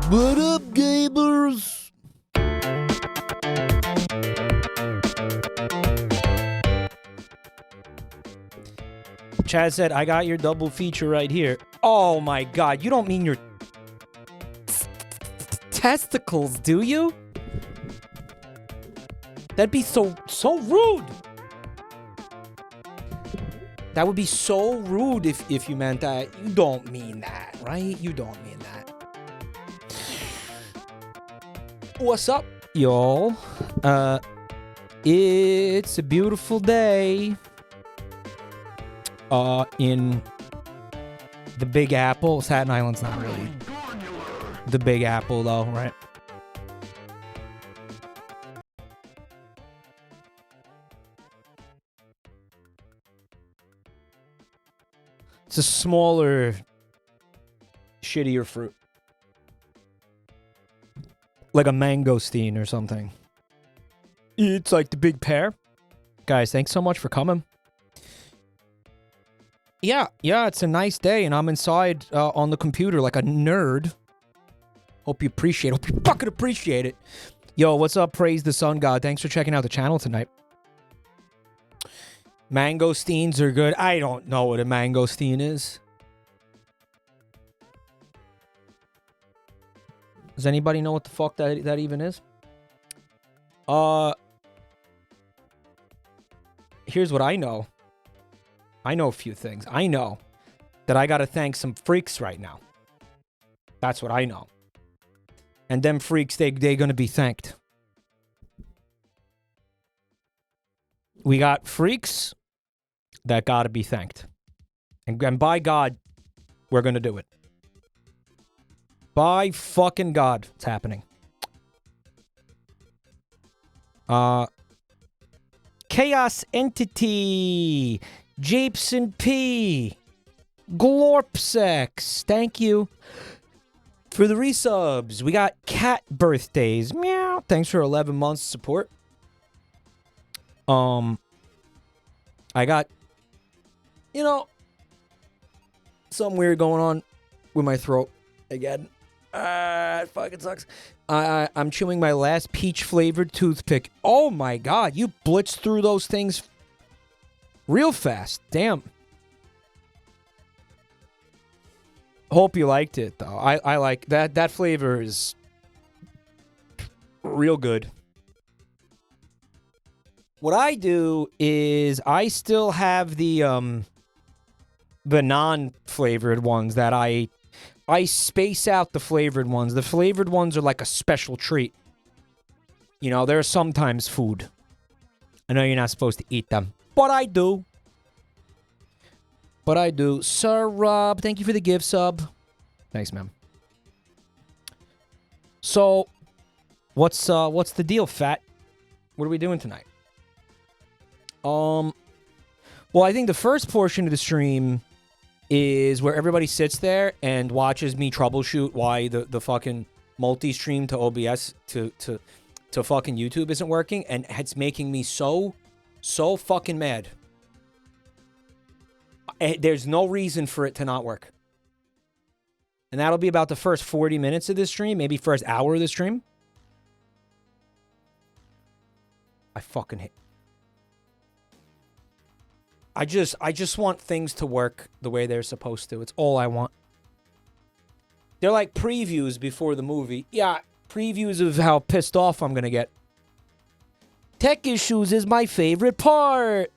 What up, gamers? Chad said, I got your double feature right here. Oh my god, you don't mean your testicles, do you? That'd be so rude. That would be so rude if you meant that. You don't mean that, right? You don't mean that. What's up, y'all? It's a beautiful day. In the Big Apple. Staten Island's not really the Big Apple, though, right? It's a smaller, shittier fruit. Like a mangosteen or something. It's like the big pear. Guys, thanks so much for coming. Yeah, it's a nice day, and I'm inside on the computer like a nerd. Hope you fucking appreciate it. Yo, what's up, Praise the Sun God? Thanks for checking out the channel tonight. Mangosteens are good. I don't know what a mangosteen is. Does anybody know what the fuck that even is? Here's what I know. I know a few things. I know that I gotta thank some freaks right now. That's what I know. And them freaks, they gonna be thanked. We got freaks that gotta be thanked. And by God, we're gonna do it. By fucking God, it's happening. Chaos Entity, Japeson P, Glorpsex, thank you for the resubs. We got cat birthdays. Meow. Thanks for 11 months of support. I got, something weird going on with my throat again. It fucking sucks. I'm chewing my last peach-flavored toothpick. Oh my god, you blitzed through those things real fast. Damn. Hope you liked it, though. I like that. That flavor is real good. What I do is I still have the non-flavored ones that I space out the flavored ones. The flavored ones are like a special treat. They're sometimes food. I know you're not supposed to eat them, but I do. Sir Rob, thank you for the gift sub. Thanks, man. So, what's the deal, Fat? What are we doing tonight? Well, I think the first portion of the stream is where everybody sits there and watches me troubleshoot why the fucking multi-stream to OBS to fucking YouTube isn't working, and it's making me so fucking mad. There's no reason for it to not work. And that'll be about the first 40 minutes of this stream, maybe first hour of the stream. I fucking hate. I just want things to work the way they're supposed to. It's all I want. They're like previews before the movie. Yeah, previews of how pissed off I'm gonna get. Tech issues is my favorite part.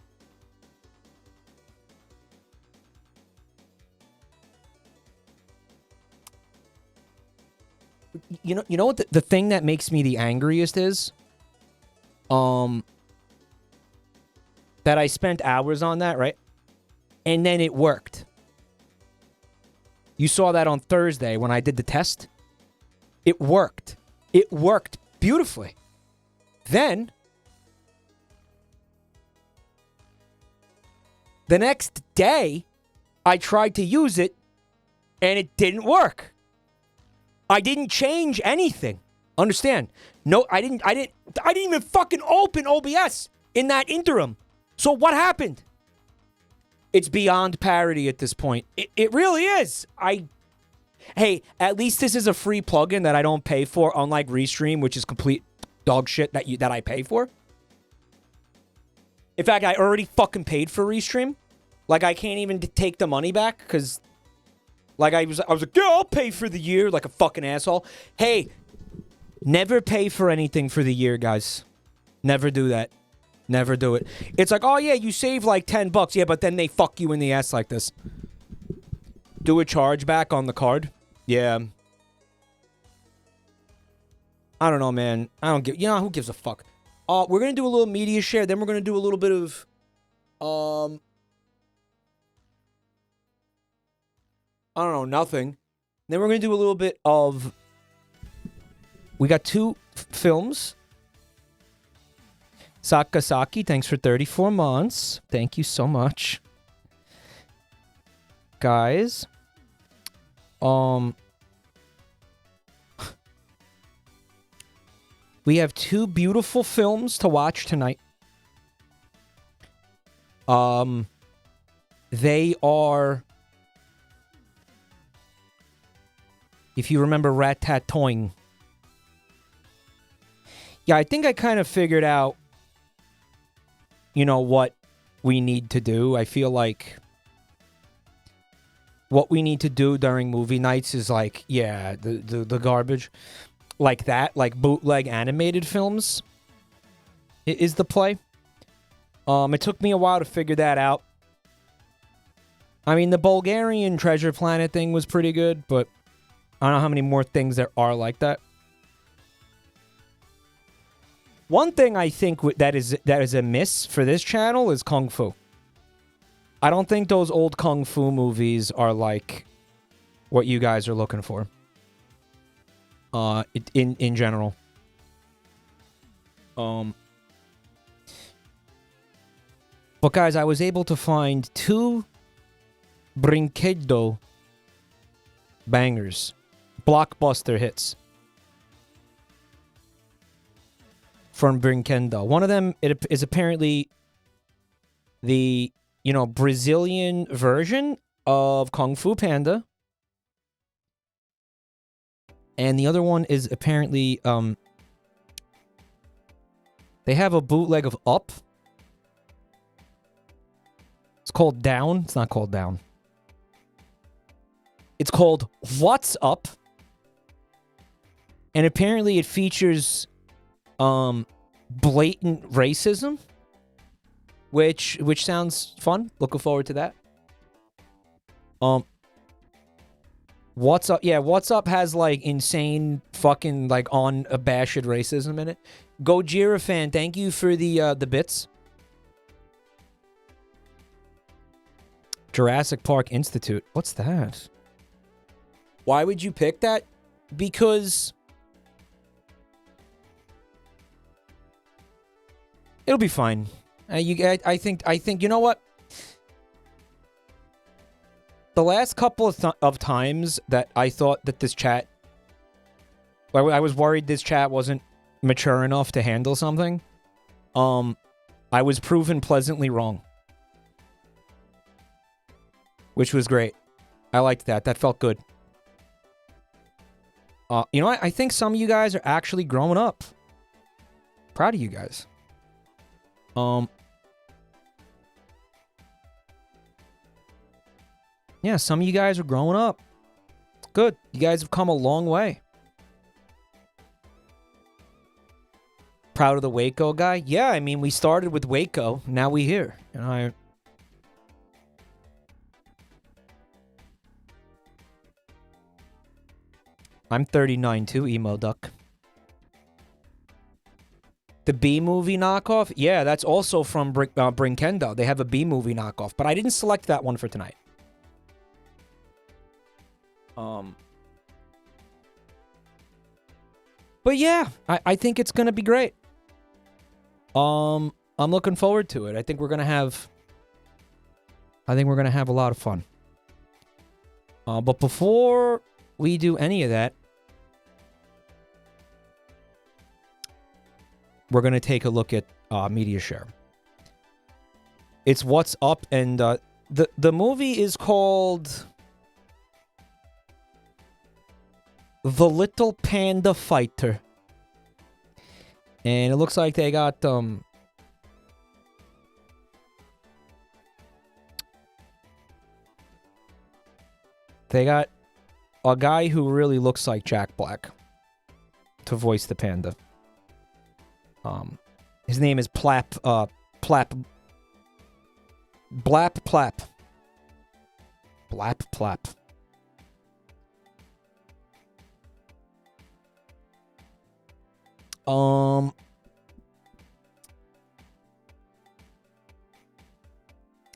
You know what the thing that makes me the angriest is? That I spent hours on that, right? And then it worked. You saw that on Thursday when I did the test. It worked. It worked beautifully. Then, the next day, I tried to use it, and it didn't work. I didn't change anything. Understand? No, I didn't even fucking open OBS in that interim. So what happened? It's beyond parody at this point. It really is. Hey, at least this is a free plugin that I don't pay for, unlike Restream, which is complete dog shit that I pay for. In fact, I already fucking paid for Restream. Like, I can't even take the money back, because, like, I was like, yeah, I'll pay for the year, like a fucking asshole. Hey, never pay for anything for the year, guys. Never do that. Never do it. It's like, oh, yeah, you save like $10. Yeah, but then they fuck you in the ass like this. Do a chargeback on the card. Yeah. I don't know, man. I don't give... You know, who gives a fuck? We're going to do a little media share. Then we're going to do a little bit of... I don't know, nothing. Then we're going to do a little bit of... We got two films. Sakasaki, thanks for 34 months. Thank you so much. Guys. We have two beautiful films to watch tonight. They are... If you remember Ratatoing. Yeah, I think I kind of figured out, you know, what we need to do. I feel like what we need to do during movie nights is like, yeah, the garbage. Like that, like bootleg animated films is the play. It took me a while to figure that out. I mean, the Bulgarian Treasure Planet thing was pretty good, but I don't know how many more things there are like that. One thing I think that is a miss for this channel is Kung Fu. I don't think those old Kung Fu movies are like what you guys are looking for. In general. But guys, I was able to find two Brinquedo bangers. Blockbuster hits. From Brinquedo. One of them is apparently the, you know, Brazilian version of Kung Fu Panda. And the other one is apparently, they have a bootleg of Up. It's called Down. It's not called Down. It's called What's Up. And apparently it features, blatant racism. Which sounds fun. Looking forward to that. What's Up? Yeah, What's Up has, like, insane fucking, like, unabashed racism in it. Gojira fan, thank you for the bits. Jurassic Park Institute. What's that? Why would you pick that? Because... it'll be fine. I think, you know what? The last couple of times that I thought that this chat... I was worried this chat wasn't mature enough to handle something. I was proven pleasantly wrong. Which was great. I liked that. That felt good. You know what? I think some of you guys are actually growing up. Proud of you guys. Yeah, some of you guys are growing up. It's good. You guys have come a long way. Proud of the Waco guy? Yeah, I mean, we started with Waco. Now we here. You know, I'm 39 too, Emo Duck. The B-movie knockoff? Yeah, that's also from Brinquedo. They have a B-movie knockoff, but I didn't select that one for tonight. But yeah, I think it's gonna be great. I'm looking forward to it. I think we're gonna have a lot of fun. But before we do any of that, we're gonna take a look at media share. It's What's Up, and the movie is called The Little Panda Fighter. And it looks like they got, they got a guy who really looks like Jack Black to voice the panda. His name is Blap Plap.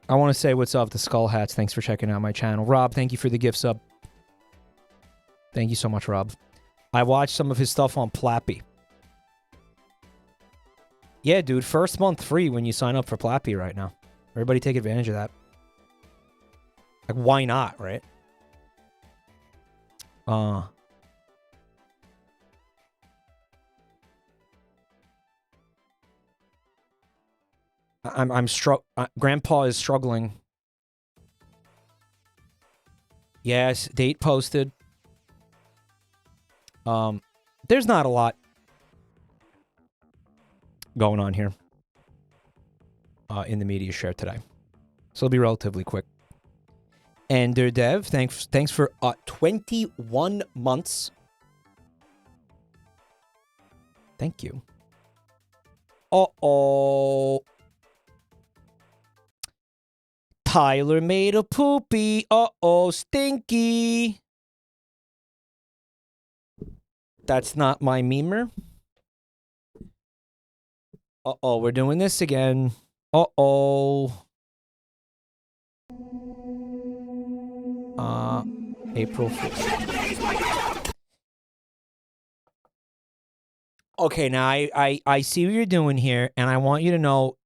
I want to say what's up to Skull Hats. Thanks for checking out my channel. Rob, thank you for the gift sub. Thank you so much, Rob. I watched some of his stuff on Plappy. Yeah, dude, first month free when you sign up for Plappy right now. Everybody take advantage of that. Like, why not, right? Grandpa is struggling. Yes, date posted. There's not a lot going on here in the media share today, so it'll be relatively quick. And Dev, thanks for 21 months. Thank you. Uh-oh. Tyler made a poopy. Uh-oh, stinky. That's not my memer. Uh-oh, we're doing this again. Uh-oh. April 4th. Okay, now I see what you're doing here, and I want you to know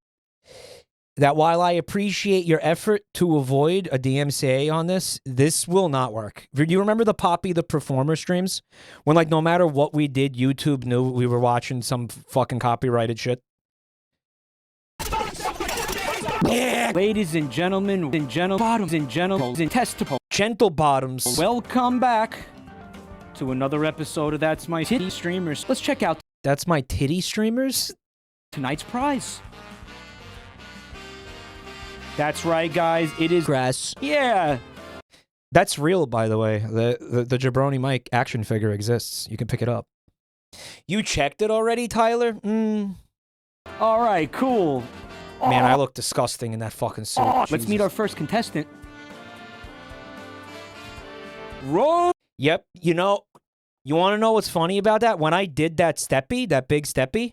that while I appreciate your effort to avoid a DMCA on this, this will not work. Do you remember the Poppy the Performer streams? When, like, no matter what we did, YouTube knew we were watching some fucking copyrighted shit? Yeah. Ladies and gentlemen, bottoms and genitals and testicles. Gentle bottoms. Welcome back to another episode of That's My Titty Streamers. Let's check out That's My Titty Streamers? Tonight's prize. That's right, guys. It is grass. Yeah. That's real, by the way. The Jabronimike action figure exists. You can pick it up. You checked it already, Tyler? All right, cool. Man, I look disgusting in that fucking suit. Let's meet our first contestant. Yep. You know, you want to know what's funny about that? When I did that steppy, that big steppy,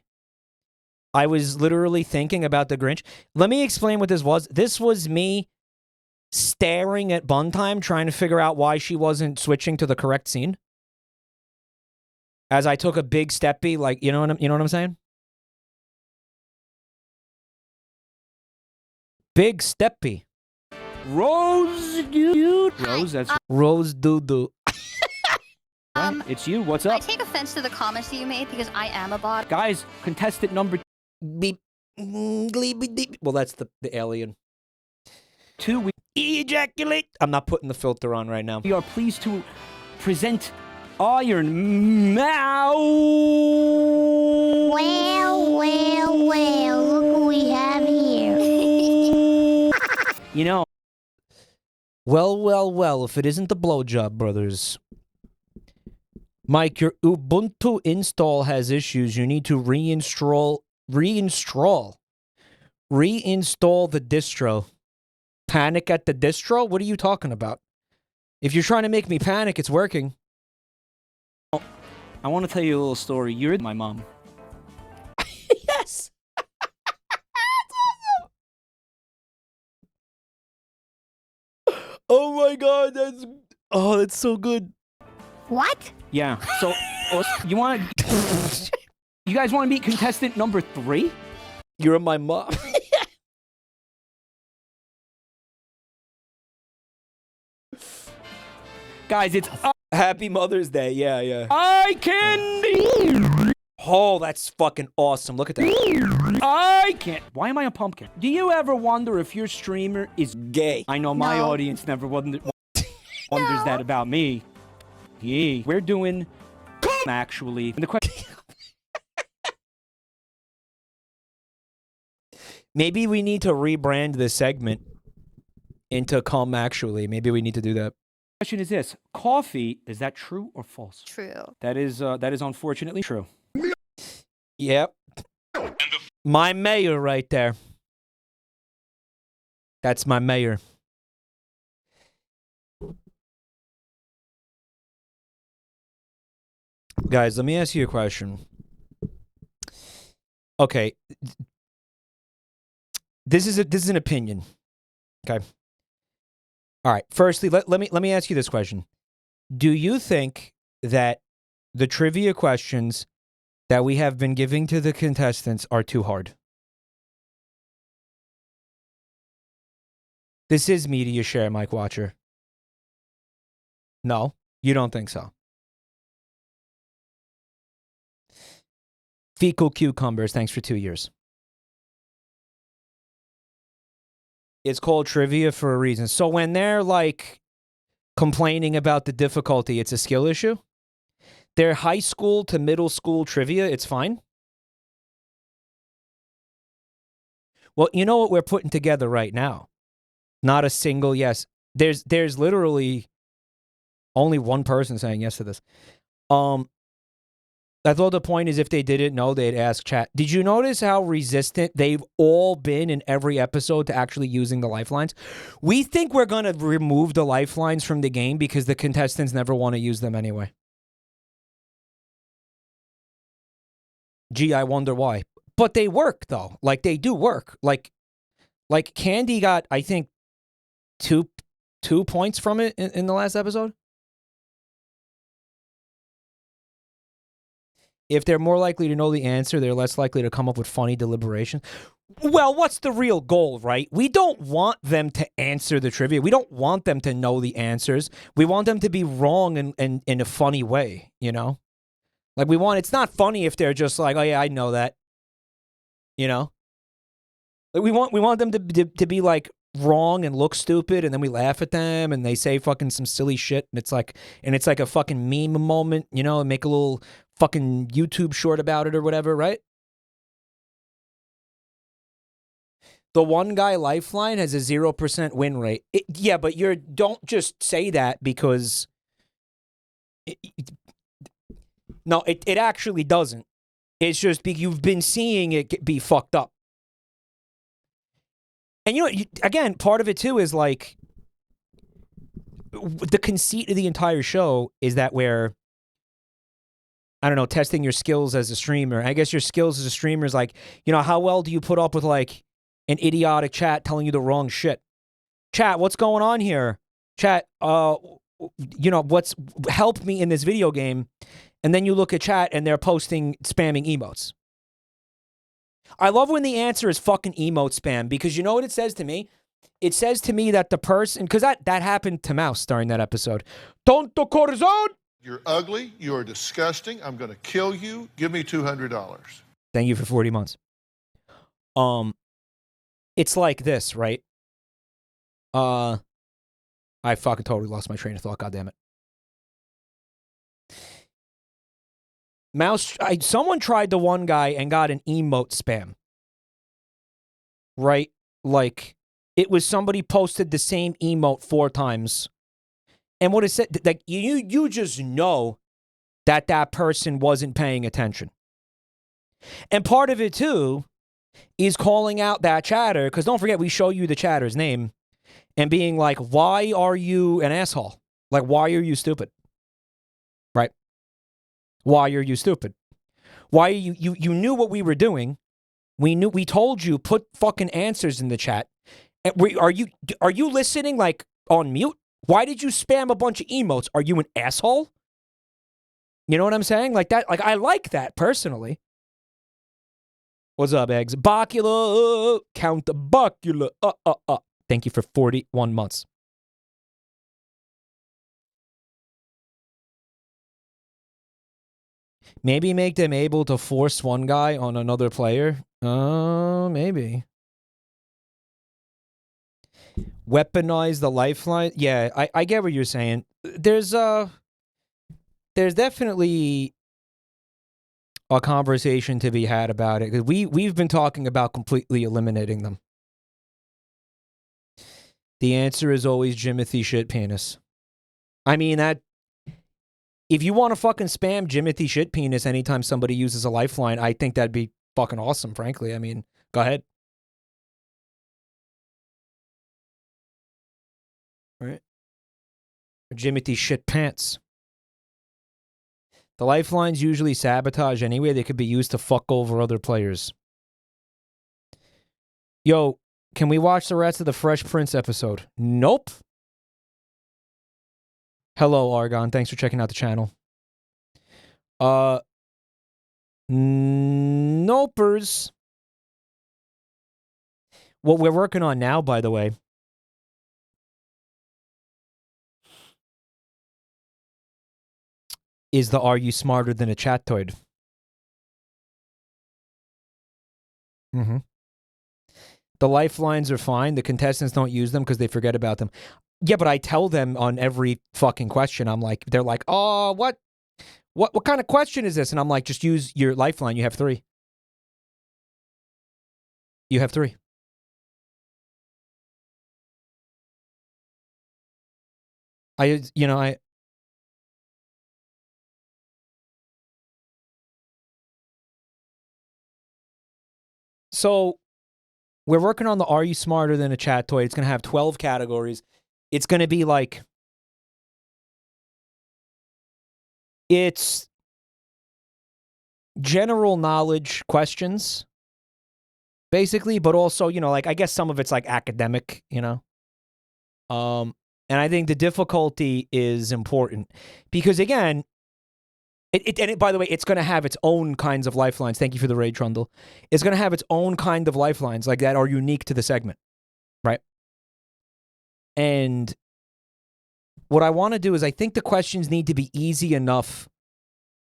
I was literally thinking about the Grinch. Let me explain what this was. This was me staring at Buntime, trying to figure out why she wasn't switching to the correct scene. As I took a big steppy, like, you know what I'm saying? Big steppy. Rose dude. Rose, that's Rose doo-doo. Right, it's you. What's up? I take offense to the comments that you made because I am a bot. Guys, contestant number... Beep. Well, that's the alien. 2, we ejaculate. I'm not putting the filter on right now. We are pleased to present Iron Mouse. Well, look what we have here. You know. Well, if it isn't the blowjob brothers. Mike, your Ubuntu install has issues. You need to reinstall the distro. Panic at the distro? What are you talking about? If you're trying to make me panic, it's working. I want to tell you a little story. You're my mom. Yes. Oh my god, that's so good. What? Yeah. So you want to you guys want to meet contestant number 3? You're my mom. Guys, it's Happy Mother's Day. Yeah. I can. Oh, that's fucking awesome. Look at that. I can't. Why am I a pumpkin? Do you ever wonder if your streamer is gay? I know my audience never wonders that about me. Yeah, we're doing actually. The question. Maybe we need to rebrand this segment into Come Actually. Maybe we need to do that. Question is this: coffee, is that true or false? True. That is unfortunately true. Yep. My mayor right there. That's my mayor. Guys, let me ask you a question. Okay. This is an opinion. Okay. All right. Firstly, let me ask you this question. Do you think that the trivia questions that we have been giving to the contestants are too hard? This is Media Share, Mike Watcher. No, you don't think so. Fecal Cucumbers, thanks for 2 years. It's called trivia for a reason. So when they're like complaining about the difficulty, it's a skill issue. Their high school to middle school trivia, it's fine. Well, you know what we're putting together right now? Not a single yes. There's literally only one person saying yes to this. I thought the point is if they didn't know, they'd ask chat. Did you notice how resistant they've all been in every episode to actually using the lifelines? We think we're going to remove the lifelines from the game because the contestants never want to use them anyway. Gee, I wonder why. But they work, though. Like, they do work. Like Candy got, I think, two points from it in the last episode. If they're more likely to know the answer, they're less likely to come up with funny deliberations. Well, what's the real goal, right? We don't want them to answer the trivia. We don't want them to know the answers. We want them to be wrong in a funny way, you know? Like, it's not funny if they're just like, oh yeah, I know that. You know? Like, we want them to be like wrong and look stupid, and then we laugh at them and they say fucking some silly shit, and it's like a fucking meme moment, you know, and make a little fucking YouTube short about it or whatever, right? The one guy lifeline has a 0% win rate. Yeah, but don't just say that because no, it actually doesn't. It's just you've been seeing it be fucked up. And you know, again, part of it too is like the conceit of the entire show is that we're, I don't know, testing your skills as a streamer. I guess your skills as a streamer is like, you know, how well do you put up with like an idiotic chat telling you the wrong shit? Chat, what's going on here? Chat, you know, help me in this video game. And then you look at chat and they're posting spamming emotes. I love when the answer is fucking emote spam because you know what it says to me? It says to me that the person, because that happened to Mouse during that episode. Tonto corazon! You're ugly. You're disgusting. I'm going to kill you. Give me $200. Thank you for 40 months. It's like this, right? I fucking totally lost my train of thought, goddammit. Mouse, someone tried the one guy and got an emote spam. Right? Like, it was somebody posted the same emote 4 times. And what it said, like, you just know that person wasn't paying attention. And part of it, too, is calling out that chatter, because don't forget, we show you the chatter's name, and being like, why are you an asshole? Like, why are you stupid? Right? Why are you stupid? Why are you knew what we were doing. We told you, put fucking answers in the chat. And are you listening, like, on mute? Why did you spam a bunch of emotes? Are you an asshole? You know what I'm saying? Like that, like, I like that personally. What's up, eggs? Bocula, count the bocula. Thank you for 41 months. Maybe make them able to force one guy on another player. Maybe. Weaponize the lifeline. Yeah, I get what you're saying. There's there's definitely a conversation to be had about it, because we've been talking about completely eliminating them. The answer is always Jimothy shit penis. I mean, that if you want to fucking spam Jimothy shit penis anytime somebody uses a lifeline, I think that'd be fucking awesome, frankly. I mean, go ahead. Right? Jimothy shit pants. The lifelines usually sabotage anyway. They could be used to fuck over other players. Yo, can we watch the rest of the Fresh Prince episode? Nope. Hello, Argon. Thanks for checking out the channel. Nopers. What we're working on now, by the way, is the Are You Smarter Than a Chattoid? Mm-hmm. The lifelines are fine. The contestants don't use them because they forget about them. Yeah, but I tell them on every fucking question. I'm like, they're like, oh, what kind of question is this? And I'm like, just use your lifeline. You have 3. You have 3. So we're working on the Are You Smarter Than a Chattoid? It's going to have 12 categories. It's going to be like, it's general knowledge questions, basically, but also, like, I guess some of it's like academic, and I think the difficulty is important because, again, by the way, it's going to have its own kinds of lifelines. Thank you for the raid, Trundle. It's going to have its own kind of lifelines like that are unique to the segment, right? And what I want to do is I think the questions need to be easy enough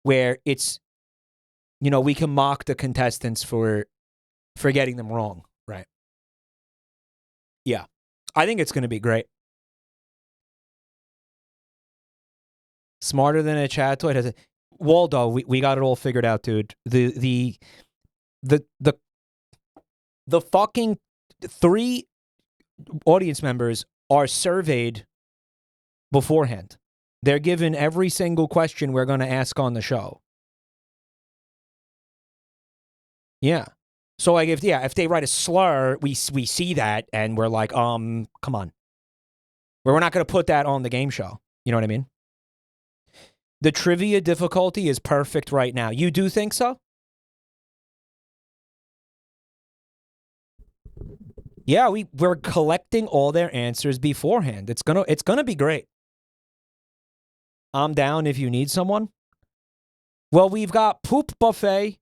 where it's, we can mock the contestants for getting them wrong, right? Yeah. I think it's going to be great. Smarter Than a Chattoid has a Waldo, we got it all figured out, dude. The fucking 3 audience members are surveyed beforehand. They're given every single question we're going to ask on the show. Yeah. So like if they write a slur, we see that and we're like, come on. We're not going to put that on the game show. You know what I mean? The trivia difficulty is perfect right now. You do think so? Yeah, we're collecting all their answers beforehand. It's gonna be great. I'm down if you need someone. Well, we've got Poop Buffet,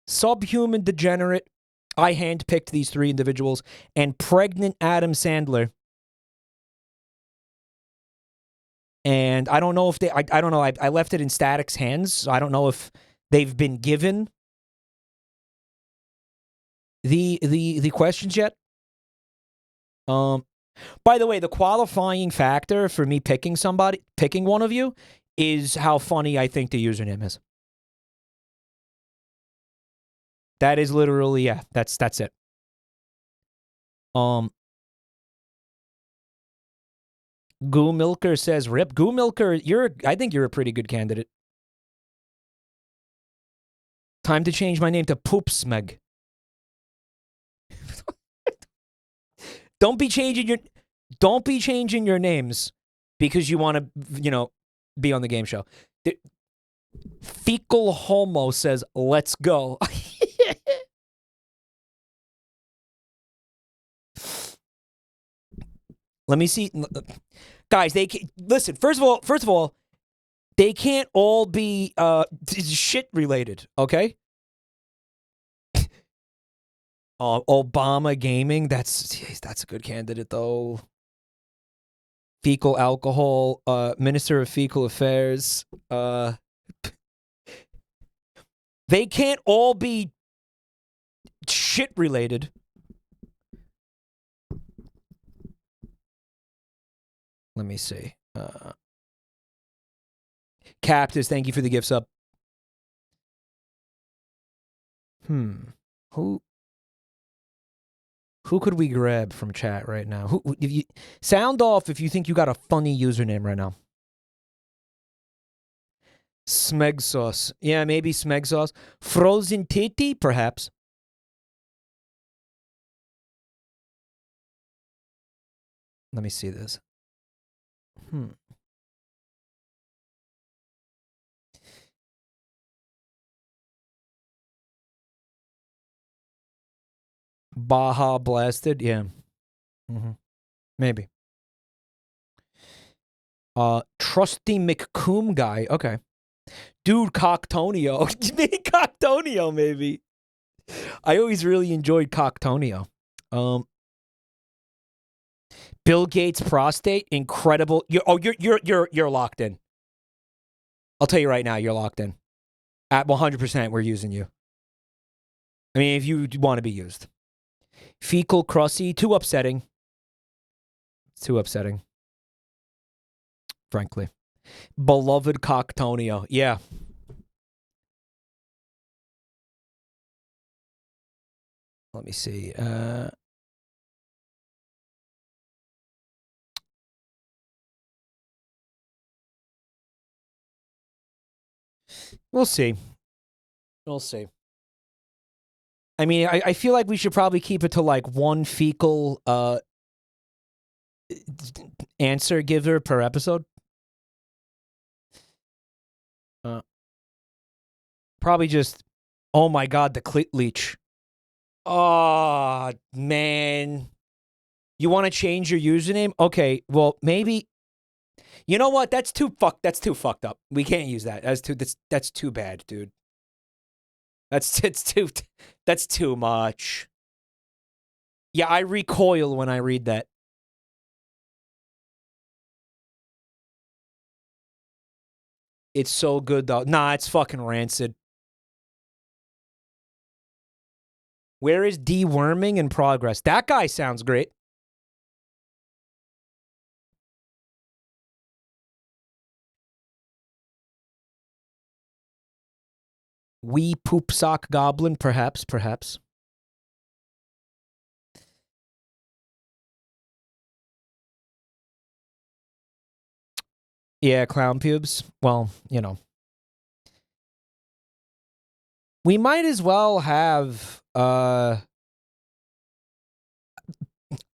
Subhuman Degenerate. I handpicked these 3 individuals, and Pregnant Adam Sandler. And I don't know if I don't know. I left it in Static's hands. So I don't know if they've been given the questions yet. By the way, the qualifying factor for me picking one of you, is how funny I think the username is. That is literally, yeah, that's it. Goo Milker says rip. Goo Milker, I think you're a pretty good candidate. Time to change my name to Poopsmeg. Don't be changing your names because you want to, be on the game show. Fecal Homo says, let's go. Let me see. Guys, listen, first of all, they can't all be shit related, okay? Obama Gaming, that's a good candidate though. Fecal Alcohol, Minister of Fecal Affairs. They can't all be shit related. Let me see. Cactus, thank you for the gift sub. Who could we grab from chat right now? Who if you sound off if you think you got a funny username right now. Smeg sauce. Yeah, maybe Smeg sauce. Frozen titty, perhaps. Let me see this. Baja Blasted, yeah. Maybe. Trusty McCoom guy. Okay. Dude, Cocktonio. Cocktonio, maybe. I always really enjoyed Cocktonio. Bill Gates prostate, incredible. You're locked in. I'll tell you right now, you're locked in. At 100%, we're using you. I mean, if you want to be used. Fecal Crossy, too upsetting. Too upsetting. Frankly. Beloved Cocktonio. Yeah. Let me see. We'll see. We'll see. I mean, I feel like we should probably keep it to like one fecal answer giver per episode. Probably just, oh my god, the clit leech. Oh, man. You want to change your username? Okay, well, maybe. You know what? That's too fucked up. We can't use that. That's too bad, dude. That's too much. Yeah, I recoil when I read that. It's so good though. Nah, it's fucking rancid. Where is deworming in progress? That guy sounds great. Wee poop sock goblin, perhaps. Yeah, clown pubes. Well, you know. We might as well have I'll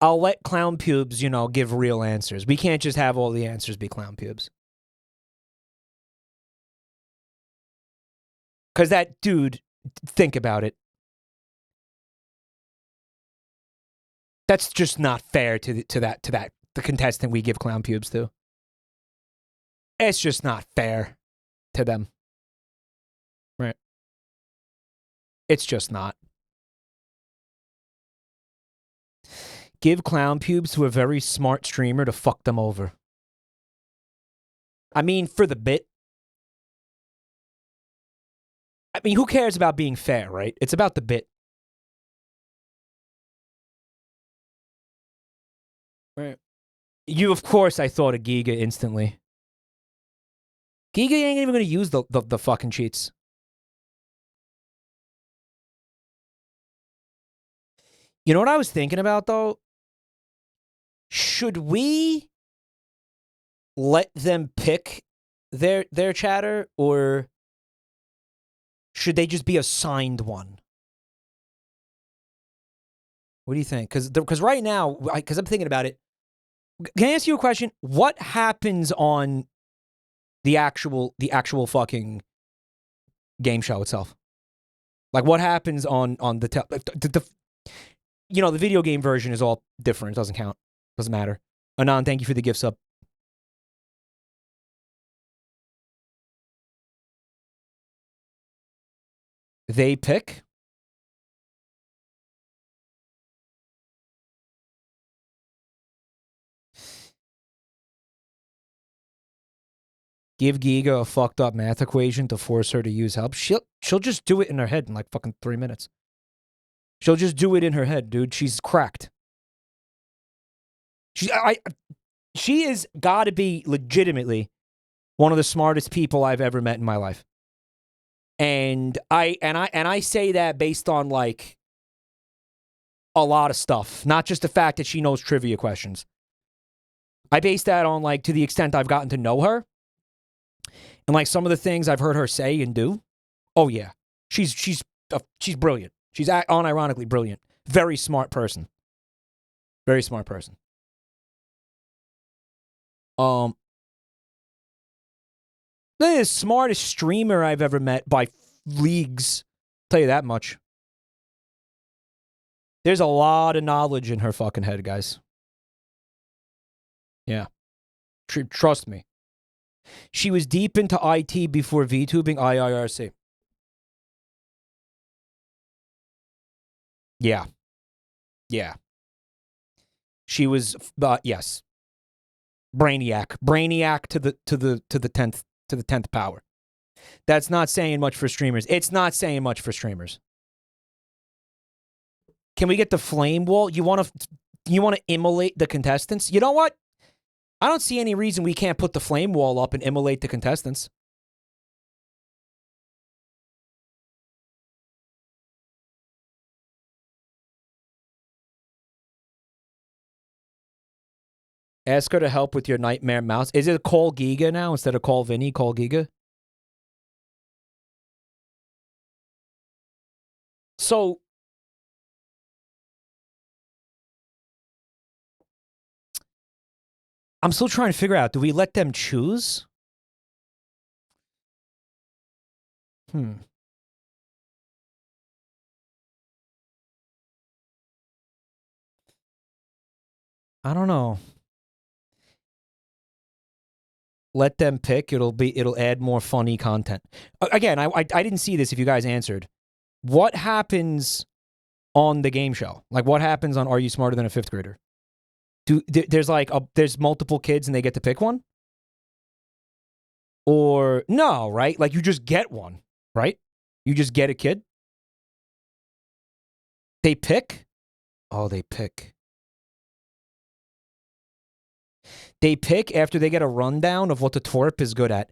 let clown pubes, you know, give real answers. We can't just have all the answers be clown pubes. Cuz that dude, think about it. That's just not fair to the contestant we give clown pubes to. It's just not fair to them. Right. It's just not. Give clown pubes to a very smart streamer to fuck them over. I mean, for the bit. I mean, who cares about being fair, right? It's about the bit. Right. You, of course, I thought of Giga instantly. Giga ain't even going to use the fucking cheats. You know what I was thinking about, though? Should we let them pick their chatter, or should they just be assigned one? What do you think? Because right now, because I'm thinking about it, can I ask you a question? What happens on the actual fucking game show itself? Like, what happens on the you know, the video game version is all different. It doesn't count. Doesn't matter. Anon, thank you for the gift sub. They pick? Give Giga a fucked up math equation to force her to use help. She'll just do it in her head in like fucking 3 minutes. She'll just do it in her head, dude. She's cracked. She is gotta be legitimately One of the smartest people I've ever met in my life. And I say that based on like a lot of stuff, not just the fact that she knows trivia questions. I base that on like to the extent I've gotten to know her and like some of the things I've heard her say and do. Oh yeah, she's brilliant. She's unironically brilliant. Very smart person. Very smart person. The smartest streamer I've ever met by leagues. Tell you that much. There's a lot of knowledge in her fucking head, guys. Yeah. Trust me. She was deep into IT before VTubing IIRC. Yeah. Yeah. She was yes. Brainiac to the 10th power. That's not saying much for streamers. It's not saying much for streamers. Can we get the flame wall? You want to immolate the contestants? You know what? I don't see any reason we can't put the flame wall up and immolate the contestants. Ask her to help with your nightmare mouse. Is it Call Giga now instead of Call Vinny? Call Giga? So, I'm still trying to figure out, do we let them choose? I don't know. Let them pick. It'll add more funny content. Again, I didn't see this if you guys answered. What happens on the game show? Like what happens on Are You Smarter Than a Fifth Grader? There's multiple kids and they get to pick one? Or no, right? Like you just get one, right? You just get a kid? They pick? Oh, they pick. They pick after they get a rundown of what the twerp is good at.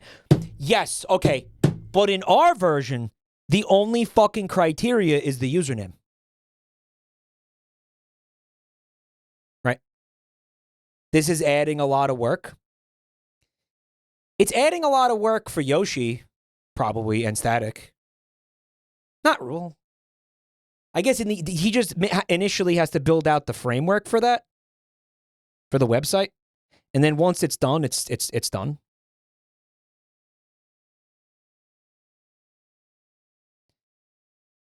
Yes, okay. But in our version, the only fucking criteria is the username. Right? This is adding a lot of work. It's adding a lot of work for Yoshi, probably, and Static. Not Rule. I guess he just initially has to build out the framework for that, for the website. And then once it's done, it's done.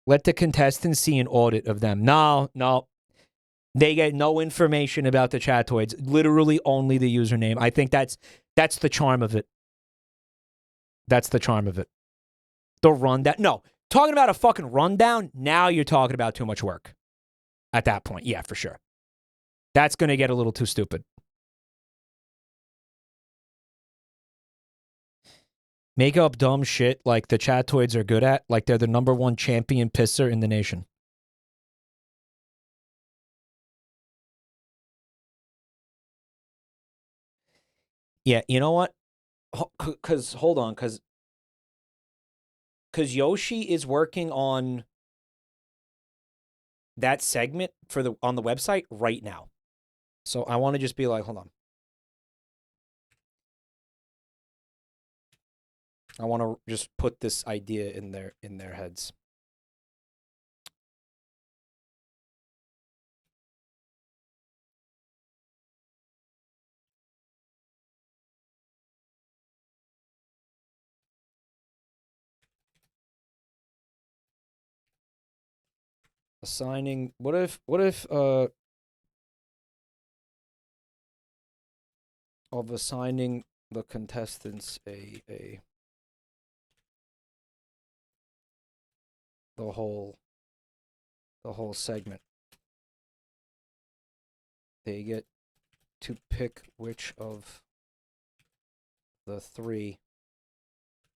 Let the contestants see an audit of them. No. They get no information about the chatoids. Literally only the username. I think that's the charm of it. That's the charm of it. The rundown. No. Talking about a fucking rundown, now you're talking about too much work. At that point. Yeah, for sure. That's going to get a little too stupid. Make up dumb shit like the chatoids are good at, like they're the #1 champion pisser in the nation. Yeah, you know what? Hold on, because Yoshi is working on that segment on the website right now. So I want to just be like, hold on. I want to just put this idea in their heads. Assigning what if of assigning the contestants the whole segment. They get to pick which of the 3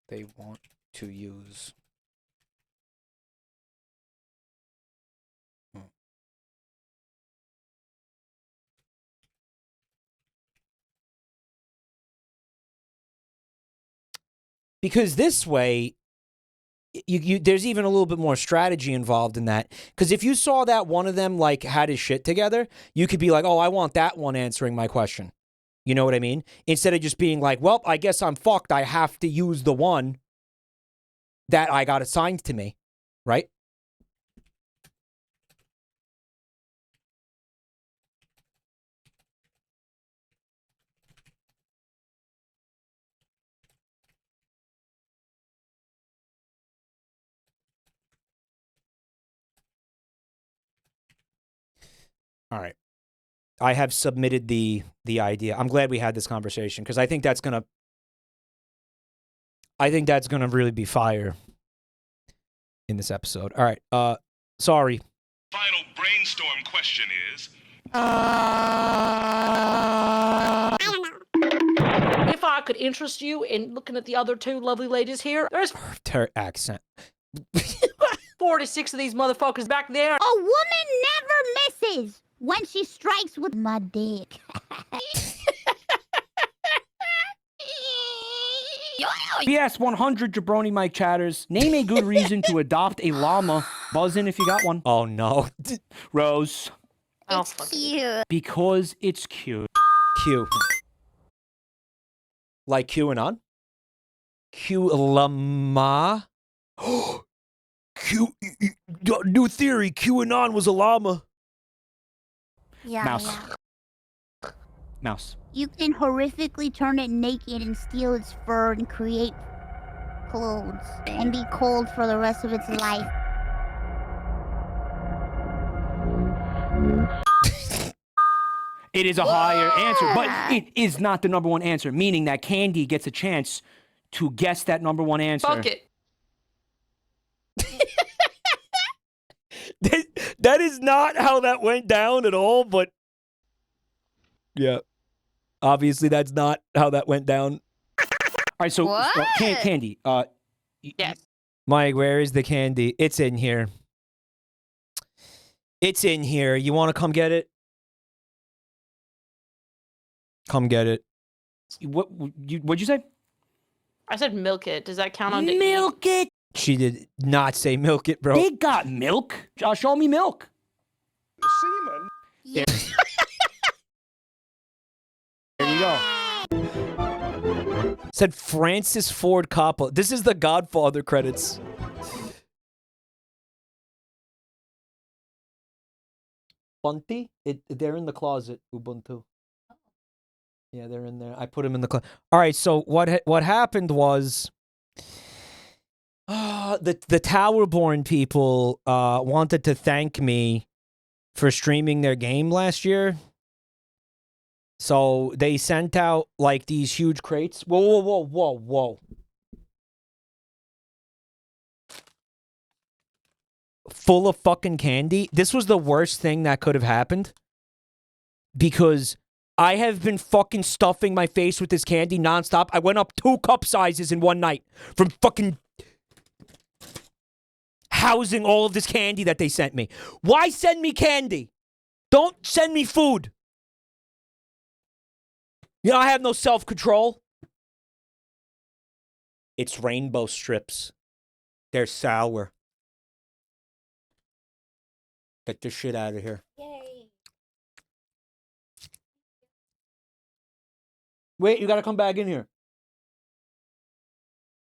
they want to use. Because this way, there's even a little bit more strategy involved in that. Because if you saw that one of them like had his shit together, you could be like, oh, I want that one answering my question. You know what I mean? Instead of just being like, well, I guess I'm fucked. I have to use the one that I got assigned to me, right? All right. I have submitted the idea. I'm glad we had this conversation because I think that's gonna really be fire in this episode. All right. Sorry. Final brainstorm question is. If I could interest you in looking at the other two lovely ladies here, there's Her accent. 46 of these motherfuckers back there. A woman never misses when she strikes with my dick. BS 100 Jabroni Mike chatters. Name a good reason to adopt a llama. Buzz in if you got one. Oh no. Rose. It's cute. Because it's cute. Q. Like QAnon? Q llama. Q. New theory. QAnon was a llama. Yeah, Mouse. yeah. Mouse. You can horrifically turn it naked and steal its fur and create clothes and be cold for the rest of its life. It is a higher answer, but it is not the number one answer, meaning that Candy gets a chance to guess that number one answer. Fuck it. That is not how that went down at all, but yeah. Obviously, that's not how that went down. All right, so Candy. Yes. Mike, where is the candy? It's in here. It's in here. You want to come get it? Come get it. What'd you say? I said milk it. Does that count on Milk it. She did not say milk it, bro. They got milk. Show me milk. Semen. Yeah. There you go. Said Francis Ford Coppola. This is the Godfather credits. Bunty? They're in the closet, Ubuntu. Yeah, they're in there. I put them in the closet. All right, so what happened was the Towerborn people wanted to thank me for streaming their game last year. So they sent out like these huge crates. Whoa. Full of fucking candy. This was the worst thing that could have happened. Because I have been fucking stuffing my face with this candy nonstop. I went up 2 cup sizes in one night from fucking housing all of this candy that they sent me. Why send me candy? Don't send me food. You know, I have no self-control. It's rainbow strips. They're sour. Get this shit out of here. Yay. Wait, you gotta come back in here.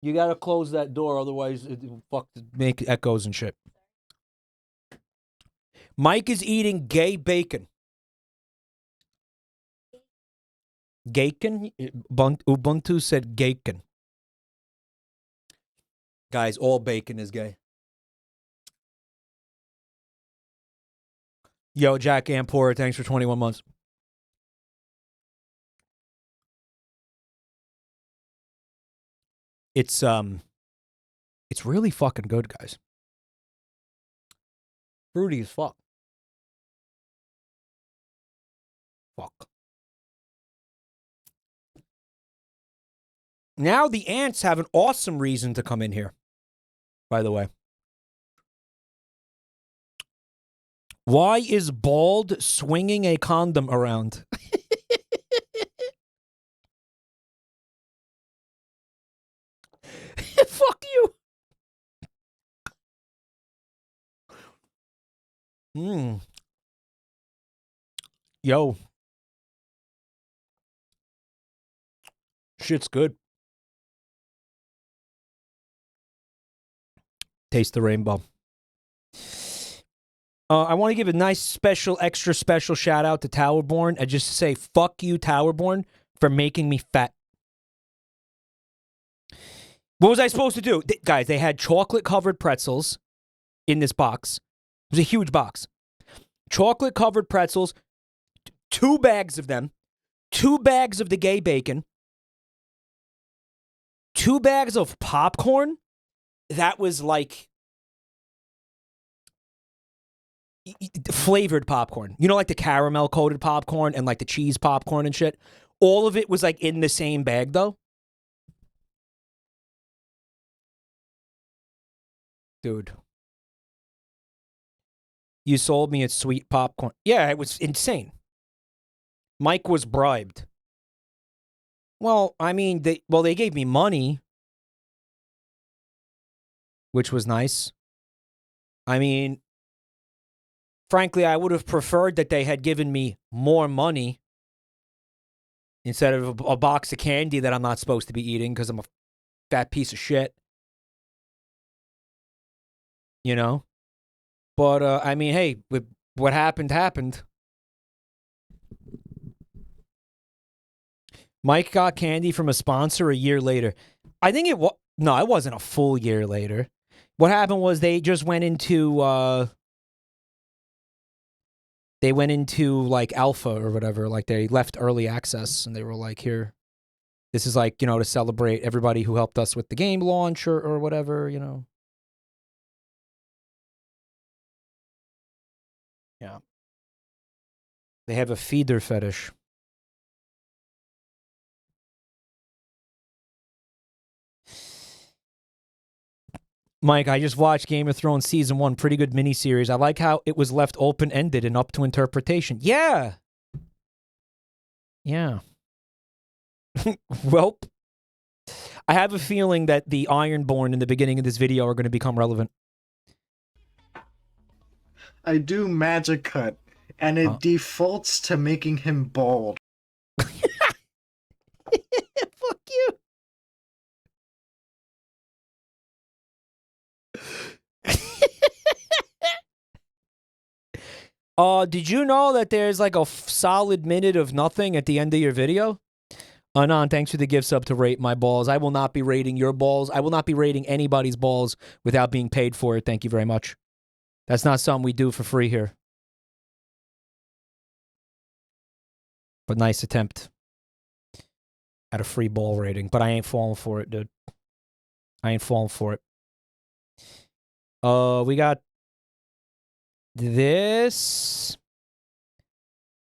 You gotta close that door, otherwise it will make echoes and shit. Mike is eating gay bacon. Gaykin? Ubuntu said gaykin. Guys, all bacon is gay. Yo, Jack Ampora, thanks for 21 months. It's really fucking good, guys. Fruity as fuck. Fuck. Now the ants have an awesome reason to come in here, by the way. Why is Bald swinging a condom around? Mmm. Yo. Shit's good. Taste the rainbow. I want to give a nice special, extra special shout out to Towerborn and just say, fuck you, Towerborn, for making me fat. What was I supposed to do? Guys, they had chocolate-covered pretzels in this box. It was a huge box. Chocolate-covered pretzels, 2 bags of them, 2 bags of the gay bacon, 2 bags of popcorn. That was like flavored popcorn. You know, like the caramel coated popcorn and like the cheese popcorn and shit. All of it was like in the same bag though. Dude. You sold me a sweet popcorn. Yeah, it was insane. Mike was bribed. Well, I mean, they gave me money, which was nice. I mean, frankly, I would have preferred that they had given me more money instead of a box of candy that I'm not supposed to be eating because I'm a fat piece of shit. You know? But, I mean, hey, what happened, happened. Mike got candy from a sponsor a year later. I think it was... No, it wasn't a full year later. What happened was they just went into... They went into, like, alpha or whatever. Like, they left early access, and they were like, here. This is, like, you know, to celebrate everybody who helped us with the game launch or whatever, you know. Yeah. They have a feeder fetish. Mike, I just watched Game of Thrones Season 1. Pretty good miniseries. I like how it was left open-ended and up to interpretation. Yeah. Yeah. Welp. I have a feeling that the Ironborn in the beginning of this video are going to become relevant. I do magic cut, and it defaults to making him bald. Fuck you. Did you know that there's like a solid minute of nothing at the end of your video? Anon, thanks for the gift sub to rate my balls. I will not be rating your balls. I will not be rating anybody's balls without being paid for it. Thank you very much. That's not something we do for free here. But nice attempt at a free ball rating. But I ain't falling for it, dude. I ain't falling for it. We got this.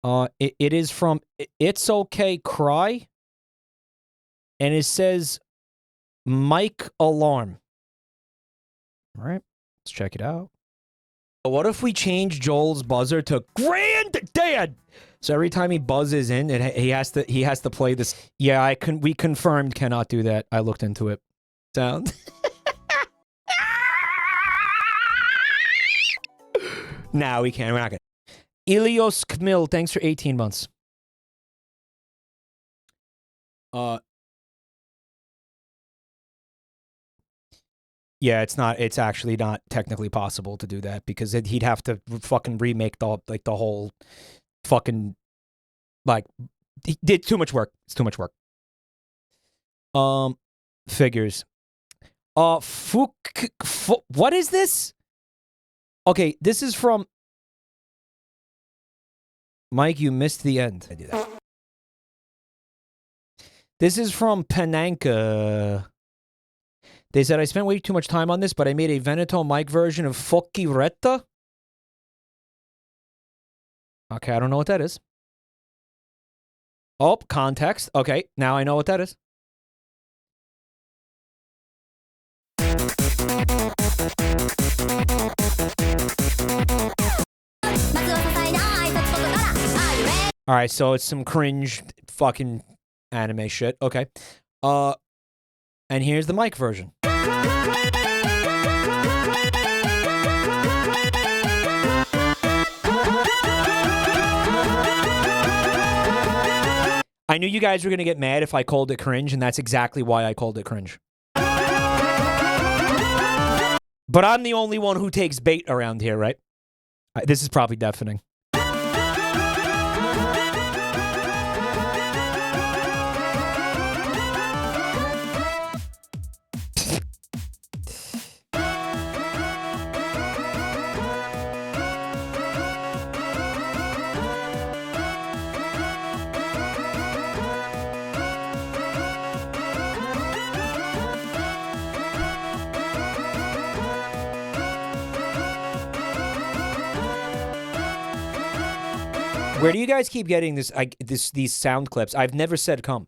It is from It's Okay Cry. And it says Mike Alarm. All right, let's check it out. What if we change Joel's buzzer to Granddad? So every time he buzzes in, he has to play this. Yeah, we confirmed cannot do that. I looked into it. Sound. No, we can't. We're not gonna. Ilios Kmil, thanks for 18 months. Yeah, it's actually not technically possible to do that because he'd have to fucking remake the whole fucking, like, he did too much work. It's too much work. Figures. What is this? Okay, this is from Mike, you missed the end. I do that. This is from Pananka. They said, I spent way too much time on this, but I made a Veneto mic version of Focchi Retta. Okay, I don't know what that is. Oh, context. Okay, now I know what that is. All right, so it's some cringe fucking anime shit. Okay. And here's the mic version. I knew you guys were going to get mad if I called it cringe, and that's exactly why I called it cringe. But I'm the only one who takes bait around here, right? This is probably deafening. Where do you guys keep getting these sound clips? I've never said come.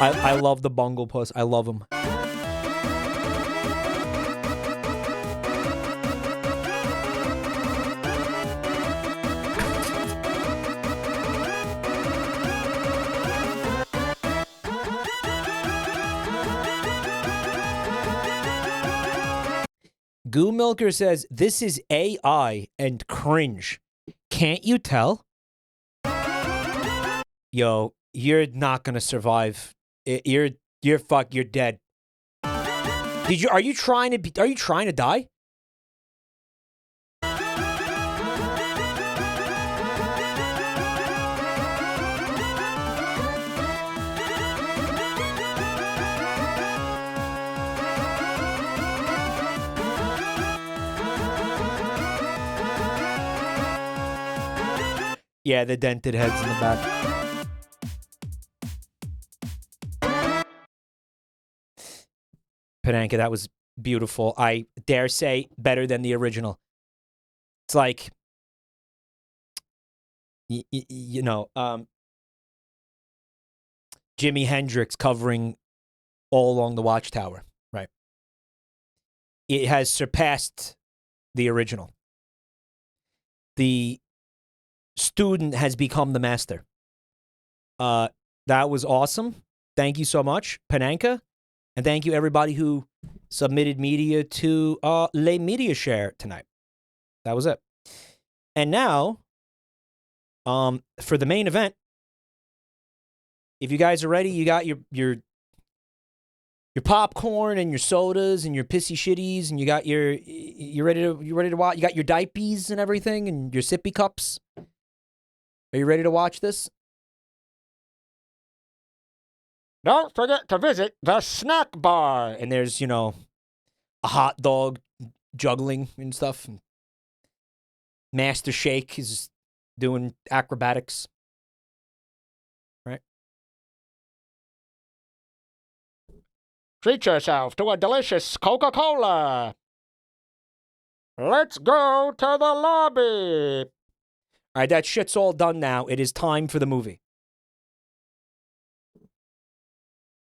I love the bungle puss. I love him. Goo Milker says, this is AI and cringe. Can't you tell? Yo, you're not gonna survive. You're dead. Are you trying to die? Yeah, the dented heads in the back. Pananka, that was beautiful. I dare say better than the original. It's like, you know, Jimi Hendrix covering All Along the Watchtower, right? It has surpassed the original. The student has become the master. That was awesome. Thank you so much, Pananka. And thank you, everybody who submitted media to Le Media Share tonight. That was it. And now, for the main event, if you guys are ready, you got your popcorn and your sodas and your pissy shitties, and you ready to watch. You got your diapies and everything, and your sippy cups. Are you ready to watch this? Don't forget to visit the snack bar. And there's, you know, a hot dog juggling and stuff. And Master Shake is doing acrobatics. Right? Treat yourself to a delicious Coca-Cola. Let's go to the lobby. All right, that shit's all done now. It is time for the movie.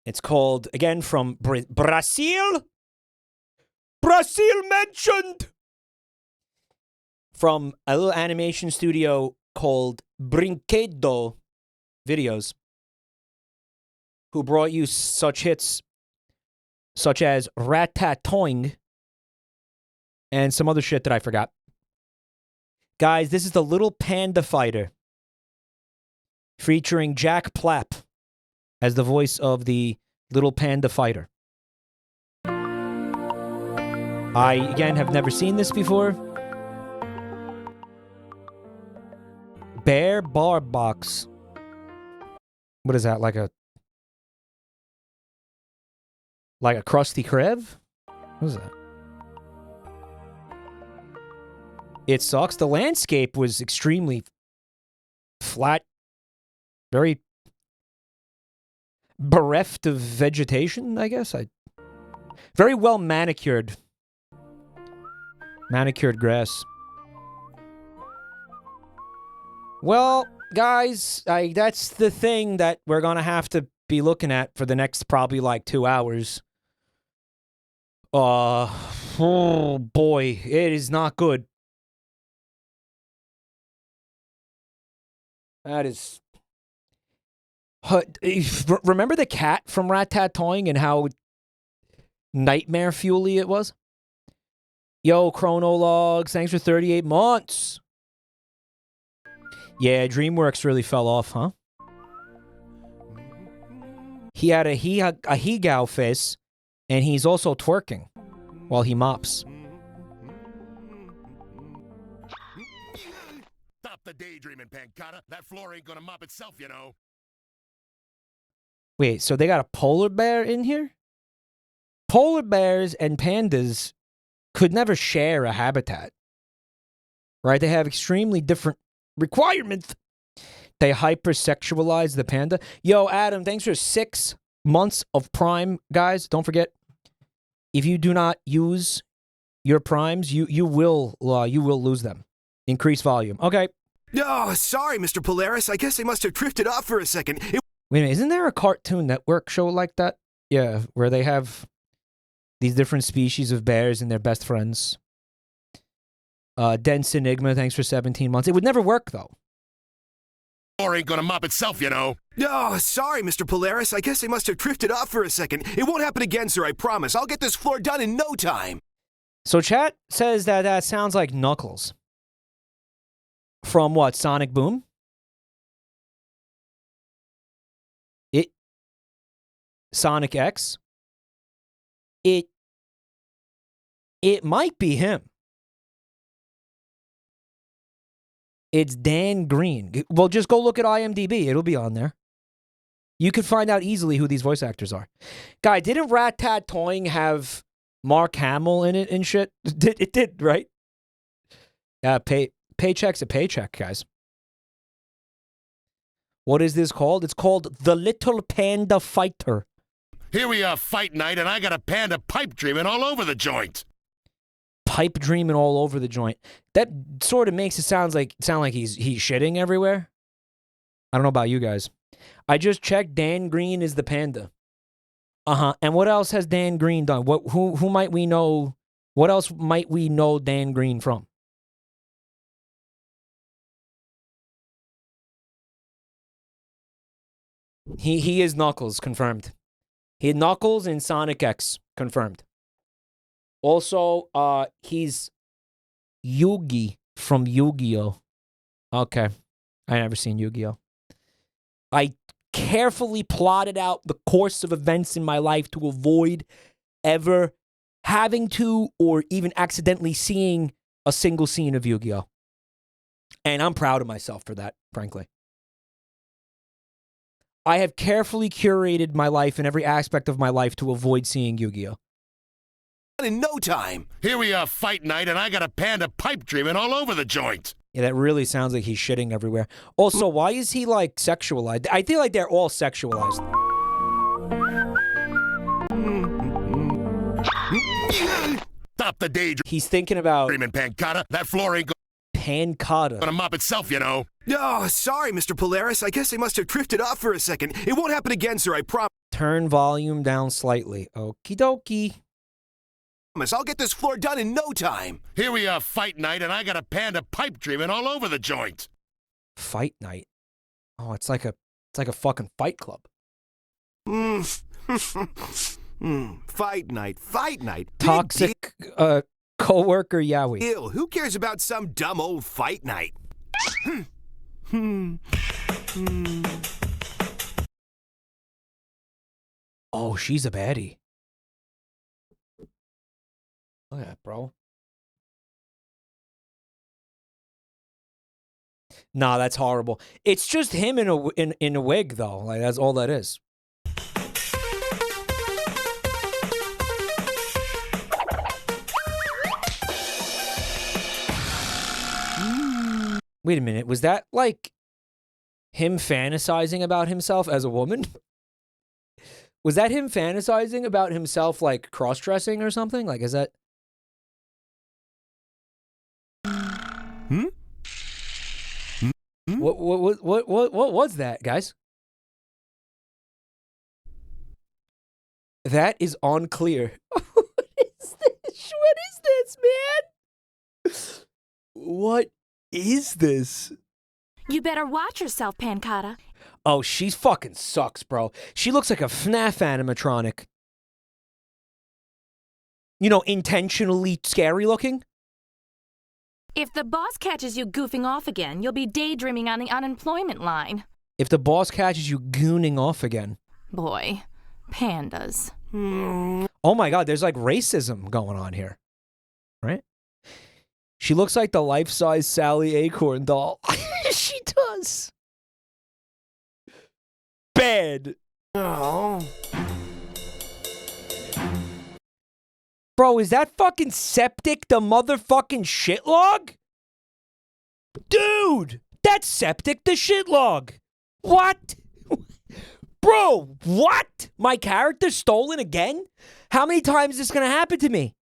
It's called, again, from Brazil. Brazil mentioned. From a little animation studio called Brinquedo Videos, who brought you such hits such as Ratatoing and some other shit that I forgot. Guys, this is the Little Panda Fighter, featuring Jack Plapp as the voice of the Little Panda Fighter. I, again, have never seen this before. Bear Bar Box. What is that, like a Krusty Krab? What is that? It sucks. The landscape was extremely flat, very bereft of vegetation, I guess. Very well manicured. Manicured grass. Well, guys, that's the thing that we're going to have to be looking at for the next probably like 2 hours. Oh boy, it is not good. That is... Remember the cat from Ratatoing and how nightmare fuel-y it was? Yo, Chronologs, thanks for 38 months. Yeah, DreamWorks really fell off, huh? He had a he-gow face, and he's also twerking while he mops. Stop the daydreaming, Pancata. That floor ain't gonna mop itself, you know. Wait, so they got a polar bear in here? Polar bears and pandas could never share a habitat, right? They have extremely different requirements. They hypersexualize the panda. Yo, Adam, thanks for 6 months of Prime, guys. Don't forget, if you do not use your Primes, you will lose them. Increase volume. Okay. Oh, sorry, Mr. Polaris. I guess I must have drifted off for a second. Wait a minute, isn't there a Cartoon Network show like that? Yeah, where they have these different species of bears and their best friends. Dense Enigma, thanks for 17 months. It would never work, though. Floor ain't gonna mop itself, you know. Oh, sorry, Mr. Polaris. I guess I must have drifted off for a second. It won't happen again, sir, I promise. I'll get this floor done in no time. So chat says that that sounds like Knuckles. From what, Sonic Boom? Sonic X? It might be him. It's Dan Green. Well, just go look at IMDb. It'll be on there. You could find out easily who these voice actors are. Guy, didn't Ratatoing have Mark Hamill in it and shit? It did, right? Yeah, paycheck's a paycheck, guys. What is this called? It's called The Little Panda Fighter. Here we are, fight night, and I got a panda pipe dreaming all over the joint. Pipe dreaming all over the joint. That sort of makes it sound like he's shitting everywhere. I don't know about you guys. I just checked. Dan Green is the panda. And what else has Dan Green done? Who might we know? What else might we know Dan Green from? He is Knuckles, confirmed. He Knuckles in Sonic X, confirmed. Also, he's Yugi from Yu-Gi-Oh! Okay. I never seen Yu-Gi-Oh! I carefully plotted out the course of events in my life to avoid ever having to or even accidentally seeing a single scene of Yu-Gi-Oh! And I'm proud of myself for that, frankly. I have carefully curated my life and every aspect of my life to avoid seeing Yu-Gi-Oh! In no time. Here we are, fight night, and I got a panda pipe dreaming all over the joint. Yeah, that really sounds like he's shitting everywhere. Also, why is he, like, sexualized? I feel like they're all sexualized. Stop the daydreaming, He's thinking about Pancata. That floor ain't Pancata. gonna mop itself, you know. Oh, sorry, Mr. Polaris. I guess I must have drifted off for a second. It won't happen again, sir, I promise. Turn volume down slightly. Okie dokie. I'll get this floor done in no time. Here we are, fight night, and I got a panda pipe dreaming all over the joint. Fight night. Oh, it's like a fucking fight club. Fight night, fight night. Toxic coworker Yowie. Ew, who cares about some dumb old fight night? Oh, she's a baddie. Look at that, bro. Nah, that's horrible. It's just him in a wig, though. Like, that's all that is. Wait a minute. Was that, like, him fantasizing about himself as a woman? Was that him fantasizing about himself, like, cross-dressing or something? Like, is that... What was that, guys? That is unclear. What is this? What is this, man? What is this? You better watch yourself, Pancata. Oh, she fucking sucks, bro. She looks like a FNAF animatronic. You know, intentionally scary looking. If the boss catches you goofing off again, you'll be daydreaming on the unemployment line. If the boss catches you gooning off again. Boy, pandas. Oh my god, there's like racism going on here. Right? She looks like the life-size Sally Acorn doll. She does. Bad. Oh. Bro, is that fucking Septic the motherfucking shitlog? Dude, that's Septic the shitlog. What? Bro, what? My character stolen again? How many times is this gonna happen to me?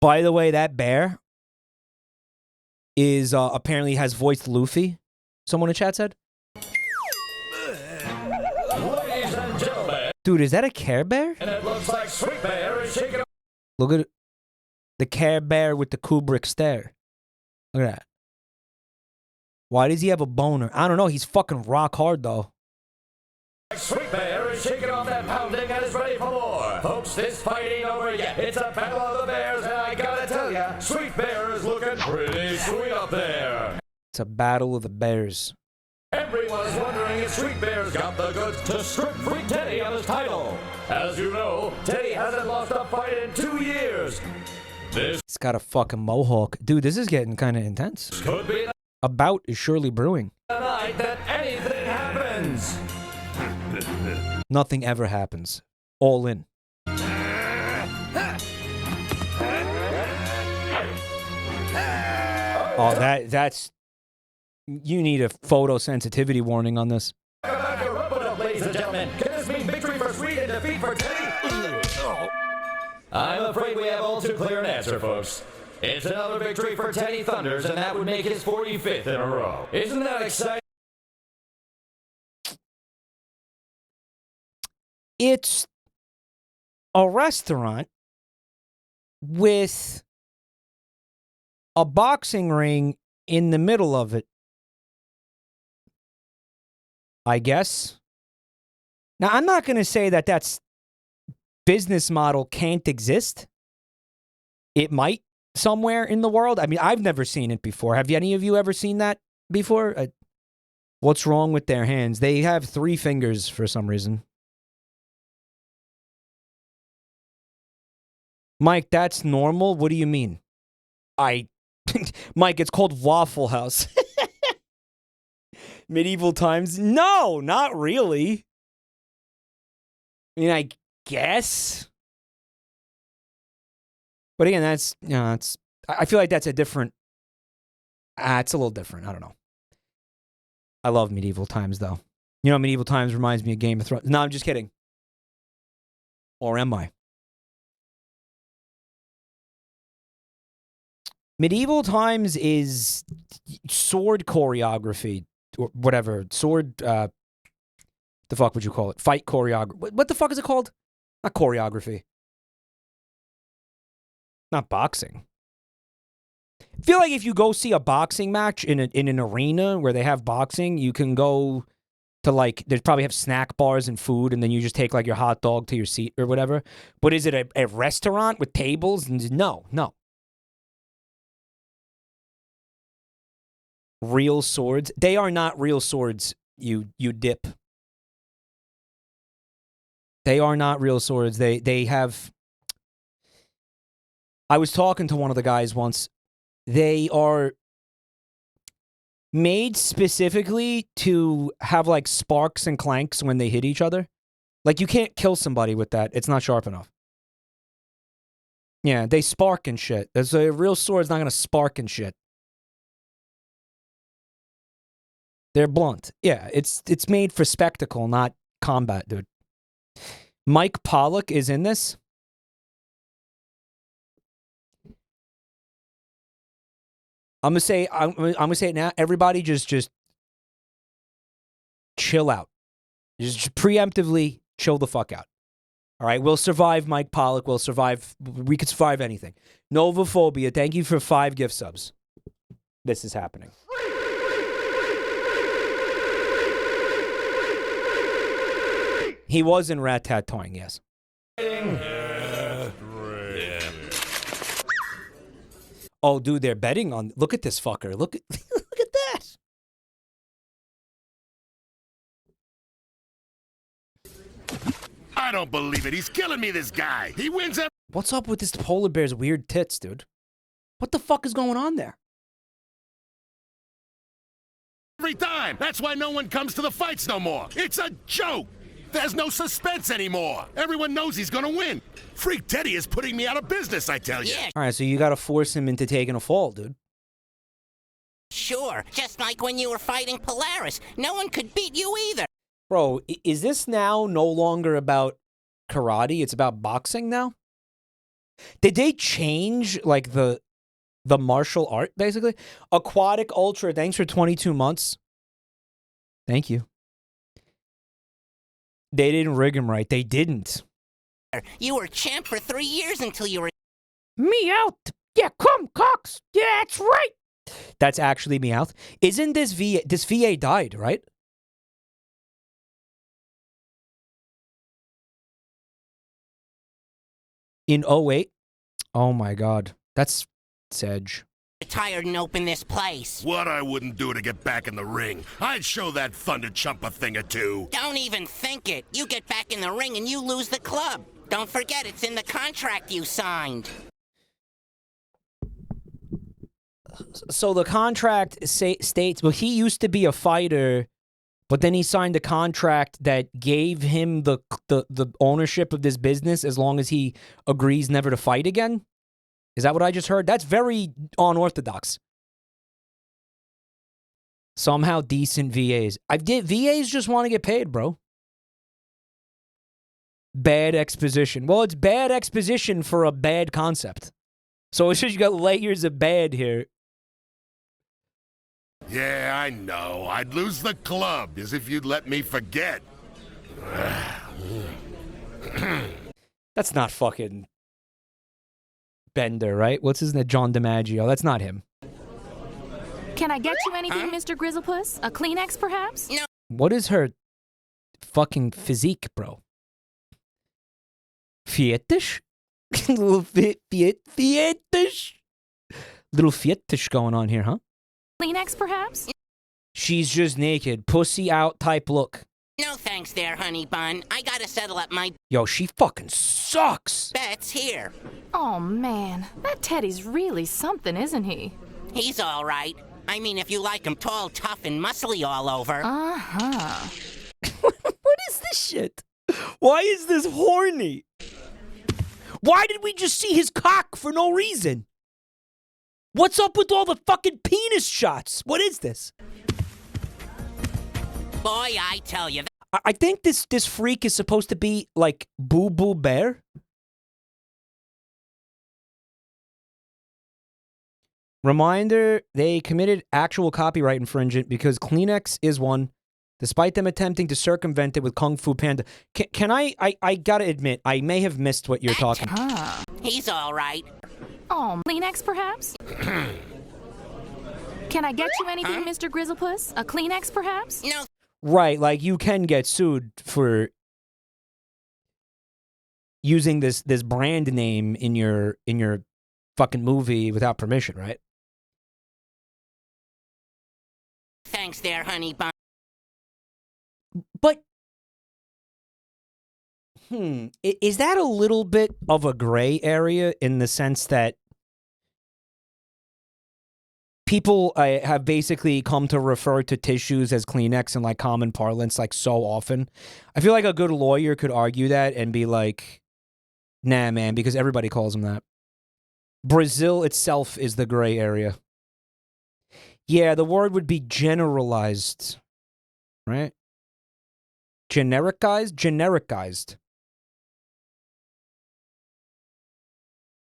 By the way, that bear is apparently has voiced Luffy. Someone in chat said. Ladies and gentlemen, Dude, is that a Care Bear? and it looks like Sweet Bear is shaking. Look at the Care Bear with the Kubrick stare. Look at that. Why does he have a boner? I don't know. He's fucking rock hard, though. Sweet Bear is shaking off that pounding and is ready for more. Folks, this fight ain't over yet. It's a battle of the bears, and I gotta tell ya, Sweet Bear is looking pretty sweet up there. It's a battle of the bears. Everyone's wondering if Sweet Bear's got the goods to strip free Teddy of his title. As you know, Teddy hasn't lost a fight in 2 years. This He's got a fucking mohawk. Dude, this is getting kind of intense. could be A bout is surely brewing. the night that anything happens. Nothing ever happens. All in. Oh, that's... You need a photosensitivity warning on this. Back your rub it up, ladies and gentlemen. Can this mean victory for Sweet and defeat for Teddy? I'm afraid we have all too clear an answer, folks. It's another victory for Teddy Thunders, and that would make his 45th in a row. Isn't that exciting? It's a restaurant with a boxing ring in the middle of it. I guess. Now, I'm not going to say that that's business model can't exist. It might somewhere in the world. I mean, I've never seen it before. Have any of you ever seen that before? What's wrong with their hands? They have 3 fingers for some reason. Mike, that's normal? What do you mean? Mike, it's called Waffle House. Medieval times? No, not really. I mean, I guess. But again, that's, you know, it's, I feel like that's a different, it's a little different. I don't know. I love medieval times, though. You know, medieval times reminds me of Game of Thrones. No, I'm just kidding. Or am I? Medieval times is sword choreography, or whatever. Sword, the fuck would you call it? Fight choreography. What the fuck is it called? Not choreography. Not boxing. I feel like if you go see a boxing match in an arena where they have boxing, you can go to like, they probably have snack bars and food, and then you just take like your hot dog to your seat or whatever. But is it a restaurant with tables? No. Real swords? They are not real swords, you dip. They are not real swords. They have... I was talking to one of the guys once. They are made specifically to have like sparks and clanks when they hit each other. Like you can't kill somebody with that. It's not sharp enough. Yeah, they spark and shit. There's a real sword's not going to spark and shit. They're blunt. Yeah, it's made for spectacle, not combat, dude. Mike Pollock is in this. I'm gonna say it now. Everybody just chill out. Just preemptively chill the fuck out. All right, we'll survive. Mike Pollock will survive. We could survive anything. Novophobia, thank you for 5 gift subs. This is happening. He was in Ratatoing, yes. Oh, dude, they're betting on. Look at this fucker. Look at look at that. I don't believe it. He's killing me, this guy. He wins What's up with this polar bear's weird tits, dude? What the fuck is going on there? every time. That's why no one comes to the fights no more. It's a joke. There's no suspense anymore. Everyone knows he's gonna win. Freak Teddy is putting me out of business, I tell you. Yeah, All right, so you got to force him into taking a fall, dude. sure. Just like when you were fighting Polaris. No one could beat you either. Bro, is this now no longer about karate? It's about boxing now? Did they change, like, the martial art, basically? Aquatic Ultra, thanks for 22 months. Thank you. They didn't rig him right. They didn't. You were champ for 3 years until you were... Me out. Yeah, come, Cox. Yeah, that's right. That's actually me out. Isn't this VA... This VA died, right? In 08? Oh, my God. That's Sedge. retired and open this place. What I wouldn't do to get back in the ring. I'd show that Thunder Chump a thing or two. Don't even think it. You get back in the ring and you lose the club. Don't forget, it's in the contract you signed. So the contract states, well, he used to be a fighter, but then he signed a contract that gave him the ownership of this business as long as he agrees never to fight again? Is that what I just heard? That's very unorthodox. Somehow decent VAs. VAs just want to get paid, bro. Bad exposition. Well, it's bad exposition for a bad concept. So it's just you got layers of bad here. Yeah, I know. I'd lose the club as if you'd let me forget. That's not fucking Bender, right? What's his name? John DiMaggio. That's not him. Can I get you anything, Mr. Grizzlepuss? A Kleenex, perhaps? No. What is her fucking physique, bro? Fietish? Little fietish? Little fietish going on here, huh? Kleenex, perhaps? She's just naked. Pussy out type look. No thanks there, honey bun. I gotta settle up my Yo, she fucking sucks. bets here. Oh, man. That Teddy's really something, isn't he? He's all right. I mean, if you like him tall, tough, and muscly all over. Uh-huh. What is this shit? Why is this horny? Why did we just see his cock for no reason? What's up with all the fucking penis shots? What is this? Boy, I tell you. I think this freak is supposed to be like Boo Boo Bear. Reminder, they committed actual copyright infringement because Kleenex is one, despite them attempting to circumvent it with Kung Fu Panda. Can I gotta admit, I may have missed what you're talking about. Huh. He's all right. Oh, Kleenex, perhaps? Can I get you anything, Mr. Grizzlepuss? A Kleenex, perhaps? No. Right, like you can get sued for using this brand name in your fucking movie without permission, right? Thanks there, honey bun. But is that a little bit of a gray area in the sense that people have basically come to refer to tissues as Kleenex in like common parlance like so often? I feel like a good lawyer could argue that and be like, nah, man, because everybody calls them that. Brazil itself is the gray area. Yeah, the word would be generalized, right? Genericized? Genericized.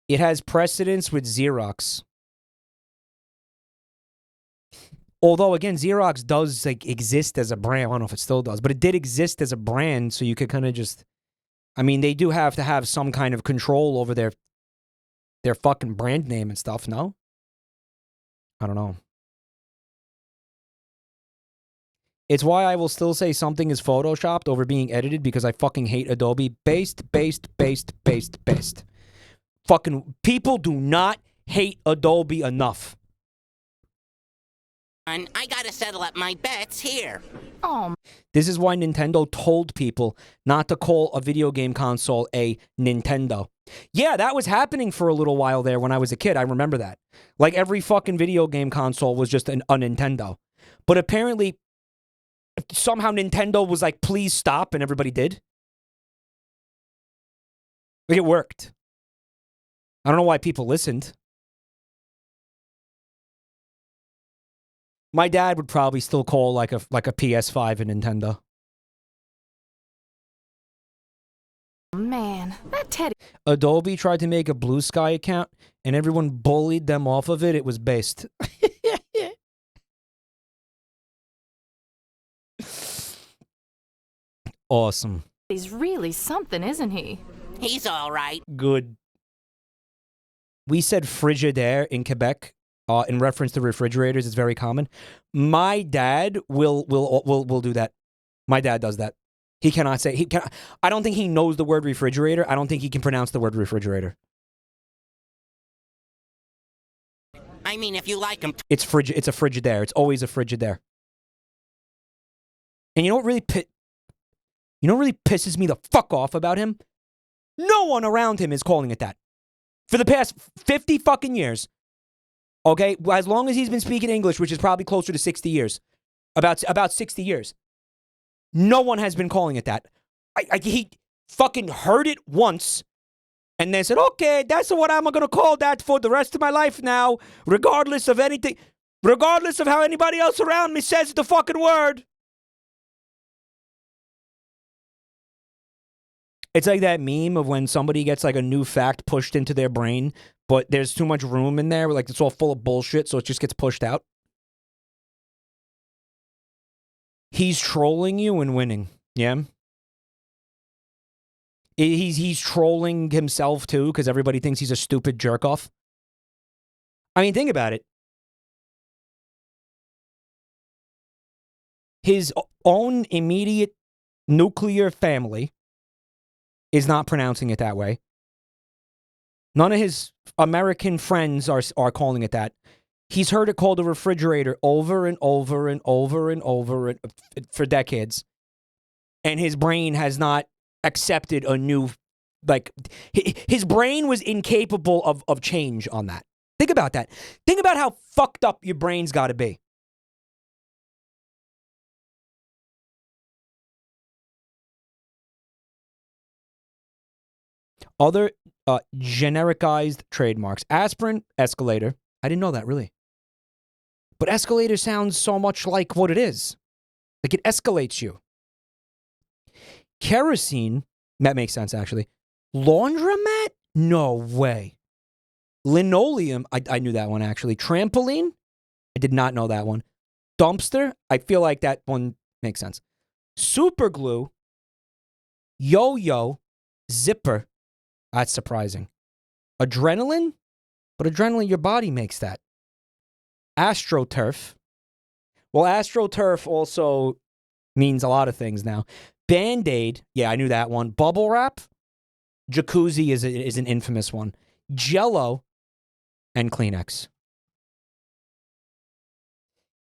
It has precedence with Xerox. Although, again, Xerox does like exist as a brand. I don't know if it still does, but it did exist as a brand, so you could kind of just... I mean, they do have to have some kind of control over their fucking brand name and stuff, no? I don't know. It's why I will still say something is photoshopped over being edited because I fucking hate Adobe. Based. Fucking people do not hate Adobe enough. I gotta settle up my bets here. Oh, This is why Nintendo told people not to call a video game console a Nintendo. Yeah, that was happening for a little while there when I was a kid. I remember that. Like, every fucking video game console was just a Nintendo. But apparently, somehow Nintendo was like, please stop, and everybody did. Like, it worked. I don't know why people listened. My dad would probably still call like a PS5 a Nintendo. man. That Teddy. Adobe tried to make a Blue Sky account, and everyone bullied them off of it. It was based. Awesome. He's really something, isn't he? He's all right. Good. We said Frigidaire in Quebec in reference to refrigerators. It's very common. My dad will do that. My dad does that. He cannot say I don't think he knows the word refrigerator. I don't think he can pronounce the word refrigerator. I mean, if you like him. It's a Frigidaire. It's always a Frigidaire. And you know what really pisses me the fuck off about him? No one around him is calling it that. For the past 50 fucking years. Okay? As long as he's been speaking English, which is probably closer to 60 years. About 60 years. No one has been calling it that. He fucking heard it once and then said, okay, that's what I'm going to call that for the rest of my life now, regardless of anything, regardless of how anybody else around me says the fucking word. It's like that meme of when somebody gets like a new fact pushed into their brain, but there's too much room in there, like it's all full of bullshit, so it just gets pushed out. He's trolling you and winning. Yeah. He's trolling himself too because everybody thinks he's a stupid jerk off. I mean, think about it. His own immediate nuclear family is not pronouncing it that way. None of his American friends are calling it that. He's heard it called a refrigerator over and over and over and over for decades. And his brain has not accepted a new, like, his brain was incapable of change on that. Think about that. Think about how fucked up your brain's got to be. Other genericized trademarks. Aspirin, escalator. I didn't know that, really. But escalator sounds so much like what it is. Like it escalates you. Kerosene, that makes sense actually. Laundromat? No way. Linoleum, I knew that one actually. Trampoline? I did not know that one. Dumpster? I feel like that one makes sense. Super glue. Yo-yo. Zipper. That's surprising. Adrenaline? But adrenaline, your body makes that. AstroTurf. Well, AstroTurf also means a lot of things now. Band-Aid. Yeah, I knew that one. Bubble wrap. Jacuzzi is an infamous one. Jello. And Kleenex.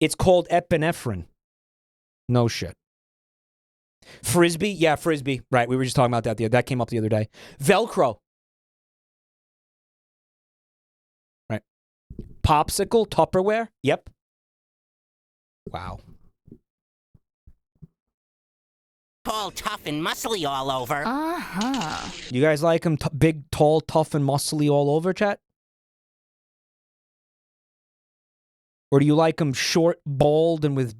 It's called epinephrine. No shit. Frisbee? Yeah, Frisbee. Right, we were just talking about that. That came up the other day. Velcro. Right. Popsicle, Tupperware. Yep. Wow. Tall, tough, and muscly all over. Uh-huh. You guys like him big, tall, tough, and muscly all over, chat? Or do you like him short, bald, and with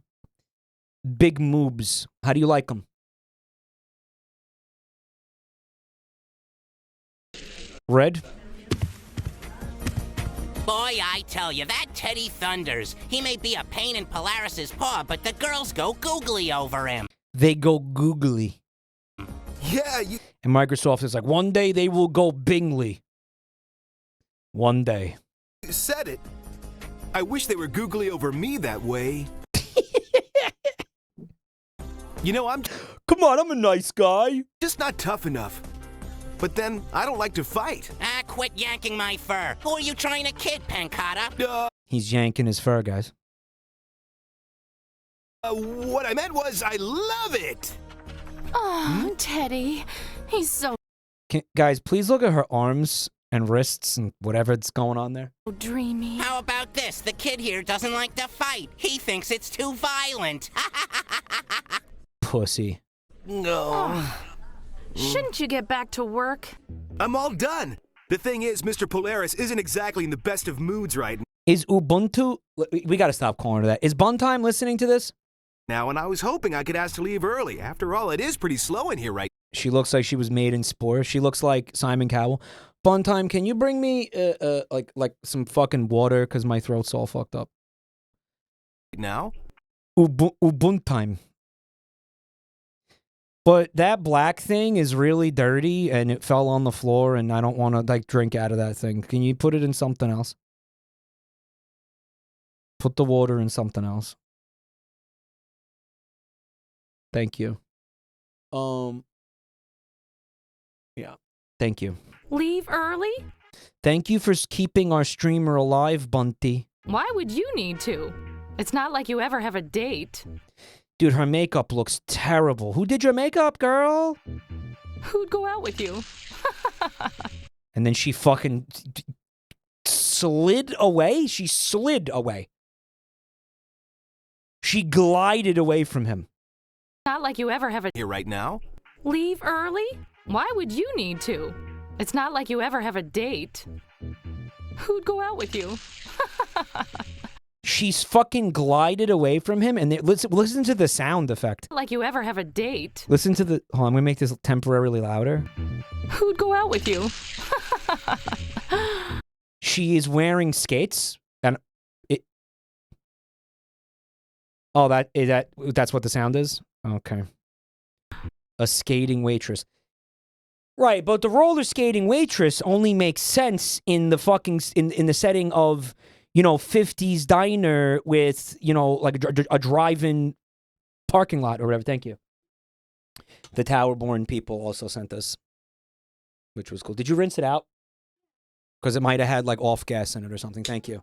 big moobs? How do you like him? Red? Boy, I tell you, that Teddy thunders. He may be a pain in Polaris's paw, but the girls go googly over him. They go googly. Yeah, And Microsoft is like, one day they will go Bingley. One day. you said it. I wish they were googly over me that way. You know, Come on, I'm a nice guy. just not tough enough. But then, I don't like to fight. Ah, quit yanking my fur. Who are you trying to kid, Pancata? He's yanking his fur, guys. What I meant was, I love it! Oh, Teddy. He's so Guys, please look at her arms and wrists and whatever that's going on there. dreamy. How about this? The kid here doesn't like to fight. He thinks it's too violent. Pussy. No. Shouldn't you get back to work? I'm all done. The thing is, Mr. Polaris isn't exactly in the best of moods right Is Ubuntu... We gotta stop calling her that. Is Buntime listening to this? now, and I was hoping I could ask to leave early. After all, it is pretty slow in here right She looks like she was made in spore. She looks like Simon Cowell. Buntime, can you bring me like some fucking water because my throat's all fucked up? now. Ubuntime. But that black thing is really dirty and it fell on the floor and I don't want to like drink out of that thing. Can you put it in something else? Put the water in something else. Thank you. Yeah. Thank you. Leave early? Thank you for keeping our streamer alive, Bunty. Why would you need to? It's not like you ever have a date. Dude, her makeup looks terrible. Who did your makeup, girl? Who'd go out with you? And then she fucking slid away. She slid away. She glided away from him. Not like you ever have a Here right now. Leave early? Why would you need to? It's not like you ever have a date. Who'd go out with you? She's fucking glided away from him, and listen to the sound effect. Like you ever have a date. Listen to the... Hold on, I'm gonna make this temporarily louder. Who'd go out with you? She is wearing skates, and it... Oh, that's what the sound is? Okay. A skating waitress. Right, but the roller skating waitress only makes sense in the fucking... in the setting of... 50s diner with, like a drive-in parking lot or whatever. Thank you. The Towerborn people also sent this, which was cool. Did you rinse it out? Because it might have had, like, off gas in it or something. Thank you.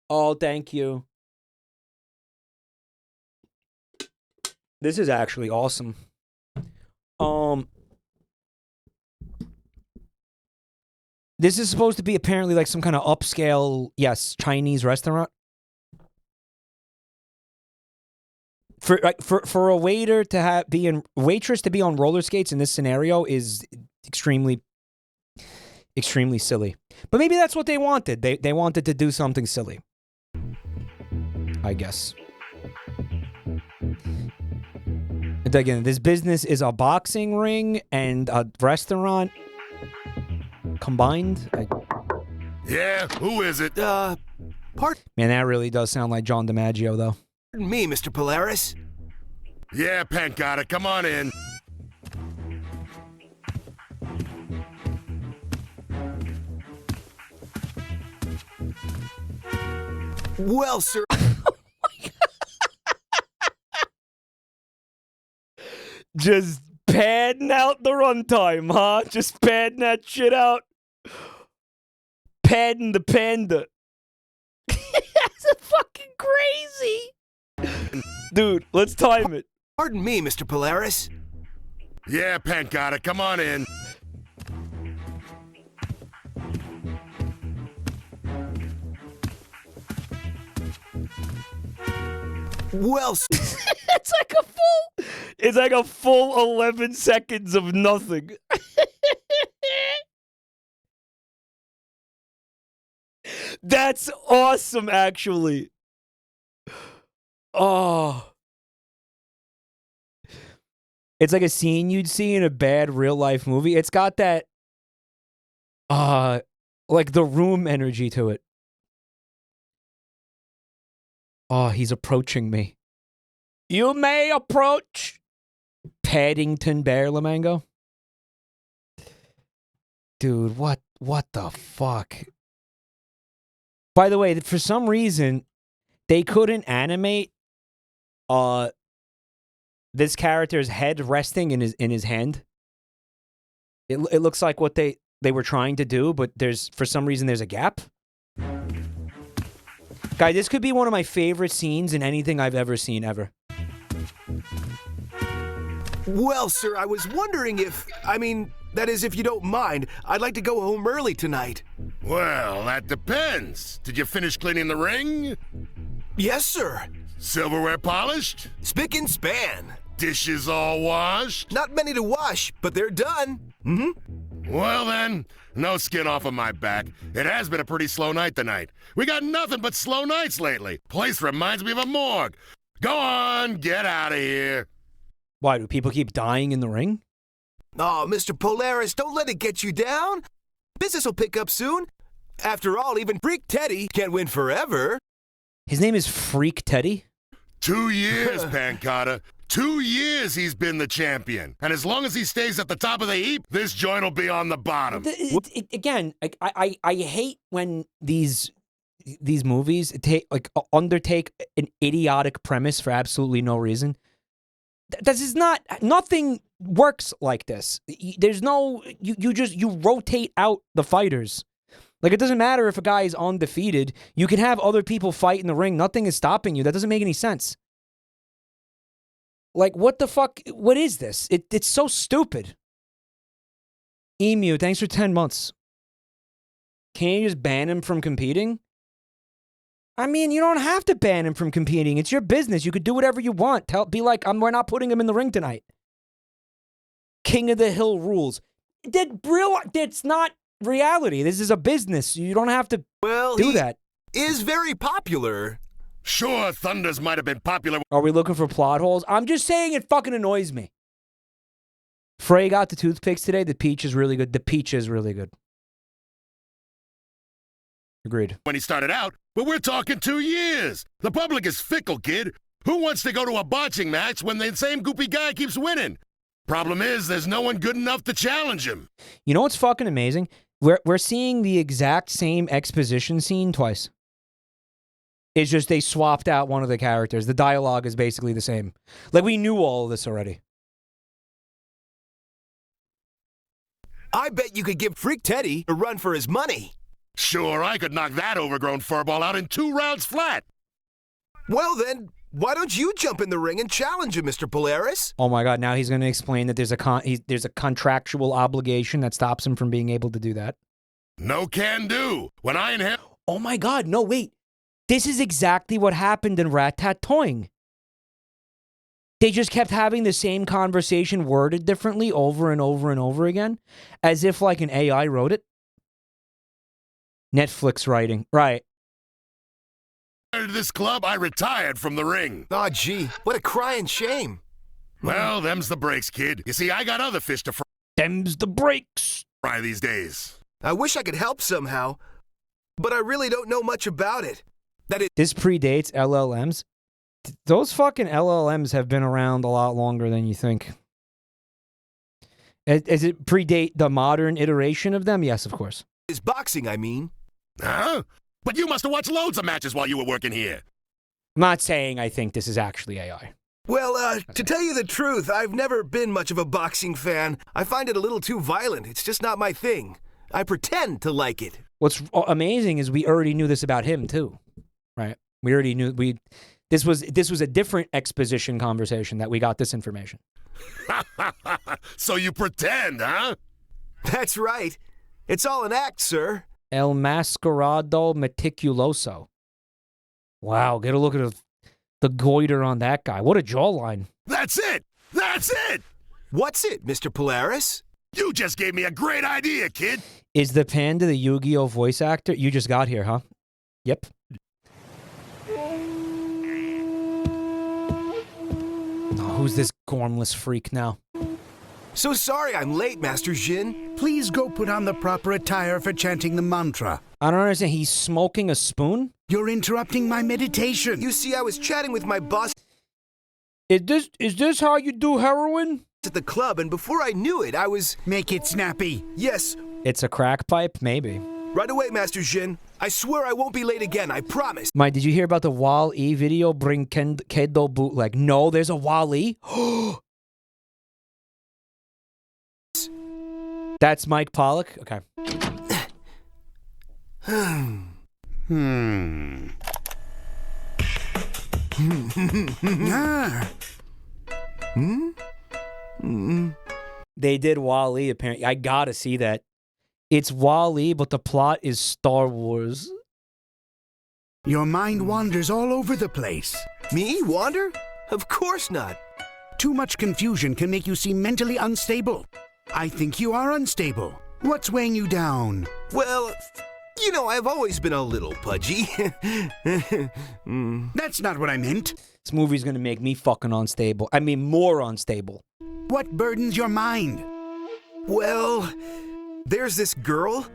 Oh, thank you. This is actually awesome. This is supposed to be apparently like some kind of upscale, yes, Chinese restaurant. For a waiter to waitress to be on roller skates in this scenario is extremely silly. But maybe that's what they wanted. They wanted to do something silly, I guess. And again, this business is a boxing ring and a restaurant. Combined? Yeah, who is it? Man, that really does sound like John DiMaggio, though. Pardon me, Mr. Polaris. Yeah, Pancata, come on in. Well, sir. Just padding out the runtime, huh? Just padding that shit out. Padding the Panda. That's fucking crazy. Dude, let's time it. Pardon me, Mr. Polaris. Yeah, Pancata, come on in. Well, It's like a full 11 seconds of nothing. That's awesome, actually. Oh. It's like a scene you'd see in a bad real-life movie. It's got that, like The Room energy to it. Oh, he's approaching me. You may approach. Paddington Bear Lamango. Dude, what the fuck? By the way, for some reason, they couldn't animate this character's head resting in his hand. It looks like what they they were trying to do, but for some reason there's a gap. Guy, this could be one of my favorite scenes in anything I've ever seen ever. Well, sir, I was wondering that is, if you don't mind, I'd like to go home early tonight. Well, that depends. Did you finish cleaning the ring? Yes, sir. Silverware polished? Spick and span. Dishes all washed? Not many to wash, but they're done. Well then, no skin off of my back. It has been a pretty slow night tonight. We got nothing but slow nights lately. Place reminds me of a morgue. Go on, get out of here. Why, do people keep dying in the ring? Oh, Mr. Polaris, don't let it get you down. Business will pick up soon. After all, even Freak Teddy can't win forever. His name is Freak Teddy? 2 years, Pancata. 2 years he's been the champion. And as long as he stays at the top of the heap, this joint will be on the bottom. Again, I hate when these movies undertake an idiotic premise for absolutely no reason. This is nothing works like this. There's no, you rotate out the fighters. Like, it doesn't matter if a guy is undefeated. You can have other people fight in the ring. Nothing is stopping you. That doesn't make any sense. Like, what the fuck? What is this? It's so stupid. Emu, thanks for 10 months. Can't you just ban him from competing? I mean, you don't have to ban him from competing. It's your business. You could do whatever you want. Be like, we're not putting him in the ring tonight. King of the Hill rules. That's not reality. This is a business. You don't have to do that. Is very popular. Sure, Thunders might have been popular. Are we looking for plot holes? I'm just saying it fucking annoys me. Frey got the toothpicks today. The peach is really good. The peach is really good. Agreed. When he started out, but we're talking 2 years. The public is fickle, kid. Who wants to go to a boxing match when the same goopy guy keeps winning? Problem is, there's no one good enough to challenge him. You know what's fucking amazing? We're seeing the exact same exposition scene twice. It's just they swapped out one of the characters. The dialogue is basically the same. Like, we knew all of this already. I bet you could give Freak Teddy a run for his money. Sure, I could knock that overgrown furball out in 2 rounds flat. Well then, why don't you jump in the ring and challenge him, Mr. Polaris? Oh my God, now he's going to explain that there's a contractual obligation that stops him from being able to do that. No can do. When I and him... Oh my God, no, wait. This is exactly what happened in Ratatoing. They just kept having the same conversation worded differently over and over and over again, as if like an AI wrote it. Netflix writing. Right. To this club, I retired from the ring. Aw, gee, what a crying shame. Well, them's the breaks, kid. You see, I got other fish to fry. Them's the breaks. Fry these days. I wish I could help somehow, but I really don't know much about it. This predates LLMs. Those fucking LLMs have been around a lot longer than you think. Does it predate the modern iteration of them? Yes, of course. Is boxing, I mean. Huh? But you must have watched loads of matches while you were working here. I'm not saying I think this is actually AI. Well, to tell you the truth, I've never been much of a boxing fan. I find it a little too violent. It's just not my thing. I pretend to like it. What's amazing is we already knew this about him too, right? We already knew this was a different exposition conversation that we got this information. So you pretend, huh? That's right. It's all an act, sir. El Mascarado Meticuloso. Wow, get a look at the goiter on that guy. What a jawline. That's it! That's it! What's it, Mr. Polaris? You just gave me a great idea, kid. Is the Panda the Yu-Gi-Oh voice actor? You just got here, huh? Yep. Oh, who's this gormless freak now? So sorry I'm late, Master Jin. Please go put on the proper attire for chanting the mantra. I don't understand. He's smoking a spoon? You're interrupting my meditation. You see, I was chatting with my boss. Is this how you do heroin? At the club, and before I knew it, I was... Make it snappy. Yes. It's a crack pipe? Maybe. Right away, Master Jin. I swear I won't be late again, I promise. Mike, did you hear about the Wall-E video Brinquedo bootleg? No, there's a Wall-E? That's Mike Pollock? Okay. Ah. They did Wall-E, apparently. I gotta see that. It's Wall-E, but the plot is Star Wars. Your mind wanders all over the place. Me? Wander? Of course not. Too much confusion can make you seem mentally unstable. I think you are unstable. What's weighing you down? Well, you know, I've always been a little pudgy. That's not what I meant. This movie's gonna make me fucking unstable. I mean, more unstable. What burdens your mind? Well, there's this girl.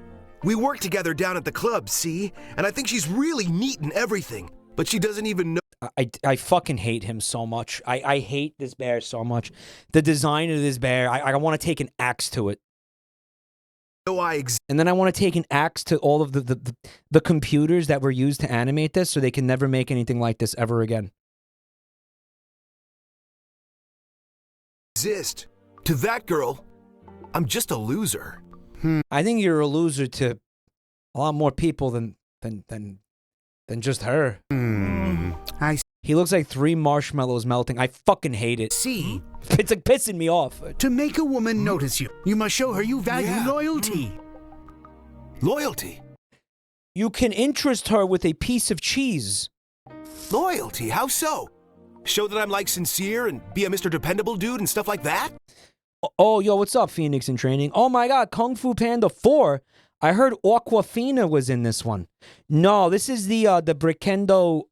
We work together down at the club, see? And I think she's really neat and everything. But she doesn't even know. I fucking hate him so much. I hate this bear so much. The design of this bear, I want to take an axe to it. And then I want to take an axe to all of the computers that were used to animate this so they can never make anything like this ever again. Exist. To that girl, I'm just a loser. I think you're a loser to a lot more people than just her. He looks like 3 marshmallows melting. I fucking hate it. See? It's like pissing me off. To make a woman notice you, you must show her you value loyalty. Loyalty? You can interest her with a piece of cheese. Loyalty? How so? Show that I'm like sincere and be a Mr. Dependable dude and stuff like that? Oh, yo, what's up, Phoenix in Training? Oh my god, Kung Fu Panda 4. I heard Aquafina was in this one. No, this is the Brinquedo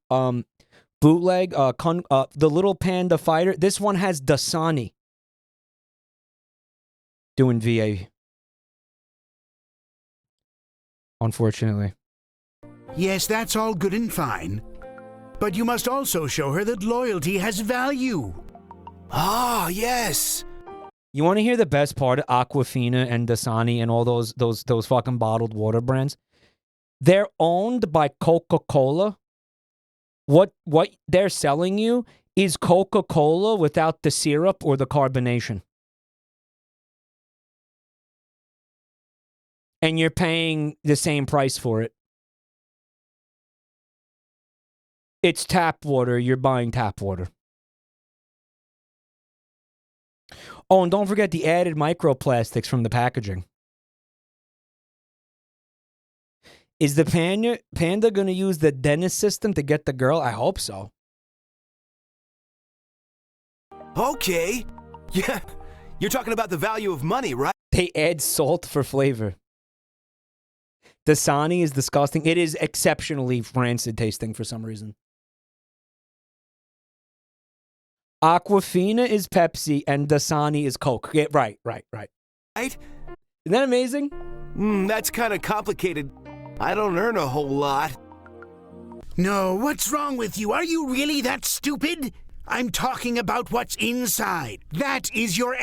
bootleg, the little panda fighter. This one has Dasani doing VA. Unfortunately. Yes, that's all good and fine. But you must also show her that loyalty has value. Ah, yes. You want to hear the best part of Aquafina and Dasani and all those fucking bottled water brands? They're owned by Coca-Cola. What they're selling you is Coca-Cola without the syrup or the carbonation. And you're paying the same price for it. It's tap water. You're buying tap water. Oh, and don't forget the added microplastics from the packaging. Is the panda going to use the dentist system to get the girl? I hope so. Okay. Yeah, you're talking about the value of money, right? They add salt for flavor. Dasani is disgusting. It is exceptionally rancid tasting for some reason. Aquafina is Pepsi and Dasani is Coke. Yeah, right. Right? Isn't that amazing? That's kind of complicated. I don't earn a whole lot. No, what's wrong with you? Are you really that stupid? I'm talking about what's inside. That is your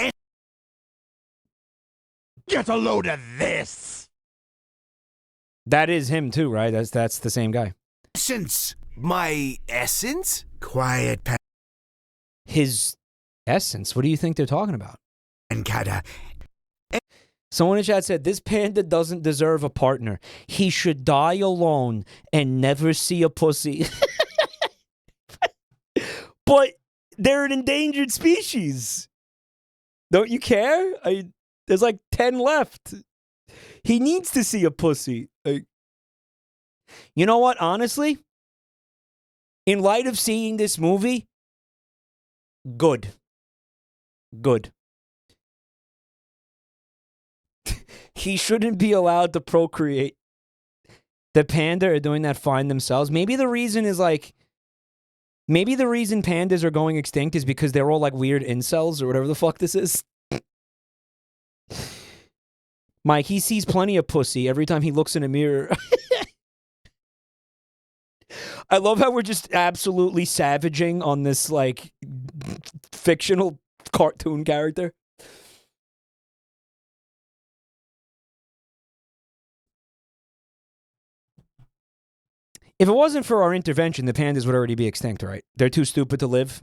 Get a load of this! That is him too, right? That's the same guy. essence. My essence? Quiet, His essence? What do you think they're talking about? Pancada. Someone in chat said, this panda doesn't deserve a partner. He should die alone and never see a pussy. But they're an endangered species. Don't you care? There's like 10 left. He needs to see a pussy. You know what? Honestly, in light of seeing this movie, good. Good. He shouldn't be allowed to procreate. The panda are doing that fine themselves. Maybe the reason is like, maybe the reason pandas are going extinct is because they're all like weird incels or whatever the fuck this is. Mike, he sees plenty of pussy every time he looks in a mirror. I love how we're just absolutely savaging on this like fictional cartoon character. If it wasn't for our intervention, the pandas would already be extinct, right? They're too stupid to live.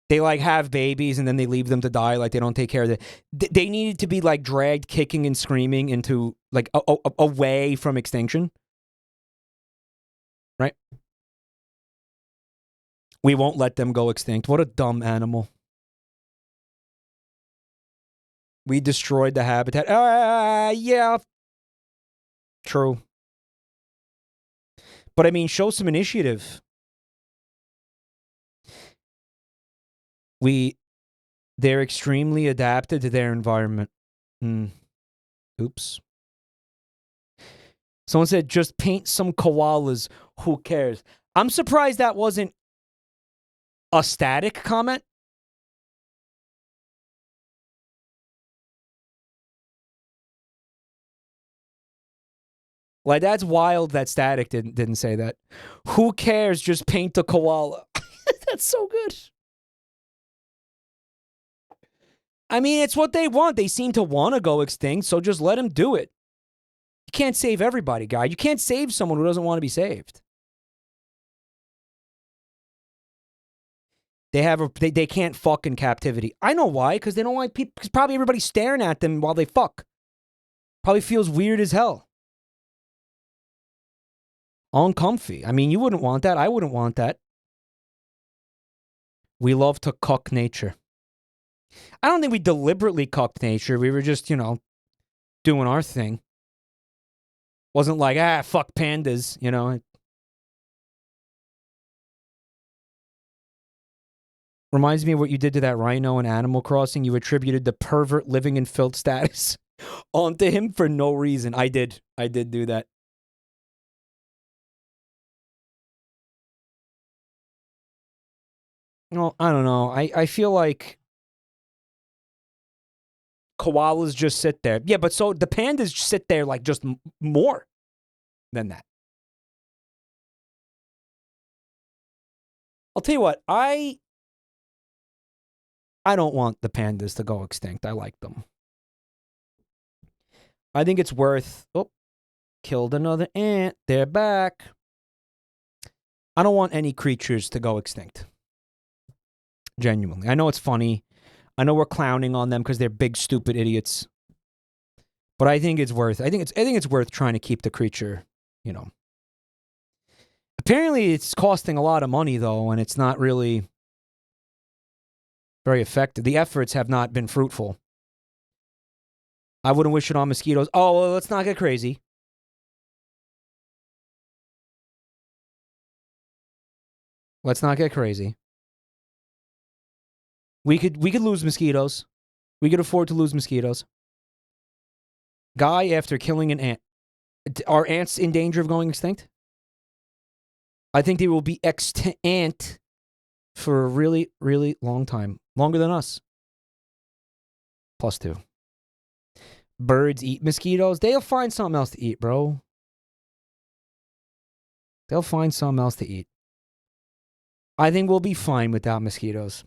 They like have babies and then they leave them to die. Like they don't take care of it. They needed to be like dragged, kicking and screaming into like away from extinction. Right? We won't let them go extinct. What a dumb animal. We destroyed the habitat. Yeah. True. But I mean, show some initiative. They're extremely adapted to their environment. Oops. Someone said, just paint some koalas. Who cares? I'm surprised that wasn't a static comment. Like, that's wild that Static didn't say that. Who cares? Just paint a koala. That's so good. I mean, it's what they want. They seem to want to go extinct, so just let them do it. You can't save everybody, guy. You can't save someone who doesn't want to be saved. They can't fuck in captivity. I know why, because they don't like people. Because probably everybody's staring at them while they fuck. Probably feels weird as hell. Uncomfy. I mean, you wouldn't want that. I wouldn't want that. We love to cuck nature. I don't think we deliberately cucked nature. We were just, doing our thing. Wasn't like, fuck pandas, Reminds me of what you did to that rhino in Animal Crossing. You attributed the pervert living in filth status onto him for no reason. I did do that. Well, I don't know. I feel like koalas just sit there. Yeah, but so the pandas sit there like just more than that. I'll tell you what, I don't want the pandas to go extinct. I like them. I think it's worth... Oh, killed another ant. They're back. I don't want any creatures to go extinct. Genuinely. I know it's funny. I know we're clowning on them because they're big, stupid idiots. But I think it's worth... I think it's worth trying to keep the creature, Apparently, it's costing a lot of money, though, and it's not really very effective. The efforts have not been fruitful. I wouldn't wish it on mosquitoes. Oh, well, let's not get crazy. Let's not get crazy. We could lose mosquitoes. We could afford to lose mosquitoes. Guy after killing an ant. Are ants in danger of going extinct? I think they will be extant for a really, really long time. Longer than us. +2. Birds eat mosquitoes. They'll find something else to eat, bro. They'll find something else to eat. I think we'll be fine without mosquitoes.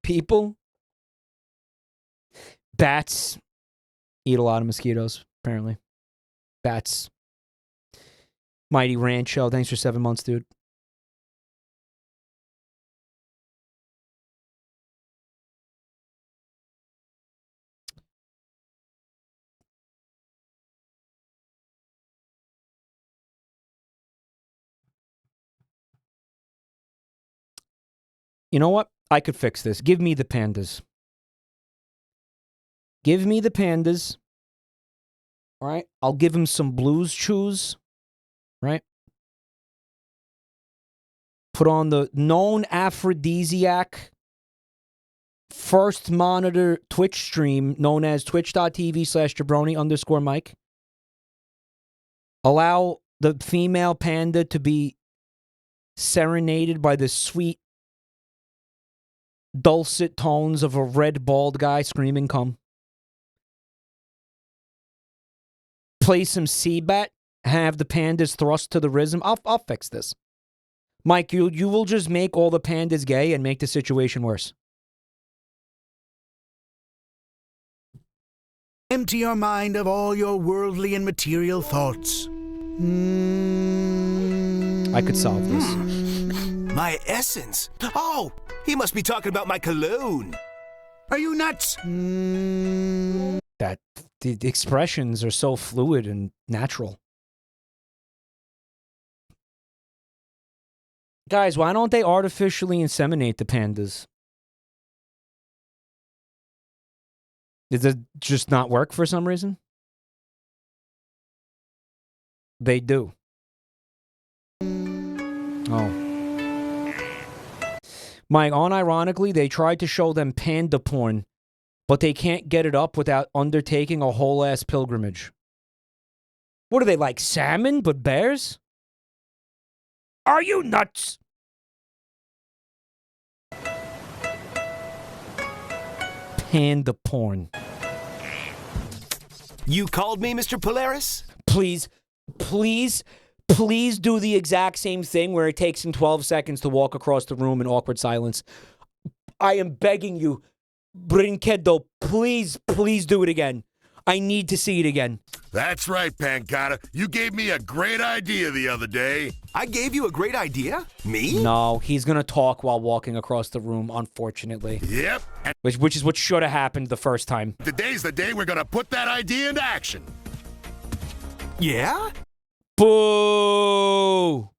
People. Bats eat a lot of mosquitoes, apparently. Bats. Mighty Rancho, thanks for 7 months, dude. You know what? I could fix this. Give me the pandas. Give me the pandas. All right? I'll give them some Blues Chews. Right? Put on the known aphrodisiac first monitor Twitch stream known as twitch.tv/jabroni_Mike. Allow the female panda to be serenaded by the sweet dulcet tones of a red bald guy screaming come. Play some Seabat. Have the pandas thrust to the rhythm. I'll fix this. Mike, you will just make all the pandas gay and make the situation worse. Empty your mind of all your worldly and material thoughts. I could solve this. My essence? Oh, he must be talking about my cologne. Are you nuts? That the expressions are so fluid and natural. Guys, why don't they artificially inseminate the pandas? Does it just not work for some reason? They do. Oh. Mike, unironically, they tried to show them panda porn, but they can't get it up without undertaking a whole-ass pilgrimage. What are they, like salmon, but bears? Are you nuts? Panda porn. You called me, Mr. Polaris? Please, please, please do the exact same thing where it takes him 12 seconds to walk across the room in awkward silence. I am begging you, Brinquedo, please, please do it again. I need to see it again. That's right, Pancata. You gave me a great idea the other day. I gave you a great idea? Me? No, he's going to talk while walking across the room, unfortunately. Yep. Which is what should have happened the first time. Today's the day we're going to put that idea into action. Yeah? Boo!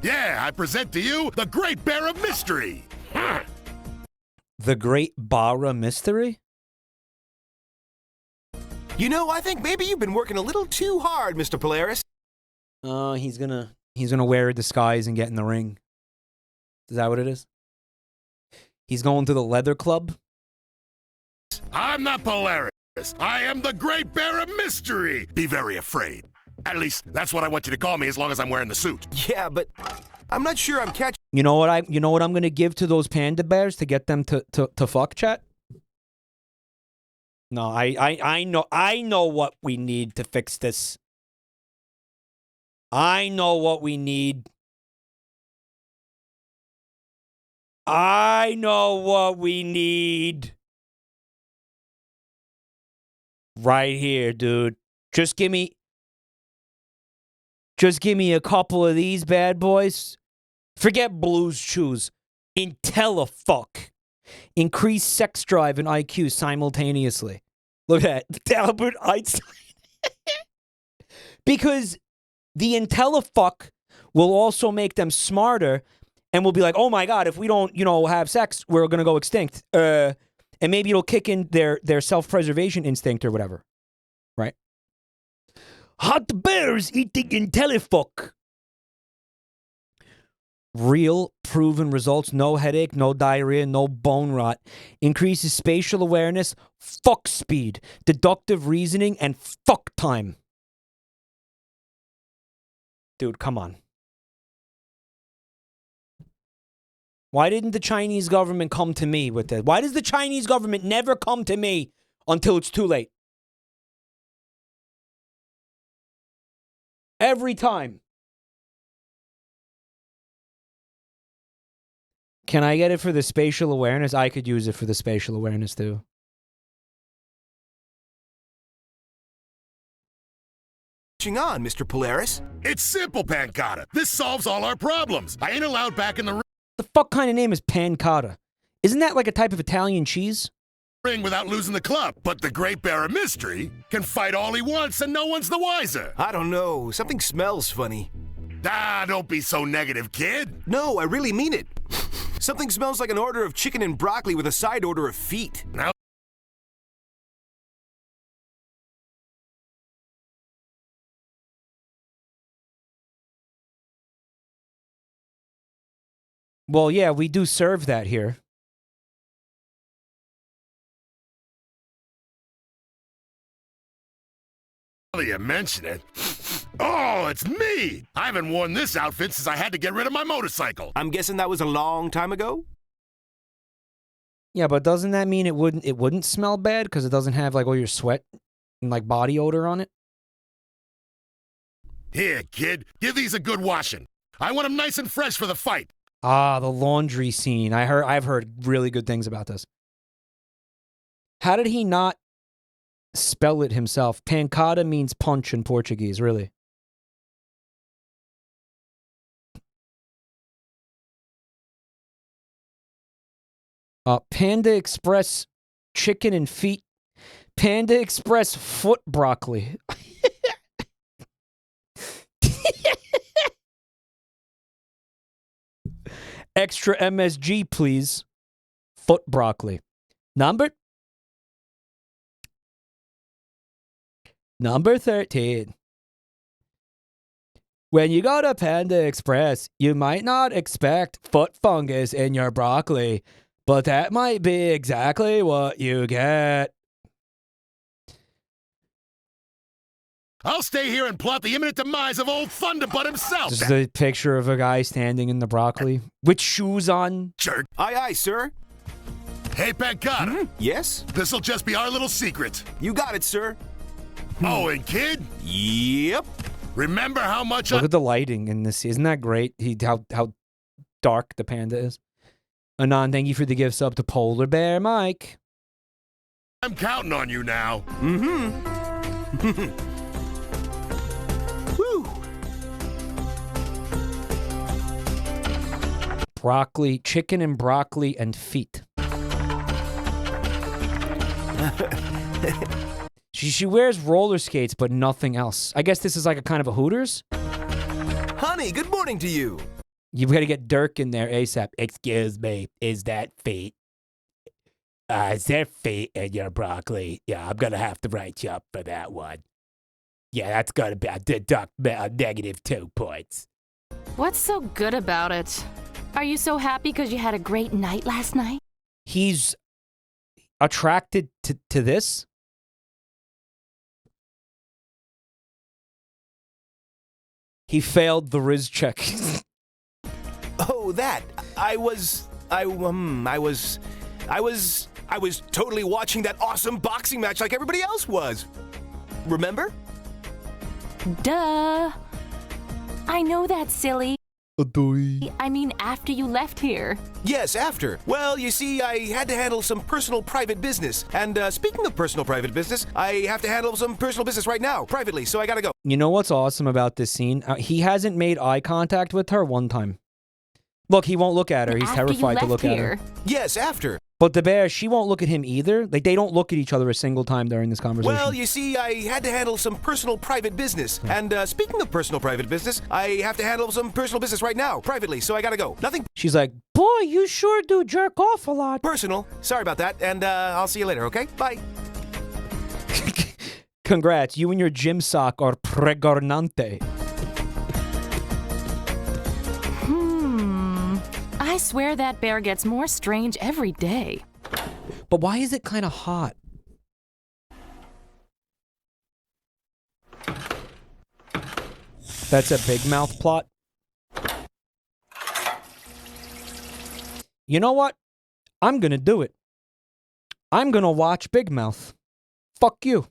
Yeah, I present to you the Great Bear of Mystery. The Great Bara Mystery? You know, I think maybe you've been working a little too hard, Mr. Polaris. Oh, he's gonna wear a disguise and get in the ring. Is that what it is? He's going to the leather club? I'm not Polaris. I am the Great Bear of Mystery. Be very afraid. At least, that's what I want you to call me as long as I'm wearing the suit. Yeah, but I'm not sure I'm catching... You know what I'm gonna give to those panda bears to get them to fuck, chat? No, I know what we need to fix this. I know what we need. I know what we need. Right here, dude. Just give me a couple of these bad boys. Forget Blues Chews. IntelliFuck. Increase sex drive and IQ simultaneously. Look at that. Albert Einstein. Because the IntelliFuck will also make them smarter and will be like, oh my God, if we don't, have sex, we're going to go extinct. And maybe it'll kick in their self-preservation instinct or whatever. Right? Hot bears eating IntelliFuck. Real, proven results. No headache, no diarrhea, no bone rot. Increases spatial awareness, fuck speed, deductive reasoning, and fuck time. Dude, come on. Why didn't the Chinese government come to me with this? Why does the Chinese government never come to me until it's too late? Every time. Can I get it for the spatial awareness? I could use it for the spatial awareness too. On, Mr. Polaris? It's simple, Pancata. This solves all our problems. I ain't allowed back in the The fuck kind of name is Pancata? Isn't that like a type of Italian cheese? ring without losing the club. But the Great Bear of Mystery can fight all he wants and no one's the wiser. I don't know. Something smells funny. Ah, don't be so negative, kid. No, I really mean it. Something smells like an order of chicken and broccoli with a side order of feet. Now, well, yeah, we do serve that here. now that you mention it. Oh, it's me! I haven't worn this outfit since I had to get rid of my motorcycle. I'm guessing that was a long time ago? Yeah, but doesn't that mean it wouldn't smell bad because it doesn't have like all your sweat and like body odor on it? Here, kid, give these a good washing. I want them nice and fresh for the fight. Ah, the laundry scene. I've heard really good things about this. How did he not spell it himself? Pancada means punch in Portuguese, really. Panda Express chicken and feet. Panda Express foot broccoli. Extra MSG, please. Foot broccoli. Number 13. When you go to Panda Express, you might not expect foot fungus in your broccoli, but that might be exactly what you get. I'll stay here and plot the imminent demise of old Thunderbutt himself. This is a picture of a guy standing in the broccoli with shoes on. Jerk. Aye, aye, sir. Hey, Pancata. Yes? This'll just be our little secret. You got it, sir. Oh, and kid? Yep. Remember how much Look at the lighting in this. Isn't that great? How dark the panda is. Anon, thank you for the gift sub to Polar Bear Mike. I'm counting on you now. Mm-hmm. Woo. Broccoli, chicken and broccoli and feet. She wears roller skates, but nothing else. I guess this is like a kind of a Hooters. Honey, good morning to you. You've got to get Dirk in there ASAP. Excuse me, is that feet? Is there feet in your broccoli? Yeah, I'm going to have to write you up for that one. Yeah, that's going to be a deduct -2 points. What's so good about it? Are you so happy because you had a great night last night? He's attracted to this. He failed the Riz check. Oh, that. I was totally watching that awesome boxing match like everybody else was. Remember? Duh. I know that's silly. I mean, after you left here. Yes, after. Well, you see, I had to handle some personal private business. And speaking of personal private business, I have to handle some personal business right now, privately, so I gotta go. You know what's awesome about this scene? He hasn't made eye contact with her one time. Look, he won't look at her. He's terrified to look at her. Yes, after. But the bear, she won't look at him either. Like, they don't look at each other a single time during this conversation. Well, you see, I had to handle some personal private business. And speaking of personal private business, I have to handle some personal business right now, privately, so I gotta go. Nothing. She's like, boy, you sure do jerk off a lot. Personal. Sorry about that, and I'll see you later, okay? Bye. Congrats, you and your gym sock are pregnante. I swear that bear gets more strange every day. But why is it kind of hot? That's a big mouth plot. You know what? I'm gonna do it. I'm gonna watch Big Mouth. Fuck you.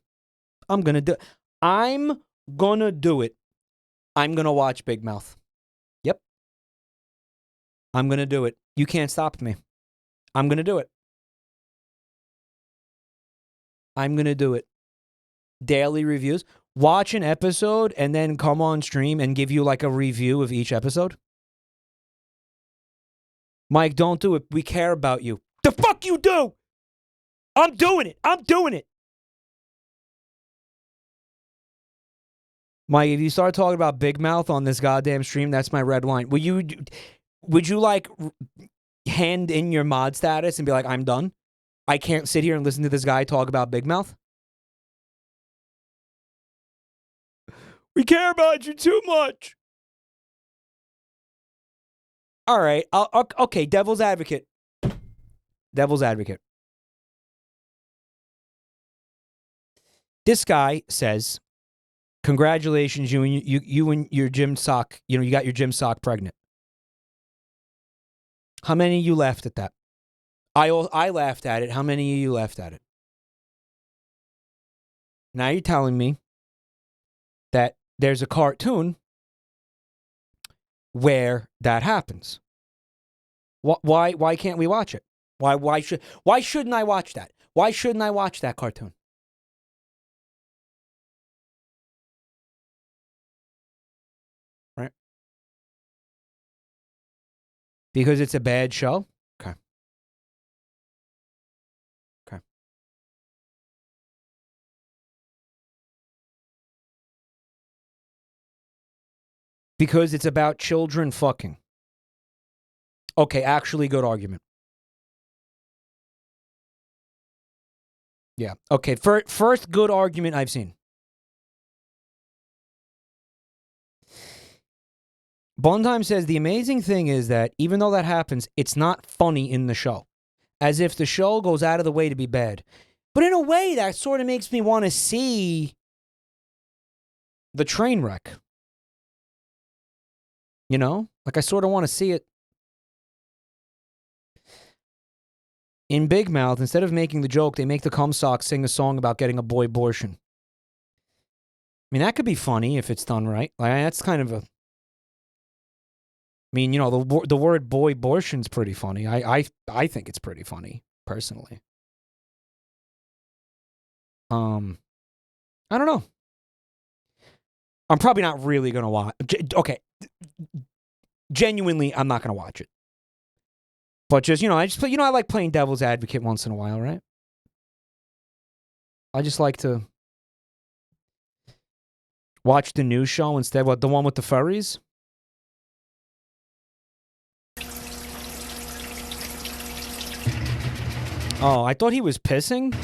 I'm gonna do it. I'm gonna do it. I'm gonna watch Big Mouth. Yep. I'm gonna do it. You can't stop me. I'm gonna do it. I'm gonna do it. Daily reviews. Watch an episode and then come on stream and give you like a review of each episode. Mike, don't do it. We care about you. The fuck you do? I'm doing it. I'm doing it. Mike, if you start talking about Big Mouth on this goddamn stream, that's my red line. Would you like hand in your mod status and be like, I'm done? I can't sit here and listen to this guy talk about Big Mouth? We care about you too much. All right. Okay, devil's advocate. Devil's advocate. This guy says, congratulations, you and your gym sock, you got your gym sock pregnant. How many of you laughed at that? I laughed at it. How many of you laughed at it? Now you're telling me that there's a cartoon where that happens. Why can't we watch it? Why shouldn't I watch that? Why shouldn't I watch that cartoon? Right? Because it's a bad show? Okay. Because it's about children fucking. Okay, actually good argument. Yeah. Okay, first good argument I've seen. Bondheim says the amazing thing is that even though that happens, it's not funny in the show. As if the show goes out of the way to be bad. But in a way, that sort of makes me want to see the train wreck. You know? Like, I sort of want to see it. In Big Mouth, instead of making the joke, they make the Cumsock sing a song about getting a boy abortion. I mean, that could be funny if it's done right. Like, that's kind of a... I mean, you know, the word boy abortion's pretty funny. I think it's pretty funny, personally. I don't know. I'm probably not really going to watch... Okay. Genuinely, I'm not going to watch it. But just, you know, I like playing devil's advocate once in a while, right? I just like to watch the news show instead. What, the one with the furries? Oh, I thought he was pissing?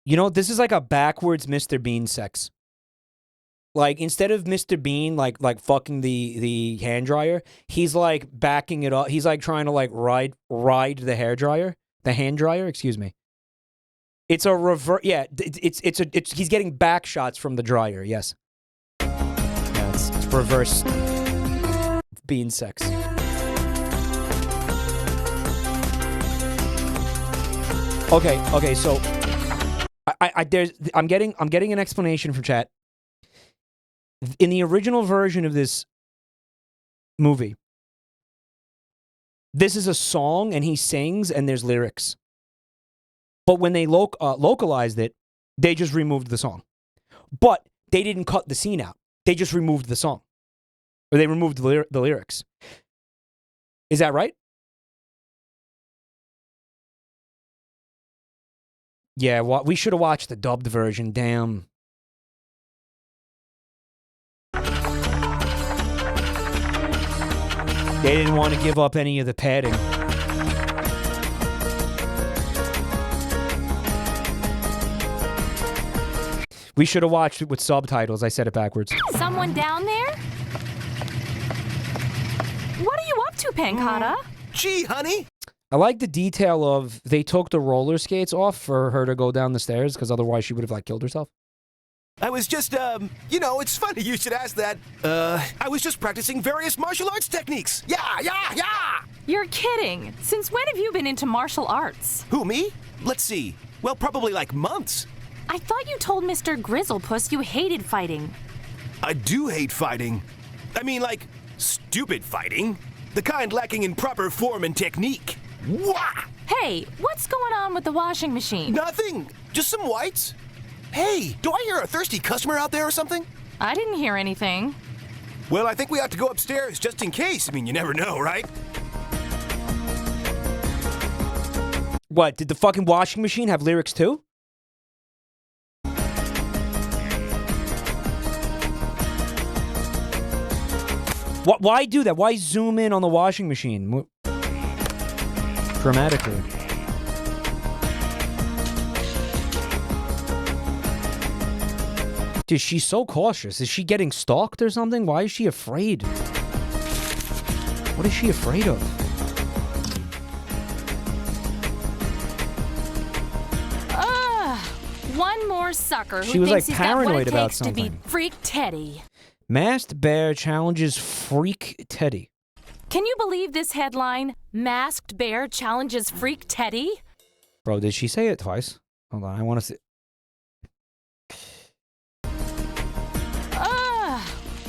You know, this is like a backwards Mr. Bean sex. Like, instead of Mr. Bean, like fucking the hand dryer, he's like backing it up. He's like trying to like ride the hair dryer, the hand dryer. Excuse me. It's a reverse. Yeah, it's he's getting back shots from the dryer. Yes. Yeah, it's reverse Bean sex. Okay. So, I'm getting an explanation from chat. In the original version of this movie, this is a song and he sings and there's lyrics. But when they localized it, they just removed the song. But they didn't cut the scene out. They just removed the song. Or they removed the lyrics. Is that right? Yeah, we should have watched the dubbed version. Damn. They didn't want to give up any of the padding. We should have watched it with subtitles. I said it backwards. Someone down there? What are you up to, Pancata? Gee, honey. I like the detail of they took the roller skates off for her to go down the stairs because otherwise she would have like killed herself. I was just, you know, it's funny you should ask that. I was just practicing various martial arts techniques. Yeah! You're kidding. Since when have you been into martial arts? Who, me? Let's see. Well, probably like months. I thought you told Mr. Grizzlepuss you hated fighting. I do hate fighting. I mean, like, stupid fighting. The kind lacking in proper form and technique. Wah! Hey, what's going on with the washing machine? Nothing. Just some whites. Hey, do I hear a thirsty customer out there or something? I didn't hear anything. Well, I think we ought to go upstairs just in case. I mean, you never know, right? What, did the fucking washing machine have lyrics too? Why do that? Why zoom in on the washing machine? Dramatically. Dude, she's so cautious. Is she getting stalked or something? Why is she afraid? What is she afraid of? One more sucker who She was, thinks like, he's got what paranoid it about takes to beat something. Freak Teddy. Masked Bear challenges Freak Teddy. Can you believe this headline? Masked Bear challenges Freak Teddy? Bro, did she say it twice? Hold on, I want to see.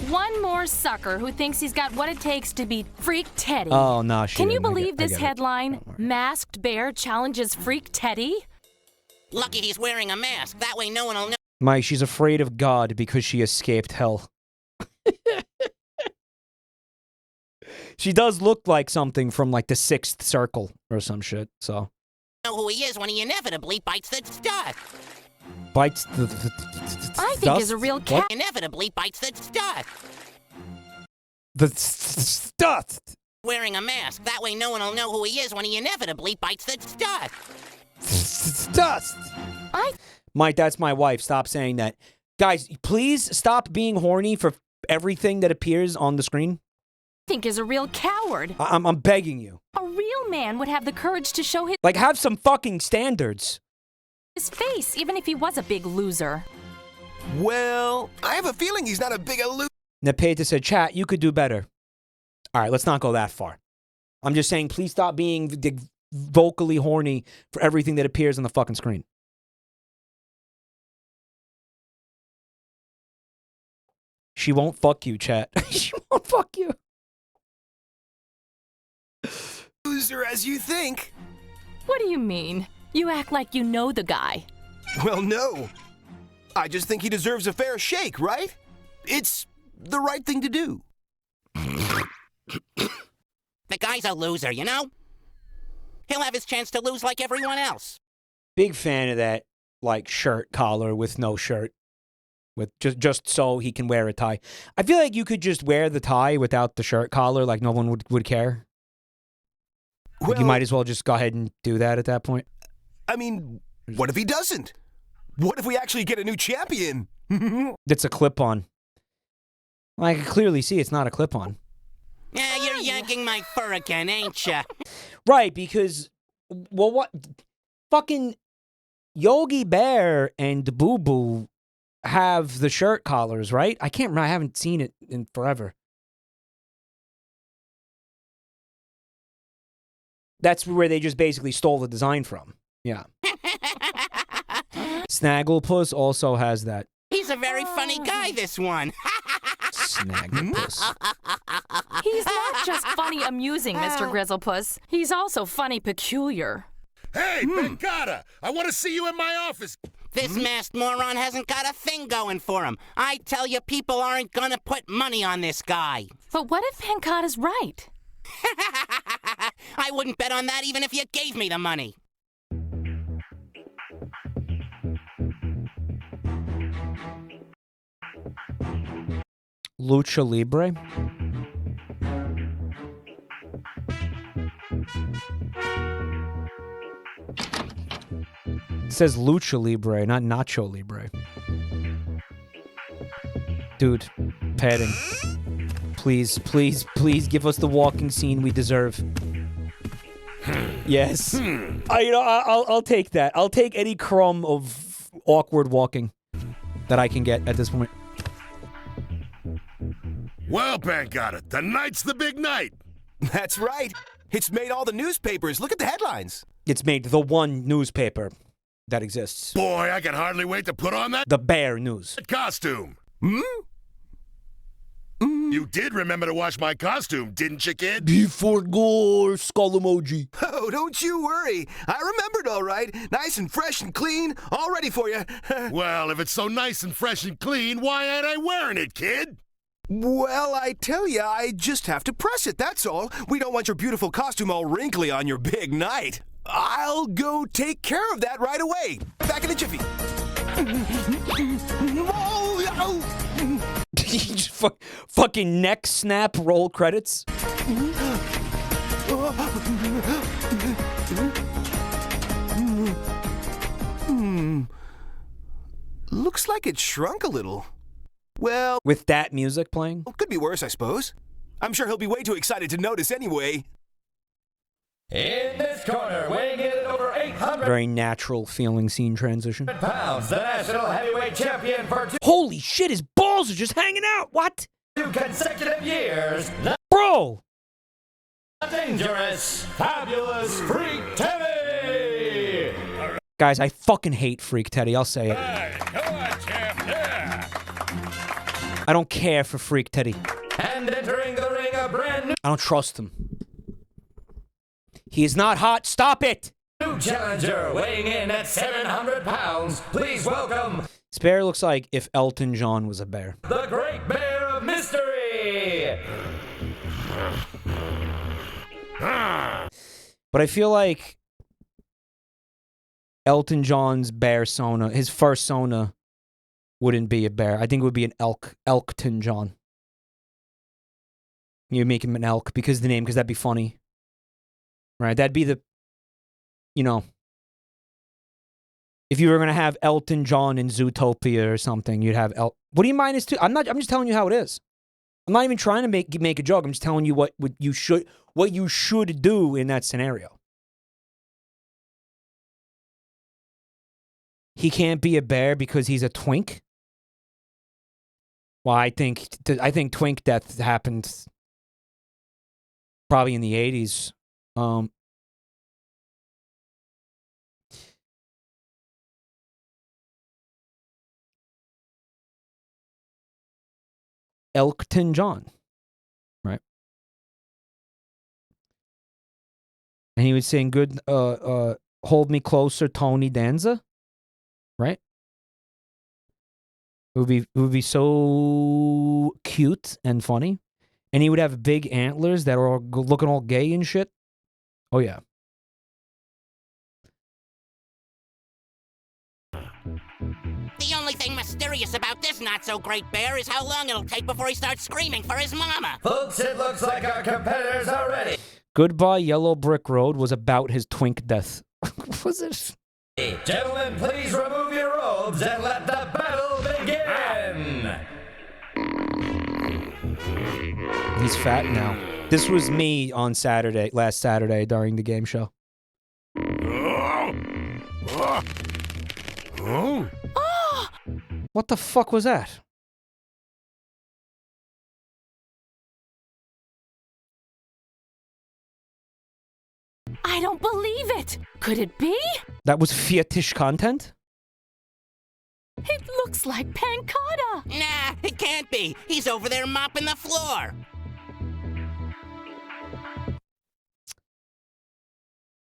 One more sucker who thinks he's got what it takes to beat Freak Teddy. Oh, no, she Can you didn't. believe this I get headline? Masked Bear challenges Freak Teddy? Lucky he's wearing a mask. That way no one will know. Mike, she's afraid of God because she escaped hell. She does look like something from like the Sixth Circle or some shit, so. Know who he is when he inevitably bites the dust. Bites the I think is a real cat. Inevitably bites the dust. The dust. Wearing a mask. That way no one will know who he is when he inevitably bites the dust. Dust. Mike, that's my wife. Stop saying that. Guys, please stop being horny for everything that appears on the screen. I think is a real coward. I'm begging you. A real man would have the courage to show his Like, have some fucking standards. face, even if he was a big loser. Well, I have a feeling he's not a big loser. Nepeta said, chat, you could do better. All right, let's not go that far. I'm just saying, please stop being vocally horny for everything that appears on the fucking screen. She won't fuck you, chat. She won't fuck you. Loser as you think. What do you mean? You act like you know the guy. Well, no. I just think he deserves a fair shake, right? It's the right thing to do. The guy's a loser, you know? He'll have his chance to lose like everyone else. Big fan of that, like, shirt collar with no shirt. With just so he can wear a tie. I feel like you could just wear the tie without the shirt collar, like no one would care. Well, you might as well just go ahead and do that at that point. I mean, what if he doesn't? What if we actually get a new champion? It's a clip-on. Well, I can clearly see it's not a clip-on. Yeah, you're yanking my fur again, ain't ya? Right, because, well, what? Fucking Yogi Bear and Boo Boo have the shirt collars, right? I can't remember. I haven't seen it in forever. That's where they just basically stole the design from. Yeah. Snagglepuss also has that. He's a very funny guy, this one. Snagglepuss. He's not just funny amusing, Mr. Grizzlepuss. He's also funny peculiar. Hey, Bencata, I want to see you in my office. This masked moron hasn't got a thing going for him. I tell you, people aren't gonna put money on this guy. But what if Pancata's right? I wouldn't bet on that even if you gave me the money. Lucha Libre. It says Lucha Libre, not Nacho Libre. Dude, padding. Please, please, please give us the walking scene we deserve. Yes. I'll take that. I'll take any crumb of awkward walking that I can get at this point. Well, Bencata, tonight's the big night. That's right. It's made all the newspapers. Look at the headlines. It's made the one newspaper that exists. Boy, I can hardly wait to put on that The Bear News. costume. You did remember to wash my costume, didn't you, kid? Before gore, skull emoji. Oh, don't you worry. I remembered all right. Nice and fresh and clean, all ready for you. Well, if it's so nice and fresh and clean, why ain't I wearing it, kid? Well, I tell you, I just have to press it, that's all. We don't want your beautiful costume all wrinkly on your big night. I'll go take care of that right away. Back in a jiffy. Just fucking neck snap roll credits. Looks like it shrunk a little. Well, with that music playing? Could be worse, I suppose. I'm sure he'll be way too excited to notice anyway. In this corner, weighing in at over 800 Very natural feeling scene transition. pounds, the national heavyweight champion for Holy shit, his balls are just hanging out. What? 2 consecutive years. Bro! The dangerous, fabulous Freak Teddy! Guys, I fucking hate Freak Teddy. I'll say it. I don't care for Freak Teddy. And entering the ring, a brand I don't trust him. He is not hot. Stop it! new challenger, weighing in at 700 pounds. Please welcome This bear looks like if Elton John was a bear. The Great Bear of Mystery! But I feel like Elton John's bear Sona, his first Sona, wouldn't be a bear. I think it would be an Elkton John. You make him an elk because the name, because that'd be funny. Right? That'd be the, you know, if you were going to have Elton John in Zootopia or something, you'd have What do you mind is too? I'm just telling you how it is. I'm not even trying to make a joke. I'm just telling you what you should do in that scenario. He can't be a bear because he's a twink. Well, I think twink death happened probably in the 80s. Elkton John, right? And he would sing good, Hold Me Closer, Tony Danza, right? It would be so cute and funny. And he would have big antlers that are all looking all gay and shit. Oh, yeah. The only thing mysterious about this not-so-great bear is how long it'll take before he starts screaming for his mama. Folks, it looks like our competitors are ready. Goodbye Yellow Brick Road was about his twink death. Was it? Gentlemen, please remove your robes and let the battle begin! He's fat now. This was me on last Saturday during the game show. What the fuck was that? I don't believe it. Could it be? That was fetish content? It looks like Pancata. Nah, it can't be. He's over there mopping the floor.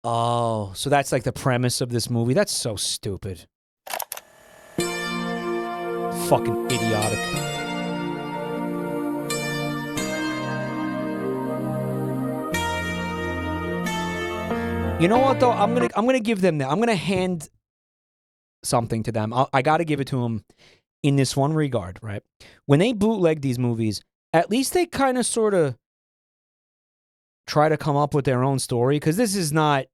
Oh, so that's like the premise of this movie? That's so stupid. Fucking idiotic. You know what though? I'm gonna give them that. I'm gonna hand something to them. I gotta give it to them in this one regard, right? When they bootleg these movies, at least they kind of sort of try to come up with their own story, because this is not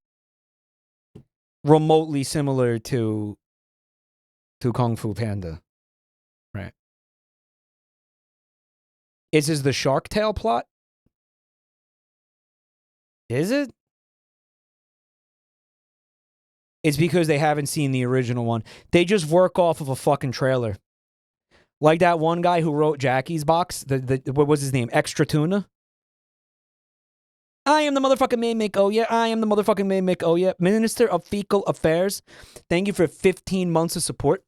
remotely similar to Kung Fu Panda, right? Is this the Shark Tale plot? Is it? It's because they haven't seen the original one. They just work off of a fucking trailer. Like that one guy who wrote Jackie's Box. What was his name? Extra Tuna? I am the motherfucking Maymake. Oh yeah, I am the motherfucking Maymake. Oh yeah. Minister of Fecal Affairs. Thank you for 15 months of support.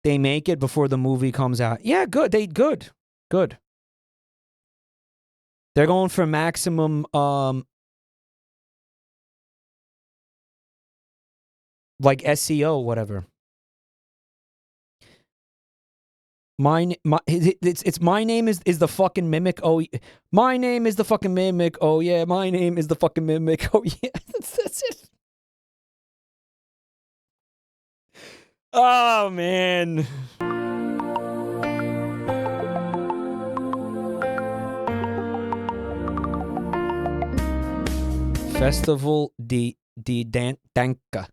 They make it before the movie comes out. Yeah, good. Good. They're going for maximum like SEO, whatever. It's my name is the fucking mimic. Oh, my name is the fucking mimic. Oh yeah, my name is the fucking mimic. Oh yeah, that's it. Oh man. Festival di Danka.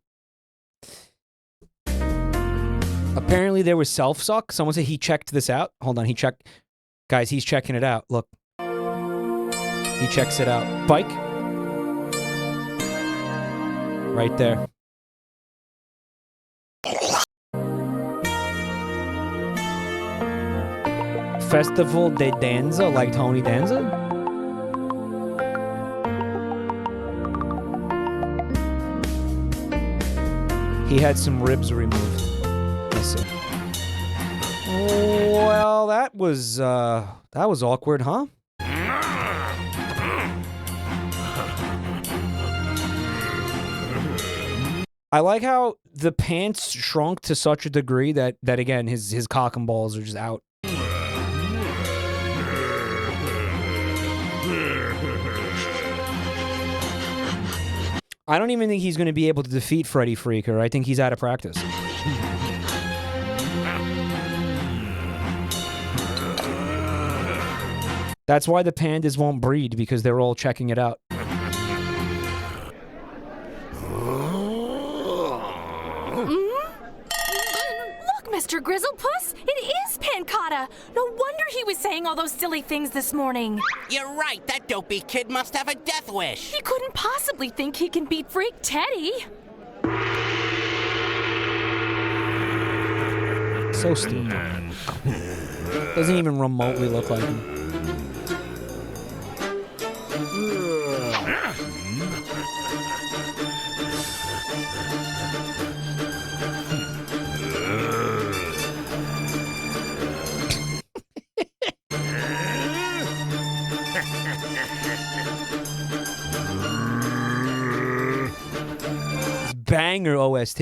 Apparently there was self-suck. Someone said he checked this out. Hold on, he checked. Guys, he's checking it out. Look. He checks it out. Bike. Right there. Festival de Danza, like Tony Danza? He had some ribs removed. Well, that was awkward, huh? I like how the pants shrunk to such a degree that again his cock and balls are just out. I don't even think he's going to be able to defeat Freddy Freaker. I think he's out of practice. That's why the pandas won't breed, because they're all checking it out. Look, Mr. Grizzlepuss, it is Pancata. No wonder he was saying all those silly things this morning. You're right, that dopey kid must have a death wish. He couldn't possibly think he can beat Freak Teddy. So stupid. Doesn't even remotely look like him. Banger OST.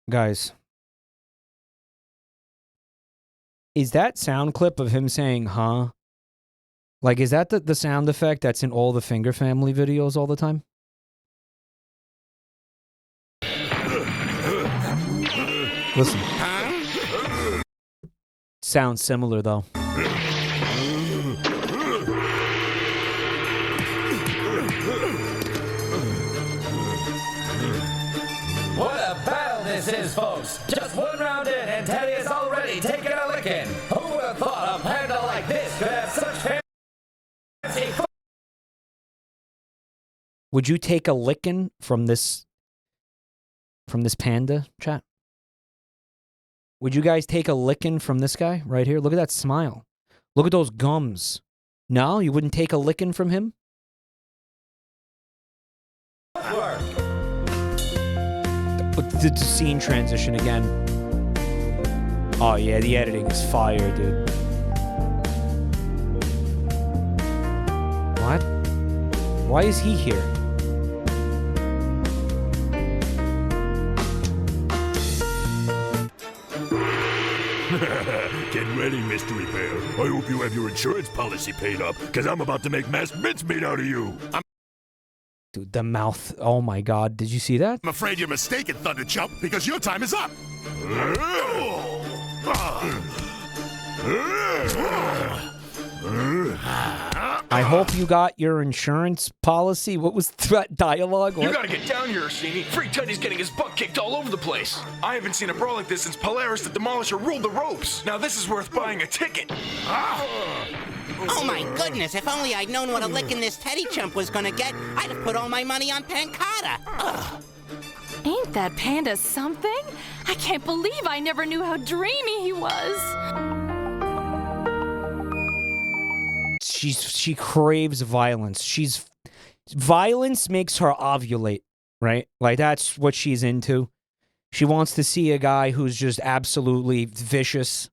Guys, is that sound clip of him saying, huh? Like, is that the sound effect that's in all the Finger Family videos all the time? Listen. Sounds similar, though. What a battle this is, folks! Just one round in, and Teddy is already taking a licking. Who would have thought a panda like this could have such fancy? Would you take a licking from this panda, chat? Would you guys take a licking from this guy right here? Look at that smile. Look at those gums. No, you wouldn't take a licking from him? The scene transition again. Oh yeah, the editing is fire, dude. What? Why is he here? Get ready, Mystery Bear. I hope you have your insurance policy paid up, because I'm about to make mass mincemeat out of you. Dude, the mouth. Oh my god, did you see that? I'm afraid you're mistaken, Thunderchump, because your time is up. I hope you got your insurance policy. What was that dialogue? What? You gotta get down here, Orsini. Freak Teddy's getting his butt kicked all over the place. I haven't seen a brawl like this since Polaris the Demolisher ruled the ropes. Now this is worth buying a ticket. Oh my goodness, if only I'd known what a licking this Teddy chump was gonna get, I'd have put all my money on Pancata. Ugh. Ain't that panda something? I can't believe I never knew how dreamy he was. She craves violence. Violence makes her ovulate, right? Like that's what she's into. She wants to see a guy who's just absolutely vicious.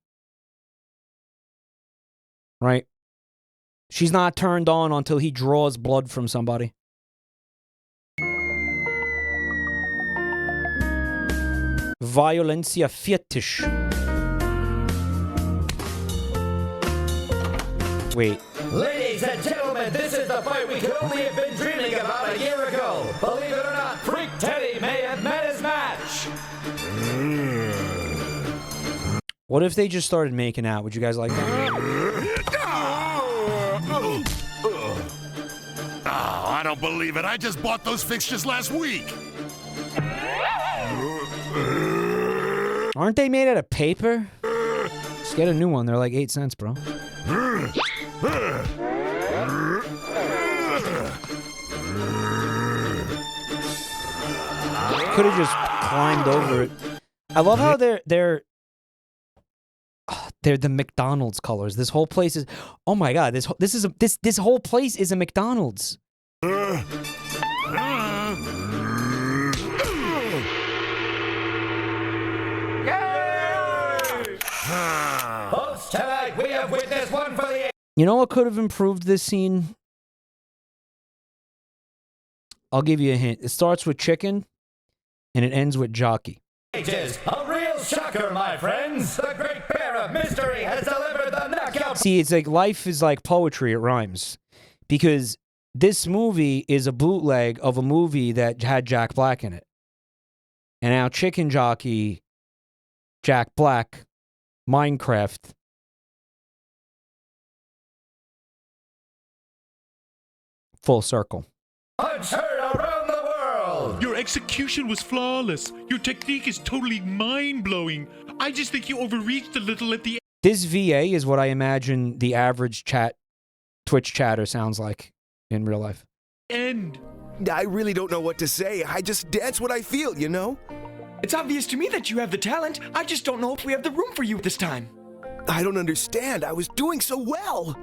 Right? She's not turned on until he draws blood from somebody. Violencia fetish. Wait. Ladies and gentlemen, this is the fight we could only have been dreaming about a year ago. Believe it or not, Freak Teddy may have met his match. What if they just started making out? Would you guys like that? Oh, I don't believe it. I just bought those fixtures last week. Aren't they made out of paper? Just get a new one. They're like 8 cents, bro. Could have just climbed over it. I love how they're the McDonald's colors. This whole place is, oh my god, this whole place is a McDonald's. Folks, tonight we have witnessed one for the... You know what could have improved this scene? I'll give you a hint. It starts with chicken, and it ends with jockey. Ages. A real shocker, my friends. The great bear of mystery has delivered the knockout... See, it's like life is like poetry. It rhymes. Because this movie is a bootleg of a movie that had Jack Black in it. And now Chicken Jockey, Jack Black, Minecraft. Full circle. Unheard around the world. Your execution was flawless. Your technique is totally mind-blowing. I just think you overreached a little at the end. This VA is what I imagine the average Twitch chatter sounds like in real life. I really don't know what to say. I just dance what I feel, you know? It's obvious to me that you have the talent. I just don't know if we have the room for you this time. I don't understand. I was doing so well.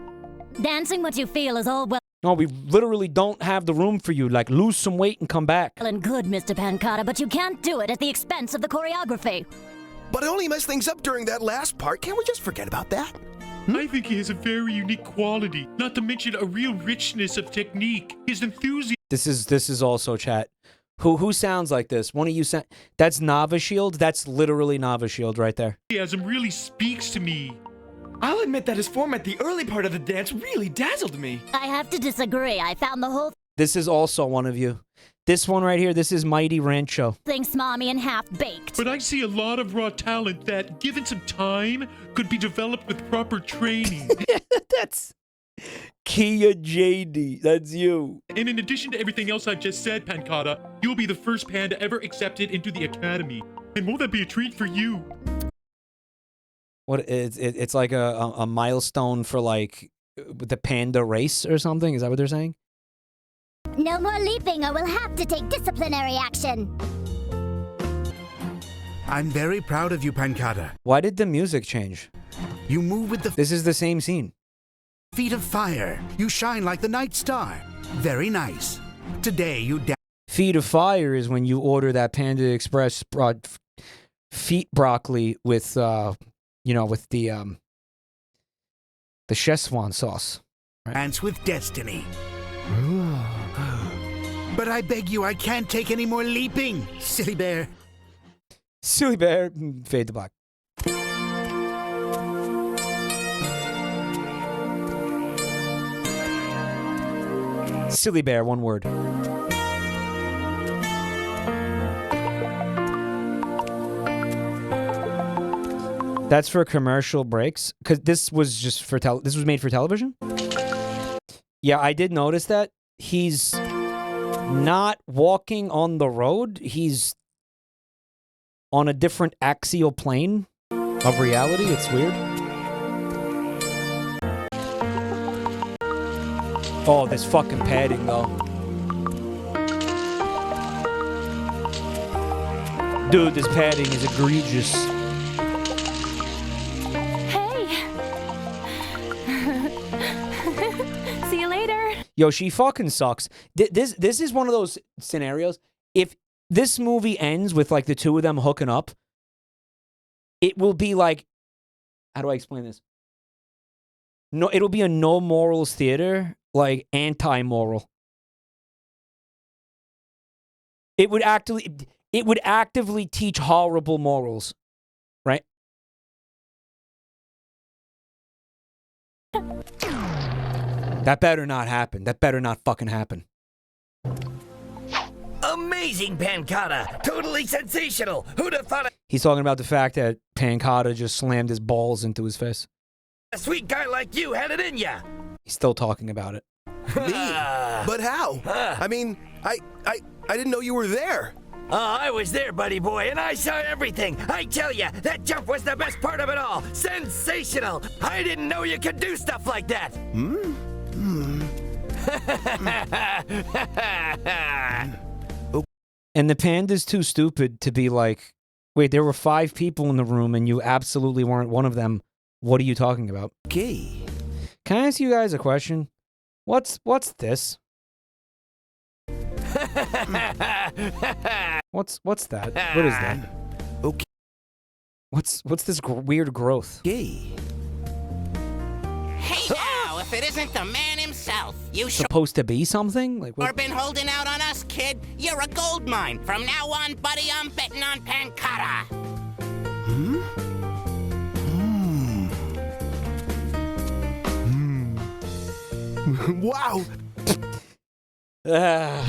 Dancing what you feel is all well No, we literally don't have the room for you. Like, lose some weight and come back. and good, Mr. Pancata, but you can't do it at the expense of the choreography. But I only messed things up during that last part. Can't we just forget about that? I think he has a very unique quality, not to mention a real richness of technique. His enthusiasm. This is also chat. Who sounds like this? One of you sound. That's Nava Shield. That's literally Nava Shield right there. Really speaks to me. I'll admit that his form at the early part of the dance really dazzled me. I have to disagree. I found the whole This is also one of you. This one right here. This is Mighty Rancho. thing smarmy and half-baked. But I see a lot of raw talent that, given some time, could be developed with proper training. That's Kia JD. That's you. And in addition to everything else I've just said, Pancata, you'll be the first panda ever accepted into the academy. And won't that be a treat for you? What it's like a milestone for like the panda race or something? Is that what they're saying? No more leaping or we'll have to take disciplinary action. I'm very proud of you, Pancata. Why did the music change? You move with the... This is the same scene. Feet of fire. You shine like the night star. Very nice. Today you... Feet of fire is when you order that Panda Express feet broccoli with, with the Szechuan sauce. Right? Dance with destiny. But I beg you, I can't take any more leaping, silly bear. Silly bear, fade to black. Silly bear, one word. That's for commercial breaks, because this was just for this was made for television. Yeah, I did notice that he's not walking on the road. He's on a different axial plane of reality. It's weird. Oh, this fucking padding, though. Dude, this padding is egregious. Hey! See you later. Yo, she fucking sucks. This is one of those scenarios. If this movie ends with, like, the two of them hooking up, it will be like... How do I explain this? No, it'll be a no morals theater, like anti-moral. It would actively teach horrible morals, right? That better not happen. That better not fucking happen. Amazing, Pancata! Totally sensational! Who'd have thought He's talking about the fact that Pancata just slammed his balls into his face. a sweet guy like you had it in ya? He's still talking about it. Me? But how? I mean, I didn't know you were there. I was there, buddy boy, and I saw everything. I tell ya, that jump was the best part of it all. Sensational! I didn't know you could do stuff like that. And the panda's too stupid to be like, wait, there were 5 people in the room and you absolutely weren't one of them. What are you talking about? Okay. Can I ask you guys a question? What's this? What's that? What is that? Okay. What's this weird growth? Hey now, if it isn't the man himself, you sure Supposed to be something? Like what? been holding out on us, kid. You're a gold mine. From now on, buddy, I'm betting on Pancata. Wow.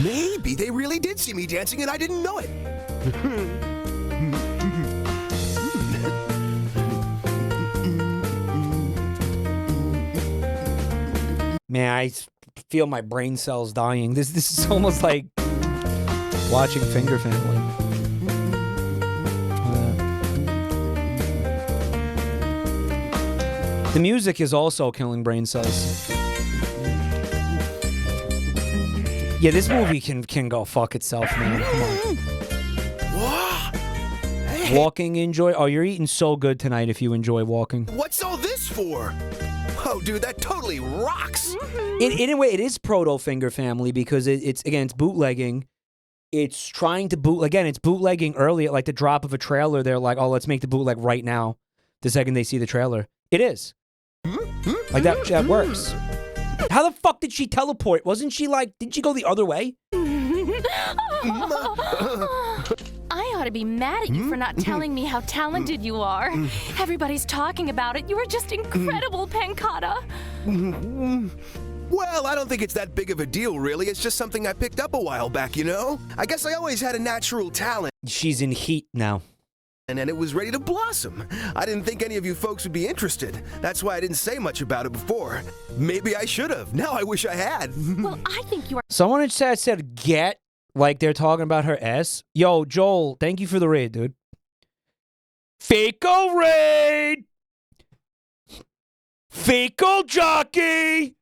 Maybe they really did see me dancing and I didn't know it. Man, I feel my brain cells dying. This is almost like watching Finger Family. The music is also killing brain cells. Yeah, this movie can go fuck itself, man. Come on. Walking, enjoy. Oh, you're eating so good tonight if you enjoy walking. What's all this for? Oh, dude, that totally rocks. In a way, it is proto Finger Family because it's bootlegging. It's trying to it's bootlegging early at like the drop of a trailer. They're like, oh, let's make the bootleg right now. The second they see the trailer, it is like that works. How the fuck did she teleport? Wasn't she like? Did she go the other way? I ought to be mad at you for not telling me how talented you are. Everybody's talking about it. You are just incredible, Pancata. Well, I don't think it's that big of a deal, really. It's just something I picked up a while back, you know? I guess I always had a natural talent. She's in heat now. And then it was ready to blossom. I didn't think any of you folks would be interested. That's why I didn't say much about it before. Maybe I should have. Now I wish I had. Well, I think you are... Someone in chat said get, like they're talking about her S. Yo, Joel, thank you for the raid, dude. Faco raid! Faco jockey!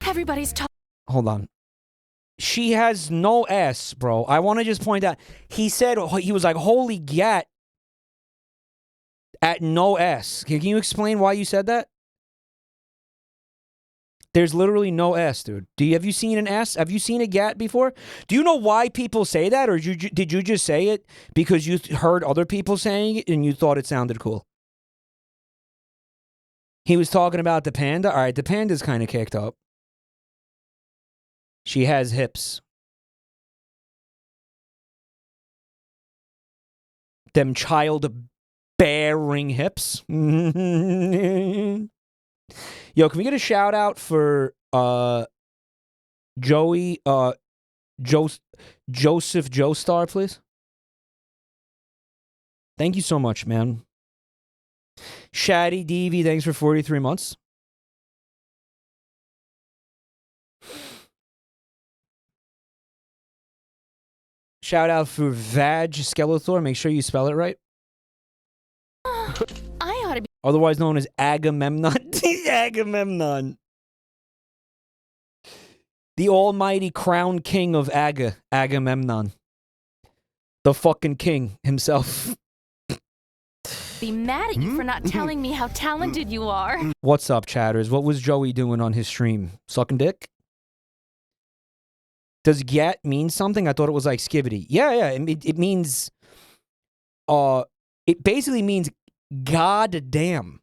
Everybody's talking... Hold on. She has no S, bro. I want to just point out. He said, he was like, holy gat. At no S. Can you explain why you said that? There's literally no S, dude. Have you seen an S? Have you seen a gat before? Do you know why people say that? Or did you just say it because you heard other people saying it and you thought it sounded cool? He was talking about the panda. All right, the panda's kind of kicked up. She has hips. Them child-bearing hips. Yo, can we get a shout-out for Joey, Joseph Joestar, please? Thank you so much, man. Shaddy DV, thanks for 43 months. Shout out for Vag Skeletor. Make sure you spell it right. I ought to be... Otherwise known as Agamemnon. Agamemnon. The almighty crown king of Agamemnon. The fucking king himself. Be mad at you for not telling me how talented you are. What's up, chatters? What was Joey doing on his stream? Sucking dick? Does gat mean something? I thought it was like skibbity. Yeah. It means, it basically means god damn.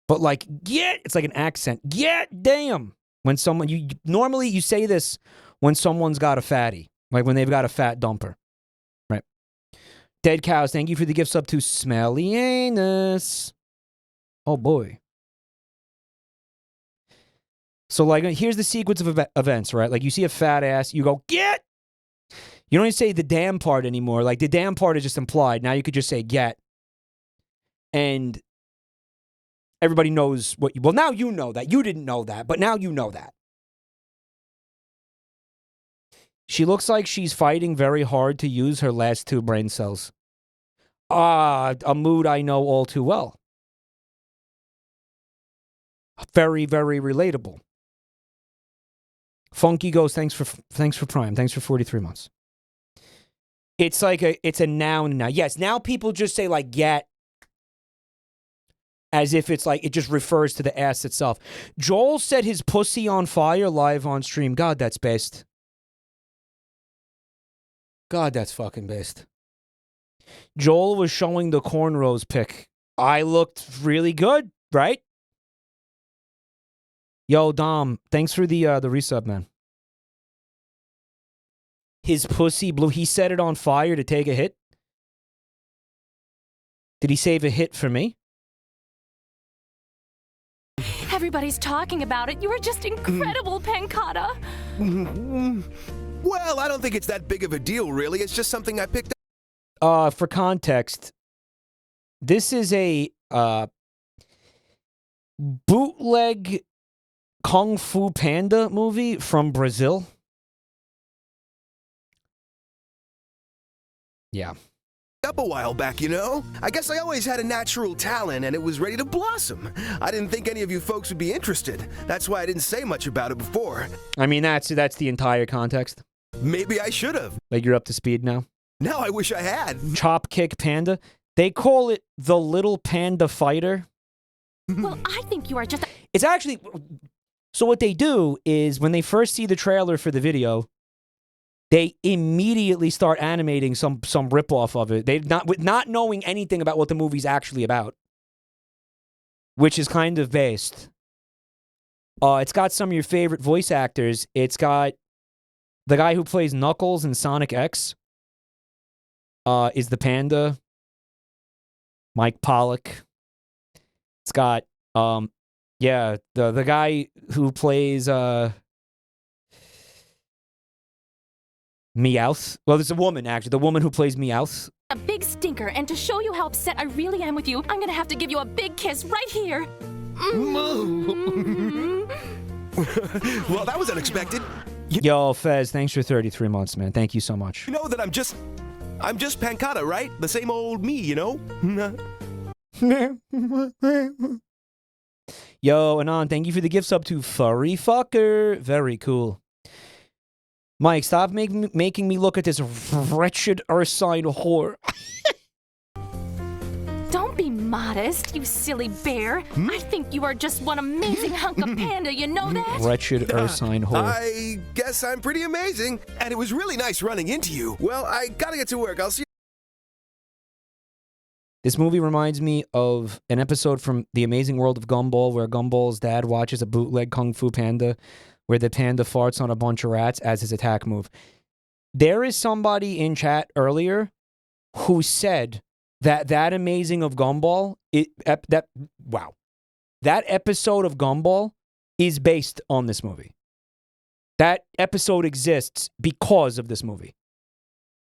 But like, get, it's like an accent. Get damn. When someone, normally you say this when someone's got a fatty. Like when they've got a fat dumper. Right. Dead Cows, thank you for the gifts up to Smelly Anus. Oh boy. So, like, here's the sequence of events, right? Like, you see a fat ass, you go, get! You don't even say the damn part anymore. Like, the damn part is just implied. Now you could just say get. And everybody knows what you... Well, now you know that. You didn't know that, but now you know that. She looks like she's fighting very hard to use her last 2 brain cells. A mood I know all too well. Very, very relatable. Funky Ghost, thanks for Prime. Thanks for 43 months. It's like it's a noun now. Yes, now people just say like get as if it's like it just refers to the ass itself. Joel set his pussy on fire live on stream. God, that's best. God, that's fucking based. Joel was showing the cornrows pic. I looked really good, right? Yo, Dom, thanks for the resub, man. His pussy blew. He set it on fire to take a hit. Did he save a hit for me? Everybody's talking about it. You are just incredible, Pancata. Well, I don't think it's that big of a deal, really. It's just something I picked up. For context, this is a bootleg Kung Fu Panda movie from Brazil. Yeah. Up a while back, you know? I guess I always had a natural talent and it was ready to blossom. I didn't think any of you folks would be interested. That's why I didn't say much about it before. I mean, that's the entire context. Maybe I should have. Like, you're up to speed now? No, I wish I had. Chop Kick Panda. They call it the Little Panda Fighter. Well, I think you are just... It's actually... So what they do is, when they first see the trailer for the video, they immediately start animating some ripoff of it. They not knowing anything about what the movie's actually about, which is kind of based. It's got some of your favorite voice actors. It's got the guy who plays Knuckles in Sonic X. Is the panda. Mike Pollock. It's got yeah, the guy who plays Meowth. Well, there's a woman, actually. The woman who plays Meowth. A big stinker, and to show you how upset I really am with you, I'm gonna have to give you a big kiss right here. Well, that was unexpected. Yo, Fez, thanks for 33 months, man. Thank you so much. You know that I'm just Pancata, right? The same old me, you know? Yo, Anon, thank you for the gift sub to Furry Fucker. Very cool. Mike, stop making me look at this wretched Ursine whore. Don't be modest, you silly bear. I think you are just one amazing hunk of panda, you know that? Wretched Ursine whore. I guess I'm pretty amazing. And it was really nice running into you. Well, I gotta get to work. I'll see you. This movie reminds me of an episode from The Amazing World of Gumball where Gumball's dad watches a bootleg Kung Fu Panda where the panda farts on a bunch of rats as his attack move. There is somebody in chat earlier who said that Amazing of Gumball, that episode of Gumball is based on this movie. That episode exists because of this movie.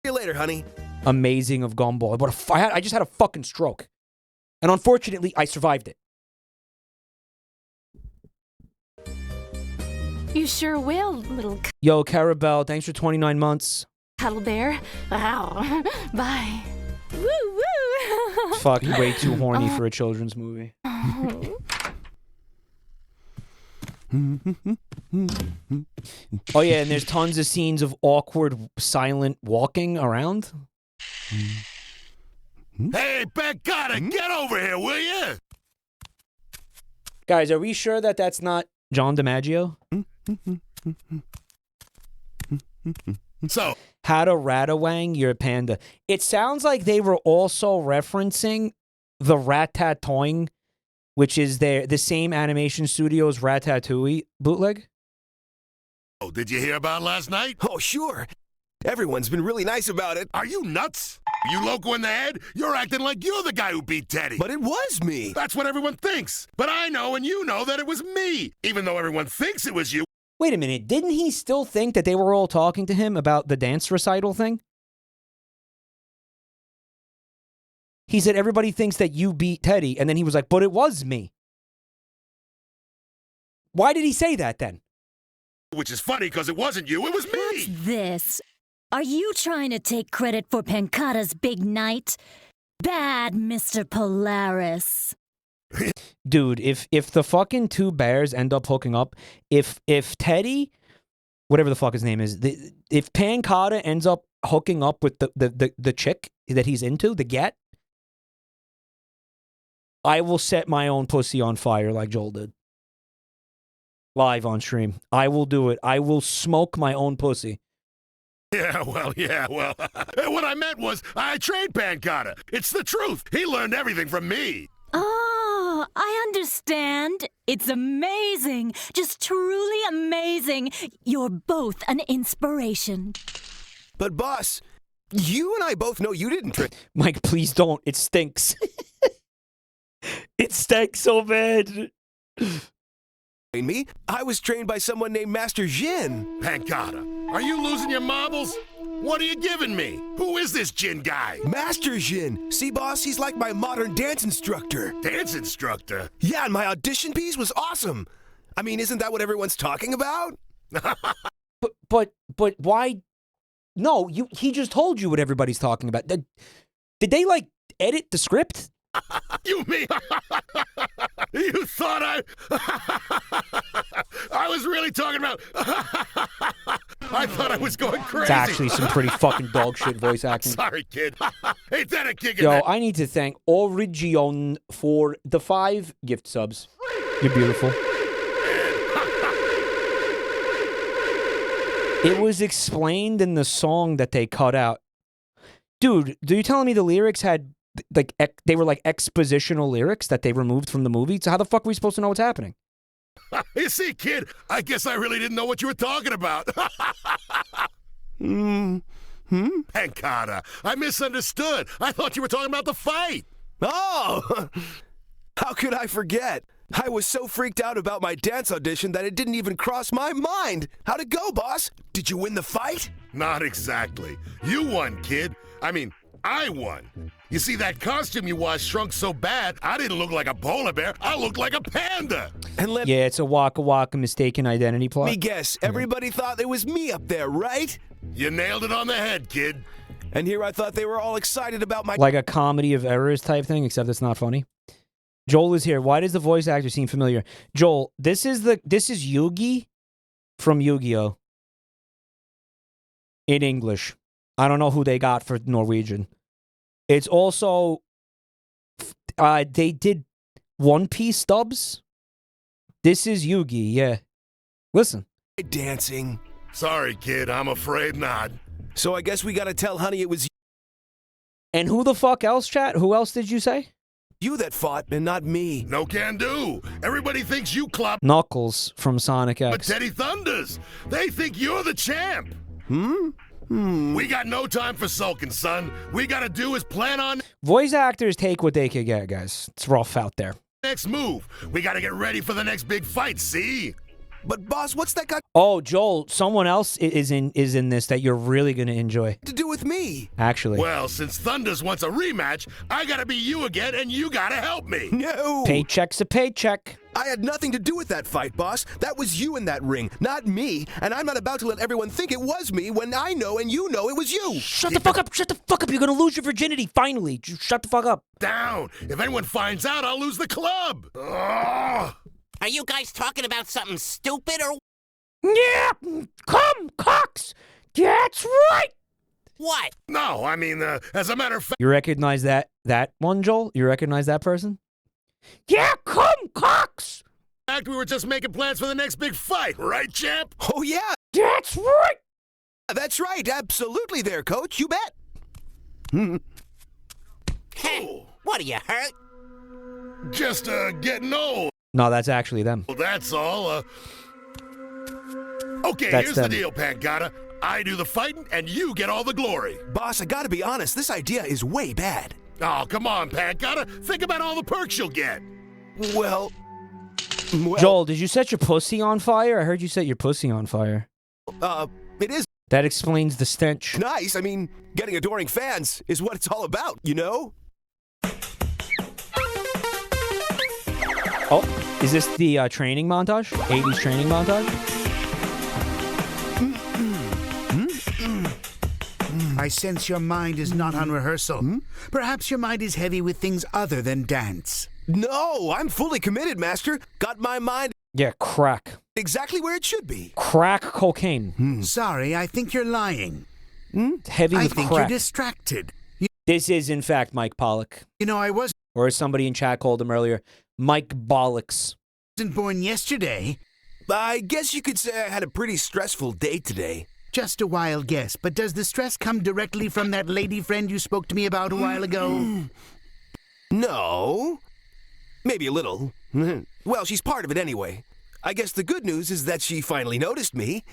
See you later, honey. Amazing of Gumball. I just had a fucking stroke. And unfortunately, I survived it. You sure will, little Yo, Carabelle, thanks for 29 months. cuddle bear. Wow. Bye. Woo woo. Fuck, way too horny for a children's movie. Oh yeah, and there's tons of scenes of awkward, silent walking around. Hey, Pancata, get over here, will you? Guys, are we sure that that's not John DiMaggio? So, how to Ratawang your panda. It sounds like they were also referencing the Ratatoing, which is the same animation studio's Ratatouille bootleg. Oh, did you hear about last night? Oh, sure. Everyone's been really nice about it. Are you nuts? You loco in the head? You're acting like you're the guy who beat Teddy. But it was me. That's what everyone thinks. But I know and you know that it was me. Even though everyone thinks it was you. Wait a minute. Didn't he still think that they were all talking to him about the dance recital thing? He said everybody thinks that you beat Teddy. And then he was like, but it was me. Why did he say that then? Which is funny because it wasn't you. It was me. What's this? Are you trying to take credit for Pancata's big night? Bad, Mr. Polaris. Dude, if the fucking two bears end up hooking up, if Teddy, whatever the fuck his name is, if Pancata ends up hooking up with the chick that he's into, the get, I will set my own pussy on fire like Joel did. Live on stream. I will do it. I will smoke my own pussy. Yeah, well. What I meant was, I trained Pancata. It's the truth. He learned everything from me. Oh, I understand. It's amazing. Just truly amazing. You're both an inspiration. But boss, you and I both know you didn't train Mike, please don't. It stinks. It stinks so bad. me. I was trained by someone named Master Jin. Pancata, are you losing your marbles? What are you giving me? Who is this Jin guy? Master Jin. See, boss, he's like my modern dance instructor. Dance instructor? Yeah, and my audition piece was awesome. I mean, isn't that what everyone's talking about? But why? No, he just told you what everybody's talking about. Did they, like, edit the script? You mean you thought I was really talking about I thought I was going crazy. It's actually some pretty fucking dog shit voice acting. Sorry, kid. Ain't that a kick in Yo, that? I need to thank Origion for the 5 gift subs. You're beautiful. It was explained in the song that they cut out. Dude, are you telling me the lyrics had, like, they were like expositional lyrics that they removed from the movie? So how the fuck are we supposed to know what's happening? You see, kid, I guess I really didn't know what you were talking about. Pancata, I misunderstood. I thought you were talking about the fight. Oh! How could I forget? I was so freaked out about my dance audition that it didn't even cross my mind. How'd it go, boss? Did you win the fight? Not exactly. You won, kid. I mean, I won. You see, that costume you wore shrunk so bad, I didn't look like a polar bear. I looked like a panda. And let Yeah, it's a Waka Waka mistaken identity plot. me guess, everybody thought it was me up there, right? You nailed it on the head, kid. And here I thought they were all excited about my... Like a comedy of errors type thing, except it's not funny. Joel is here. Why does the voice actor seem familiar? Joel, this is Yugi from Yu-Gi-Oh! In English. I don't know who they got for Norwegian. It's also they did One Piece dubs. This is Yugi, yeah. Listen. Dancing. Sorry, kid, I'm afraid not. So I guess we gotta tell Honey it was And who the fuck else, chat? Who else did you say? you that fought and not me. No can do. Everybody thinks you club. Knuckles from Sonic X. But Teddy Thunders, they think you're the champ. We got no time for sulking, son. We gotta do is plan on Voice actors take what they can get, guys. It's rough out there. next move. We gotta get ready for the next big fight, see? But boss, what's that got Oh, Joel, someone else is in this that you're really gonna enjoy. to do with me? Actually. Well, since Thunders wants a rematch, I gotta be you again, and you gotta help me. No. Paycheck's a paycheck. I had nothing to do with that fight, boss. That was you in that ring, not me. And I'm not about to let everyone think it was me when I know and you know it was you. Shut the fuck up. Shut the fuck up. You're gonna lose your virginity, finally. Just shut the fuck up. Down. If anyone finds out, I'll lose the club. Ugh. Are you guys talking about something stupid or Yeah! Come, Cox! That's right! what? No, I mean, as a matter of fact. You recognize that one, Joel? You recognize that person? Yeah, come, Cox! We were just making plans for the next big fight, right, champ? Oh, yeah. That's right! That's right. Absolutely there, coach. You bet. Hey, what are you hurt? Just, getting old. No, that's actually them. Well, that's all, Okay, That's here's them. the deal, Pancata. I do the fighting, and you get all the glory. Boss, I gotta be honest. This idea is way bad. Oh, come on, Pancata. Think about all the perks you'll get. Well, Joel, did you set your pussy on fire? I heard you set your pussy on fire. it is That explains the stench. nice. I mean, getting adoring fans is what it's all about, you know? Oh, is this the training montage? 80s training montage? I sense your mind is not on rehearsal. Perhaps your mind is heavy with things other than dance. No, I'm fully committed, Master. Got my mind Yeah, crack. exactly where it should be. Crack cocaine. Sorry, I think you're lying. Heavy I with think crack. you're distracted. This is, in fact, Mike Pollock. You know, I wasn't Or as somebody in chat called him earlier, Mike Bollocks. born yesterday. I guess you could say I had a pretty stressful day today. Just a wild guess, but does the stress come directly from that lady friend you spoke to me about a while ago? No. Maybe a little. Well, she's part of it anyway. I guess the good news is that she finally noticed me.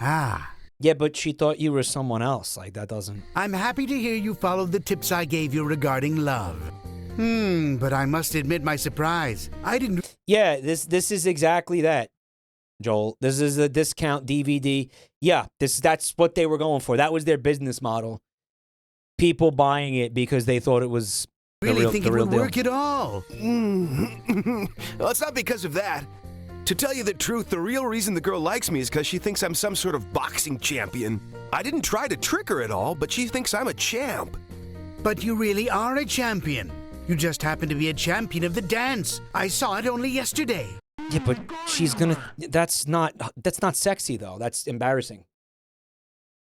Ah. Yeah, but she thought you were someone else. Like, that doesn't... I'm happy to hear you followed the tips I gave you regarding love. But I must admit my surprise. I didn't... Yeah, this is exactly that, Joel. This is a discount DVD. Yeah, that's what they were going for. That was their business model. People buying it because they thought it was really think it would deal. work at all. Well, it's not because of that. To tell you the truth, the real reason the girl likes me is because she thinks I'm some sort of boxing champion. I didn't try to trick her at all, but she thinks I'm a champ. But you really are a champion. You just happen to be a champion of the dance. I saw it only yesterday. Yeah, but she's gonna... That's not sexy, though. That's embarrassing.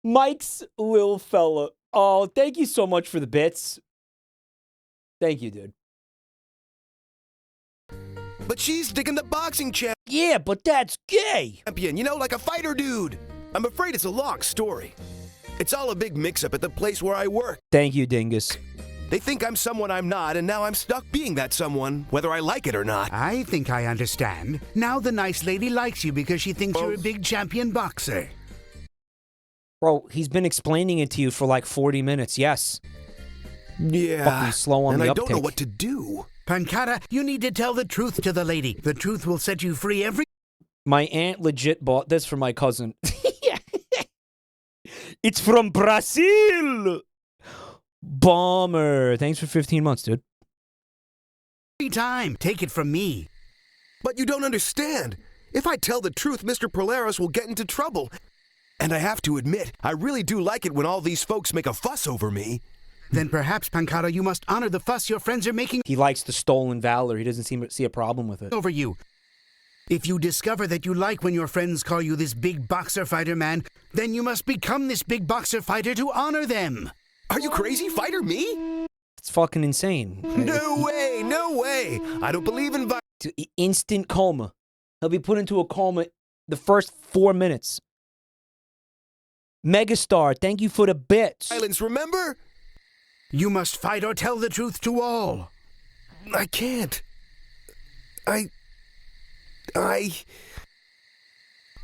Mike's little fella. Oh, thank you so much for the bits. Thank you, dude. But she's digging the boxing champ. Yeah, but that's gay. Champion, you know, like a fighter dude. I'm afraid it's a long story. It's all a big mix-up at the place where I work. Thank you, Dingus. They think I'm someone I'm not, and now I'm stuck being that someone, whether I like it or not. I think I understand. Now the nice lady likes you because she thinks you're a big champion boxer. Bro, he's been explaining it to you for like 40 minutes, yes. Yeah. Fucking slow on and the I uptake. don't know what to do. Pancata, you need to tell the truth to the lady. The truth will set you free every... My aunt legit bought this for my cousin. It's from Brazil! Bomber. Thanks for 15 months, dude. Every time. Take it from me. But you don't understand. If I tell the truth, Mr. Polaris will get into trouble. And I have to admit, I really do like it when all these folks make a fuss over me. Then perhaps, Pancata, you must honor the fuss your friends are making. He likes the stolen valor. He doesn't seem to see a problem with it. Over you. If you discover that you like when your friends call you this big boxer fighter man, then you must become this big boxer fighter to honor them. Are you crazy? Fighter me? It's fucking insane. No way, no way. I don't believe in instant coma. He'll be put into a coma the first 4 minutes. Megastar, thank you for the bits. Silence, remember? You must fight or tell the truth to all. I can't.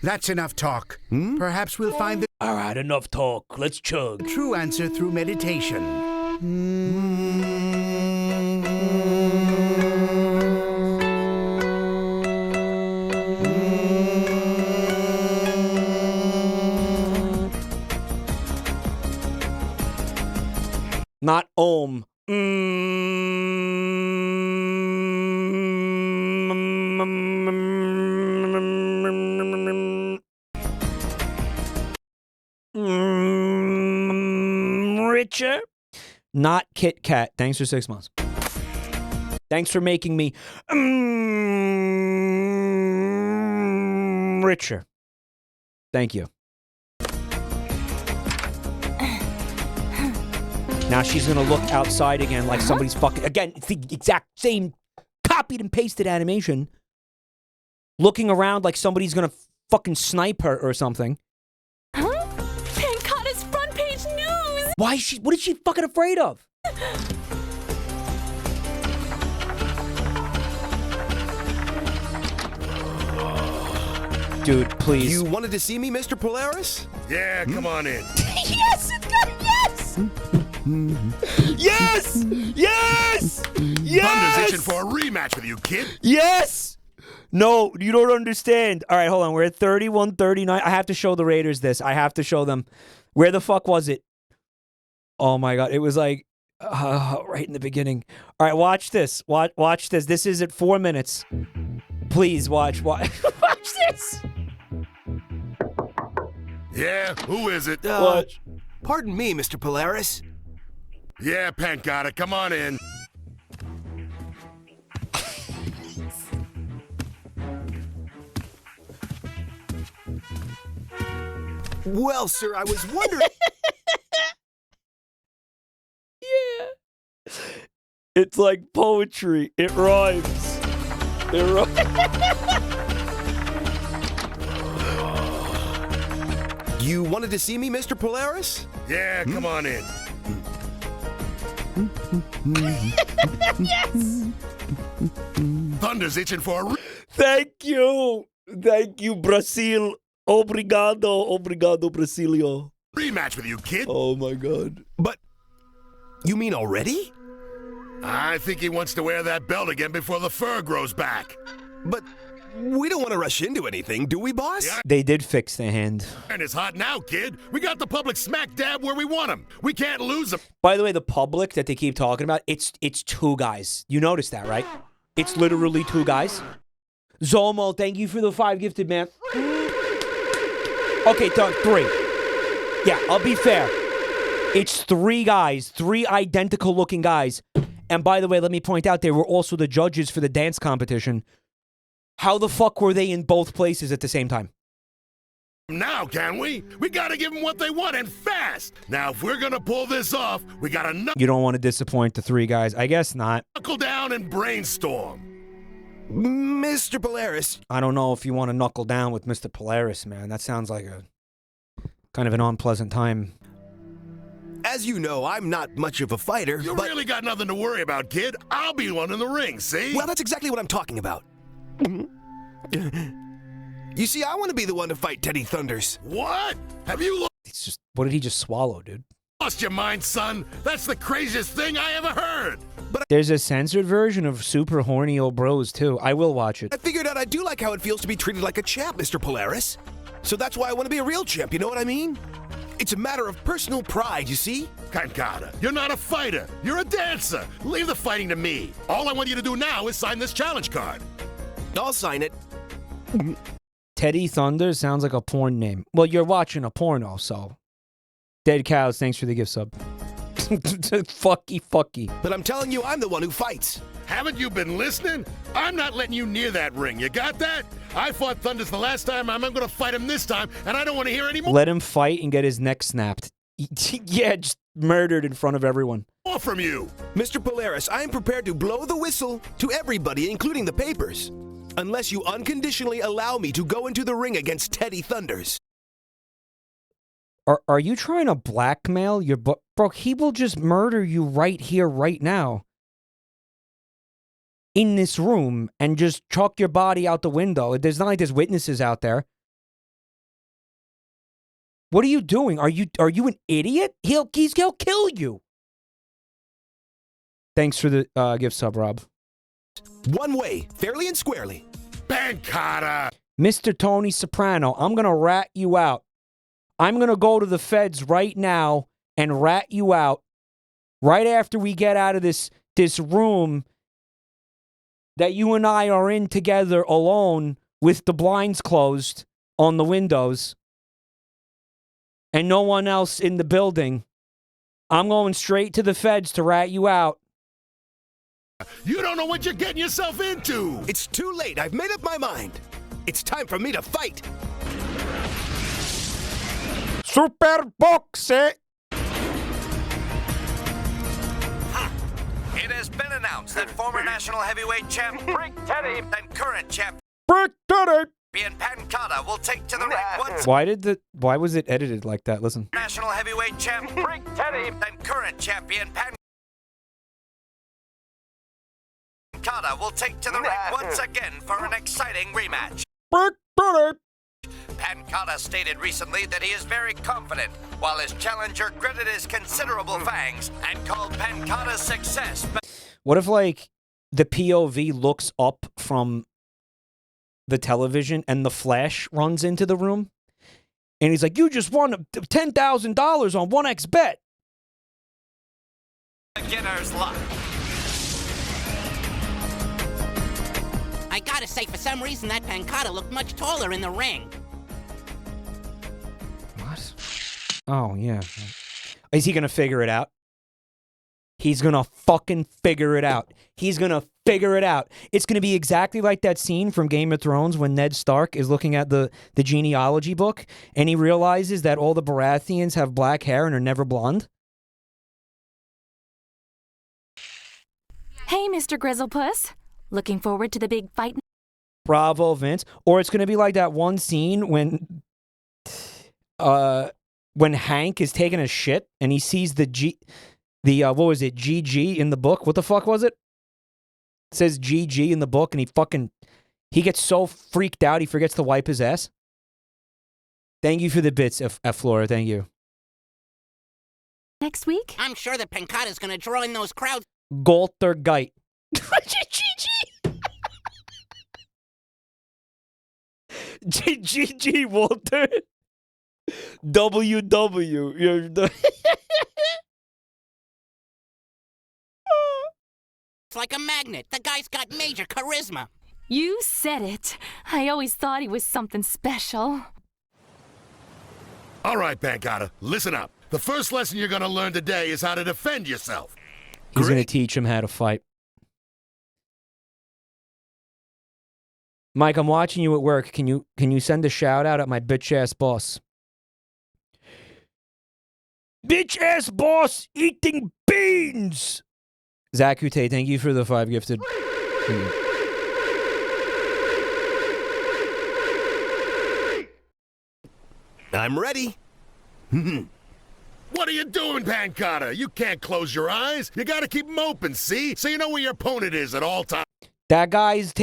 That's enough talk. Perhaps we'll find the... All right, enough talk. Let's chug. True answer through meditation. Not Om. Richer. Not Kit Kat. Thanks for 6 months. Thanks for making me richer. Thank you. Now she's gonna look outside again like somebody's fucking... Again, it's the exact same copied and pasted animation. Looking around like somebody's gonna fucking snipe her or something. Huh? Pancata's front page news! Why is she... What is she fucking afraid of? Dude, please. You wanted to see me, Mr. Polaris? Yeah, come on in. Yes! It's good! Yes! Yes! Yes! Yes! Thunder's itching for a rematch with you, kid. Yes! No, you don't understand. All right, hold on. We're at 31-39. I have to show the Raiders this. I have to show them. Where the fuck was it? Oh, my God. It was like right in the beginning. All right, watch this. Watch this. This is at 4 minutes. Please watch. Watch this. Yeah, who is it? Watch. Pardon me, Mr. Polaris. Yeah, Pancata, come on in. Well, sir, I was wondering... Yeah. It's like poetry. It rhymes. It rhymes. You wanted to see me, Mr. Polaris? Yeah, come on in. Yes! Thunder's itching for a... Thank you, Brazil. Obrigado, Brasilio. rematch with you, kid. Oh my God. But you mean already? I think he wants to wear that belt again before the fur grows back. But we don't want to rush into anything, do we, boss? Yeah. They did fix the hand. And it's hot now, kid. We got the public smack dab where we want him. We can't lose him. By the way, the public that they keep talking about, it's two guys. You noticed that, right? It's literally two guys. Zomo, thank you for the 5 gifted, man. Okay, 3. Yeah, I'll be fair. It's 3 guys, 3 identical looking guys. And by the way, let me point out, they were also the judges for the dance competition. How the fuck were they in both places at the same time? Now, can we? We gotta give them what they want and fast. Now, if we're gonna pull this off, we gotta You don't want to disappoint the 3 guys. I guess not. knuckle down and brainstorm. Mr. Polaris. I don't know if you want to knuckle down with Mr. Polaris, man. That sounds like a kind of an unpleasant time. As you know, I'm not much of a fighter, You but... really got nothing to worry about, kid. I'll be one in the ring, see? Well, that's exactly what I'm talking about. You see, I want to be the one to fight Teddy Thunders. What? Have you It's just, what did he just swallow, dude? lost your mind, son? That's the craziest thing I ever heard. But There's a censored version of Super Horny Old Bros, too. I will watch it. I figured out I do like how it feels to be treated like a champ, Mr. Polaris. So that's why I want to be a real champ, you know what I mean? It's a matter of personal pride, you see? Kankata, you're not a fighter. You're a dancer. Leave the fighting to me. All I want you to do now is sign this challenge card. I'll sign it. Teddy Thunder sounds like a porn name. Well, you're watching a porno, so. Dead Cows, thanks for the gift sub. Fucky. But I'm telling you, I'm the one who fights. Haven't you been listening? I'm not letting you near that ring. You got that? I fought Thunders the last time. I'm going to fight him this time, and I don't want to hear any more Let him fight and get his neck snapped. Yeah, just murdered in front of everyone. from you. Mr. Polaris, I am prepared to blow the whistle to everybody, including the papers. Unless you unconditionally allow me to go into the ring against Teddy Thunders. Are you trying to blackmail your bro? He will just murder you right here, right now. In this room, and just chuck your body out the window. There's not like there's witnesses out there. What are you doing? Are you an idiot? He'll kill you. Thanks for the gift sub, Rob. One way, fairly and squarely. Pancata! Mr. Tony Soprano, I'm gonna rat you out. I'm gonna go to the feds right now and rat you out right after we get out of this room that you and I are in together alone with the blinds closed on the windows and no one else in the building. I'm going straight to the feds to rat you out. You don't know what you're getting yourself into. It's too late. I've made up my mind. It's time for me to fight. Super Boxe! It has been announced that former national heavyweight champ Brinquedo and current champion Pancata will take to the ring once. Why was it edited like that? Listen. National heavyweight champ Brinquedo and current champion Pancata will take to the ring once again for an exciting rematch. Pancata stated recently that he is very confident, while his challenger gritted his considerable fangs and called Pancata's success. What if, like, the POV looks up from the television and the Flash runs into the room? And he's like, you just won $10,000 on 1xBet. Beginner's luck. I gotta say, for some reason, that Pancata looked much taller in the ring. What? Oh, yeah. Is he going to figure it out? He's going to fucking figure it out. He's going to figure it out. It's going to be exactly like that scene from Game of Thrones when Ned Stark is looking at the genealogy book and he realizes that all the Baratheons have black hair and are never blonde. Hey, Mr. Grizzlepuss. Looking forward to the big fight? Bravo, Vince. Or it's going to be like that one scene when when Hank is taking a shit and he sees the what was it, GG in the book? What the fuck was it? It says GG in the book, and he gets so freaked out he forgets to wipe his ass. Thank you for the bits, F Flora. Thank you. Next week? I'm sure that Pancata's gonna draw in those crowds. Goltergite. GG. GG Walter. WW. You're the It's like a magnet. The guy's got major charisma. You said it. I always thought he was something special. All right, Pancata, listen up. The first lesson you're gonna learn today is how to defend yourself. He's going to teach him how to fight. Mike, I'm watching you at work. Can you send a shout out at my bitch ass boss? Bitch ass boss eating beans. Zakute, thank you for the 5 gifted. I'm ready. What are you doing, Pancata? You can't close your eyes. You gotta keep them open, see? So you know where your opponent is at all times. That guy's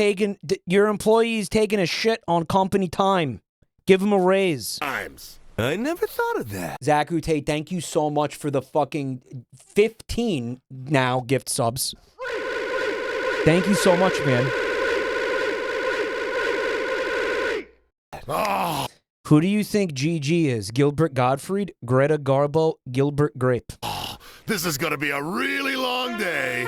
your employee's taking a shit on company time. Give him a raise. I never thought of that. Zakute, thank you so much for the fucking 15 now gift subs. Thank you so much, man. Oh. Who do you think GG is? Gilbert Gottfried, Greta Garbo, Gilbert Grape. Oh, this is gonna be a really long day.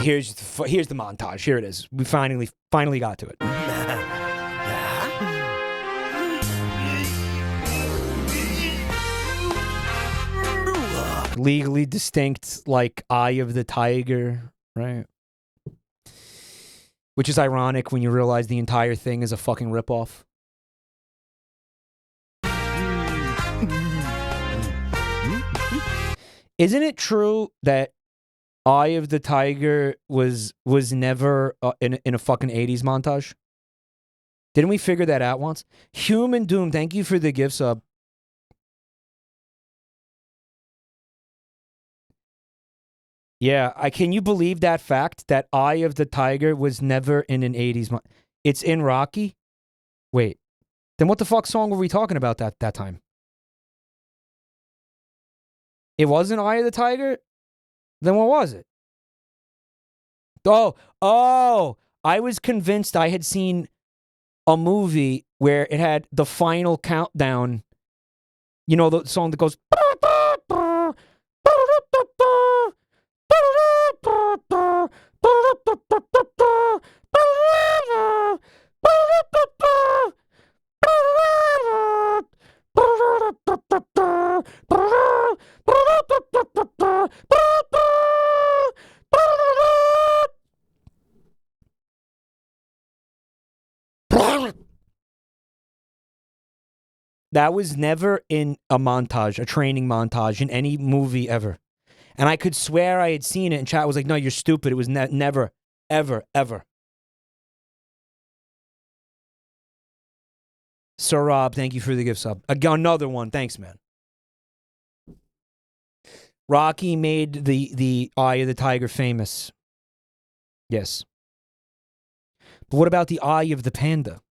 Here's the montage. Here it is. We finally got to it. Legally distinct, like Eye of the Tiger, right? Which is ironic when you realize the entire thing is a fucking ripoff. Isn't it true that Eye of the Tiger was never in a fucking 80s montage? Didn't we figure that out once? Human Doom, thank you for the gift sub. Yeah, can you believe that fact that Eye of the Tiger was never in an 80s It's in Rocky? Wait. Then what the fuck song were we talking about that time? It wasn't Eye of the Tiger? Then what was it? Oh, I was convinced I had seen a movie where it had the final countdown. You know, the song that goes That was never in a montage, a training montage in any movie ever. And I could swear I had seen it, and chat was like, no, you're stupid. It was never, ever, ever. Sir Rob, thank you for the gift sub. Another one. Thanks, man. Rocky made the Eye of the Tiger famous. Yes. But what about the Eye of the Panda?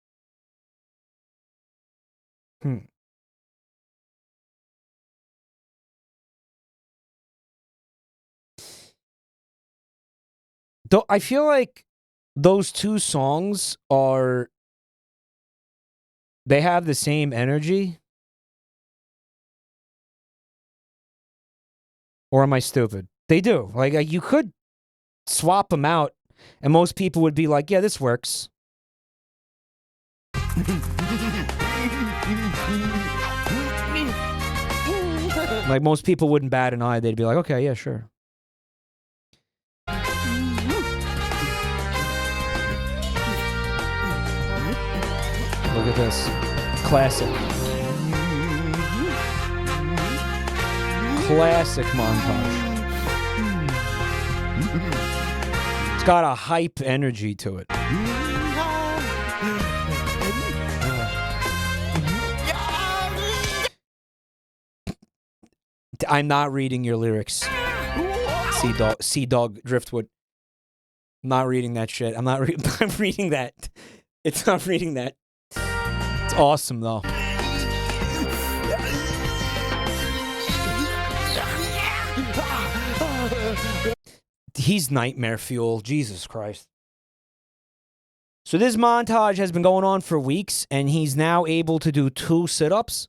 Though I feel like those two songs they have the same energy. Or am I stupid? They do. Like you could swap them out and most people would be like, yeah, this works. Like most people wouldn't bat an eye. They'd be like, okay, yeah, sure. Look at this. Classic. Classic montage. It's got a hype energy to it. I'm not reading your lyrics. Sea Dog Driftwood. I'm not reading that shit. I'm reading that. It's not reading that. It's awesome though. He's nightmare fuel. Jesus Christ. So this montage has been going on for weeks, and he's now able to do 2 sit-ups.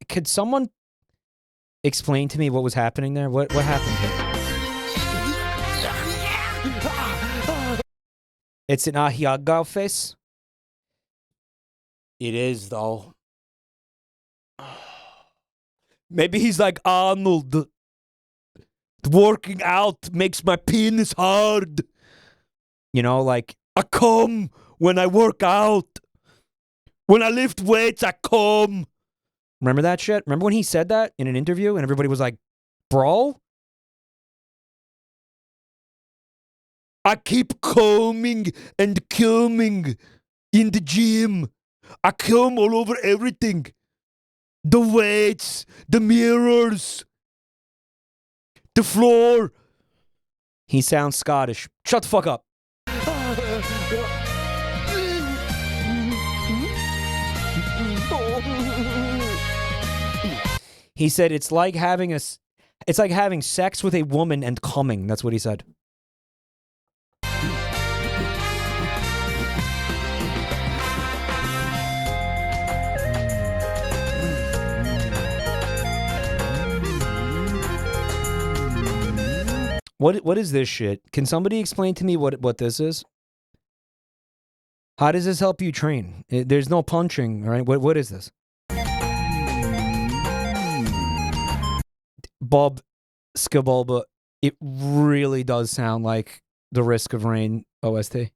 Could someone explain to me what was happening there? What happened here? It's an Ahiaga face? It is, though. Maybe he's like Arnold. Working out makes my penis hard. You know, like, I come when I work out. When I lift weights, I come. Remember that shit? Remember when he said that in an interview and everybody was like, bro? I keep coming and coming in the gym. I come all over everything. The weights, the mirrors, the floor. He sounds Scottish. Shut the fuck up. He said it's like having sex with a woman and coming. That's what he said. What is this shit? Can somebody explain to me what this is? How does this help you train? There's no punching, right? What is this? Bob Skibulba, it really does sound like the Risk of Rain OST. It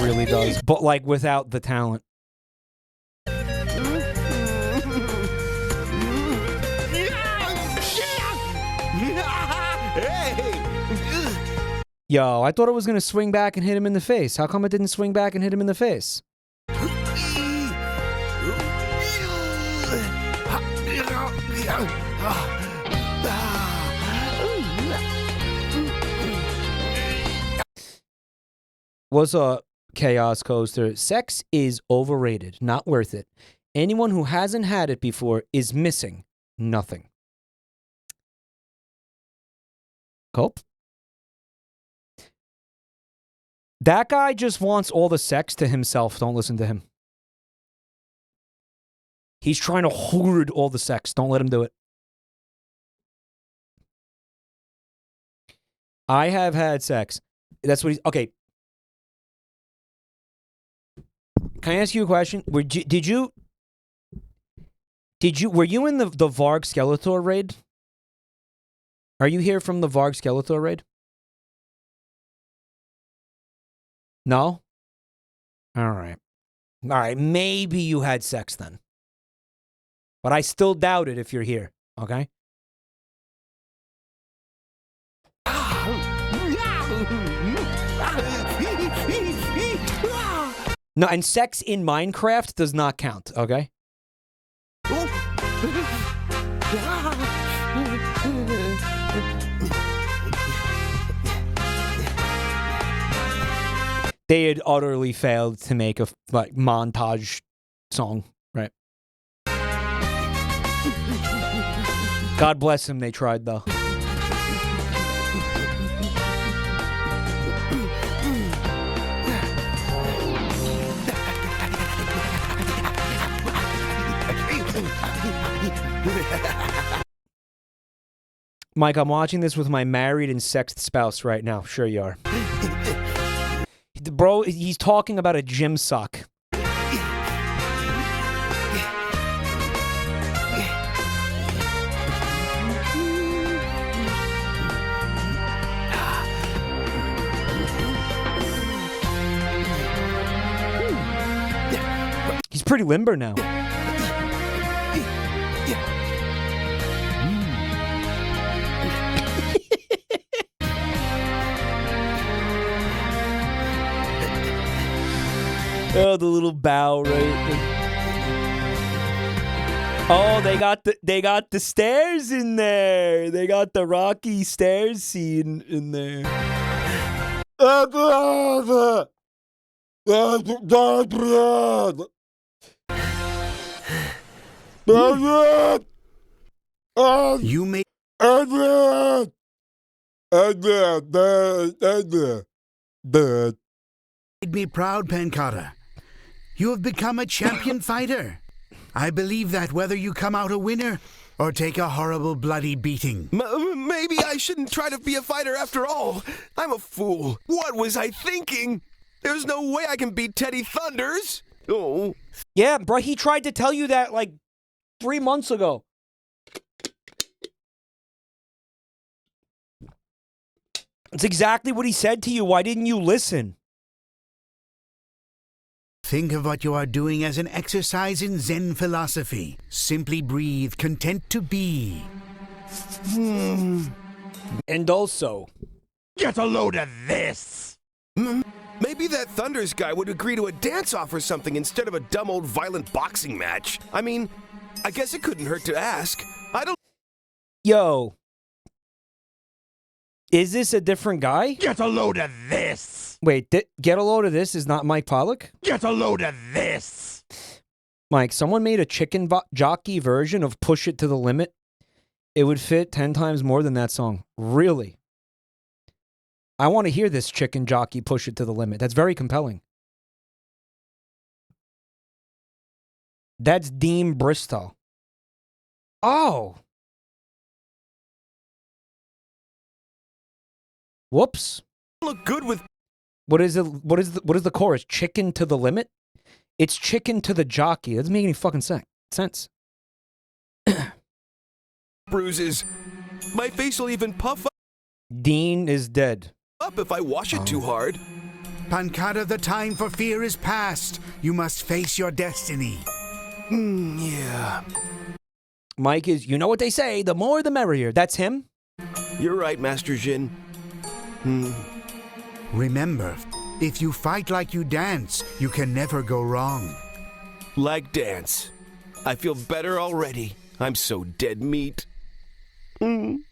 really does, but like without the talent. Yo, I thought it was gonna swing back and hit him in the face. How come it didn't swing back and hit him in the face? What's up, Chaos Coaster? Sex is overrated, not worth it. Anyone who hasn't had it before is missing nothing. Cope? That guy just wants all the sex to himself. Don't listen to him. He's trying to hoard all the sex. Don't let him do it. I have had sex. That's what he's... Okay. Can I ask you a question? Were you in the Varg Skeletor raid? Are you here from the Varg Skeletor raid? No? All right. All right, maybe you had sex then. But I still doubt it if you're here, okay? No, and sex in Minecraft does not count, okay? They had utterly failed to make a montage song, right? God bless him, they tried though. Mike, I'm watching this with my married and sexed spouse right now. Sure you are. Bro, he's talking about a gym sock. He's pretty limber now. Oh, the little bow, right? Oh, they got the stairs in there. They got the rocky stairs scene in there. You may made me proud, Pancata. You have become a champion fighter. I believe that whether you come out a winner or take a horrible bloody beating. Maybe I shouldn't try to be a fighter after all. I'm a fool. What was I thinking? There's no way I can beat Teddy Thunders. Oh. Yeah, bro, he tried to tell you that like 3 months ago. It's exactly what he said to you. Why didn't you listen? Think of what you are doing as an exercise in Zen philosophy. Simply breathe, content to be. And also, get a load of this. Maybe that Thunders guy would agree to a dance-off or something instead of a dumb old violent boxing match. I mean, I guess it couldn't hurt to ask. I don't... Yo. Is this a different guy? Get a load of this. Wait, Get a Load of This is not Mike Pollock? Get a load of this. Mike, someone made a chicken jockey version of Push It to the Limit. It would fit 10 times more than that song. Really? I want to hear this chicken jockey Push It to the Limit. That's very compelling. That's Dean Bristol. Oh. Whoops. Look good with... What is the chorus? Chicken to the limit? It's chicken to the jockey. That doesn't make any fucking sense. Bruises. My face will even puff up. Dean is dead. Up if I wash it too hard. Pancata, the time for fear is past. You must face your destiny. Yeah. Mike is, you know what they say, the more the merrier. That's him? You're right, Master Jin. Remember, if you fight like you dance, you can never go wrong. Like dance. I feel better already. I'm so dead meat. In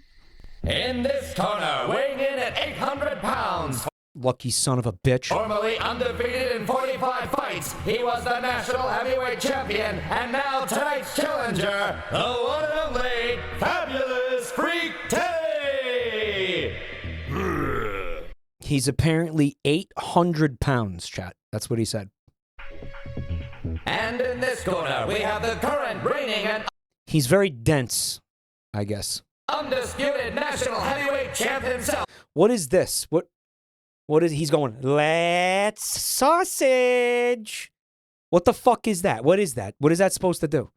this corner, weighing in at 800 pounds. Lucky son of a bitch. Formerly undefeated in 45 fights, he was the national heavyweight champion, and now tonight's challenger, the one and only Fabulous Freak Teddy! He's apparently 800 pounds, chat. That's what he said. And in this corner, we have the current reigning and He's very dense, I guess. undisputed national heavyweight champ himself. What is this? What is he's going, let's sausage. What the fuck is that? What is that? What is that supposed to do?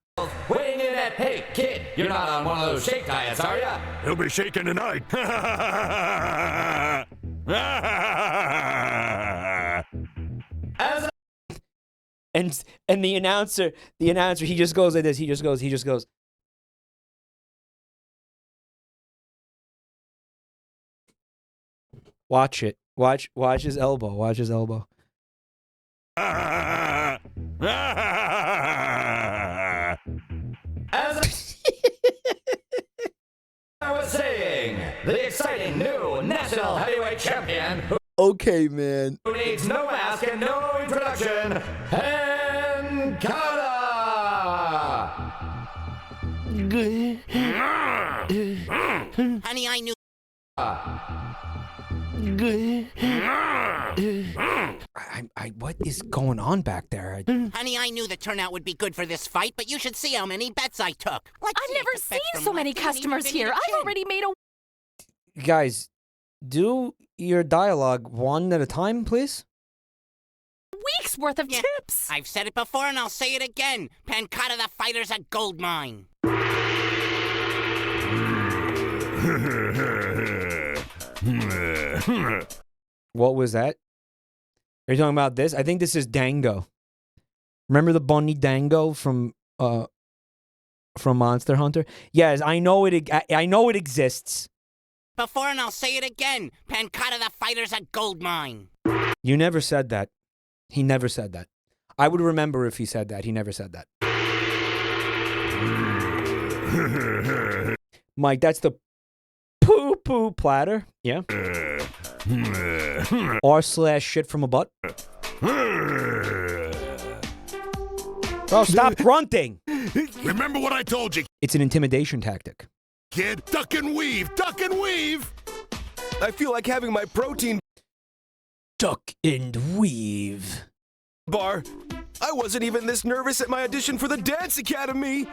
Weighing in at, hey kid, you're not on one of those shake diets, are ya? He'll be shaking tonight. And the announcer, he just goes like this. He just goes. Watch it. Watch his elbow. Watch his elbow. As I was saying, the exciting new national heavyweight champion Okay, man. who needs no mask and no introduction, Pancata! Honey, I knew. What is going on back there? Honey, I knew the turnout would be good for this fight, but you should see how many bets I took. I've never seen so many customers here. I've already made a Guys, do your dialogue one at a time, please. week's worth of tips. I've said it before and I'll say it again. Pancata the fighter's a gold mine. What was that? Are you talking about this? I think this is Dango. Remember the bunny Dango from Monster Hunter? Yes, I know it. I know it exists. Before and I'll say it again. Pancata the fighter's a gold mine. You never said that. He never said that. I would remember if he said that. He never said that. Mike, that's the poo-poo platter. Yeah. R/shit from a butt. Bro, stop grunting. Remember what I told you, It's an intimidation tactic. kid? Duck and weave, duck and weave. I feel like having my protein Duck and weave. bar. I wasn't even this nervous at my audition for the Dance Academy.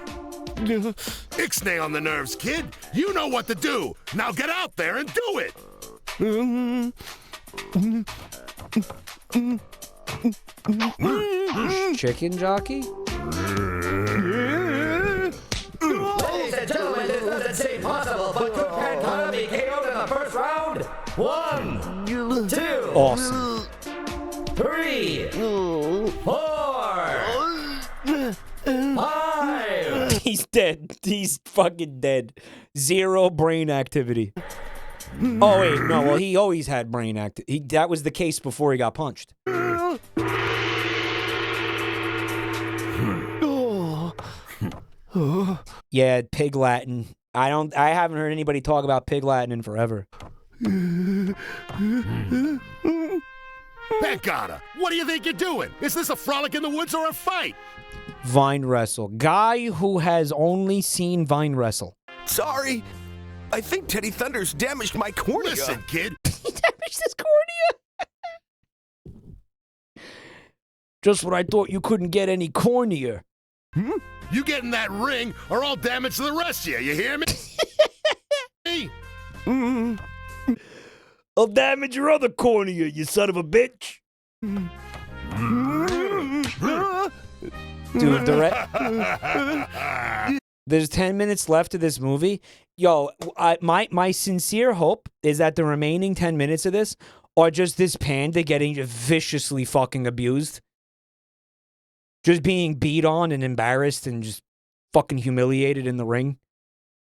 Ixnay on the nerves, kid. You know what to do. Now get out there and do it. Chicken jockey? Ladies and gentlemen, this doesn't seem possible, but could Panda be KO'd in the first round? 1, 2, Awesome. 3, 4, 5. He's dead. He's fucking dead. Zero brain activity. Oh, wait. No, well, he always had brain activity. That was the case before he got punched. Yeah, pig Latin. I haven't heard anybody talk about pig Latin in forever. Pancata, what do you think you're doing? Is this a frolic in the woods or a fight? Vine wrestle. Guy who has only seen Vine wrestle. Sorry. I think Teddy Thunder's damaged my cornea. Listen, kid. He damaged his cornea. Just when I thought you couldn't get any cornea. You get in that ring or I'll damage the rest of you. You hear me? I'll damage your other cornea, you son of a bitch. Dude, there's 10 minutes left of this movie. Yo, my sincere hope is that the remaining 10 minutes of this are just this panda getting viciously fucking abused. Just being beat on and embarrassed and just fucking humiliated in the ring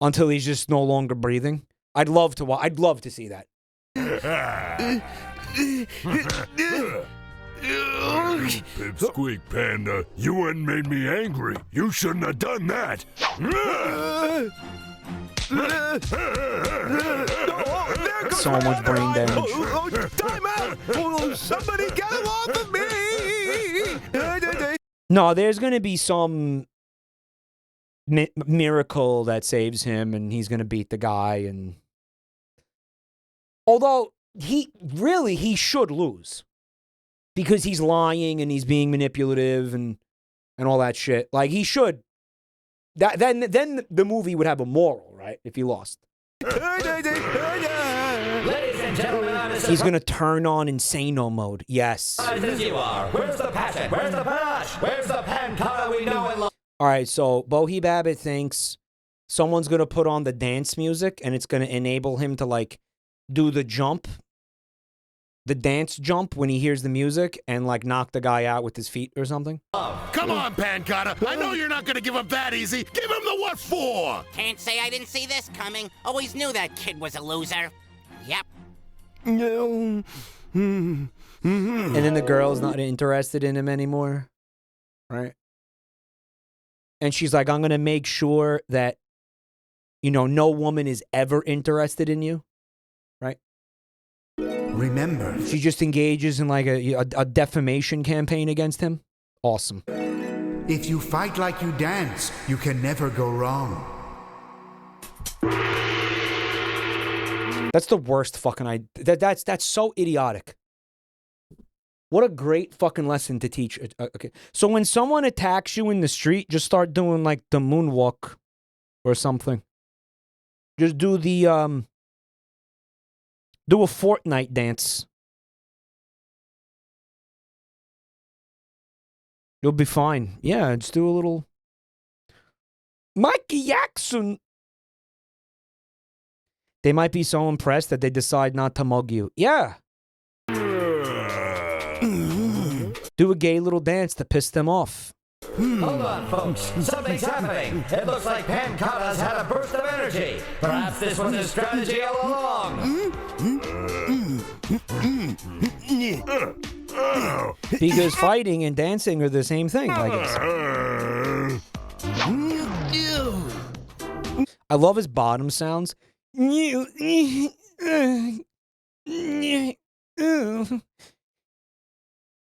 until he's just no longer breathing. I'd love to see that. Pipsqueak, Panda, you hadn't made me angry. You shouldn't have done that. So much brain damage. Time out! Somebody get him off of me! No, there's going to be some miracle that saves him, and he's going to beat the guy. And although he should lose because he's lying and he's being manipulative and all that shit. Like he should. Then the movie would have a moral, right? If he lost. Ladies and gentlemen, He's going to turn on Insano mode. Yes. as you are. Where's the passion? Where's the panache? Where's the Pancata we know and love? All right, so Bohi Babbitt thinks someone's going to put on the dance music and it's going to enable him to, like, do the jump, the dance jump when he hears the music and, like, knock the guy out with his feet or something. Come on, Pancata. I know you're not going to give up that easy. Give him the what for? Can't say I didn't see this coming. Always knew that kid was a loser. Yep. And then the girl's not interested in him anymore, right? And she's like, I'm going to make sure that, no woman is ever interested in you, right? Remember. She just engages in like a defamation campaign against him. Awesome. If you fight like you dance, you can never go wrong. That's the worst fucking idea. That's so idiotic. What a great fucking lesson to teach. Okay. So when someone attacks you in the street, just start doing like the moonwalk or something. Just do the do a Fortnite dance. You'll be fine. Yeah, just do a little Mikey Jackson. They might be so impressed that they decide not to mug you. Yeah. Do a gay little dance to piss them off. Hold on, folks. Something's happening. It looks like Pancata's had a burst of energy. Perhaps this was his strategy all along. Because fighting and dancing are the same thing, I guess. I love his bottom sounds.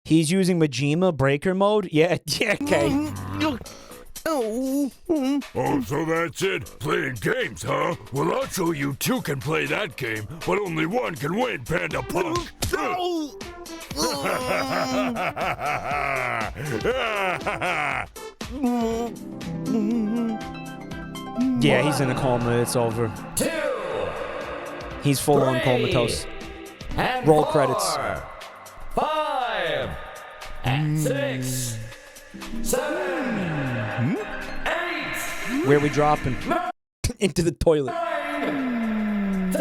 He's using Majima breaker mode? Yeah, okay. Oh, so that's it? Playing games, huh? Well, I'll show you two can play that game, but only one can win, Panda Punk. Yeah, he's in a coma. It's over. 2. He's full on comatose. And Roll 4, credits. 5 and 6, 7, 8. Where we dropping? Into the toilet. 10.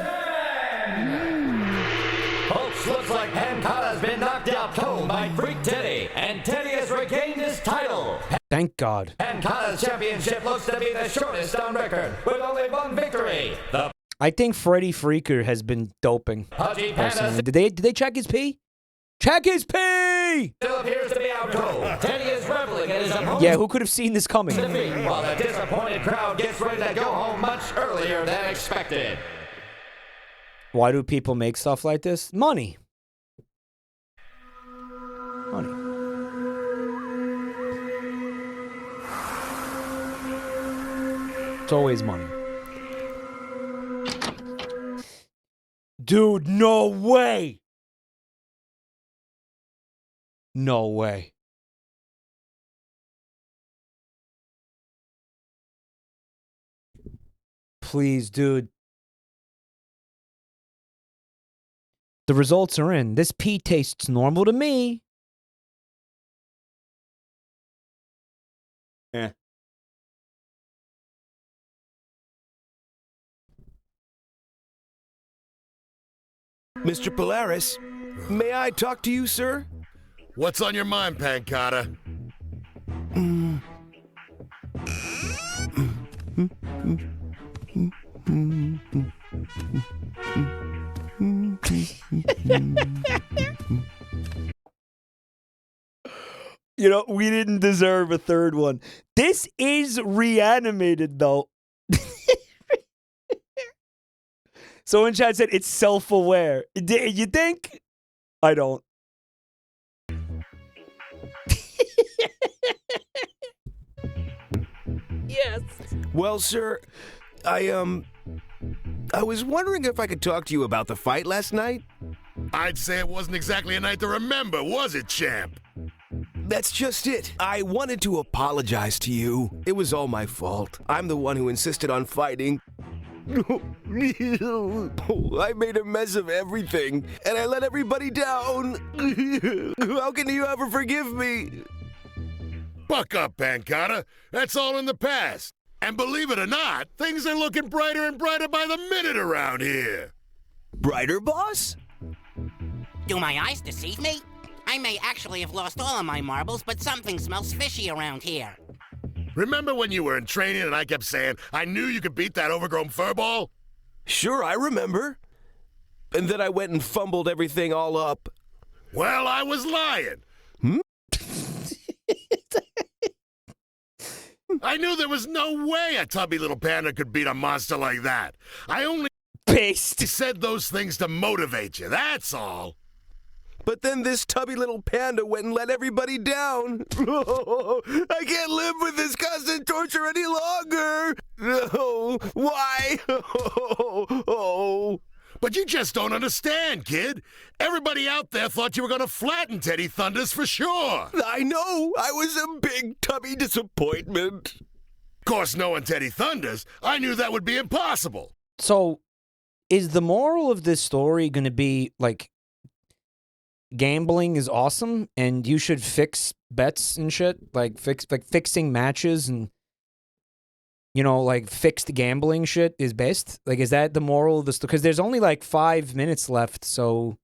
Folks, looks like Pancada's been knocked out cold by Freak Teddy, and Teddy has regained his title. Thank God. Pancada's championship looks to be the shortest on record, with only one victory. The I think Freddy Freaker has been doping. Pudgy Personally. Panda Did they check his pee? Check his pee! still appears to be out cold. Teddy is reveling at his opponent's Yeah, who could have seen this coming? defeat, while the disappointed crowd gets ready to go home much earlier than expected. Why do people make stuff like this? Money. Money. It's always money. Dude, no way! No way. Please, dude. The results are in. This pee tastes normal to me. Yeah. Mr. Polaris, may I talk to you, sir? What's on your mind, Pancada? You know, we didn't deserve a third one. This is reanimated, though. So in chat said it's self-aware. You think? I don't. Yes. Well, sir, I was wondering if I could talk to you about the fight last night. I'd say it wasn't exactly a night to remember, was it, champ? That's just it. I wanted to apologize to you. It was all my fault. I'm the one who insisted on fighting. I made a mess of everything, and I let everybody down. How can you ever forgive me? Buck up, Pancada. That's all in the past. And believe it or not, things are looking brighter and brighter by the minute around here. Brighter, boss? Do my eyes deceive me? I may actually have lost all of my marbles, but something smells fishy around here. Remember when you were in training and I kept saying, I knew you could beat that overgrown furball? Sure, I remember. And then I went and fumbled everything all up. Well, I was lying. I knew there was no way a tubby little panda could beat a monster like that. I only said those things to motivate you, that's all. But then this tubby little panda went and let everybody down. I can't live with this constant torture any longer. No, why? But you just don't understand, kid. Everybody out there thought you were going to flatten Teddy Thunders for sure. I know. I was a big tubby disappointment. Of course, knowing Teddy Thunders, I knew that would be impossible. So, is the moral of this story going to be, like, gambling is awesome and you should fix bets and shit? Like, fixing matches and, you know, like, fixed gambling shit is best? Like, is that the moral of the story? Because there's only, like, 5 minutes left, so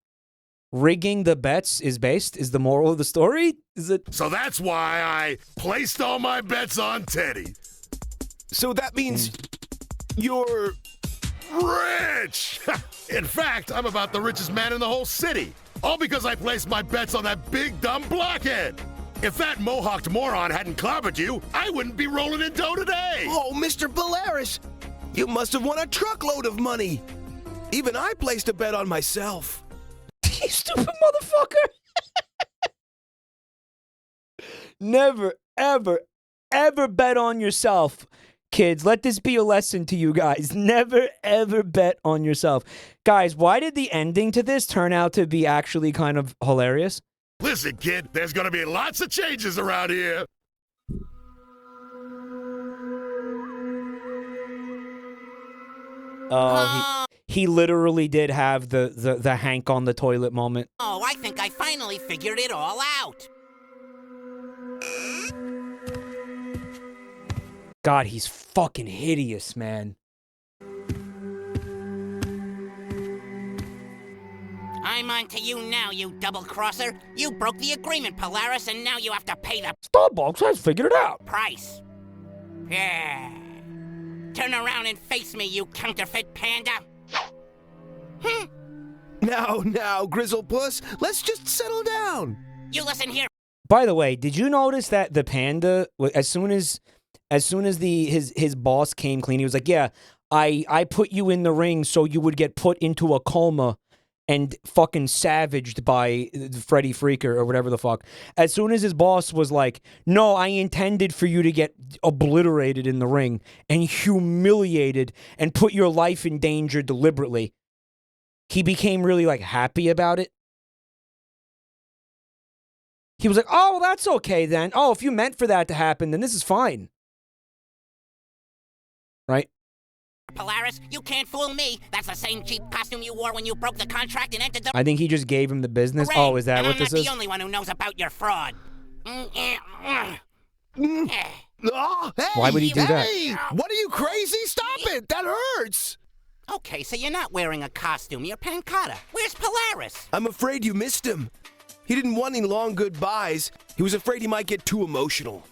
rigging the bets is best? Is the moral of the story? Is it? So that's why I placed all my bets on Teddy. So that means you're rich! In fact, I'm about the richest man in the whole city. All because I placed my bets on that big dumb blockhead. If that mohawked moron hadn't clobbered you, I wouldn't be rolling in dough today. Oh, Mr. Polaris, you must have won a truckload of money. Even I placed a bet on myself. You stupid motherfucker. Never, ever, ever bet on yourself. Kids, let this be a lesson to you guys. Never, ever bet on yourself. Guys, why did the ending to this turn out to be actually kind of hilarious? Listen, kid, there's gonna be lots of changes around here. Oh, he literally did have the Hank on the toilet moment. Oh, I think I finally figured it all out. God, he's fucking hideous, man. I'm on to you now, you double-crosser. You broke the agreement, Polaris, and now you have to pay the Starbucks has figured it out. price. Yeah. Turn around and face me, you counterfeit panda. Now, Grizzlepuss, let's just settle down. You listen here. By the way, did you notice that the panda, as soon as his boss came clean, he was like, "Yeah, I put you in the ring so you would get put into a coma and fucking savaged by Freddy Freaker or whatever the fuck." As soon as his boss was like, "No, I intended for you to get obliterated in the ring and humiliated and put your life in danger deliberately," he became really like happy about it. He was like, "Oh, well, that's okay then. Oh, if you meant for that to happen, then this is fine." Right? Polaris, you can't fool me. That's the same cheap costume you wore when you broke the contract and entered the I think he just gave him the business. ring. Oh, is that and what I'm this not is? the only one who knows about your fraud. Oh, hey, Why would he do that? Hey, what are you, crazy? Stop it! That hurts! Okay, so you're not wearing a costume. You're Pancata. Where's Polaris? I'm afraid you missed him. He didn't want any long goodbyes. He was afraid he might get too emotional.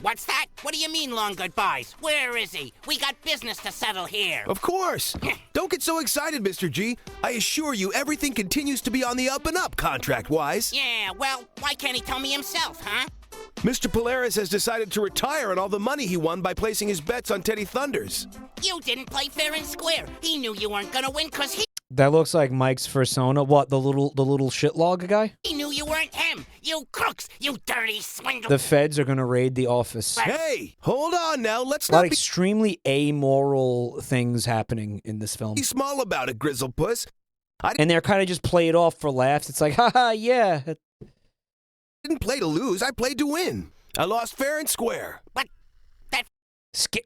What's that? What do you mean long goodbyes? Where is he? We got business to settle here. Of course. Don't get so excited, Mr. G. I assure you, everything continues to be on the up and up, contract-wise. Yeah, well, why can't he tell me himself, huh? Mr. Polaris has decided to retire on all the money he won by placing his bets on Teddy Thunders. You didn't play fair and square. He knew you weren't gonna win because he That looks like Mike's persona. What, the little shitlog guy? knew you weren't him. You crooks, you dirty swindler. The feds are gonna raid the office. Hey, hold on now. Let's A lot not of be extremely amoral things happening in this film. small about it, Grizzlepuss. And they're kind of just play it off for laughs. It's like, haha, yeah. I didn't play to lose. I played to win. I lost fair and square. But that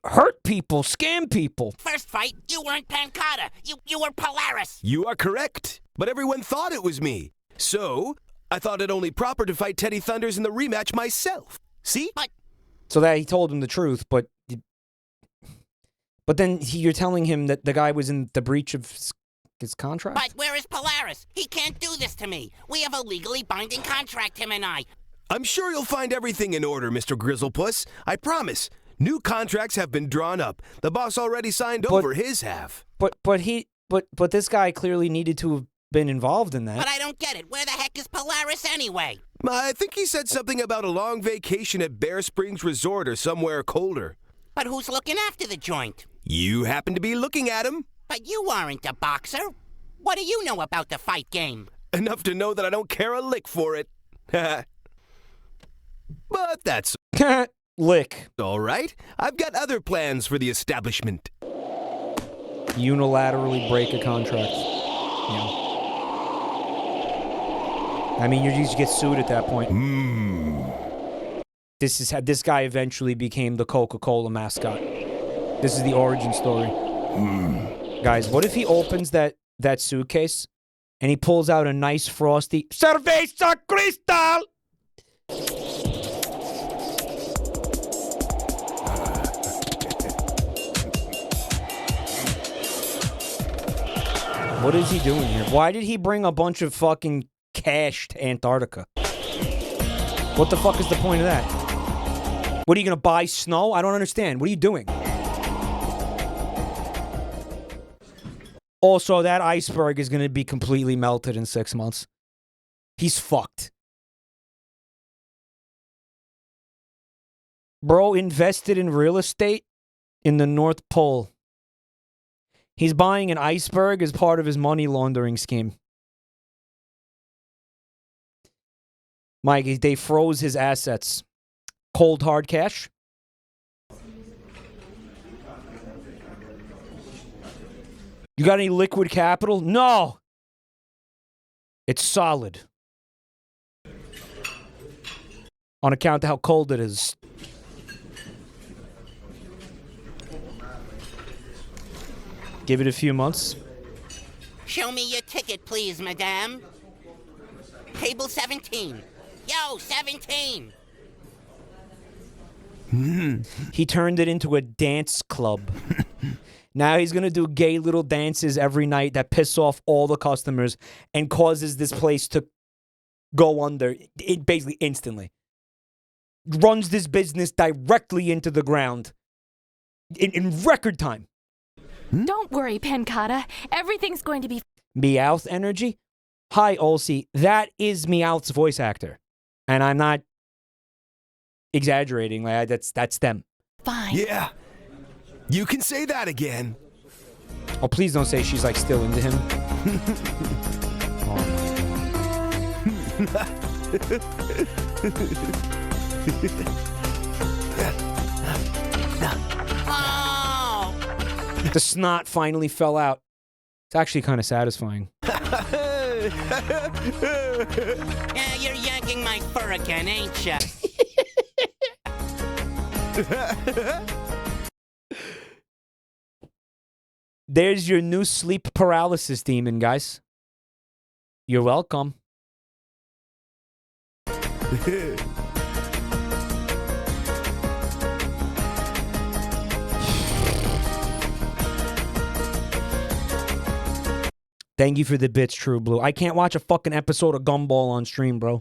hurt people, scam people. first fight, you weren't Pancata. You were Polaris. You are correct. But everyone thought it was me. So, I thought it only proper to fight Teddy Thunders in the rematch myself. See? So that he told him the truth, but then you're telling him that the guy was in the breach of his contract? But where is Polaris? He can't do this to me. We have a legally binding contract, him and I. I'm sure you'll find everything in order, Mr. Grizzlepuss. I promise. New contracts have been drawn up. The boss already signed over his half. But this guy clearly needed to have been involved in that. But I don't get it. Where the heck is Polaris anyway? I think he said something about a long vacation at Bear Springs Resort or somewhere colder. But who's looking after the joint? You happen to be looking at him. But you aren't a boxer. What do you know about the fight game? Enough to know that I don't care a lick for it. But that's lick. All right. I've got other plans for the establishment. Unilaterally break a contract. Yeah. I mean, you just get sued at that point. This guy eventually became the Coca-Cola mascot. This is the origin story. Guys, what if he opens that suitcase and he pulls out a nice frosty Cerveza Cristal? What is he doing here? Why did he bring a bunch of fucking cash to Antarctica? What the fuck is the point of that? What, are you gonna buy snow? I don't understand. What are you doing? Also, that iceberg is gonna be completely melted in 6 months. He's fucked. Bro invested in real estate in the North Pole. He's buying an iceberg as part of his money laundering scheme. Mike, they froze his assets. Cold hard cash. You got any liquid capital? No. It's solid. On account of how cold it is. Give it a few months. Show me your ticket, please, madame. Table 17. Yo, 17. He turned it into a dance club. Now he's going to do gay little dances every night that piss off all the customers and causes this place to go under basically instantly. Runs this business directly into the ground in record time. Don't worry, Pancata. Everything's going to be... Meowth energy? Hi, Olsey. That is Meowth's voice actor. And I'm not exaggerating. Like, that's them. Fine. Yeah. You can say that again. Oh, please don't say she's, like, still into him. The snot finally fell out. It's actually kind of satisfying. Yeah, you're yanking my fur again, ain't ya? There's your new sleep paralysis demon, guys. You're welcome. Thank you for the bits, True Blue. I can't watch a fucking episode of Gumball on stream, bro.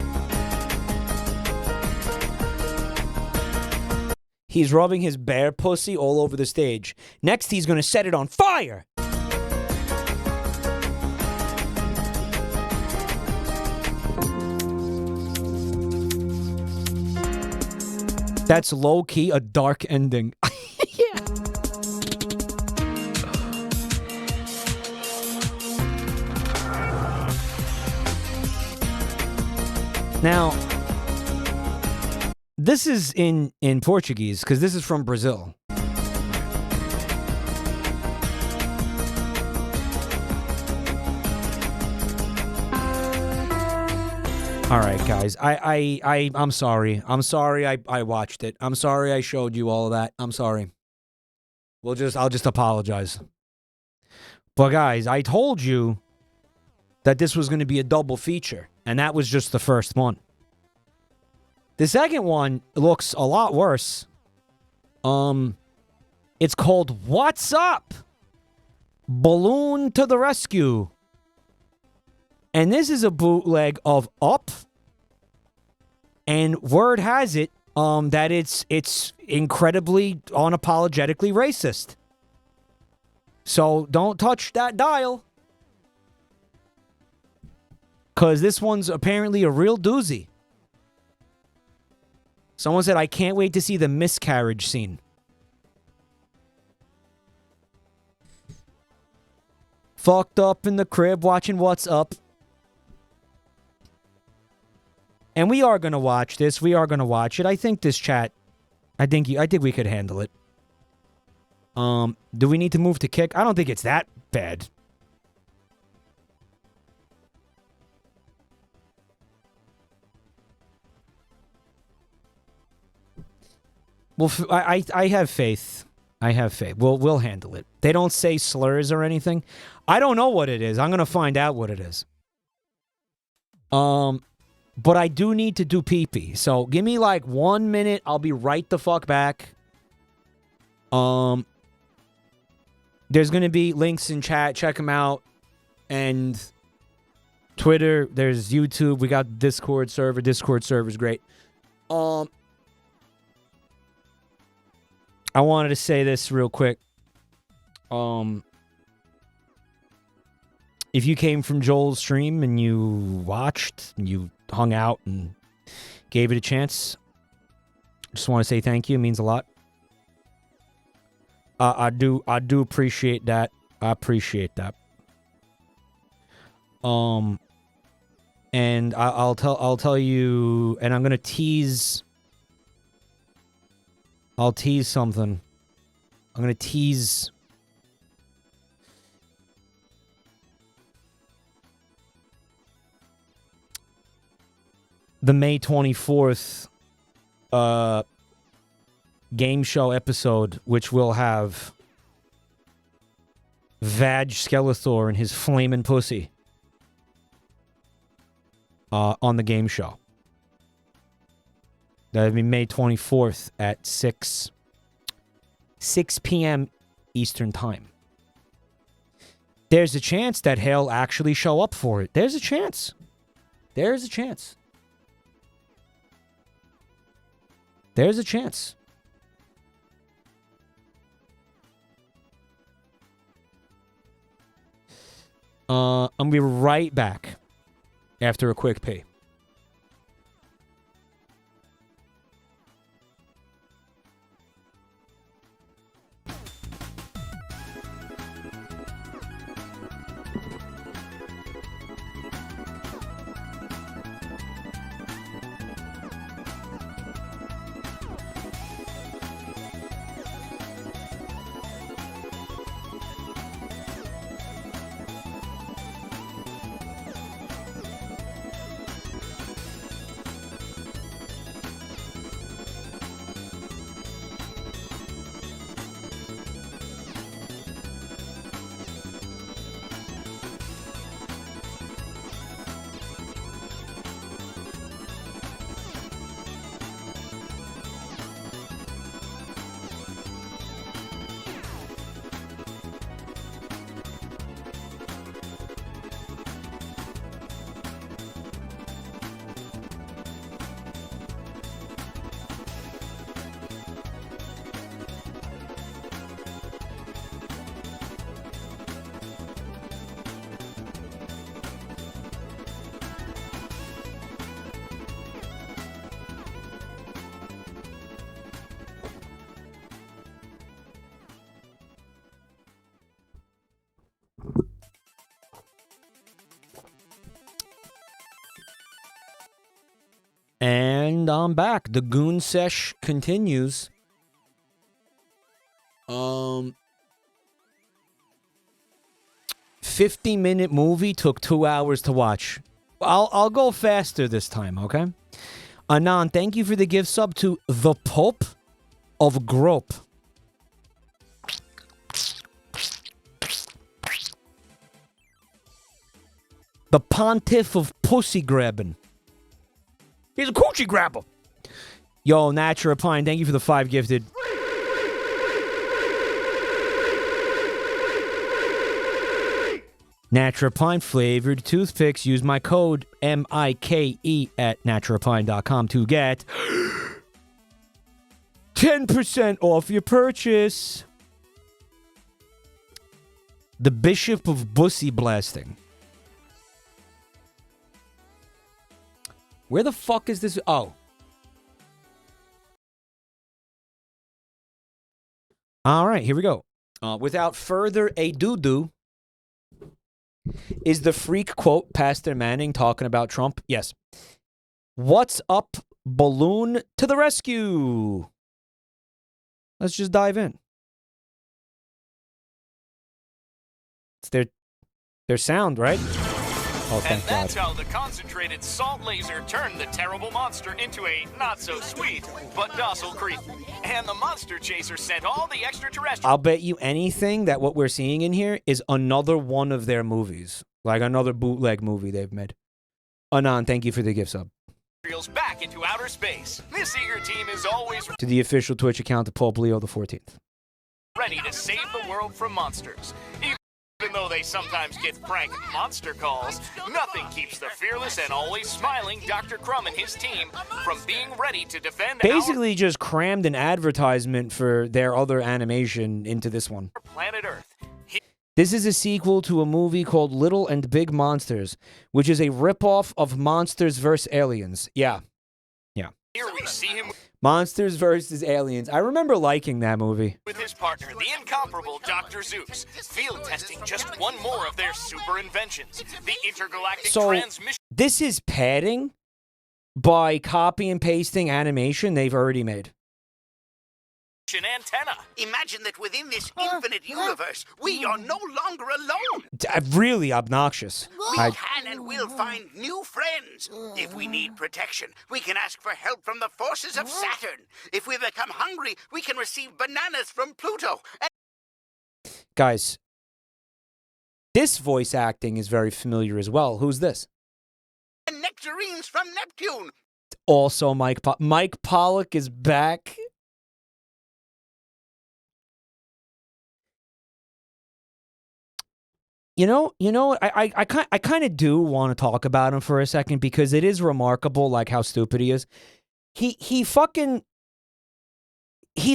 He's rubbing his bear pussy all over the stage. Next, he's gonna set it on fire! That's low-key a dark ending. Yeah. Now, this is in Portuguese, because this is from Brazil. All right, guys. I'm sorry. I'm sorry I watched it. I'm sorry I showed you all of that. I'm sorry. I'll just apologize. But guys, I told you that this was going to be a double feature, and that was just the first one. The second one looks a lot worse. It's called What's Up? Balloon to the Rescue. And this is a bootleg of Up. And word has it that it's incredibly unapologetically racist. So don't touch that dial. Because this one's apparently a real doozy. Someone said, I can't wait to see the miscarriage scene. Fucked up in the crib watching What's Up. And we are going to watch this. We are going to watch it. I think this chat, I think we could handle it. Do we need to move to kick? I don't think it's that bad. Well, I have faith. I have faith. We'll handle it. They don't say slurs or anything. I don't know what it is. I'm going to find out what it is. But I do need to do pee-pee. So give me like 1 minute. I'll be right the fuck back. There's going to be links in chat. Check them out. And Twitter. There's YouTube. We got Discord server. Discord server's great. I wanted to say this real quick. if you came from Joel's stream and you watched and you hung out and gave it a chance, I just want to say thank you. It means a lot. I do appreciate that. I appreciate that. And I'll tell you, and I'm gonna tease. I'll tease something. I'm gonna tease. The May 24th game show episode, which will have Vag Skeletor and his flaming pussy on the game show. That'll be May 24th at 6 p.m. Eastern Time. There's a chance that he'll actually show up for it. There's a chance. There's a chance. There's a chance. I'm going to be right back after a quick pee. And I'm back. The Goon Sesh continues. 50-minute movie took 2 hours to watch. I'll go faster this time, okay? Anon, thank you for the gift sub to the Pope of Grope. The Pontiff of Pussy Grabbing. He's a coochie grabber. Yo, Natura Pine, thank you for the 5 gifted. Natura Pine flavored toothpicks. Use my code MIKE at naturapine.com to get 10% off your purchase. The Bishop of Bussy Blasting. Where the fuck is this? Oh. All right, here we go. Without further ado, is the freak quote Pastor Manning talking about Trump? Yes. What's up, balloon to the rescue? Let's just dive in. It's their sound, right? Oh, thank and that's God. how the concentrated salt laser turned the terrible monster into a not-so-sweet but docile creature. And the monster chaser sent all the extraterrestrials... I'll bet you anything that what we're seeing in here is another one of their movies. Like another bootleg movie they've made. Anon, thank you for the gift sub. ...back into outer space. This eager team is always... To the official Twitch account of Pope Leo the 14th. ...ready to save the world from monsters. Even though they sometimes get prank monster calls, nothing keeps the fearless and always smiling Dr. Crumb and his team from being ready to defend Basically just crammed an advertisement for their other animation into this one. our planet Earth. This is a sequel to a movie called Little and Big Monsters, which is a ripoff of Monsters vs. Aliens. Yeah. Yeah. Here we see him Monsters vs. Aliens. I remember liking that movie. with his partner, the incomparable Dr. Zeus, field testing just one more of their super inventions, the intergalactic So, transmission this is padding by copy and pasting animation they've already made. antenna. Imagine that within this infinite universe, we are no longer alone. Really obnoxious. We can and will find new friends. If we need protection, we can ask for help from the forces of Saturn. If we become hungry, we can receive bananas from Pluto. Guys, this voice acting is very familiar as well. Who's this? And nectarines from Neptune. Also Mike Mike Pollock is back. You know, I kind of do want to talk about him for a second because it is remarkable, like how stupid he is. He's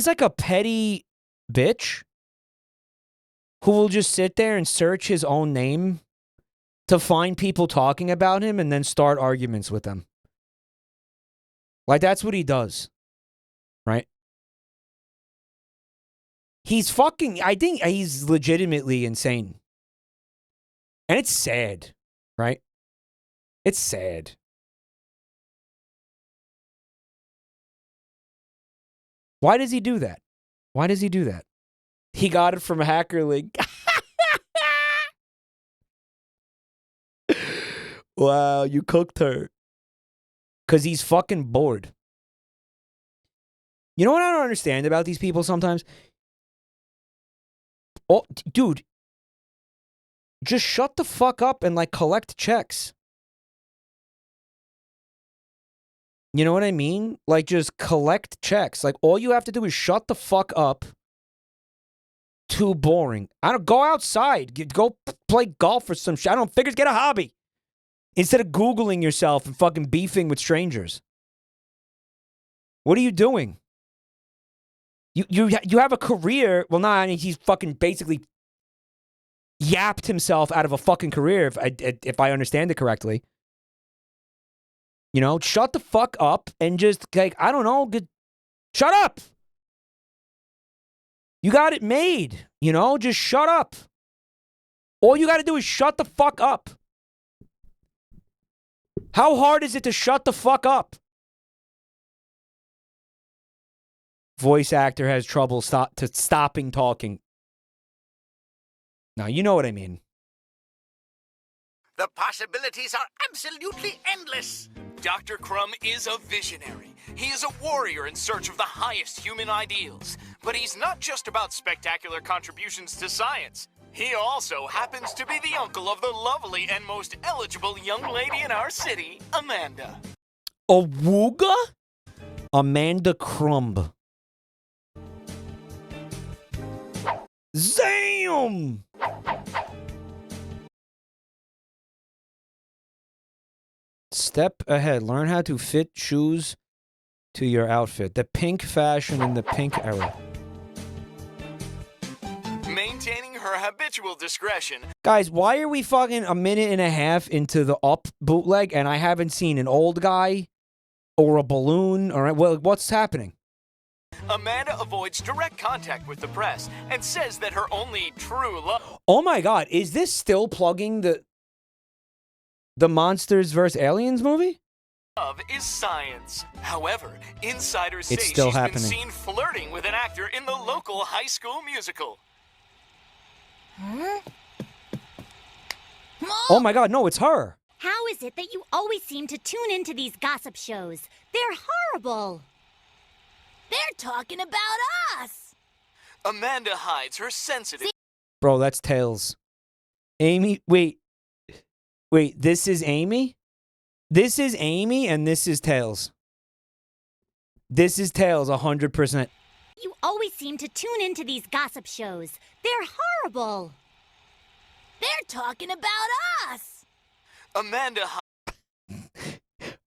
like a petty bitch who will just sit there and search his own name to find people talking about him and then start arguments with them. Like that's what he does, right? I think he's legitimately insane. And it's sad, right? It's sad. Why does he do that? Why does he do that? He got it from a hacker link. Wow, you cooked her. Because he's fucking bored. You know what I don't understand about these people sometimes? Oh, dude. Just shut the fuck up and, like, collect checks. You know what I mean? Like, just collect checks. Like, all you have to do is shut the fuck up. Too boring. I don't go outside. Go play golf or some shit. I don't figure get a hobby. Instead of Googling yourself and fucking beefing with strangers. What are you doing? You have a career. Well, nah, I mean, he's fucking basically yapped himself out of a fucking career, if I understand it correctly. You know, shut the fuck up and just, like, I don't know, shut up! You got it made, you know? Just shut up. All you got to do is shut the fuck up. How hard is it to shut the fuck up? Voice actor has trouble stopping talking. Now, you know what I mean. The possibilities are absolutely endless. Dr. Crumb is a visionary. He is a warrior in search of the highest human ideals. But he's not just about spectacular contributions to science. He also happens to be the uncle of the lovely and most eligible young lady in our city, Amanda. Awooga? Amanda Crumb. Zam! Step ahead. Learn how to fit shoes to your outfit. The pink fashion in the pink era. Maintaining her habitual discretion. Guys, why are we fucking a minute and a half into the Up bootleg and I haven't seen an old guy or a balloon or what's happening? Amanda avoids direct contact with the press and says that her only true love... Oh my god, is this still plugging the Monsters vs. Aliens movie? Love is science. However, insiders say It's still she's happening. been seen flirting with an actor in the local high school musical. Huh? Oh my god, no, it's her. How is it that you always seem to tune into these gossip shows? They're horrible. They're talking about us. Amanda hides her sensitive... Bro, that's Tails. Amy, wait, this is Amy? This is Amy and this is Tails. This is Tails, 100%. You always seem to tune into these gossip shows. They're horrible. They're talking about us. Amanda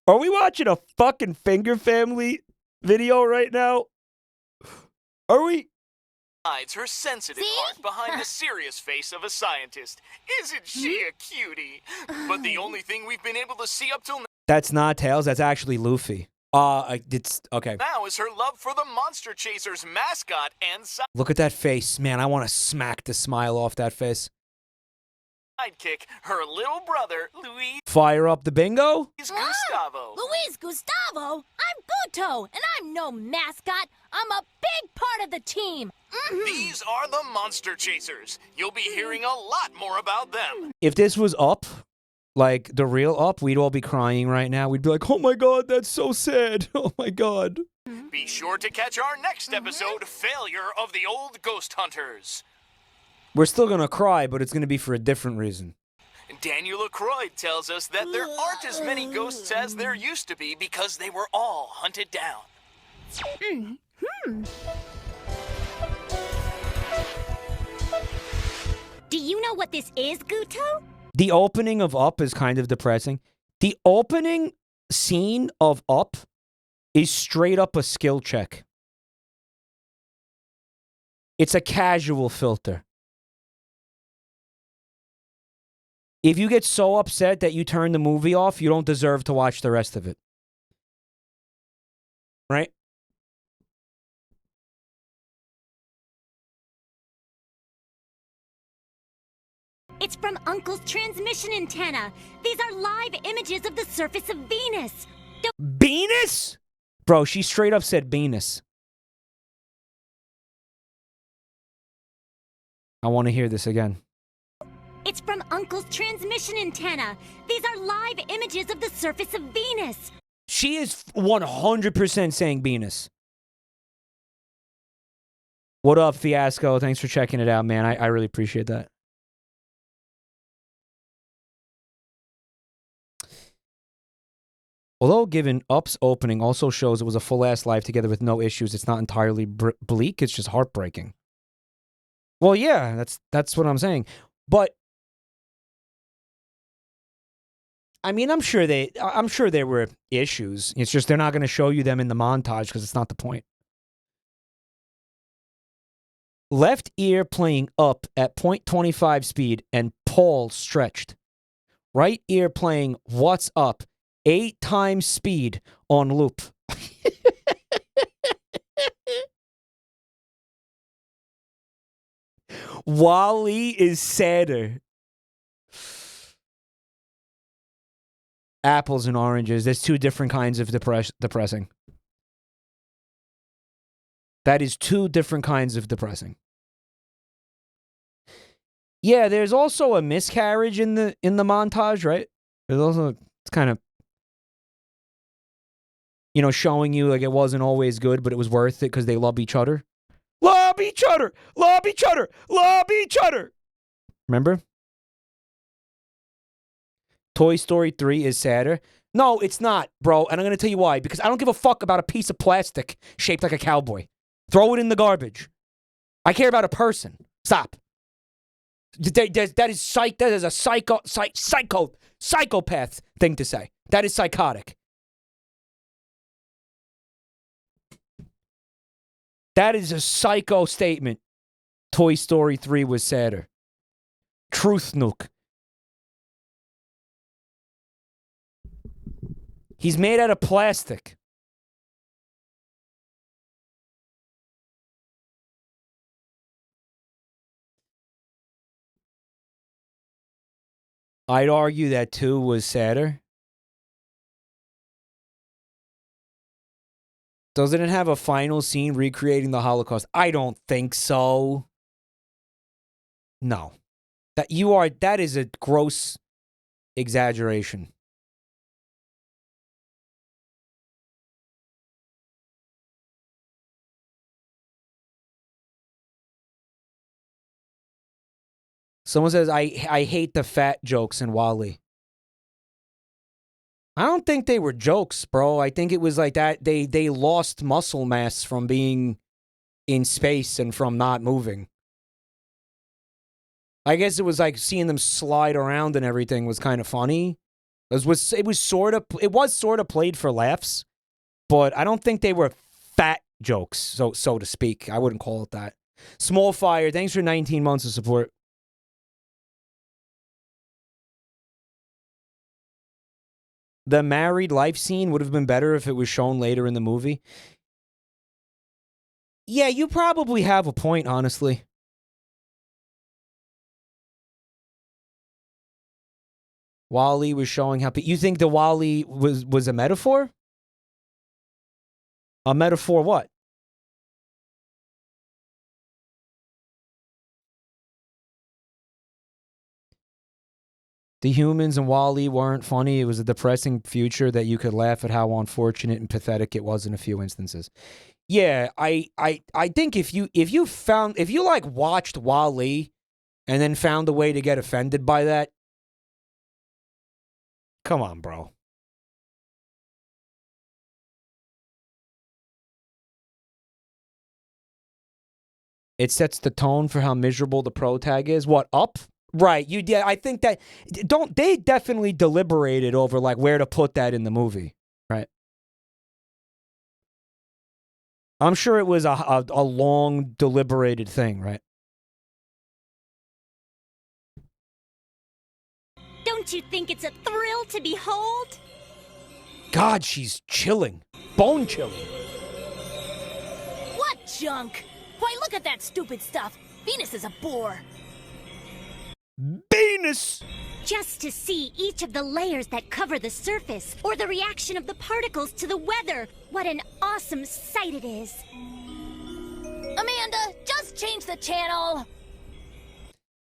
Are we watching a fucking Finger Family video right now? Are we? hides her sensitive heart behind the serious face of a scientist. Isn't she a cutie? But the only thing we've been able to see up till That's not Tails. That's actually Luffy. It's okay. now is her love for the Monster Chasers mascot and Look at that face, man. I want to smack the smile off that face. sidekick, her little brother, Luis Fire up the bingo. Gustavo. Luis Gustavo? I'm Guto, and I'm no mascot. I'm a big part of the team. These are the Monster Chasers. You'll be hearing a lot more about them. If this was Up, like the real Up, we'd all be crying right now. We'd be like, oh my god, that's so sad. Oh my god. Be sure to catch our next episode, Failure of the Old Ghost Hunters. We're still going to cry, but it's going to be for a different reason. Daniel Aykroyd tells us that there aren't as many ghosts as there used to be because they were all hunted down. Do you know what this is, Guto? The opening of Up is kind of depressing. The opening scene of Up is straight up a skill check. It's a casual filter. If you get so upset that you turn the movie off, you don't deserve to watch the rest of it. Right? It's from Uncle's transmission antenna. These are live images of the surface of Venus. Venus? Bro, she straight up said Venus. I want to hear this again. It's from Uncle's transmission antenna. These are live images of the surface of Venus. She is 100% saying Venus. What up, Fiasco? Thanks for checking it out, man. I really appreciate that. Although given Up's opening also shows it was a full-ass life together with no issues, it's not entirely bleak, it's just heartbreaking. Well, yeah, that's what I'm saying. But I mean, I'm sure there were issues. It's just they're not going to show you them in the montage because it's not the point. Left ear playing up at 0.25 speed and Paul stretched. Right ear playing What's Up 8 times speed on loop. Wally is sadder. Apples and oranges. There's 2 different kinds of depressing. That is 2 different kinds of depressing. Yeah, there's also a miscarriage in the montage, right? There's also, it's kind of, you know, showing you like it wasn't always good, but it was worth it because they love each other. Love each other! Love each other! Love each other! Remember? Toy Story 3 is sadder. No, it's not, bro. And I'm going to tell you why. Because I don't give a fuck about a piece of plastic shaped like a cowboy. Throw it in the garbage. I care about a person. Stop. That is a psychopath thing to say. That is psychotic. That is a psycho statement. Toy Story 3 was sadder. Truth nuke. He's made out of plastic. I'd argue that 2 was sadder. Doesn't it have a final scene recreating the Holocaust? I don't think so. No. That is a gross exaggeration. Someone says, I hate the fat jokes in Wall-E. I don't think they were jokes, bro. I think it was like that. They lost muscle mass from being in space and from not moving. I guess it was like seeing them slide around and everything was kind of funny. It was sort of played for laughs, but I don't think they were fat jokes, so to speak. I wouldn't call it that. Small Fire, thanks for 19 months of support. The married life scene would have been better if it was shown later in the movie. Yeah, you probably have a point, honestly. Wally was showing how... You think the Wally was a metaphor? A metaphor what? The humans and Wall-E weren't funny. It was a depressing future that you could laugh at how unfortunate and pathetic it was in a few instances. Yeah, I think if you like watched Wall-E and then found a way to get offended by that, come on, bro. It sets the tone for how miserable the pro tag is. What, Up? Right. Yeah, I think that they definitely deliberated over like where to put that in the movie, right? I'm sure it was a long deliberated thing, right? Don't you think it's a thrill to behold? God, she's chilling. Bone chilling. What junk? Why, look at that stupid stuff. Venus is a bore. Venus! Just to see each of the layers that cover the surface, or the reaction of the particles to the weather. What an awesome sight it is. Amanda, just change the channel.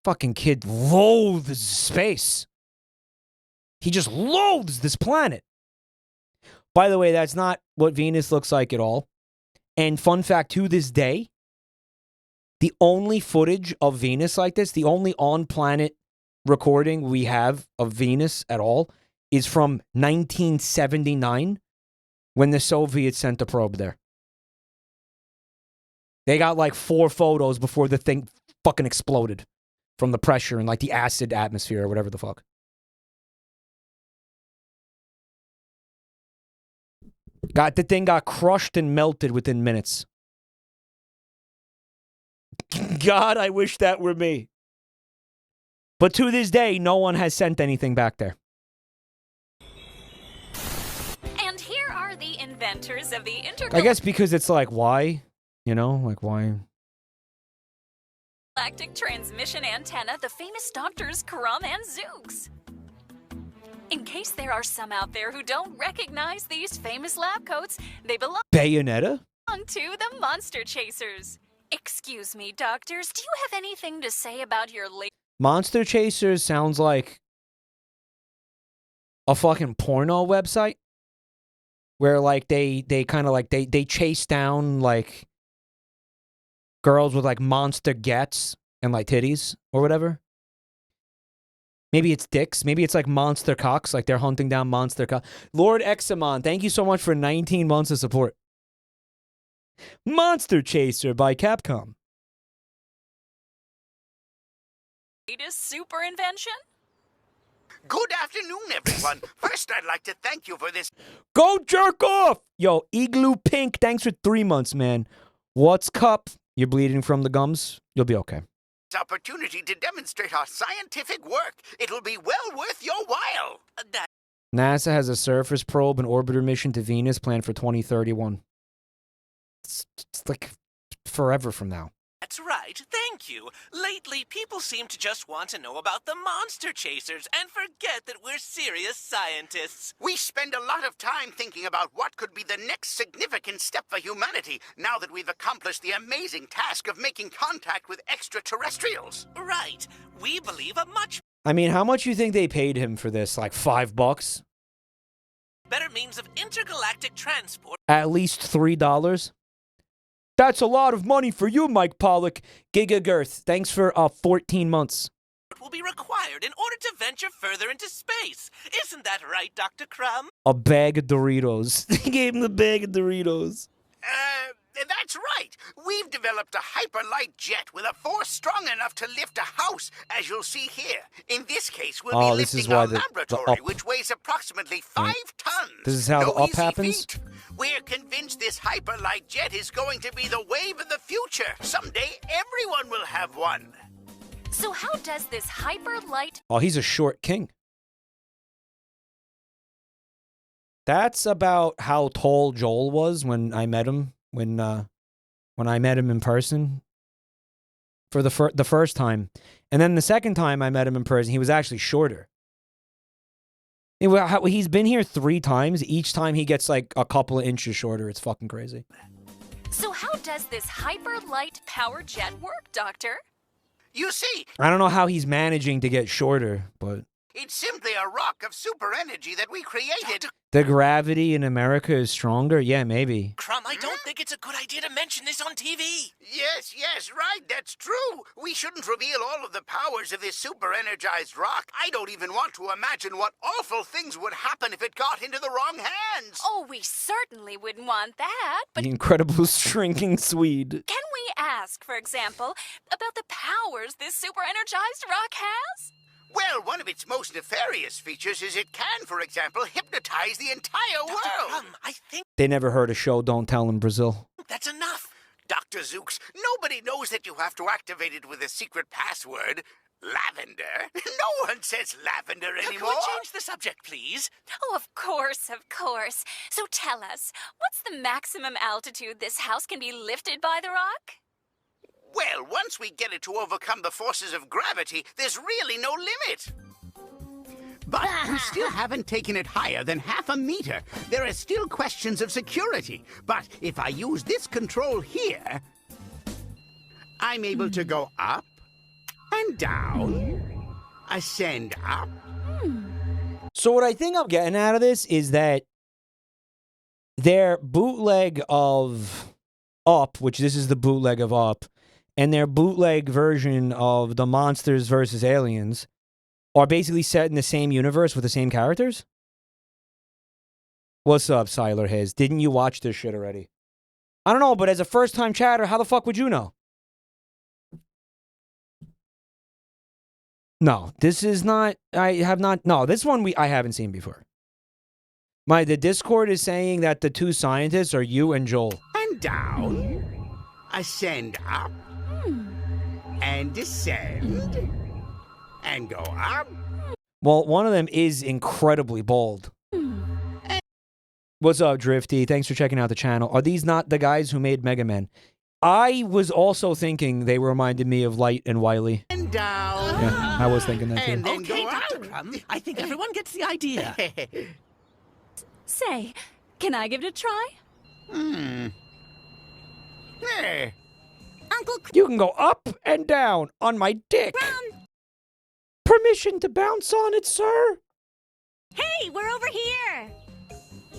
Fucking kid loathes space. He just loathes this planet. By the way, that's not what Venus looks like at all. And fun fact, to this day, the only footage of Venus like this, the only on-planet recording we have of Venus at all, is from 1979, when the Soviets sent a probe there. They got like 4 photos before the thing fucking exploded from the pressure and like the acid atmosphere or whatever the fuck. The thing got crushed and melted within minutes. God, I wish that were me. But to this day, no one has sent anything back there. And here are the inventors of the I guess because it's like, why? You know, like, why? intergalactic transmission antenna, the famous doctors Krum and Zooks. In case there are some out there who don't recognize these famous lab coats, they belong Bayonetta? to the Monster Chasers. Excuse me, doctors, do you have anything to say about your Monster Chasers sounds like a fucking porno website where like they kind of like they chase down like girls with like monster gets and like titties or whatever. Maybe it's dicks. Maybe it's like monster cocks, like they're hunting down monster cocks. Lord Examon, thank you so much for 19 months of support. Monster Chaser by Capcom. latest super invention? Good afternoon, everyone. First, I'd like to thank you for this. Go jerk off! Yo, Igloo Pink, thanks for 3 months, man. What's cup? You're bleeding from the gums? You'll be okay. Opportunity to demonstrate our scientific work. It'll be well worth your while. NASA has a surface probe and orbiter mission to Venus planned for 2031. It's like forever from now. That's right, thank you. Lately, people seem to just want to know about the Monster Chasers and forget that we're serious scientists. We spend a lot of time thinking about what could be the next significant step for humanity now that we've accomplished the amazing task of making contact with extraterrestrials. Right. We believe a much I mean, how much you think they paid him for this? Like $5? better means of intergalactic transport. At least $3? That's a lot of money for you, Mike Pollock. Giga Girth, thanks for 14 months. Will be required in order to venture further into space. Isn't that right, Dr. Krum? A bag of Doritos. He gave him the bag of Doritos. That's right. We've developed a hyperlight jet with a force strong enough to lift a house, as you'll see here. In this case, we'll be this is lifting why a the laboratory, up. which weighs approximately 5 tons. This is how No the up easy happens? feat. We're convinced this hyperlight jet is going to be the wave of the future. Someday, everyone will have one. So how does this hyper-light... Oh, he's a short king. That's about how tall Joel was when I met him. When I met him in person for the first time, and then the second time I met him in person, he was actually shorter. He's been here 3 times. Each time he gets like a couple of inches shorter. It's fucking crazy. So how does this hyper-light power jet work, Doctor? You see, I don't know how he's managing to get shorter, but it's simply a rock of super energy that we created. the gravity in America is stronger. Yeah, maybe. Crumb, I don't think it's a good idea to mention this on TV. Yes, right, that's true. We shouldn't reveal all of the powers of this super energized rock. I don't even want to imagine what awful things would happen if it got into the wrong hands. Oh, we certainly wouldn't want that, but... The incredible shrinking Swede. Can we ask, for example, about the powers this super energized rock has? Well, one of its most nefarious features is it can, for example, hypnotize the entire world. I think They never heard a show Don't Tell in Brazil. that's enough. Dr. Zooks, nobody knows that you have to activate it with a secret password. Lavender. No one says lavender anymore. Can we change the subject, please? Oh, of course, of course. So tell us, what's the maximum altitude this house can be lifted by the rock? Well, once we get it to overcome the forces of gravity, there's really no limit. But we still haven't taken it higher than 0.5 meter. There are still questions of security. But if I use this control here, I'm able to go up and down, ascend up. So what I think I'm getting out of this is that their bootleg of Up, which this is the bootleg of Up, and their bootleg version of the Monsters vs. Aliens are basically set in the same universe with the same characters? What's up, Siler Hiz? Didn't you watch this shit already? I don't know, but as a first-time chatter, how the fuck would you know? No, this is not... I have not... No, this one I haven't seen before. The Discord is saying that the 2 scientists are you and Joel. And down, ascend up, and descend, and go up. Well, one of them is incredibly bald. What's up, Drifty? Thanks for checking out the channel. Are these not the guys who made Mega Man? I was also thinking they reminded me of Light and Wily. And down. Yeah, I was thinking that too. And then Okay, go Dr. up. Crumb, I think everyone gets the idea. Say, can I give it a try? Hey. Uncle You can go up and down on my dick. Permission to bounce on it, sir? Hey, we're over here!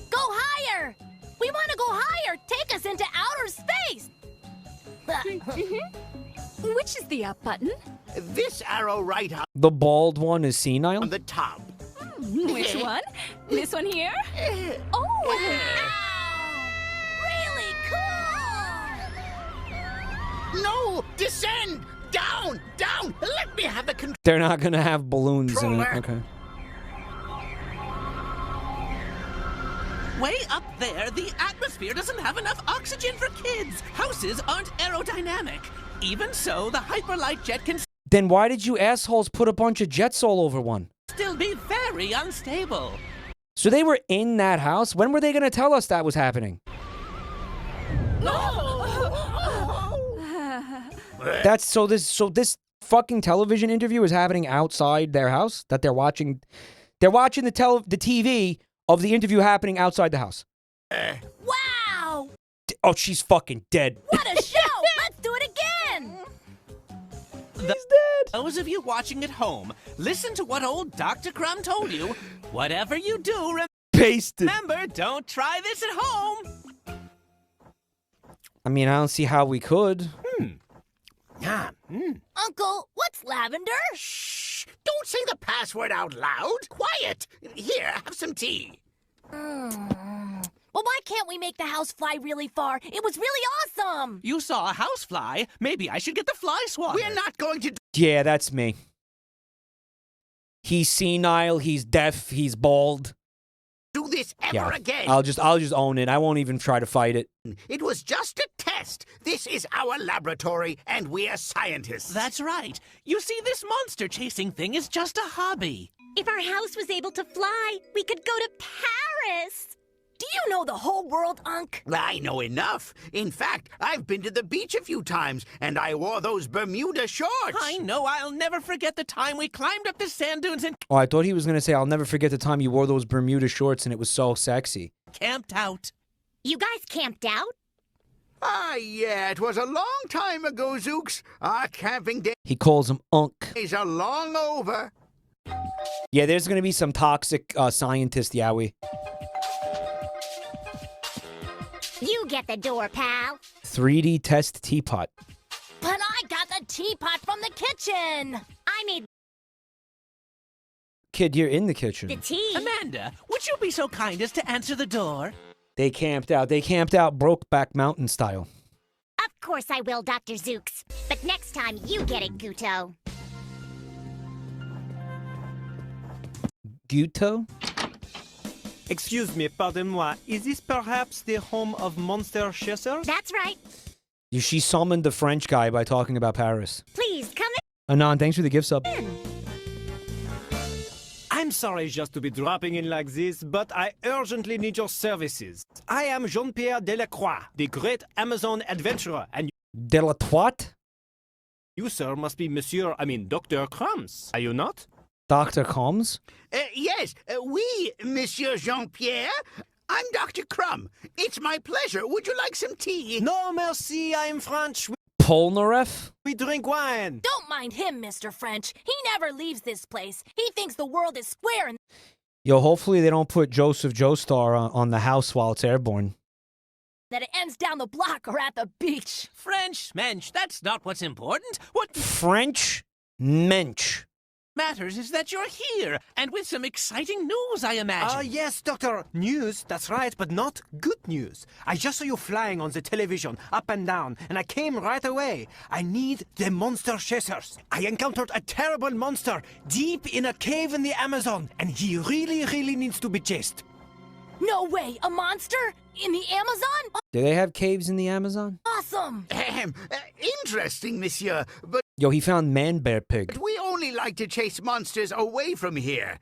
Go higher! We want to go higher! Take us into outer space! Which is the up button? This arrow right up The bald one is senile? on the top. Which one? This one here? Oh! Really cool! No! Descend! Down! Down! Let me have the control. They're not going to have balloons in it. Controller. Okay. Way up there, the atmosphere doesn't have enough oxygen for kids. Houses aren't aerodynamic. Even so, the hyperlight jet can Then why did you assholes put a bunch of jets all over one? still be very unstable. So they were in that house? When were they going to tell us that was happening? That's so this fucking television interview is happening outside their house that they're watching. They're watching the TV of the interview happening outside the house. Wow! Oh, she's fucking dead. What a show! Let's do it again! He's dead. Those of you watching at home, listen to what old Dr. Crumb told you. Whatever you do, Pasted. remember, don't try this at home. I mean, I don't see how we could. Uncle, what's lavender? Shh! Don't say the password out loud. Quiet. Here, have some tea. Well, why can't we make the house fly really far? It was really awesome! You saw a house fly. Maybe I should get the fly swatter. We're not going to Yeah, that's me. He's senile, he's deaf, he's bald. do this ever again. I'll just own it. I won't even try to fight it. It was just a test. This is our laboratory, and we're scientists. That's right. You see, this monster chasing thing is just a hobby. If our house was able to fly, we could go to Paris! Do you know the whole world, Unc? I know enough. In fact, I've been to the beach a few times, and I wore those Bermuda shorts. I know. I'll never forget the time we climbed up the sand dunes and Oh, I thought he was going to say, I'll never forget the time you wore those Bermuda shorts and it was so sexy. camped out. You guys camped out? Ah, yeah, it was a long time ago, Zooks. Our camping He calls him Unc. days are long over. Yeah, there's going to be some toxic scientist, Yowie. You get the door, pal. 3D test teapot. But I got the teapot from the kitchen. I made Kid, you're in the kitchen. the tea. Amanda, would you be so kind as to answer the door? They camped out. They camped out Brokeback Mountain style. Of course I will, Dr. Zooks. But next time you get it, Guto. Guto? Excuse me, pardon-moi. Is this perhaps the home of monster chasers? That's right. She summoned the French guy by talking about Paris. Please, come Anon, thanks for the gift sub. I'm sorry just to be dropping in like this, but I urgently need your services. I am Jean-Pierre Delacroix, the great Amazon adventurer, and Delatwat? you, sir, must be Dr. Crumbs, are you not? Dr. Combs? Yes, oui, Monsieur Jean-Pierre. I'm Dr. Crumb. It's my pleasure. Would you like some tea? No, merci, I'm French. Polnareff? We drink wine. Don't mind him, Mr. French. He never leaves this place. He thinks the world is square and Yo, hopefully they don't put Joseph Joestar on the house while it's airborne. that it ends down the block or at the beach. French, mensch, that's not what's important. What French mensch. matters is that you're here, and with some exciting news, I imagine. Yes, Doctor. News, that's right, but not good news. I just saw you flying on the television, up and down, and I came right away. I need the monster chasers. I encountered a terrible monster deep in a cave in the Amazon, and he really, really needs to be chased. No way, a monster? In the Amazon? Do they have caves in the Amazon? Awesome! Interesting, monsieur, but Yo, he found Man-Bear Pig. we only like to chase monsters away from here.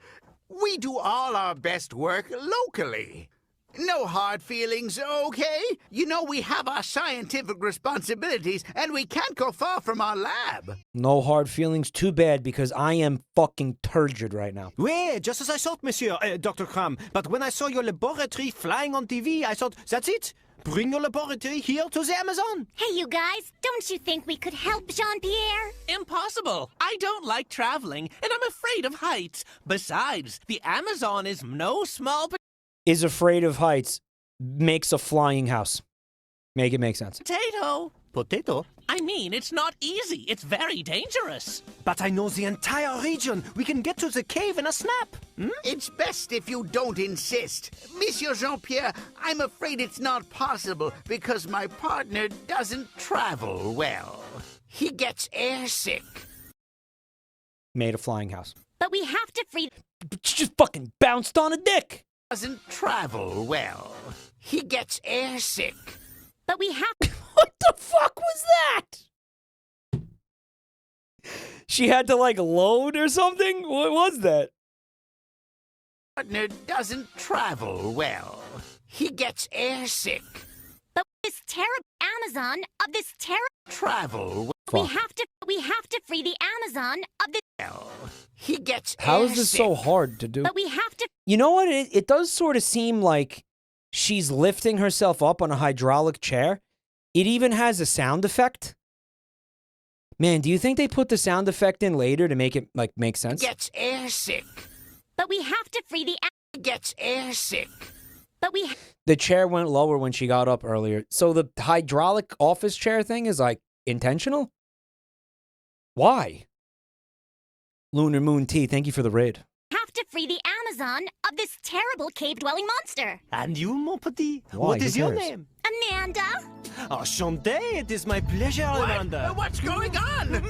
We do all our best work locally. No hard feelings, okay? You know, we have our scientific responsibilities, and we can't go far from our lab. No hard feelings. Too bad, because I am fucking turgid right now. Oui, just as I thought, monsieur, Dr. Crumb. But when I saw your laboratory flying on TV, I thought, that's it. Bring your laboratory here to the Amazon. Hey, you guys, don't you think we could help Jean-Pierre? Impossible. I don't like traveling, and I'm afraid of heights. Besides, the Amazon is no small Is afraid of heights. Makes a flying house. Make it make sense. potato. Potato? I mean, it's not easy. It's very dangerous. But I know the entire region. We can get to the cave in a snap. It's best if you don't insist. Monsieur Jean-Pierre, I'm afraid it's not possible because my partner doesn't travel well. He gets airsick. Made a flying house. But we have to free... She just fucking bounced on a dick. Doesn't travel well. He gets airsick. But we have... What the fuck was that? She had to, like, load or something? What was that? Partner doesn't travel well. He gets airsick. But this terrible Amazon of this terrible... Travel We have to free the Amazon of the... well. He gets How is this so airsick. hard to do? But we have to... You know what? It does sort of seem like she's lifting herself up on a hydraulic chair. It even has a sound effect. Man, do you think they put the sound effect in later to make it, like, make sense? Gets airsick. But we have to free the... Gets airsick. But we... The chair went lower when she got up earlier. So the hydraulic office chair thing is, like, intentional? Why? Lunar Moon T, thank you for the raid. have have to free the Amazon of this terrible cave-dwelling monster. And you, mon petit? Why? What Who is your cares? name? Amanda? Enchanté, it is my pleasure, Amanda. What's going on?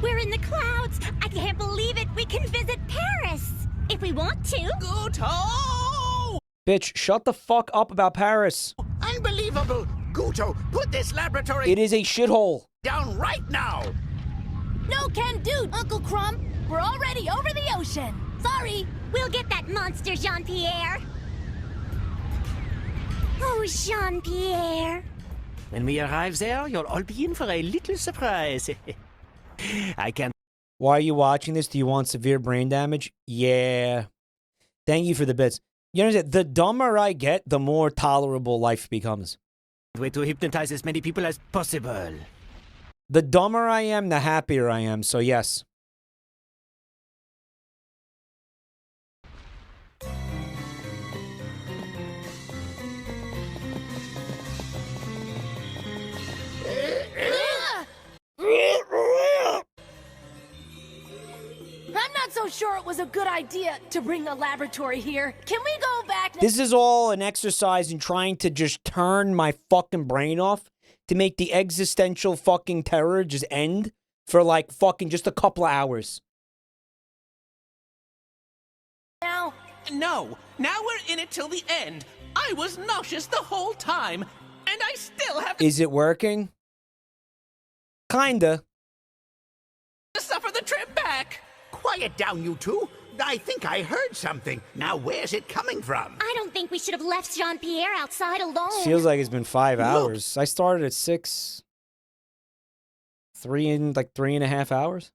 We're in the clouds. I can't believe it. We can visit Paris if we want to. Guto! Bitch, shut the fuck up about Paris. Unbelievable! Guto, put this laboratory It is a shithole. down right now! No can do, Uncle Crumb. We're already over the ocean. Sorry. We'll get that monster, Jean-Pierre. Oh, Jean-Pierre. When we arrive there, you'll all be in for a little surprise. I can't. Why are you watching this? Do you want severe brain damage? Yeah. Thank you for the bits. You know, the dumber I get, the more tolerable life becomes. Wait to hypnotize as many people as possible. The dumber I am, the happier I am, so yes. I'm not so sure it was a good idea to bring a laboratory here. Can we go back? This is all an exercise in trying to just turn my fucking brain off to make the existential fucking terror just end for like fucking just a couple of hours. Now? No, now we're in it till the end. I was nauseous the whole time, and I still have Is it working? Kinda. to suffer the trip back. Quiet down, you two. I think I heard something. Now, where's it coming from? I don't think we should have left Jean-Pierre outside alone. Feels like it's been 5 hours. I started at 6. 3.5 hours.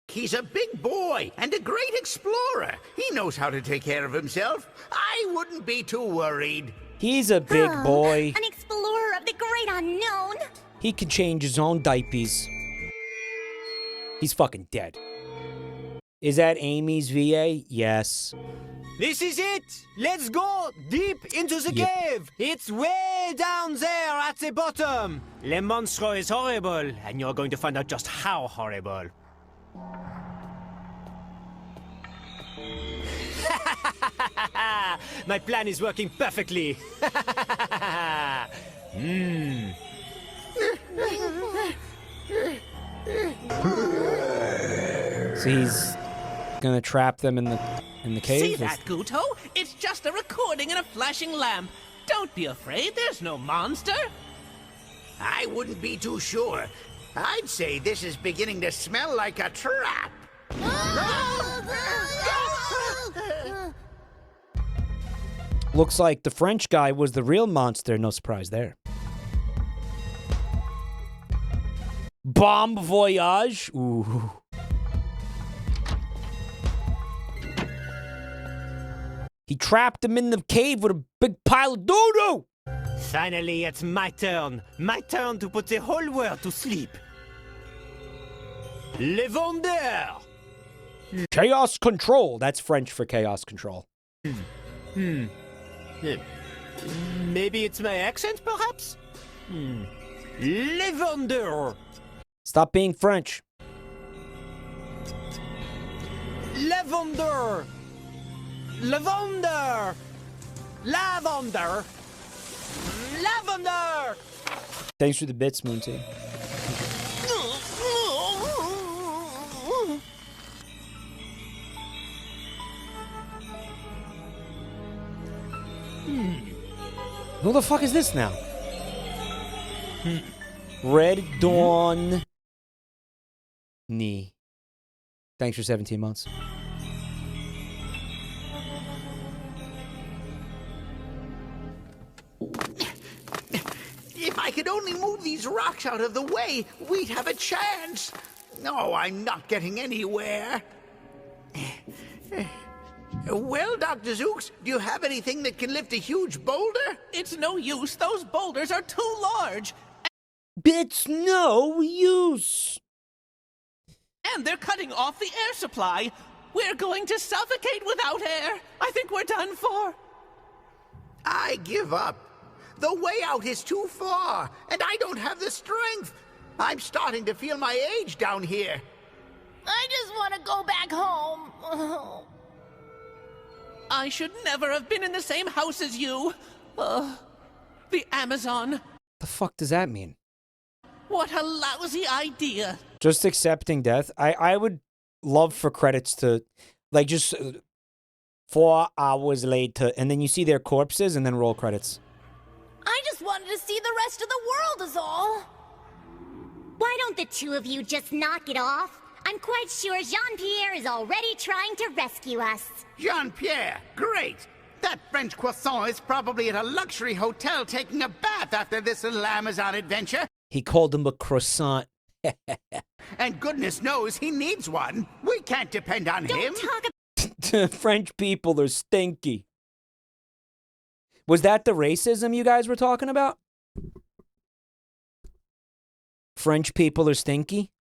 He's a big boy and a great explorer. He knows how to take care of himself. I wouldn't be too worried. He's a big boy. An explorer of the great unknown. He can change his own diapers. He's fucking dead. Is that Amy's VA? Yes. This is it! Let's go deep into the Yep. cave! It's way down there at the bottom! Le monstro is horrible, and you're going to find out just how horrible. My plan is working perfectly! So he's gonna trap them in the cave? See that, Guto? It's just a recording and a flashing lamp. Don't be afraid, there's no monster. I wouldn't be too sure. I'd say this is beginning to smell like a trap. Looks like the French guy was the real monster. No surprise there. Bomb voyage. Ooh. He trapped him in the cave with a big pile of doo-doo. Finally, it's my turn. My turn to put the whole world to sleep. Le Vendeur! Chaos control. That's French for chaos control. Maybe it's my accent, perhaps? Le Vendeur! Stop being French. Lavender! Lavender! Lavender! Lavender! Thanks for the bits, Moonty. Who the fuck is this now? Red Dawn. Knee. Thanks for 17 months. If I could only move these rocks out of the way, we'd have a chance. No, I'm not getting anywhere. Well, Dr. Zooks, do you have anything that can lift a huge boulder? It's no use, those boulders are too large. It's no use. And they're cutting off the air supply. We're going to suffocate without air. I think we're done for. I give up. The way out is too far, and I don't have the strength. I'm starting to feel my age down here. I just want to go back home. I should never have been in the same house as you. The Amazon. The fuck does that mean? What a lousy idea. Just accepting death? I would love for credits to, like, just 4 hours later, and then you see their corpses, and then roll credits. I just wanted to see the rest of the world is all. Why don't the two of you just knock it off? I'm quite sure Jean-Pierre is already trying to rescue us. Jean-Pierre, great! That French croissant is probably at a luxury hotel taking a bath after this little Amazon adventure. He called him a croissant. And goodness knows he needs one. We can't depend on him. French people are stinky. Was that the racism you guys were talking about? French people are stinky?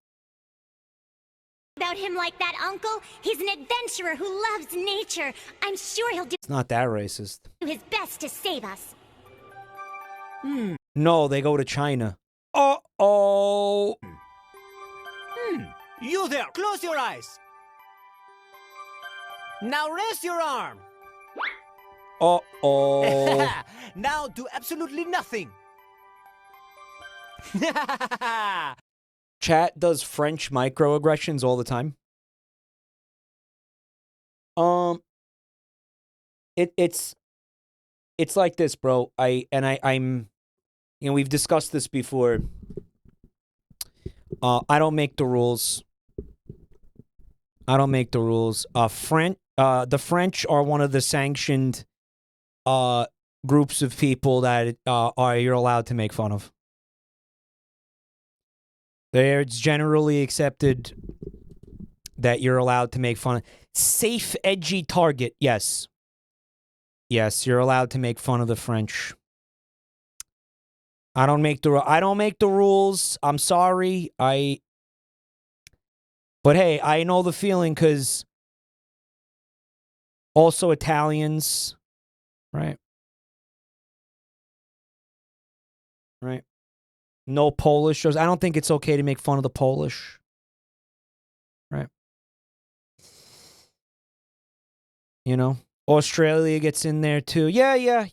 About him like that, Uncle. He's an adventurer who loves nature. I'm sure he'll do It's not that racist. his best to save us. No, they go to China. Uh-oh. You there, close your eyes. Now raise your arm. Uh-oh. Now do absolutely nothing. Chat does French microaggressions all the time. It's like this, bro. I'm you know, we've discussed this before. I don't make the rules. I don't make the rules. The French are one of the sanctioned groups of people that you're allowed to make fun of. It's generally accepted that you're allowed to make fun of. Safe, edgy target. Yes. Yes, you're allowed to make fun of the French. I don't make the rules. I'm sorry. But hey, I know the feeling because also Italians, right? Right. No Polish shows. I don't think it's okay to make fun of the Polish. Right. You know, Australia gets in there too. Yeah.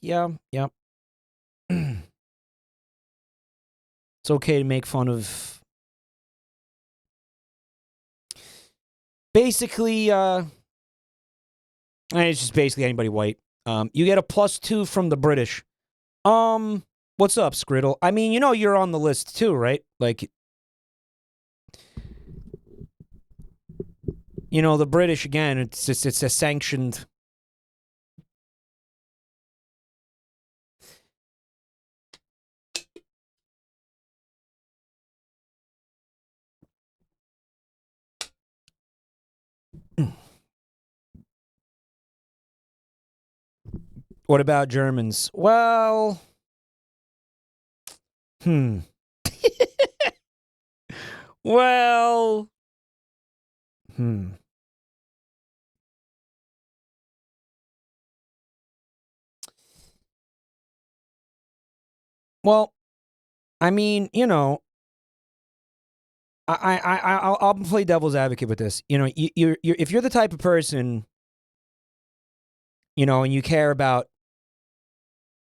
It's okay to make fun of basically it's just basically anybody white. You get a +2 from the British. What's up, Skriddle? I mean, you know you're on the list too, right? Like, you know, the British, again, it's a sanctioned. What about Germans? Well, well, Well, I mean, you know, I'll play devil's advocate with this. You know, you're if you're the type of person, you know, and you care about,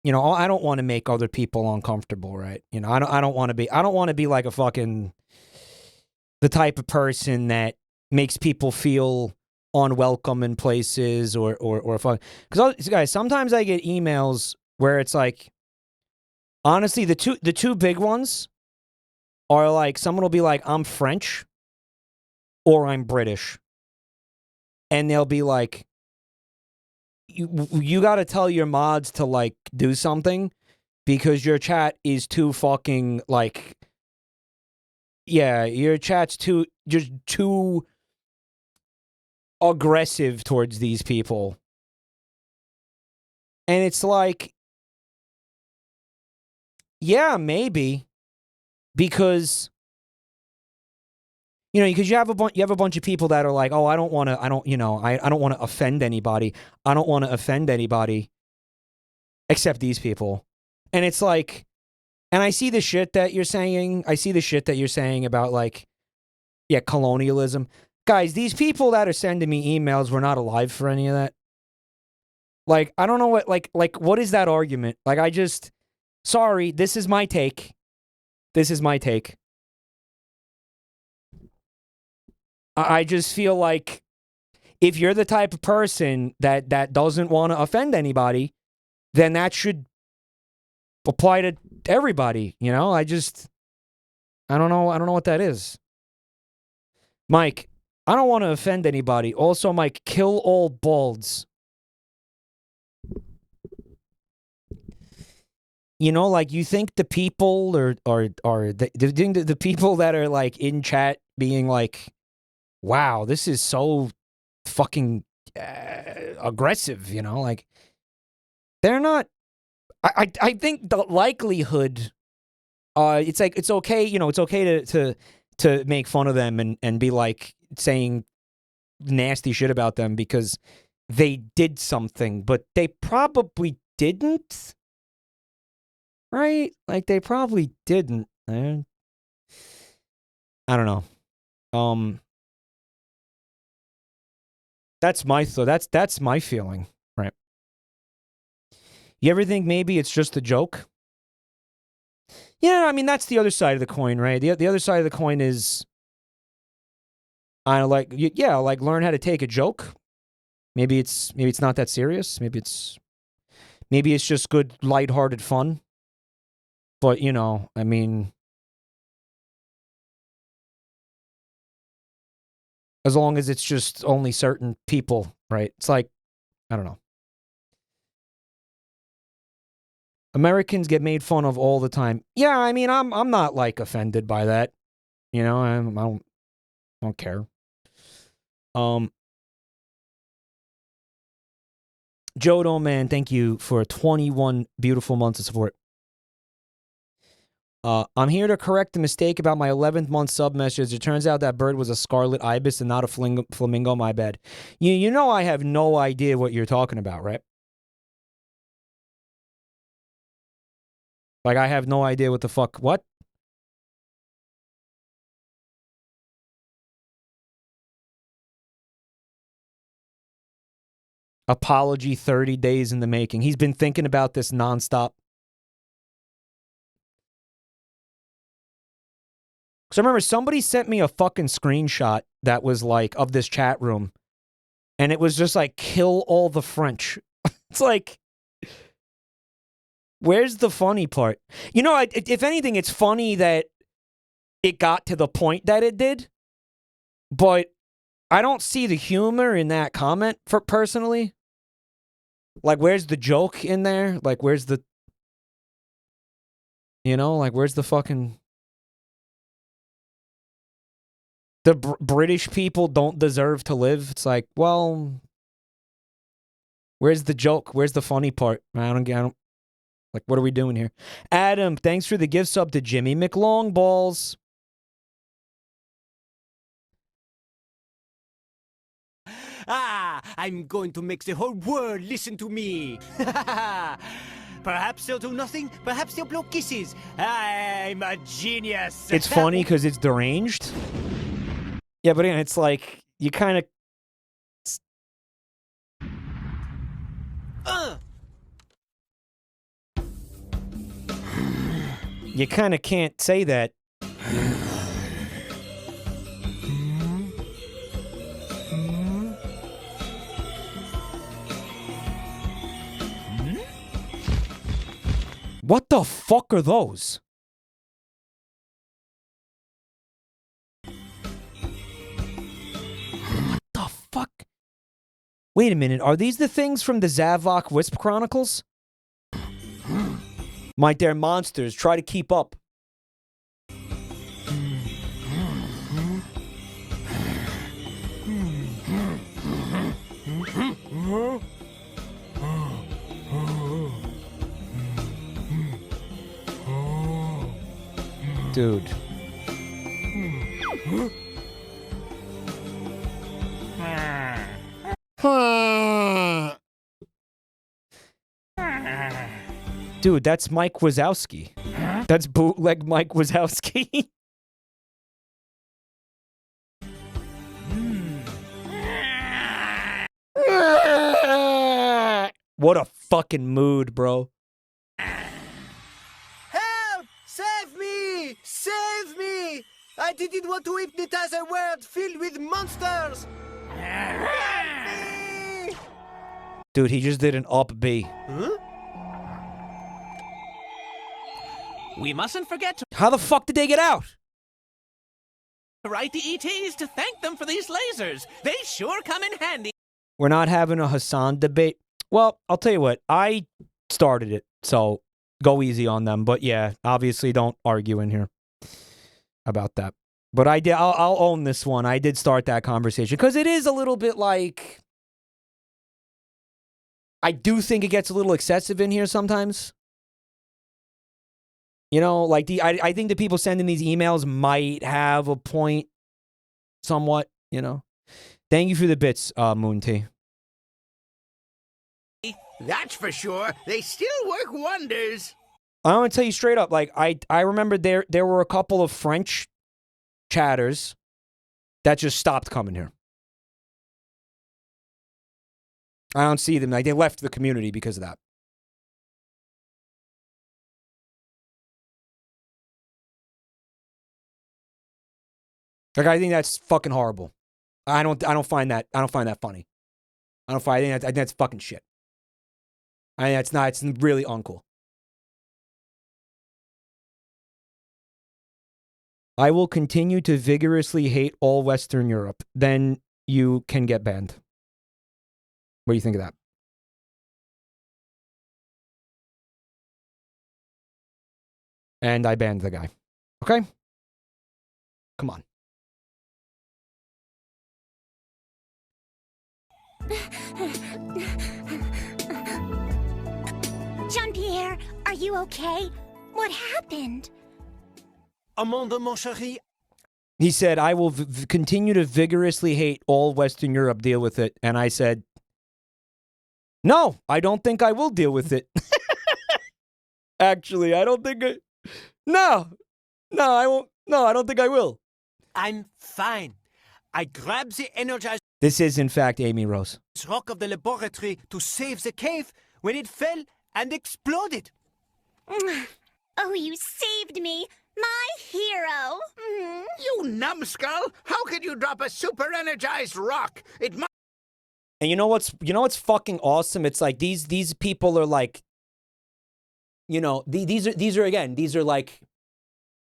you know, I don't want to make other people uncomfortable, right? You know, I don't want to be like a fucking the type of person that makes people feel unwelcome in places or fun. Because guys, sometimes I get emails where it's like, honestly, the two big ones are like, someone will be like, I'm French or I'm British, and they'll be like, you got to tell your mods to like do something because your chat is too fucking like, yeah, your chat's too aggressive towards these people. And it's like, yeah, maybe, because you know, because you have a bunch of people that are like, oh, I don't want to offend anybody. I don't want to offend anybody except these people. And it's like, and I see the shit that you're saying. I see the shit that you're saying about like, yeah, colonialism. Guys, these people that are sending me emails were not alive for any of that. Like, I don't know what, like, what is that argument? Like, I just, sorry, this is my take. This is my take. I just feel like if you're the type of person that doesn't want to offend anybody, then that should apply to everybody, you know? I don't know what that is. Mike, I don't want to offend anybody. Also, Mike, kill all balds. You know, like, you think the people are the people that are, like, in chat being like, wow, this is so fucking aggressive, you know? Like, they're not... I think the likelihood... it's like, it's okay, you know, it's okay to make fun of them and be, like, saying nasty shit about them because they did something, but they probably didn't. Right? Like, they probably didn't, man. I don't know. That's my that's my feeling, right? You ever think maybe it's just a joke? Yeah, I mean, that's the other side of the coin, right? The other side of the coin is, I like, yeah, like, learn how to take a joke. Maybe it's not that serious. Maybe it's just good, lighthearted fun. But, you know, I mean, as long as it's just only certain people, right? It's like, I don't know. Americans get made fun of all the time. Yeah, I mean, I'm not, like, offended by that. You know, I don't care. Jodo, man, thank you for 21 beautiful months of support. I'm here to correct the mistake about my 11th month sub message. It turns out that bird was a scarlet ibis and not a flamingo. My bad. You know I have no idea what you're talking about, right? Like, I have no idea what the fuck. What? Apology 30 days in the making. He's been thinking about this nonstop. So remember, somebody sent me a fucking screenshot that was like, of this chat room. And it was just like, kill all the French. It's like, where's the funny part? You know, if anything, it's funny that it got to the point that it did. But I don't see the humor in that comment, for personally. Like, where's the joke in there? Like, where's the... You know, like, where's the fucking... The British people don't deserve to live. It's like, well, where's the joke? Where's the funny part? I don't, like, what are we doing here? Adam, thanks for the gift sub to Jimmy McLongballs. I'm going to make the whole world listen to me. Perhaps they'll do nothing. Perhaps they'll blow kisses. I'm a genius. It's funny because it's deranged. Yeah, but again, it's like, you kind of... You kind of can't say that. What the fuck are those? What the fuck? Wait a minute, are these the things from the Zavok Wisp Chronicles? Mike, they're monsters. Try to keep up. Dude. Dude, that's Mike Wazowski. That's bootleg Mike Wazowski. What a fucking mood, bro. Help! Save me! Save me! I didn't want to hypnotize a world filled with monsters! Help me! Dude, he just did an up B. Huh? We mustn't forget to How the fuck did they get out? write the ETs to thank them for these lasers. They sure come in handy. We're not having a Hassan debate. Well, I'll tell you what. I started it, so go easy on them. But yeah, obviously don't argue in here about that. But I did. I'll own this one. I did start that conversation because it is a little bit like. I do think it gets a little excessive in here sometimes. You know, like I think the people sending these emails might have a point, somewhat. You know. Thank you for the bits, Moon T. That's for sure. They still work wonders. I'm gonna tell you straight up. Like I remember there were a couple of French chatters that just stopped coming here. I don't see them. Like they left the community because of that. Like I think that's fucking horrible. I don't find that funny. I think that's fucking shit. It's really uncool. I will continue to vigorously hate all Western Europe. Then you can get banned. What do you think of that? And I banned the guy. Okay? Come on. Jean-Pierre, are you okay? What happened? Amanda, mon chéri. He said, I will continue to vigorously hate all Western Europe. Deal with it. And I said, no, I don't think I will deal with it. Actually, I don't think No, I won't. No, I don't think I will. I'm fine. I grabbed the energized This is, in fact, Amy Rose. rock of the laboratory to save the cave when it fell and exploded. Oh, you saved me. My hero. You numbskull! How could you drop a super-energized rock? It must... And you know what's fucking awesome? It's like these people are like, you know, these are like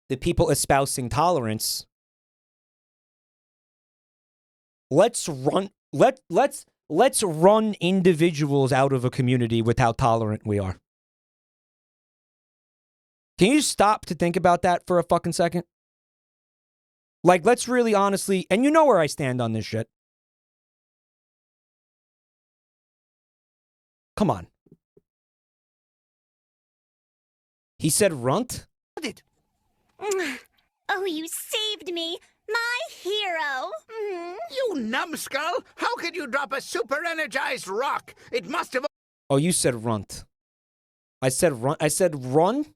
the people espousing tolerance. Let's run individuals out of a community with how tolerant we are. Can you stop to think about that for a fucking second? Like, let's really honestly, and you know where I stand on this shit. Come on. He said runt? Oh, you saved me. My hero. You numbskull! How could you drop a super-energized rock? It must have... Oh, you said runt. I said run. I said run?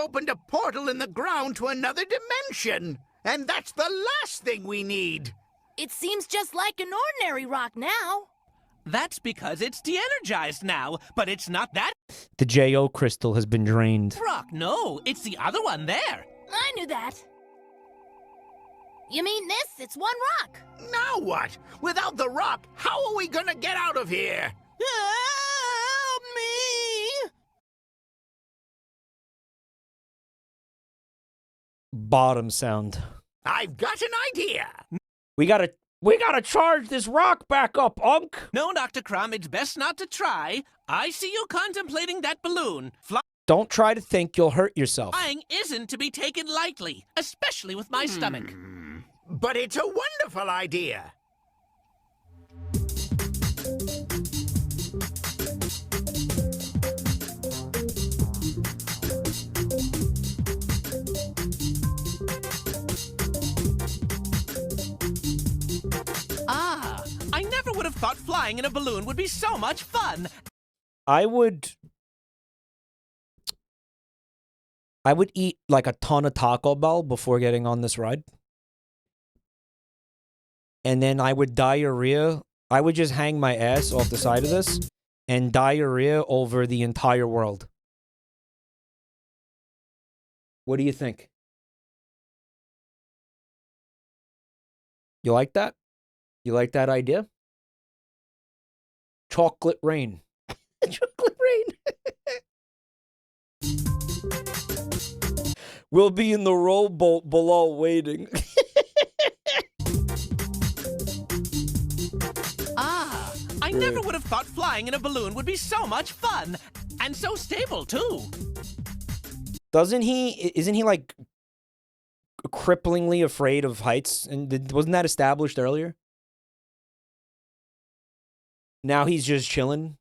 Opened a portal in the ground to another dimension. And that's the last thing we need. It seems just like an ordinary rock now. That's because it's de-energized now, but it's not that The J.O. crystal has been drained. rock. No, it's the other one there. I knew that. You mean this? It's one rock. Now what? Without the rock, how are we gonna get out of here? Help me! Bottom sound. I've got an idea. We gotta charge this rock back up, Unk. No, Dr. Crumb, it's best not to try. I see you contemplating that balloon. Don't try to think you'll hurt yourself. Flying isn't to be taken lightly, especially with my stomach. But it's a wonderful idea. I never would have thought flying in a balloon would be so much fun. I would eat like a ton of Taco Bell before getting on this ride. And then I would diarrhea I would just hang my ass off the side of this and diarrhea over the entire world. What do you think? You like that? You like that idea? Chocolate rain. Chocolate rain. We'll be in the rowboat below waiting. I never would have thought flying in a balloon would be so much fun. And so stable, too. Isn't he like cripplingly afraid of heights? And wasn't that established earlier? Now he's just chilling.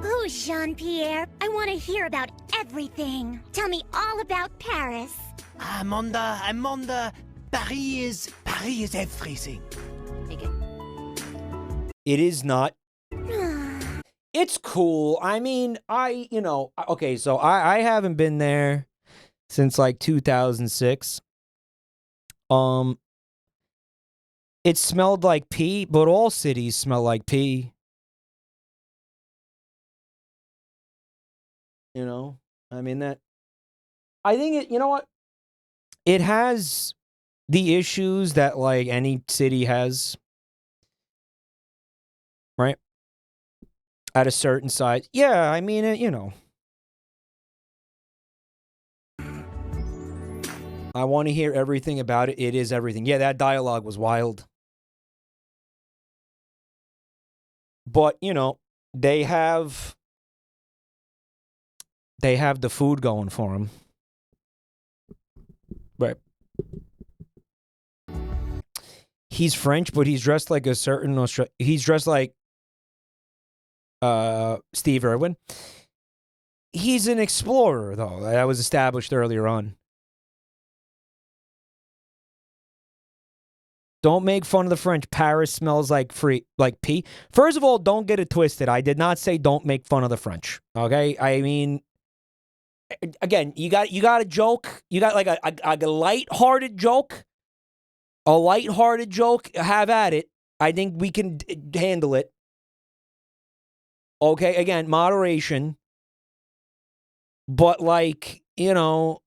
Oh, Jean-Pierre, I want to hear about everything. Tell me all about Paris. Amanda, Paris is everything. It is not. It's cool. I mean, okay, so I haven't been there since like 2006. It smelled like pee, but all cities smell like pee. You know, I mean I think it, you know what? It has the issues that like any city has, right? At a certain size. Yeah, I mean, you know. I want to hear everything about it. It is everything. Yeah, that dialogue was wild. But, you know, they have the food going for them. Right. He's French, but he's dressed like a certain he's dressed like Steve Irwin. He's an explorer, though. That was established earlier on. Don't make fun of the French. Paris smells like pee. First of all, don't get it twisted. I did not say don't make fun of the French. Okay? I mean, again, you got a joke. You got like a light-hearted joke. A light-hearted joke. Have at it. I think we can handle it. Okay? Again, moderation. But like, you know,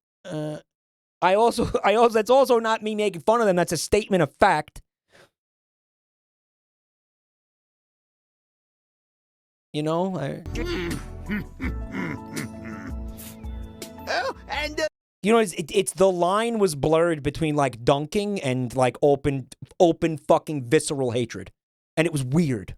I also, that's also not me making fun of them. That's a statement of fact. You know? Oh, and... You know, it's the line was blurred between, like, dunking and, like, open fucking visceral hatred. And it was weird.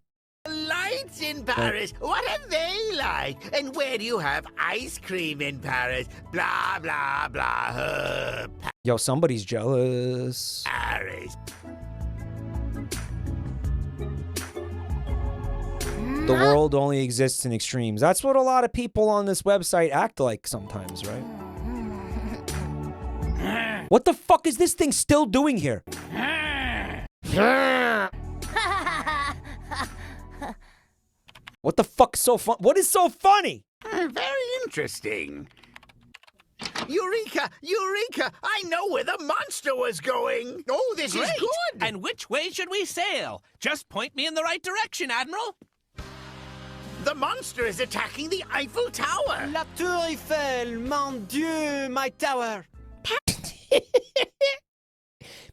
Lights in Paris, what are they like? And where do you have ice cream in Paris? Blah, blah, blah. Yo, somebody's jealous. Paris. The world only exists in extremes. That's what a lot of people on this website act like sometimes, right? What the fuck is this thing still doing here? What the fuck's so fun? What is so funny? Very interesting. Eureka! Eureka! I know where the monster was going! Oh, this is good! And which way should we sail? Just point me in the right direction, Admiral. The monster is attacking the Eiffel Tower! La Tour Eiffel! Mon Dieu, my tower!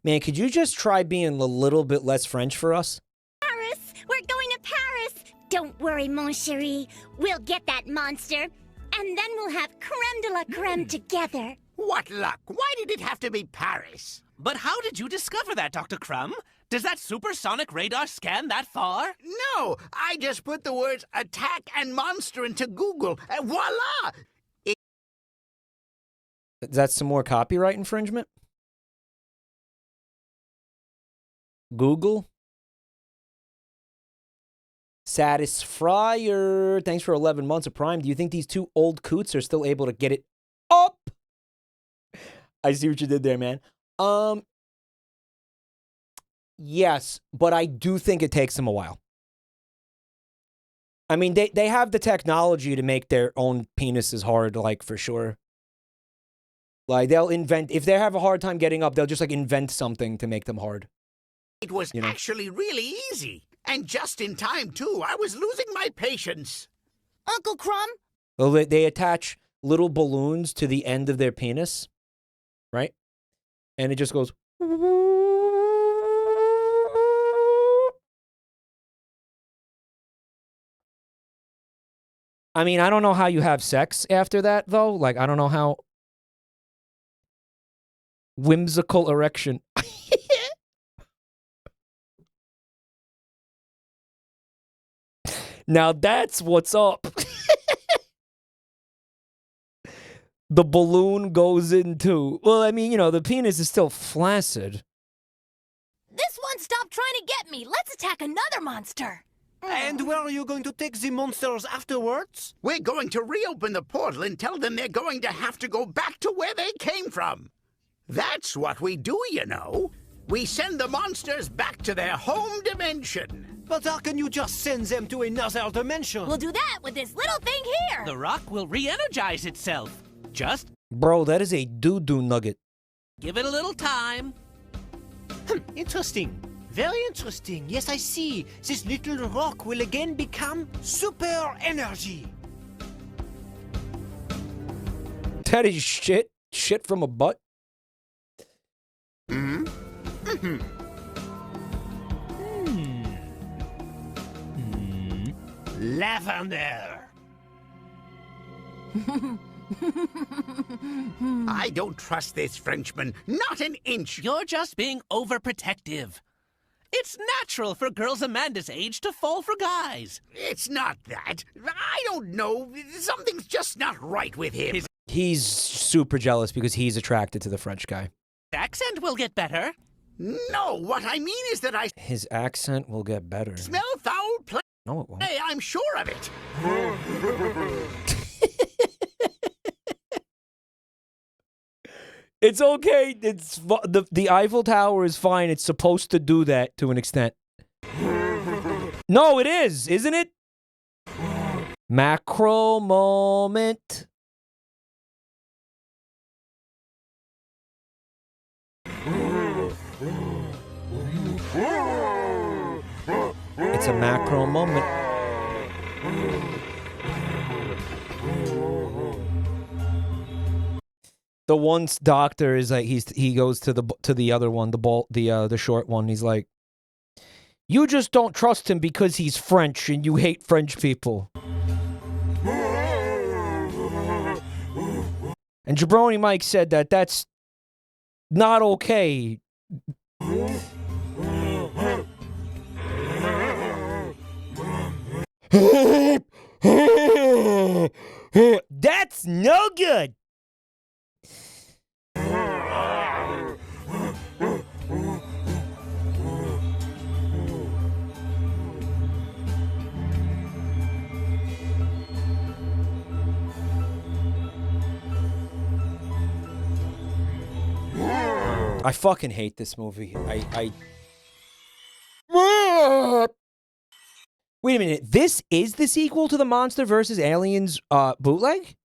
Man, could you just try being a little bit less French for us? Paris! We're going to Paris! Don't worry, mon chéri. We'll get that monster. And then we'll have creme de la creme together. What luck! Why did it have to be Paris? But how did you discover that, Dr. Crumb? Does that supersonic radar scan that far? No, I just put the words attack and monster into Google, and voila! That's some more copyright infringement? Google? Satisfyer, thanks for 11 months of Prime. Do you think these two old coots are still able to get it up? I see what you did there, man. Yes, but I do think it takes them a while. I mean, they have the technology to make their own penises hard, like, for sure. Like, they'll invent... If they have a hard time getting up, they'll just, like, invent something to make them hard. It was actually really easy. And just in time, too. I was losing my patience. Uncle Crumb? Well, they attach little balloons to the end of their penis, right? And it just goes... I mean, I don't know how you have sex after that, though. Like, I don't know how... Whimsical erection. Now that's what's up. The balloon goes into... Well, I mean, you know, the penis is still flaccid. This one stopped trying to get me. Let's attack another monster. And where are you going to take the monsters afterwards? We're going to reopen the portal and tell them they're going to have to go back to where they came from. That's what we do, you know. We send the monsters back to their home dimension. But how can you just send them to another dimension? We'll do that with this little thing here. The rock will re-energize itself. Just... Bro, that is a doo-doo nugget. give it a little time. Interesting. Very interesting. Yes, I see. This little rock will again become super energy. That is shit. Shit from a butt. Mm-hmm. Lavender. I don't trust this Frenchman. Not an inch. You're just being overprotective. It's natural for girls Amanda's age to fall for guys. It's not that. I don't know. Something's just not right with him. He's super jealous because he's attracted to the French guy. Accent will get better. No, what I mean is that I His accent will get better. smell foul play. No, it won't. Hey, I'm sure of it. It's okay. It's the Eiffel Tower is fine. It's supposed to do that to an extent. No, it is, isn't it? Macro moment. It's a macro moment. The one doctor is like he goes to the other one, the short one. He's like, you just don't trust him because he's French and you hate French people. And Jabroni Mike said that that's not okay. That's no good. I fucking hate this movie. Wait a minute. This is the sequel to the Monster vs. Aliens bootleg?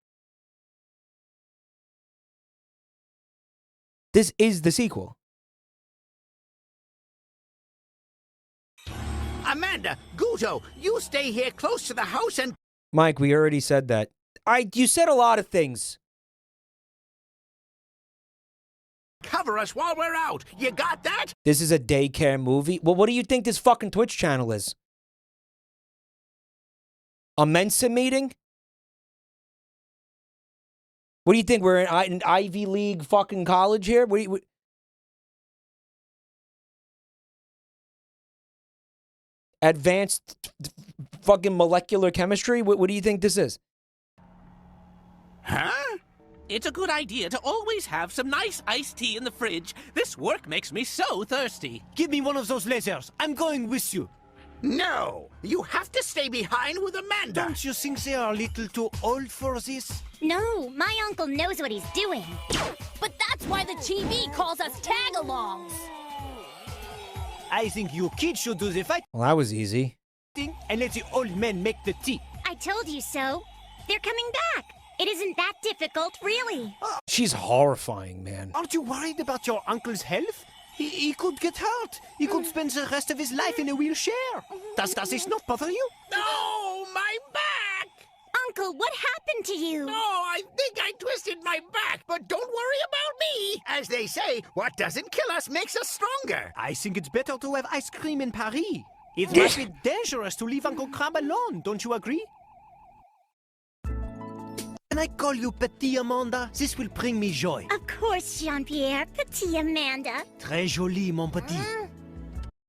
This is the sequel. Amanda, Guto, you stay here close to the house and Mike, we already said that. You said a lot of things. cover us while we're out. You got that? This is a daycare movie? Well, what do you think this fucking Twitch channel is? A Mensa meeting? What do you think? We're in an Ivy League fucking college here? What advanced fucking molecular chemistry? What do you think this is? Huh? It's a good idea to always have some nice iced tea in the fridge. This work makes me so thirsty. Give me one of those lasers. I'm going with you. No, you have to stay behind with Amanda. Don't you think they are a little too old for this? No, my uncle knows what he's doing. But that's why the TV calls us tag-alongs. I think you kids should do the fighting Well, that was easy. and let the old men make the tea. I told you so. They're coming back. It isn't that difficult, really. She's horrifying, man. Aren't you worried about your uncle's health? He could get hurt. He could spend the rest of his life in a wheelchair. Does this not bother you? No, my back! Uncle, what happened to you? No, I think I twisted my back, but don't worry about me. As they say, what doesn't kill us makes us stronger. I think it's better to have ice cream in Paris. It might be dangerous to leave Uncle Crab alone, don't you agree? Can I call you Petit Amanda? This will bring me joy. Of course, Jean-Pierre. Petit Amanda. Très joli, mon petit.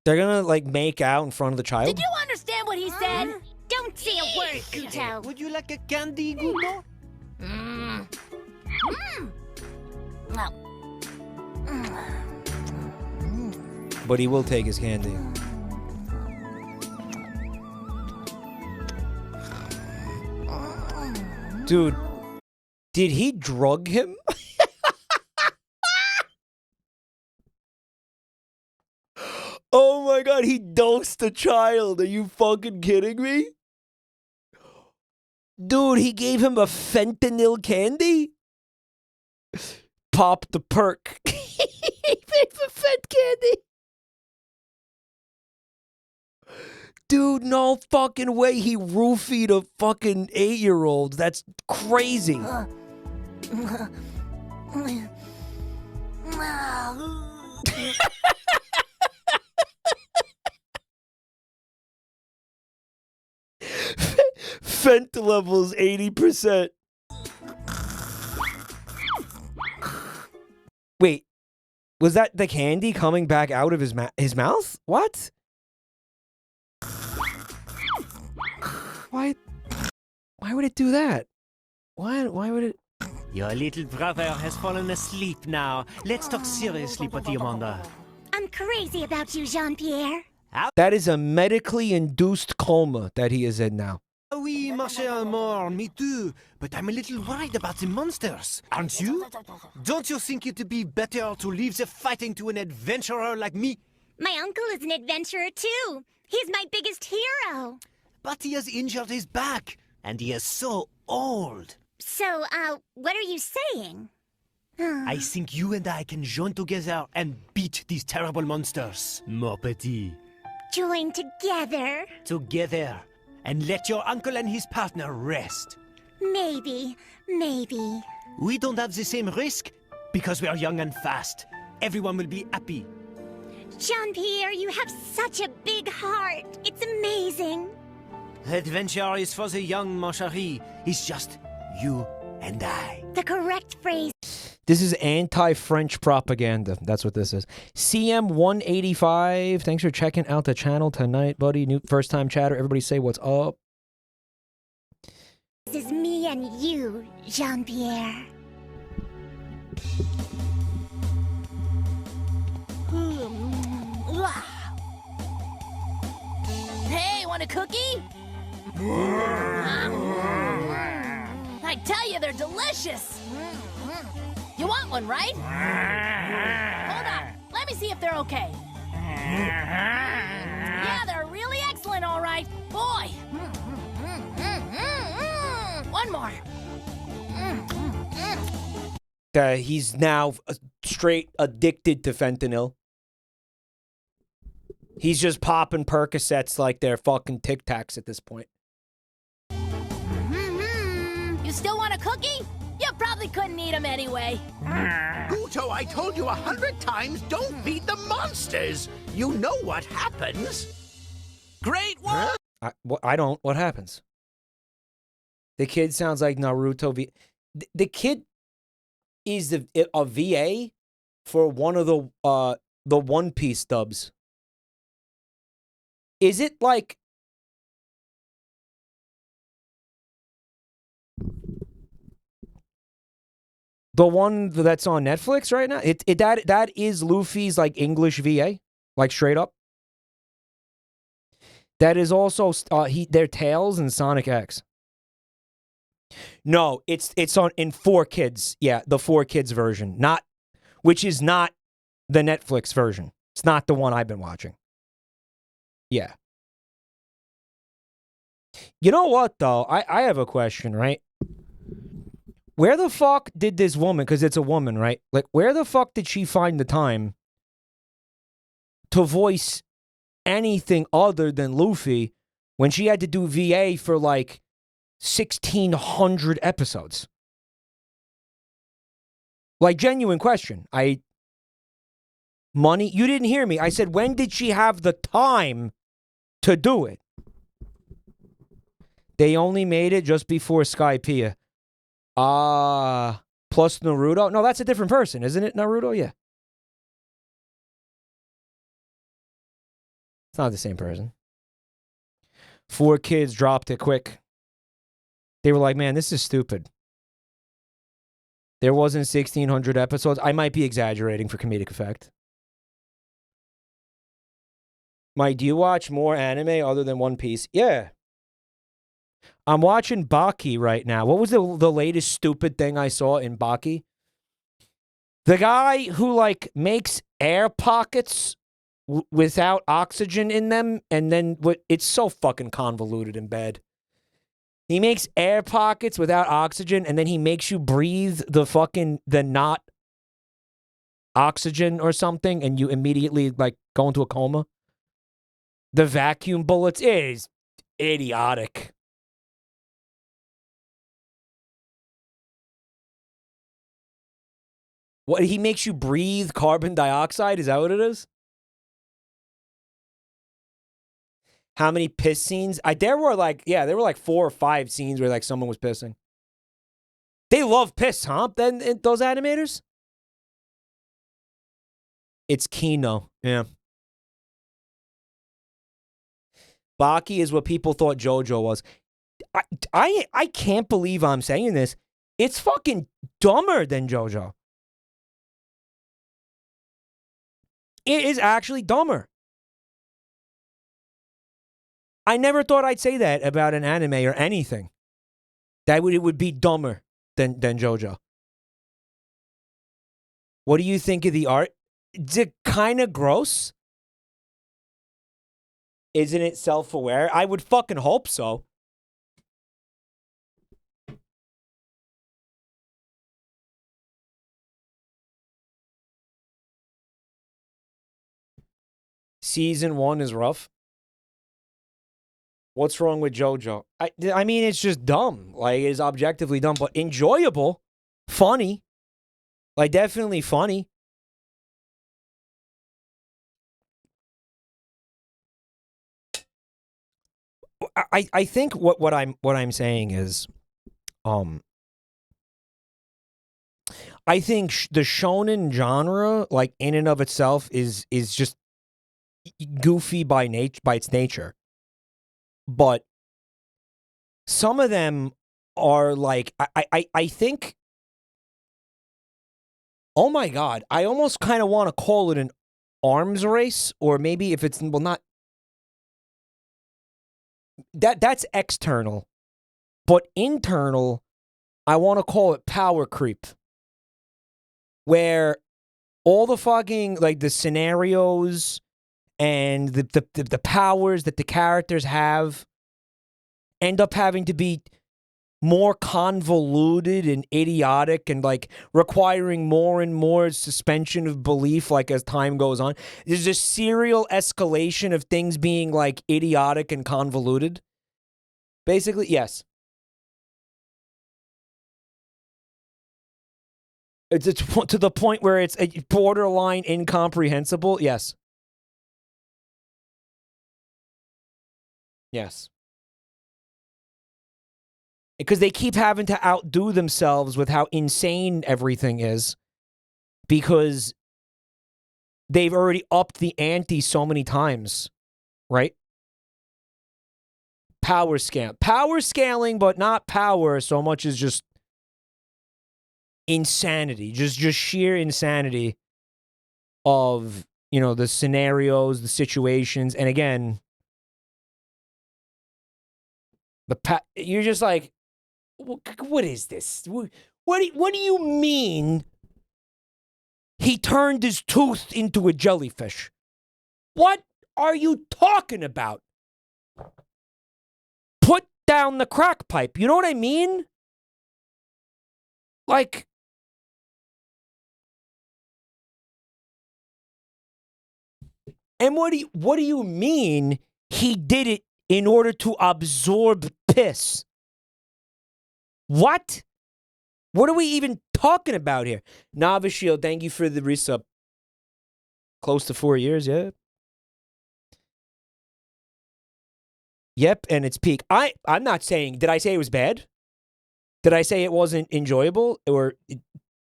They're gonna, like, make out in front of the child? Did you understand what he said? Don't say a word, Guto. Would you like a candy, Guto? But he will take his candy. Dude, did he drug him? Oh my god, he dosed the child. Are you fucking kidding me? Dude, he gave him a fentanyl candy? Pop the perk. He gave him fent candy. Dude, no fucking way he roofied a fucking 8-year-old. That's crazy. Fent levels 80%. Wait, was that the candy coming back out of his mouth? What? Why would it do that? Why would it? Your little brother has fallen asleep now. Let's talk seriously, Petit Amanda. I'm crazy about you, Jean-Pierre. That is a medically induced coma that he is in now. Oui, ma chère amour, me too. But I'm a little worried about the monsters. Aren't you? Don't you think it'd be better to leave the fighting to an adventurer like me? My uncle is an adventurer, too. He's my biggest hero. But he has injured his back, and he is so old. So, what are you saying? I think you and I can join together and beat these terrible monsters, mon petit. Join together? Together. And let your uncle and his partner rest. Maybe. We don't have the same risk because we are young and fast. Everyone will be happy. Jean-Pierre, you have such a big heart. It's amazing. Adventure is for the young, mon chéri. It's just you and I. The correct phrase. This is anti-French propaganda. That's what this is. CM185, thanks for checking out the channel tonight, buddy. New first-time chatter. Everybody say what's up. This is me and you, Jean-Pierre. Hey, want a cookie? I tell you, they're delicious. You want one, right? Hold on. Let me see if they're okay. Yeah, they're really excellent, all right. Boy. One more. He's now straight addicted to fentanyl. He's just popping Percocets like they're fucking Tic Tacs at this point. You still want a cookie? You probably couldn't eat them anyway. Guto, I told you 100 times, don't feed the monsters. You know what happens. Great work! I don't. What happens? The kid sounds like Naruto. The kid is a VA for one of the One Piece dubs. Is it like... the one that's on Netflix right now? That is Luffy's like English VA, like straight up. That is also their Tails and Sonic X. No, it's on in 4Kids. Yeah, the 4Kids version, which is not the Netflix version. It's not the one I've been watching. Yeah. You know what though? I have a question, right? Where the fuck did this woman, because it's a woman, right? Like, where the fuck did she find the time to voice anything other than Luffy when she had to do VA for like 1,600 episodes? Like, genuine question. Money? You didn't hear me. I said, when did she have the time to do it? They only made it just before Skypiea. Plus Naruto? No, that's a different person, isn't it, Naruto? Yeah. It's not the same person. 4 kids dropped it quick. They were like, man, this is stupid. There wasn't 1,600 episodes. I might be exaggerating for comedic effect. Mike, do you watch more anime other than One Piece? Yeah. I'm watching Baki right now. What was the latest stupid thing I saw in Baki? The guy who, like, makes air pockets without oxygen in them, and then it's so fucking convoluted and bad. He makes air pockets without oxygen, and then he makes you breathe the not oxygen or something, and you immediately, like, go into a coma. The vacuum bullets is idiotic. What, he makes you breathe carbon dioxide? Is that what it is? How many piss scenes? There were like 4 or 5 scenes where like someone was pissing. They love piss, huh? Then those animators? It's Kino. Yeah. Baki is what people thought JoJo was. I can't believe I'm saying this. It's fucking dumber than JoJo. It is actually dumber. I never thought I'd say that about an anime or anything. It would be dumber than JoJo. What do you think of the art? Is it kind of gross? Isn't it self-aware? I would fucking hope so. Season 1 is rough. What's wrong with JoJo? I mean, it's just dumb. Like, it's objectively dumb, but enjoyable. Funny. Like, definitely funny. I think what I'm saying is, I think the shonen genre, like, in and of itself, is just goofy by its nature. But some of them are like, I think, oh my God, I almost kind of want to call it an arms race, or maybe if it's, well, not, that's external, but internal, I want to call it power creep, where all the fucking, like, the scenarios and the powers that the characters have end up having to be more convoluted and idiotic and, like, requiring more and more suspension of belief, like, as time goes on. There's a serial escalation of things being, like, idiotic and convoluted. Basically, yes. It's to the point where it's borderline incomprehensible. Yes. Yes. Because they keep having to outdo themselves with how insane everything is, because they've already upped the ante so many times, right? Power scaling, but not power so much as just insanity, just sheer insanity of, you know, the scenarios, the situations, and again, you're just like, what is this? What do you mean he turned his tooth into a jellyfish? What are you talking about? Put down the crack pipe. You know what I mean? Like, and what do you mean he did it in order to absorb piss? What? What are we even talking about here? Novice Shield, thank you for the resub. Close to 4 years, yeah. Yep, and it's peak. I'm not saying, did I say it was bad? Did I say it wasn't enjoyable or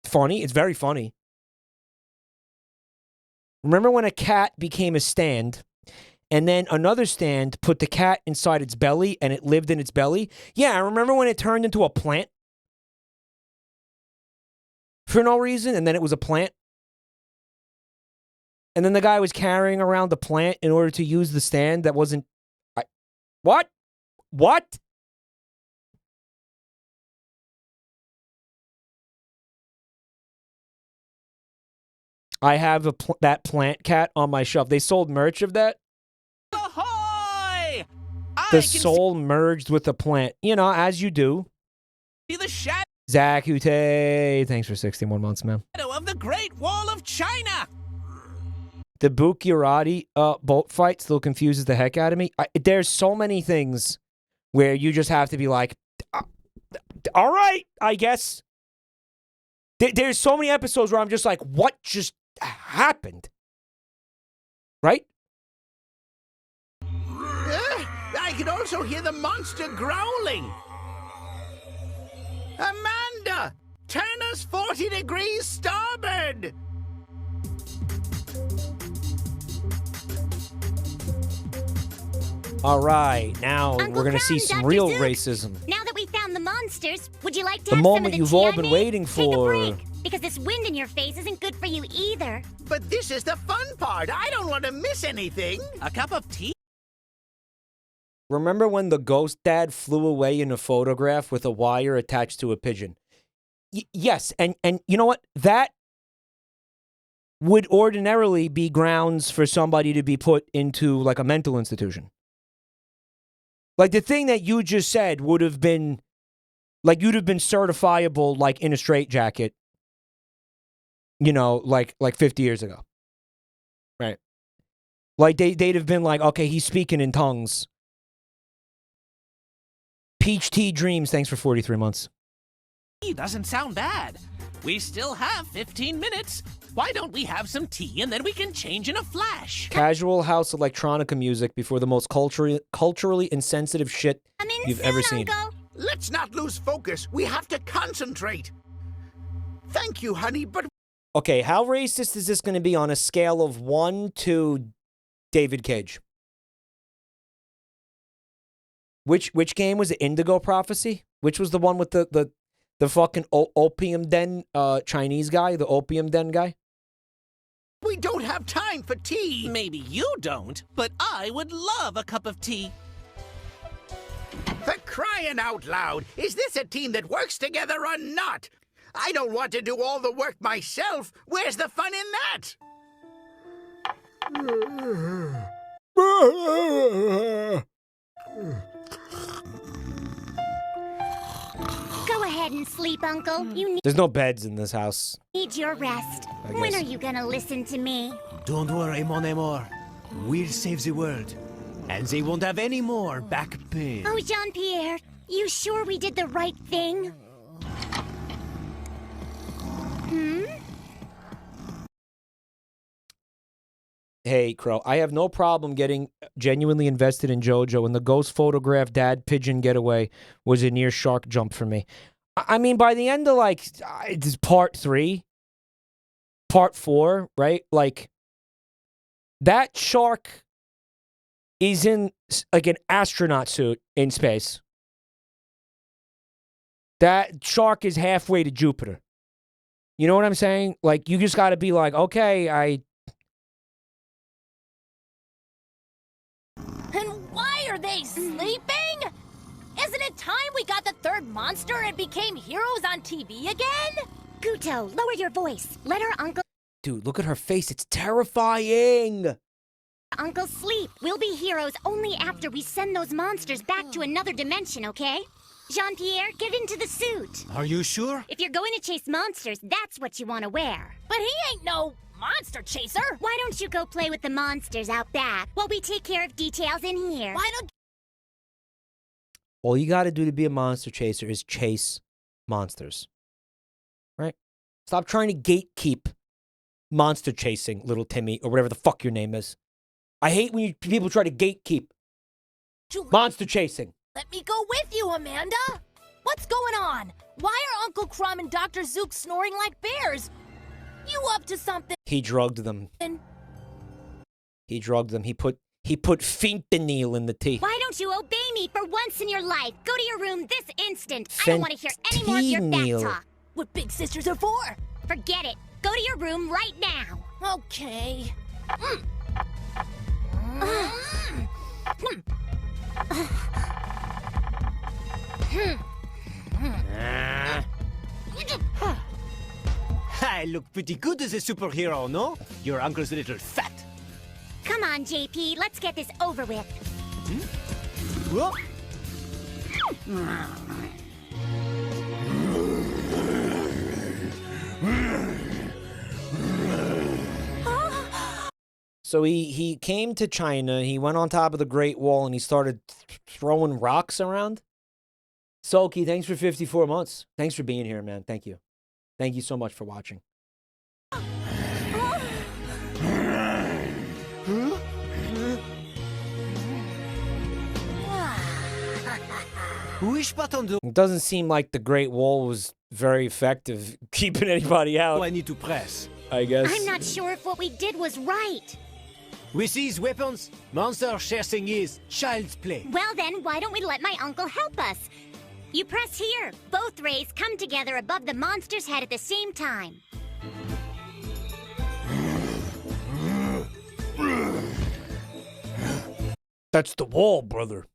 funny? It's very funny. Remember when a cat became a stand and then another stand put the cat inside its belly and it lived in its belly? Yeah, I remember when it turned into a plant for no reason and then it was a plant? And then the guy was carrying around the plant in order to use the stand that wasn't... What? What? I have that plant cat on my shelf. They sold merch of that. Ahoy! The soul merged with the plant. You know, as you do. See the shadow Zach Ute, thanks for 61 months, man. of the Great Wall of China. The Bukiarati boat fight still confuses the heck out of me. There's so many things where you just have to be like, all right, I guess. There's so many episodes where I'm just like, what just happened? Right? I can also hear the monster growling. Amanda, turn us 40 degrees starboard. All right, now Uncle we're going to see Crown, some Dr. real Zook, racism. Now that we found the monsters, would you like to The have moment some of the you've tea all I been made? waiting Take a for. break, because this wind in your face isn't good for you either. But this is the fun part. I don't want to miss anything. A cup of tea? Remember when the ghost dad flew away in a photograph with a wire attached to a pigeon? Yes, and you know what? That would ordinarily be grounds for somebody to be put into like a mental institution. Like the thing that you just said would have been, like you'd have been certifiable like in a straitjacket, you know, like 50 years ago. Right. Like they'd have been like, okay, he's speaking in tongues. Peach Tea Dreams, thanks for 43 months. Tea doesn't sound bad. We still have 15 minutes. Why don't we have some tea and then we can change in a flash? Casual house electronica music before the most culturally insensitive shit you've ever seen. Let's not lose focus. We have to concentrate. Thank you, honey, but... Okay, how racist is this going to be on a scale of 1 to David Cage? Which game was it? Indigo Prophecy? Which was the one with the fucking opium den Chinese guy? The opium den guy? We don't have time for tea. Maybe you don't, but I would love a cup of tea. For crying out loud, is this a team that works together or not? I don't want to do all the work myself. Where's the fun in that? Go ahead and sleep, Uncle. You There's no beds in this house. need your rest. I When guess. are you gonna listen to me? Don't worry, mon amour. We'll save the world. And they won't have any more back pain. Oh, Jean-Pierre, you sure we did the right thing? Hmm? Hey, Crow, I have no problem getting genuinely invested in JoJo, and the ghost photograph dad pigeon getaway was a near shark jump for me. I mean, by the end of, like, this part 3, part 4, right? Like, that shark is in, like, an astronaut suit in space. That shark is halfway to Jupiter. You know what I'm saying? Like, you just got to be like, okay, And why are they sleeping? Isn't it time we got the third monster and became heroes on TV again? Guto, lower your voice. Let our uncle dude, look at her face. It's terrifying. sleep. We'll be heroes only after we send those monsters back to another dimension, okay? Jean-Pierre, get into the suit. Are you sure? If you're going to chase monsters, that's what you want to wear. But he ain't no monster chaser. Why don't you go play with the monsters out back while we take care of details in here? Why don't... All you got to do to be a monster chaser is chase monsters. Right? Stop trying to gatekeep monster chasing, little Timmy, or whatever the fuck your name is. I hate when people try to gatekeep monster chasing. Let me go with you, Amanda. What's going on? Why are Uncle Crumb and Dr. Zook snoring like bears? You up to something? He drugged them. He drugged them. He put fentanyl in the tea. Why don't you obey me for once in your life? Go to your room this instant. I don't want to hear any more of your Fentanyl. fat talk. What big sisters are for? Forget it. Go to your room right now. Okay. I look pretty good as a superhero, no? Your uncle's a little fat. Come on, JP. Let's get this over with. Whoa. So he came to China, he went on top of the Great Wall, and he started throwing rocks around. Sulky, thanks for 54 months. Thanks for being here, man. Thank you. Thank you so much for watching. It doesn't seem like the Great Wall was very effective keeping anybody out. Oh, I need to press. I guess. I'm not sure if what we did was right. With these weapons, monster chasing is child's play. Well then, why don't we let my uncle help us? You press here. Both rays come together above the monster's head at the same time. That's the wall, brother.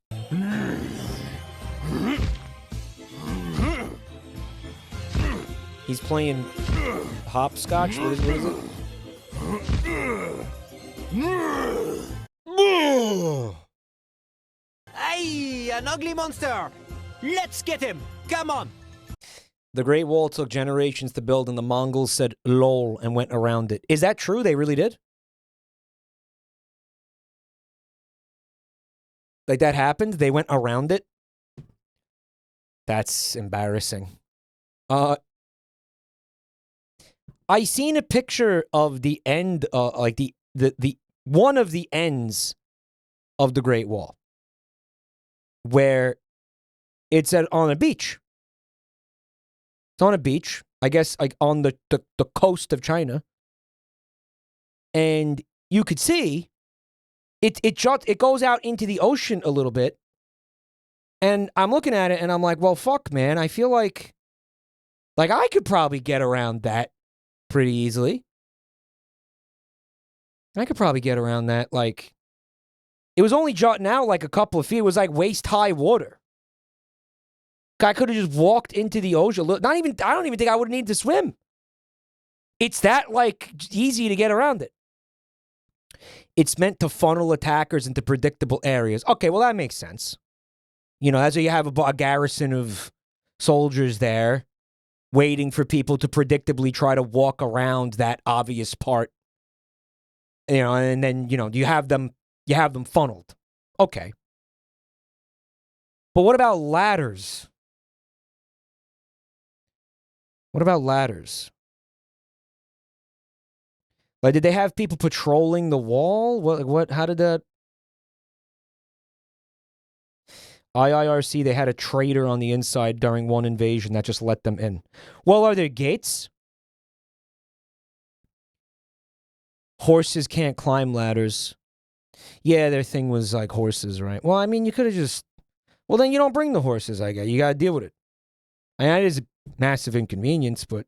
He's playing hopscotch. What is it? Hey, an ugly monster! Let's get him! Come on! The Great Wall took generations to build, and the Mongols said "lol" and went around it. Is that true? They really did? Like that happened? They went around it? That's embarrassing. I seen a picture of the end, like the one of the ends of the Great Wall, where it's on a beach. It's on a beach, I guess, like on the coast of China, and you could see it goes out into the ocean a little bit, and I'm looking at it and I'm like, well, fuck, man, I feel like I could probably get around that pretty easily. I could probably get around that. Like, it was only jutting out like a couple of feet. It was like waist-high water. I could have just walked into the ocean. I don't even think I would need to swim. It's that, like, easy to get around it. It's meant to funnel attackers into predictable areas. Okay, well, that makes sense. You know, that's why you have a garrison of soldiers there waiting for people to predictably try to walk around that obvious part. You know, and then, you know, you have them funneled. Okay. But what about ladders? What about ladders? Like, did they have people patrolling the wall? What how did that? IIRC, they had a traitor on the inside during one invasion that just let them in. Well, are there gates? Horses can't climb ladders. Yeah, their thing was like horses, right? Well, I mean, you could have just... Well, then you don't bring the horses, I guess. You got to deal with it. I mean, that is a massive inconvenience, but...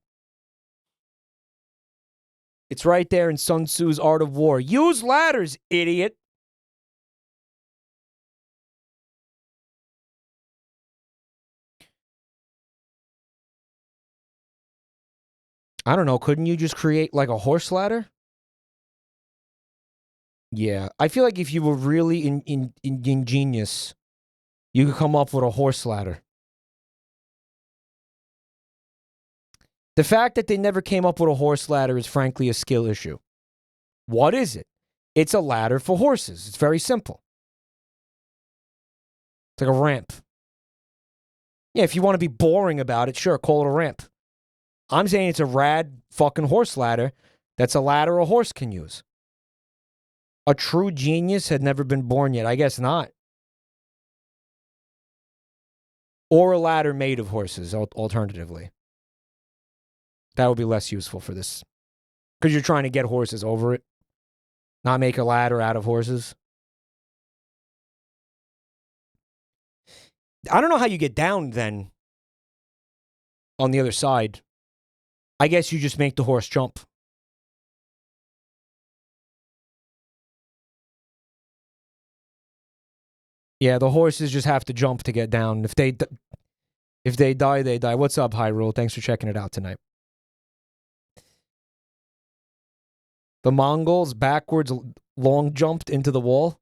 It's right there in Sun Tzu's Art of War. Use ladders, idiot! I don't know. Couldn't you just create like a horse ladder? Yeah. I feel like if you were really ingenious, you could come up with a horse ladder. The fact that they never came up with a horse ladder is frankly a skill issue. What is it? It's a ladder for horses. It's very simple. It's like a ramp. Yeah, if you want to be boring about it, sure, call it a ramp. I'm saying it's a rad fucking horse ladder that's a ladder a horse can use. A true genius had never been born yet. I guess not. Or a ladder made of horses, alternatively. That would be less useful for this. Because you're trying to get horses over it. Not make a ladder out of horses. I don't know how you get down then. On the other side. I guess you just make the horse jump. Yeah, the horses just have to jump to get down. If they die, they die. What's up, Hyrule? Thanks for checking it out tonight. The Mongols backwards long jumped into the wall.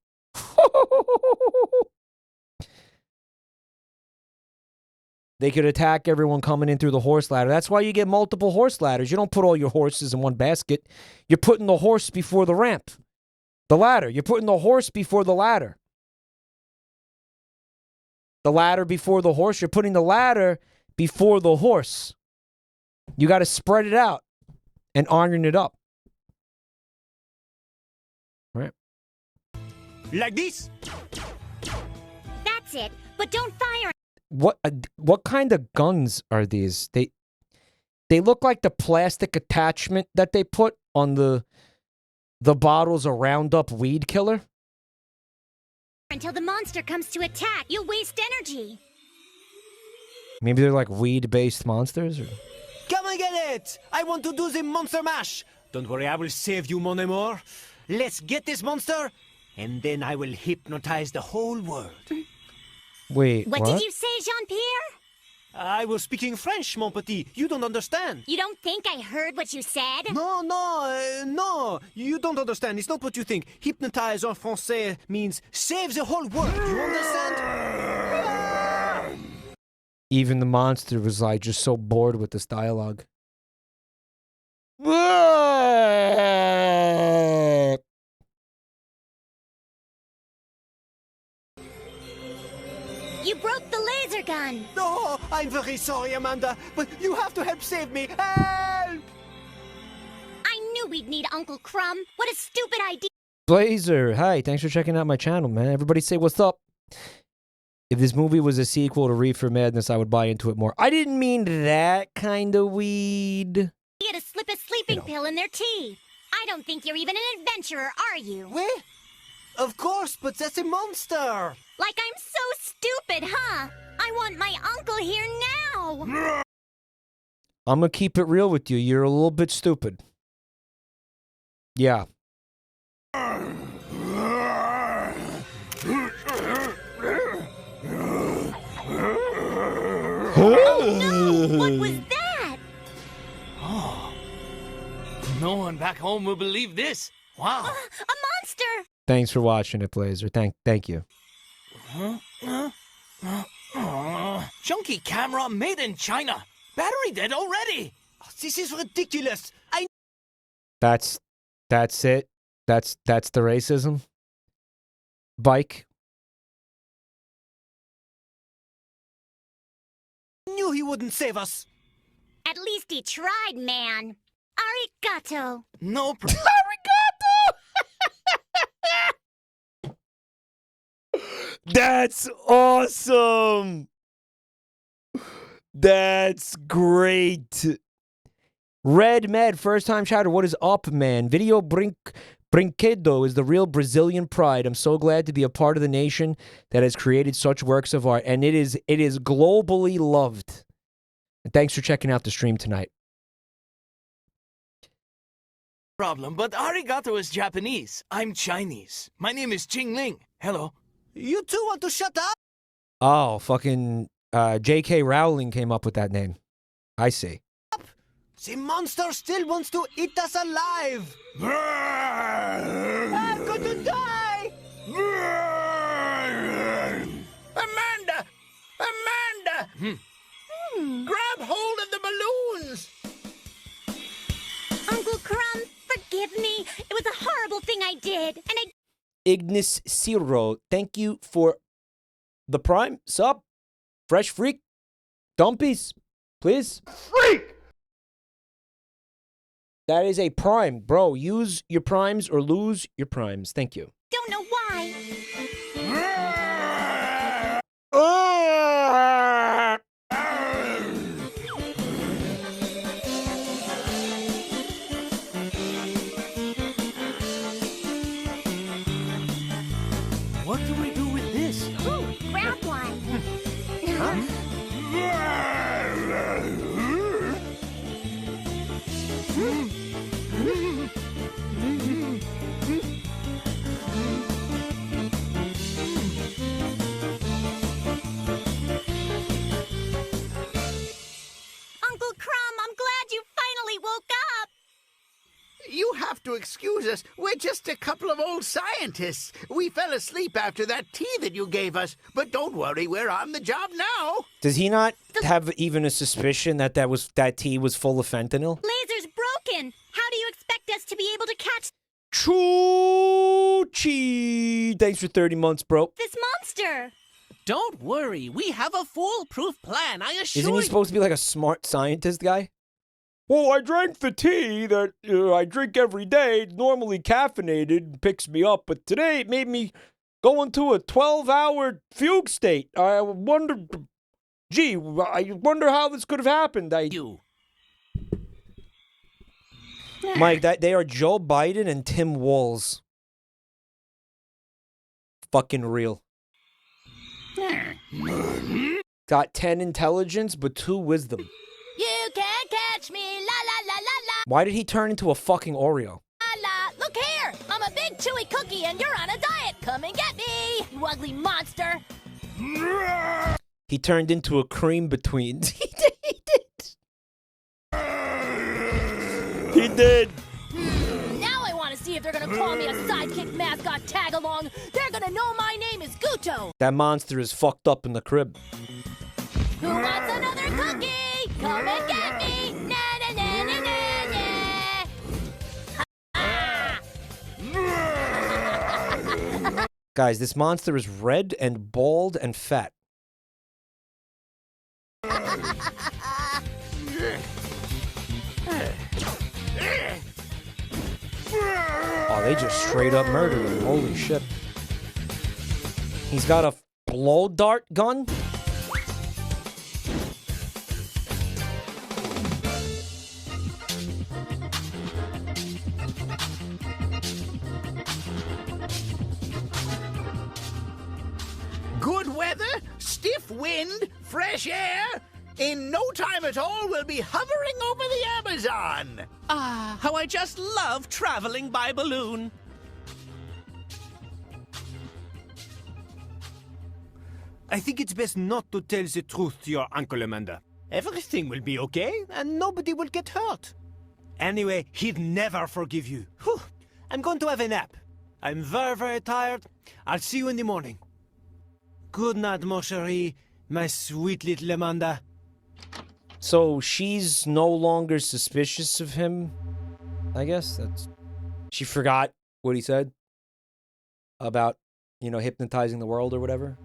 They could attack everyone coming in through the horse ladder. That's why you get multiple horse ladders. You don't put all your horses in one basket. You're putting the horse before the ramp. The ladder. You're putting the horse before the ladder. The ladder before the horse. You're putting the ladder before the horse. You got to spread it out and iron it up. Right. Like this? That's it, but don't fire. What kind of guns are these? They look like the plastic attachment that they put on the bottles of Roundup weed killer. Until the monster comes to attack, you'll waste energy. Maybe they're like weed-based monsters? Or... Come and get it! I want to do the monster mash! Don't worry, I will save you, mon amour. Let's get this monster, and then I will hypnotize the whole world. Wait, what did you say, Jean-Pierre? I was speaking French, mon petit. You don't understand. You don't think I heard what you said? No. You don't understand. It's not what you think. Hypnotize en français means save the whole world. You understand? Even the monster was like just so bored with this dialogue. You broke the laser gun. No, I'm very sorry, Amanda, but you have to help save me. Help! I knew we'd need Uncle Crumb. What a stupid idea. Blazer, hi, thanks for checking out my channel, man. Everybody say what's up. If this movie was a sequel to Reefer Madness, I would buy into it more. I didn't mean that kind of weed. You had to slip a sleeping pill in their tea. I don't think you're even an adventurer, are you? What? Of course, but that's a monster. Like I'm so stupid, huh? I want my uncle here now. I'm gonna keep it real with you. You're a little bit stupid. Yeah. Oh no! What was that? Oh. No one back home will believe this. Wow. A monster! Thanks for watching it, Blazer. Thank you. Junky camera made in China. Battery dead already. Oh, this is ridiculous. That's it. That's the racism. Bike. Knew he wouldn't save us. At least he tried, man. Arigato. No problem. That's awesome. That's great. Red Med, first time chatter. What is up, man? Video Brinquedo is the real Brazilian pride. I'm so glad to be a part of the nation that has created such works of art, and it is globally loved. And thanks for checking out the stream tonight. Problem, but arigato is Japanese. I'm Chinese. My name is Jingling. Hello. You two want to shut up? Oh, fucking J.K. Rowling came up with that name. I see. The monster still wants to eat us alive. I'm going to die. Amanda! Grab hold of the balloons! horrible thing I did, and I... Ignis Zero, thank you for the prime sub. Fresh freak. Dumpies, please. Freak! That is a prime. Bro, use your primes or lose your primes. Thank you. don't know why. What do we do with this? Ooh, grab one. Uncle Crumb, I'm glad you finally woke up. You have to excuse us. We're just a couple of old scientists. We fell asleep after that tea that you gave us. But don't worry, we're on the job now. Does he not have even a suspicion that that tea was full of fentanyl? Laser's broken. How do you expect us to be able to catch Choo-chee! Thanks for 30 months, bro. this monster? Don't worry, we have a foolproof plan, I assure Isn't you. he supposed to be like a smart scientist guy? Well, I drank the tea that I drink every day. It's normally caffeinated, picks me up, but today it made me go into a 12-hour fugue state. I wonder, I wonder how this could have happened. Mike, they are Joe Biden and Tim Walz. Fucking real. Got 10 intelligence, but 2 wisdom. You can't catch me, la la la la la. Why did he turn into a fucking Oreo? La la. Look here, I'm a big chewy cookie and you're on a diet. Come and get me, you ugly monster. He turned into a cream between. He did. Now I want to see if they're gonna call me a sidekick mascot tag along. They're gonna know my name is Guto. That monster is fucked up in the crib. Who wants another cookie? Come and get me. Na na na na na na. Guys, this monster is red and bald and fat. Oh, they just straight up murdered him. Holy shit. He's got a blow dart gun? Good weather, stiff wind, fresh air. In no time at all, we'll be hovering over the Amazon. Ah, how I just love traveling by balloon. I think it's best not to tell the truth to your Uncle Amanda. Everything will be okay, and nobody will get hurt. Anyway, he'd never forgive you. Whew. I'm going to have a nap. I'm very, very tired. I'll see you in the morning. Good night, mon chéri, my sweet little Amanda. So she's no longer suspicious of him, I guess. She forgot what he said about, hypnotizing the world or whatever.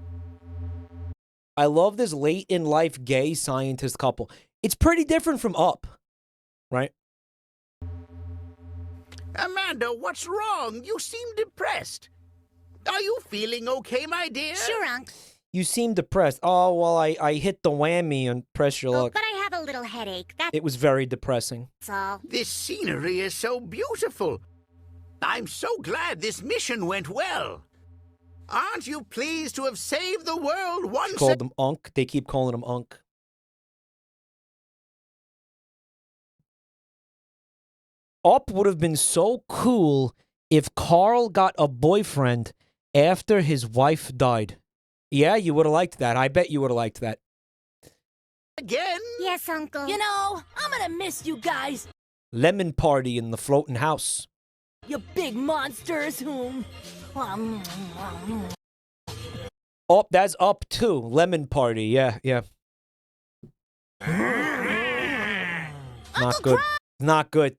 I love this late-in-life gay scientist couple. It's pretty different from Up, right? Amanda, what's wrong? You seem depressed. Are you feeling okay, my dear? Sure, Unc. You seem depressed. Oh, well, I hit the whammy on Press Your Luck. But I have a little headache. That's It was very depressing. all. This scenery is so beautiful. I'm so glad this mission went well. Aren't you pleased to have saved the world once Called him Unc. They keep calling him Unc. Up would have been so cool if Carl got a boyfriend after his wife died. Yeah, you would have liked that. I bet you would have liked that. again? Yes, Uncle. You know, I'm gonna miss you guys. Lemon party in the floating house. You big monsters. Oh, that's Up too. Lemon party. Yeah. Not good. Not good.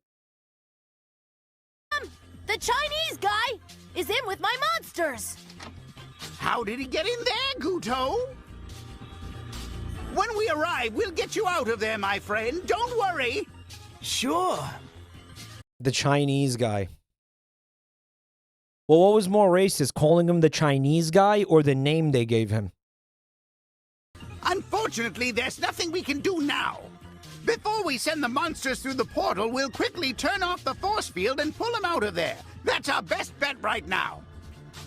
The Chinese is in with my monsters. How did he get in there, Guto? When we arrive, we'll get you out of there, my friend. Don't worry. Sure. The Chinese guy. Well, what was more racist, calling him the Chinese guy or the name they gave him? Unfortunately, there's nothing we can do now. Before we send the monsters through the portal, we'll quickly turn off the force field and pull them out of there. That's our best bet right now.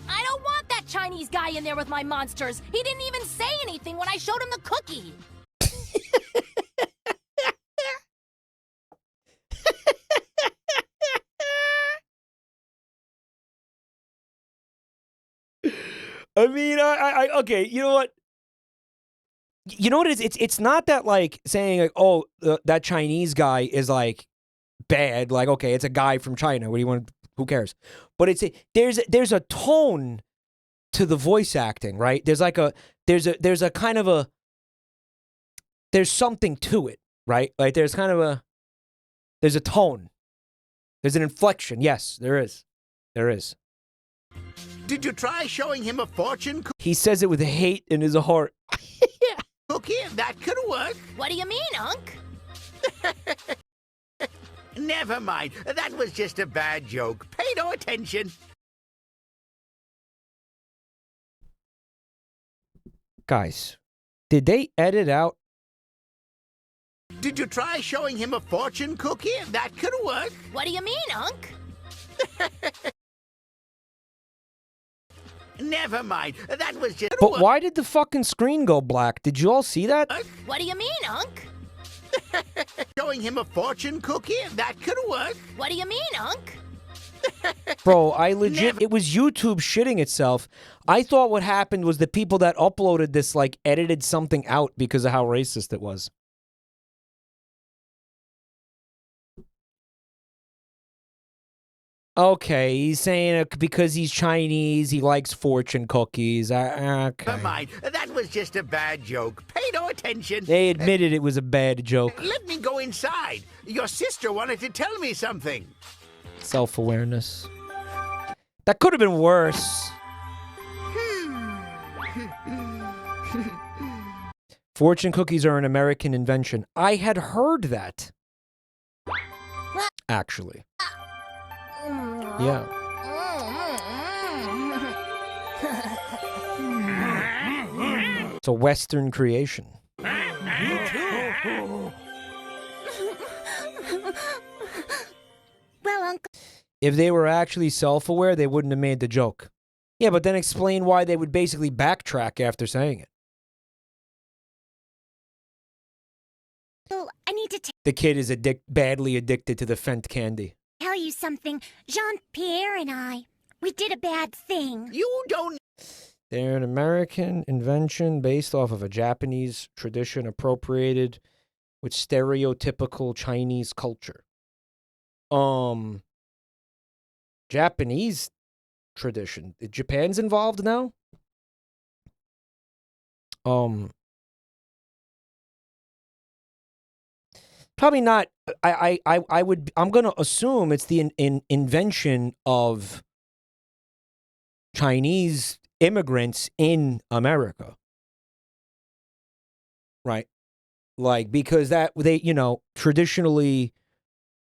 I don't want that Chinese guy in there with my monsters. He didn't even say anything when I showed him the cookie. I mean, okay, you know what? You know what it is? It's not that, like, saying, like, oh, that Chinese guy is, like, bad. Like, okay, it's a guy from China. What do you want? Who cares? But there's a tone to the voice acting, right? There's a kind of a, there's something to it, right? Like, there's a tone. There's an inflection. Yes, there is. There is. Did you try showing him a fortune He says it with hate in his heart. cookie? That could work. What do you mean, Unc? Never mind. That was just a bad joke. Pay no attention. Guys, did they edit out? Did you try showing him a fortune cookie? That could work. What do you mean, Unc? Never mind. That was just. But why did the fucking screen go black? Did you all see that? What do you mean, Unc? Showing him a fortune cookie? That could work. What do you mean, Unc? Bro, I legit, it was YouTube shitting itself. I thought what happened was the people that uploaded this, like, edited something out because of how racist it was. Okay, he's saying because he's Chinese, he likes fortune cookies. Okay. Never mind. That was just a bad joke. Pay no attention. They admitted it was a bad joke. Let me go inside. Your sister wanted to tell me something. Self-awareness. That could have been worse. Fortune cookies are an American invention. I had heard that. Actually. Yeah. It's a Western creation. Well, Uncle. If they were actually self-aware, they wouldn't have made the joke. Yeah, but then explain why they would basically backtrack after saying it. I need to The kid is badly addicted to the Fent candy. tell you something. Jean-Pierre and I, we did a bad thing. You don't... They're an American invention based off of a Japanese tradition appropriated with stereotypical Chinese culture. Japanese tradition. Japan's involved now? Probably not. I'm gonna assume it's the invention of Chinese immigrants in America. Right? Like, because that they, traditionally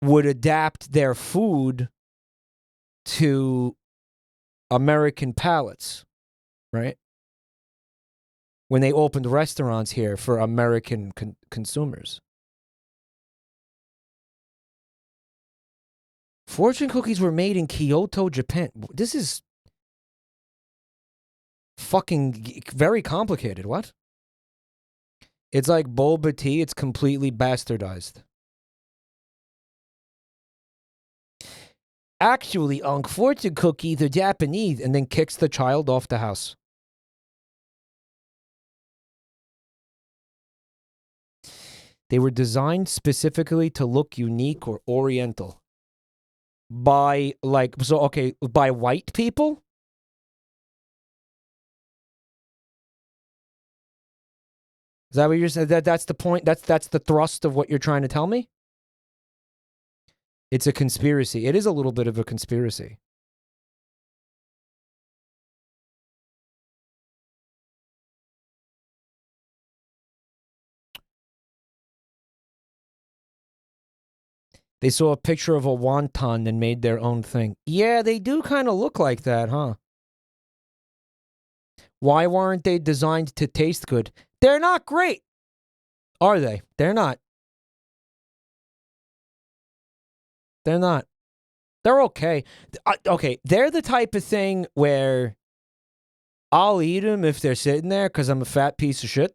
would adapt their food to American palates, right? When they opened restaurants here for American consumers. Fortune cookies were made in Kyoto, Japan. This is fucking very complicated. What? It's like boba tea. It's completely bastardized. Actually, fortune cookies are Japanese, and then kicks the child off the house. They were designed specifically to look unique or oriental. By, by white people? Is that what you're saying? That's the point? That's the thrust of what you're trying to tell me? It's a conspiracy. It is a little bit of a conspiracy. They saw a picture of a wonton and made their own thing. Yeah, they do kind of look like that, huh? Why weren't they designed to taste good? They're not great, are they? They're not. They're not. They're okay. Okay, they're the type of thing where I'll eat them if they're sitting there because I'm a fat piece of shit.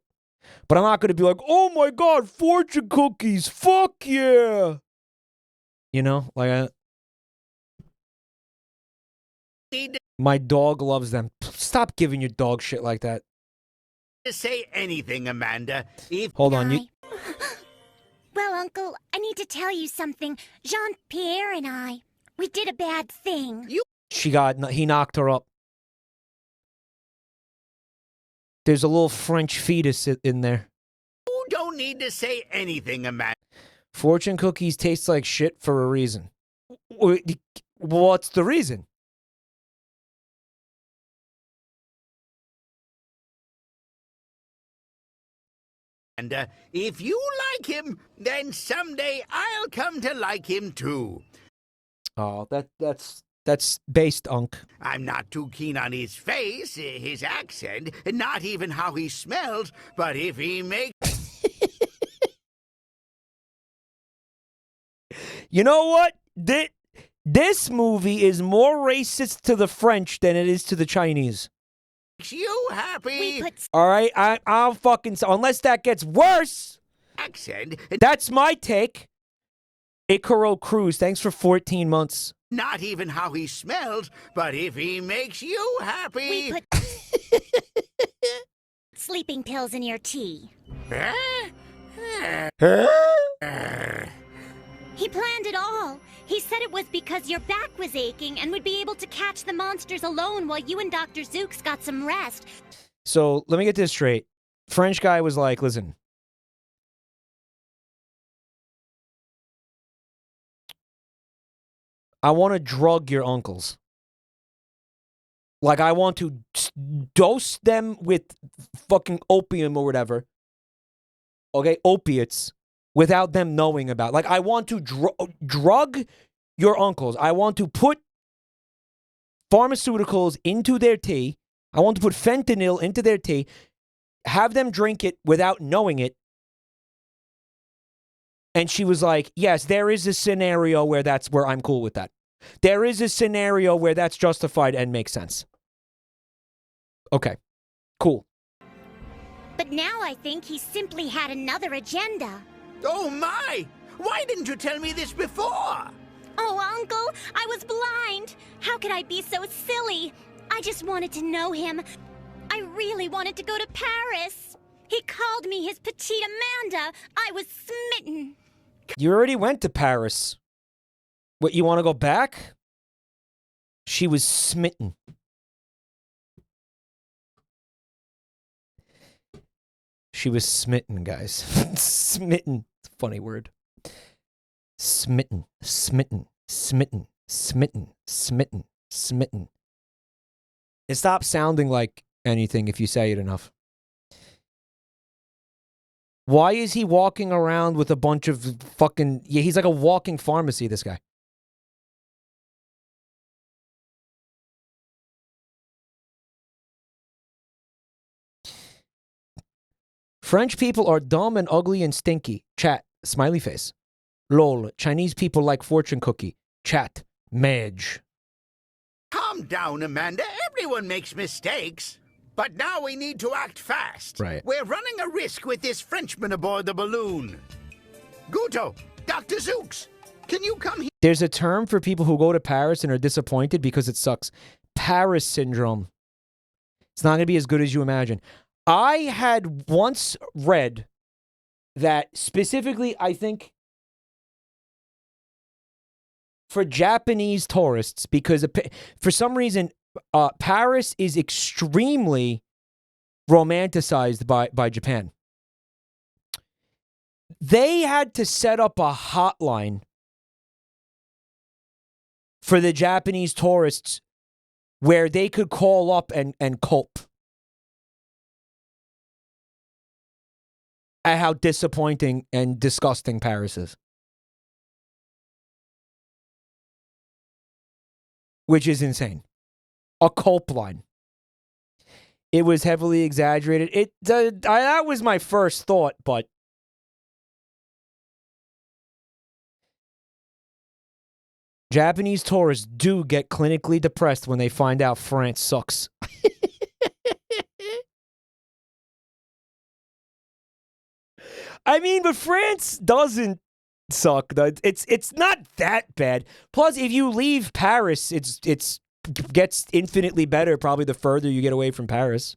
But I'm not going to be like, oh my God, fortune cookies, fuck yeah. You know, like my dog loves them. Stop giving your dog shit like that. To say anything, Amanda. Hold on, you. Well, Uncle, I need to tell you something. Jean-Pierre and I, we did a bad thing. He knocked her up. There's a little French fetus in there. You don't need to say anything, Amanda. Fortune cookies taste like shit for a reason. What's the reason? And if you like him, then someday I'll come to like him too. Oh, that's based, Unc. I'm not too keen on his face, his accent, not even how he smells, but if he makes... You know what? This movie is more racist to the French than it is to the Chinese. You happy? All right, I'll fucking... Unless that gets worse. Accent. That's my take. Icaro Cruz, thanks for 14 months. Not even how he smells, but if he makes you happy... We put sleeping pills in your tea. He planned it all. He said it was because your back was aching and would be able to catch the monsters alone while you and Dr. Zooks got some rest. So, let me get this straight. French guy was like, listen. I want to drug your uncles. Like, I want to dose them with fucking opium or whatever. Okay, opiates. Without them knowing about. Like, I want to drug your uncles. I want to put pharmaceuticals into their tea. I want to put fentanyl into their tea. Have them drink it without knowing it. And she was like, yes, there is a scenario where I'm cool with that. There is a scenario where that's justified and makes sense. Okay, cool. But now I think he simply had another agenda. Oh my! Why didn't you tell me this before? Oh, Uncle, I was blind. How could I be so silly? I just wanted to know him. I really wanted to go to Paris. He called me his petite Amanda. I was smitten. You already went to Paris. What, you want to go back? She was smitten. She was smitten, guys. Smitten. It's a funny word. Smitten. Smitten. Smitten. Smitten. Smitten. Smitten. It stops sounding like anything if you say it enough. Why is he walking around with a bunch of fucking... Yeah, he's like a walking pharmacy, this guy. French people are dumb and ugly and stinky. Chat. Smiley face. Lol. Chinese people like fortune cookie. Chat. Madge. Calm down, Amanda. Everyone makes mistakes. But now we need to act fast. Right. We're running a risk with this Frenchman aboard the balloon. Guto, Dr. Zooks, can you come here? There's a term for people who go to Paris and are disappointed because it sucks. Paris syndrome. It's not going to be as good as you imagine. I had once read that specifically, I think, for Japanese tourists, because for some reason, Paris is extremely romanticized by Japan. They had to set up a hotline for the Japanese tourists where they could call up and cope at how disappointing and disgusting Paris is. which is insane. A cope line. It was heavily exaggerated. That was my first thought, but Japanese tourists do get clinically depressed when they find out France sucks. I mean, but France doesn't suck. It's not that bad. Plus, if you leave Paris, it's gets infinitely better probably the further you get away from Paris.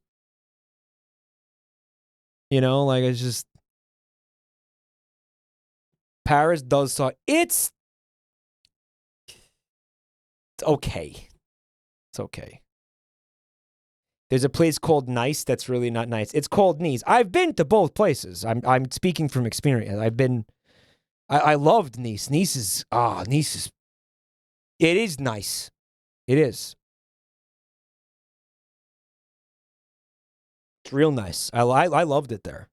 You know, like it's just Paris does suck. It's okay. It's okay. There's a place called Nice that's really not nice. It's called Nice. I've been to both places. I'm speaking from experience. I loved Nice. Nice is it is nice. It is. It's real nice. I loved it there.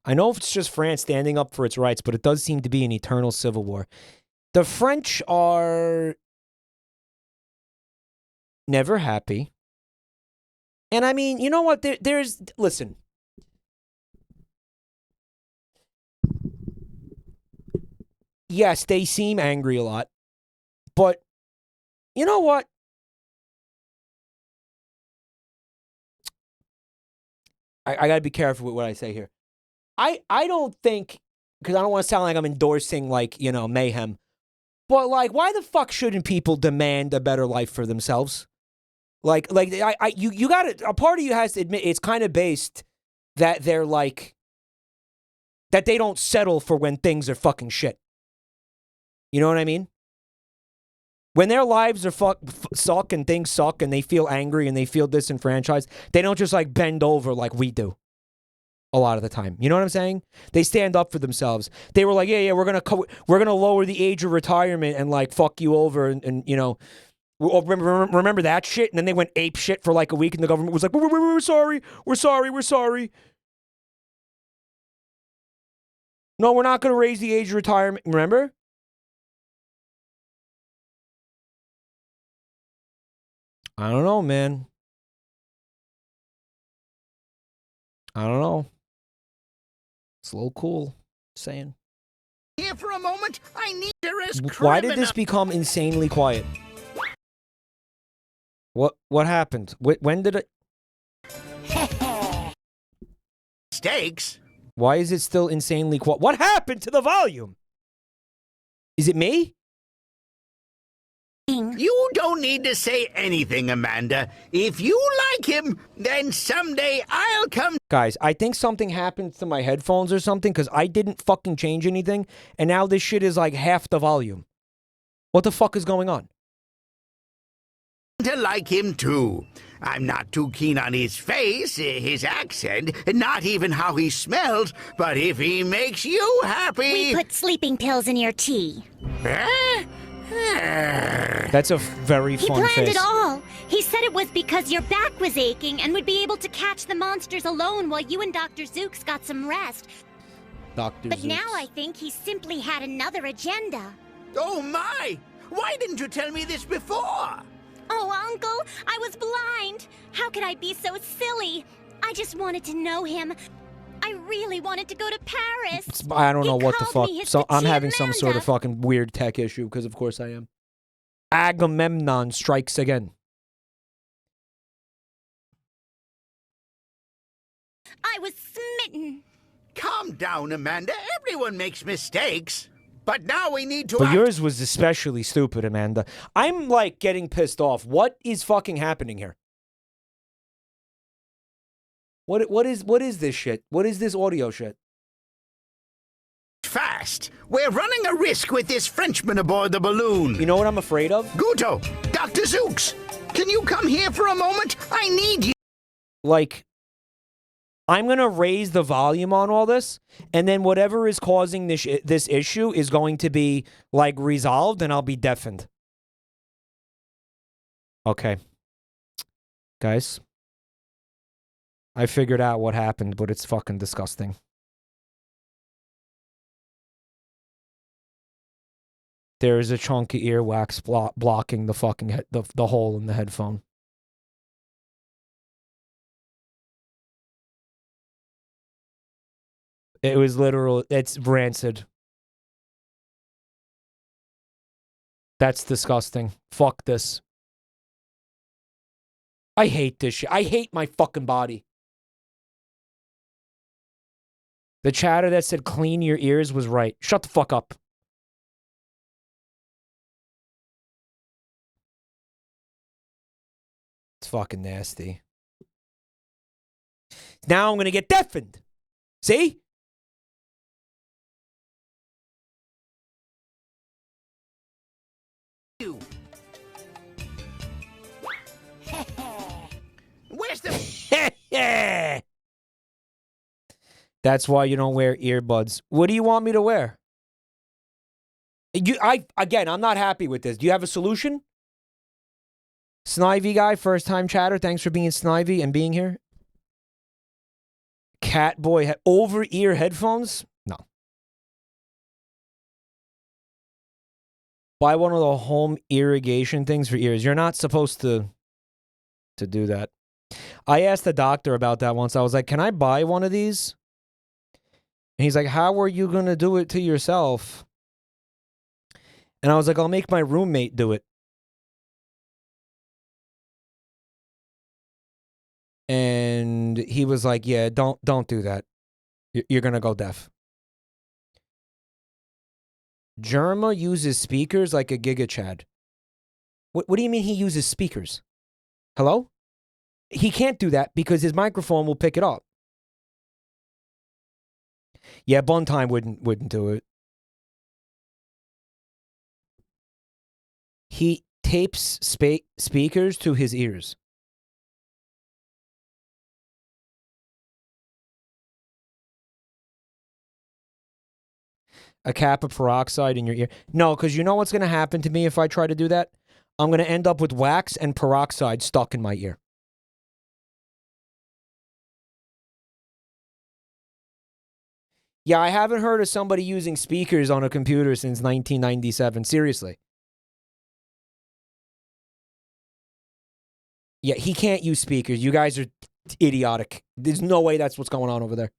I know if it's just France standing up for its rights, but it does seem to be an eternal civil war. The French are never happy. And I mean, you know what? Listen. Yes, they seem angry a lot. But you know what? I got to be careful with what I say here. I don't think, because I don't want to sound like I'm endorsing, like, you know, mayhem. But, like, why the fuck shouldn't people demand a better life for themselves? You got to, a part of you has to admit it's kind of based that they're like, that they don't settle for when things are fucking shit. You know what I mean? When their lives are suck and things suck and they feel angry and they feel disenfranchised, they don't just like bend over like we do a lot of the time. You know what I'm saying? They stand up for themselves. They were like, yeah, we're gonna lower the age of retirement and like fuck you over and you know, remember that shit? And then they went ape shit for like a week and the government was like, we're sorry. No, we're not gonna raise the age of retirement. Remember? I don't know, man. I don't know. It's a little cool. Saying. Here for a moment. I need to risk. Why did this become insanely quiet? What happened? When did it? Steaks. Why is it still insanely quiet? What happened to the volume? Is it me? You don't need to say anything, Amanda. If you like him, then someday I'll come. Guys, I think something happened to my headphones or something because I didn't fucking change anything, and now this shit is like half the volume. What the fuck is going on? To like him too. I'm not too keen on his face, his accent, not even how he smells, but if he makes you happy... We put sleeping pills in your tea. That's a very fun face. He planned it all. He said it was because your back was aching and would be able to catch the monsters alone while you and Dr. Zooks got some rest. Dr. But now I think he simply had another agenda. Oh my! Why didn't you tell me this before? Oh, Uncle, I was blind. How could I be so silly? I just wanted to know him. I really wanted to go to Paris. I don't know what the fuck. So I'm having some sort of fucking weird tech issue because of course I am. Agamemnon strikes again. I was smitten. Calm down, Amanda. Everyone makes mistakes. But now we need to... But yours was especially stupid, Amanda. I'm like getting pissed off. What is fucking happening here? What is this shit? What is this audio shit? Fast. We're running a risk with this Frenchman aboard the balloon. You know what I'm afraid of? Guto, Dr. Zooks, can you come here for a moment? I need you. Like, I'm going to raise the volume on all this, and then whatever is causing this issue is going to be, like, resolved, and I'll be deafened. Okay. Guys. I figured out what happened, but it's fucking disgusting. There's a chunk of earwax blocking the fucking the hole in the headphone. It was literal. It's rancid. That's disgusting. Fuck this. I hate this shit. I hate my fucking body. The chatter that said clean your ears was right. Shut the fuck up. It's fucking nasty. Now I'm gonna get deafened. See? Where's the... That's why you don't wear earbuds. What do you want me to wear? I'm not happy with this. Do you have a solution? Snivy guy, first time chatter. Thanks for being snivy and being here. Cat boy, over ear headphones? No. Buy one of the home irrigation things for ears. You're not supposed to do that. I asked the doctor about that once. I was like, can I buy one of these? And he's like, how are you going to do it to yourself? And I was like, I'll make my roommate do it. And he was like, yeah, don't do that. You're going to go deaf. Germa uses speakers like a Giga Chad. What do you mean he uses speakers? Hello? He can't do that because his microphone will pick it up. Yeah, Buntime wouldn't do it. He tapes speakers to his ears. A cap of peroxide in your ear. No, because you know what's going to happen to me if I try to do that? I'm going to end up with wax and peroxide stuck in my ear. Yeah, I haven't heard of somebody using speakers on a computer since 1997. Seriously. Yeah, he can't use speakers. You guys are idiotic. There's no way that's what's going on over there.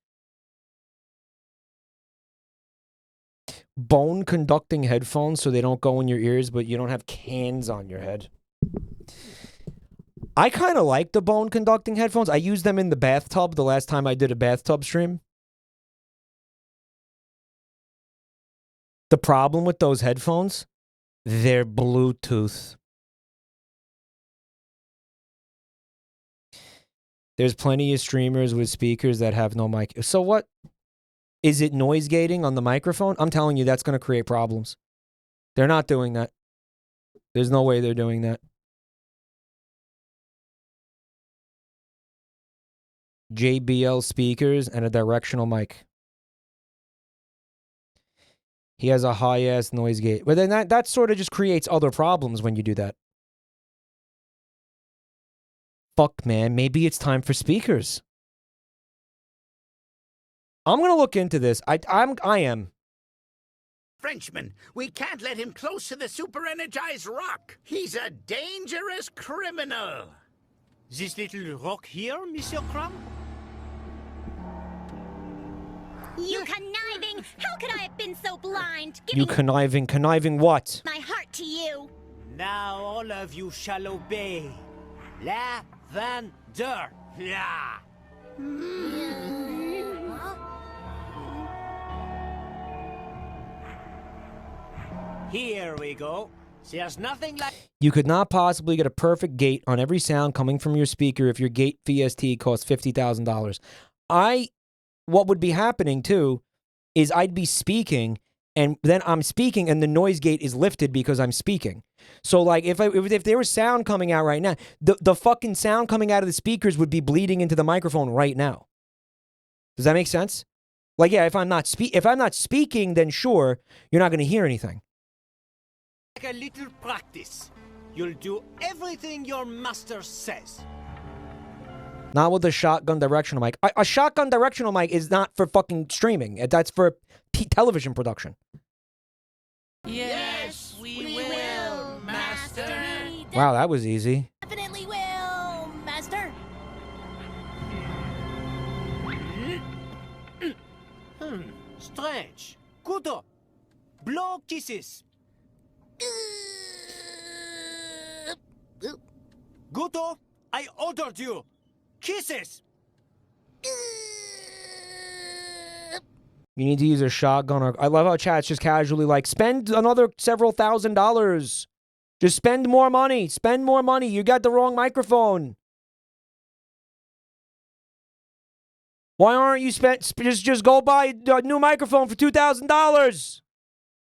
Bone conducting headphones so they don't go in your ears, but you don't have cans on your head. I kind of like the bone conducting headphones. I used them in the bathtub the last time I did a bathtub stream. The problem with those headphones, they're Bluetooth. There's plenty of streamers with speakers that have no mic. So what? Is it noise gating on the microphone? I'm telling you, that's going to create problems. They're not doing that. There's no way they're doing that. JBL speakers and a directional mic. He has a high-ass noise gate. But then that sort of just creates other problems when you do that. Fuck, man. Maybe it's time for speakers. I'm going to look into this. I am. Frenchman, we can't let him close to the super-energized rock. He's a dangerous criminal. This little rock here, Monsieur Crumb? You conniving! How could I have been so blind? You conniving what? My heart to you. Now all of you shall obey. Lavender. Yeah. Here we go. There's nothing like... You could not possibly get a perfect gate on every sound coming from your speaker if your gate VST costs $50,000. What would be happening, too, is I'd be speaking, and then I'm speaking, and the noise gate is lifted because I'm speaking. So, like, if there was sound coming out right now, the fucking sound coming out of the speakers would be bleeding into the microphone right now. Does that make sense? Like, yeah, if I'm not speaking, then sure, you're not going to hear anything. Like a little practice. You'll do everything your master says. Not with a shotgun directional mic. A shotgun directional mic is not for fucking streaming. That's for television production. Yes, Wow, that was easy. Definitely will, Master. Strange. Kudo. Blow kisses. Guto, I ordered you. Kisses. You need to use a shotgun. Or I love how chat's just casually like, spend another several $1,000s. Just spend more money. Spend more money. You got the wrong microphone. Why aren't you just go buy a new microphone for $2,000?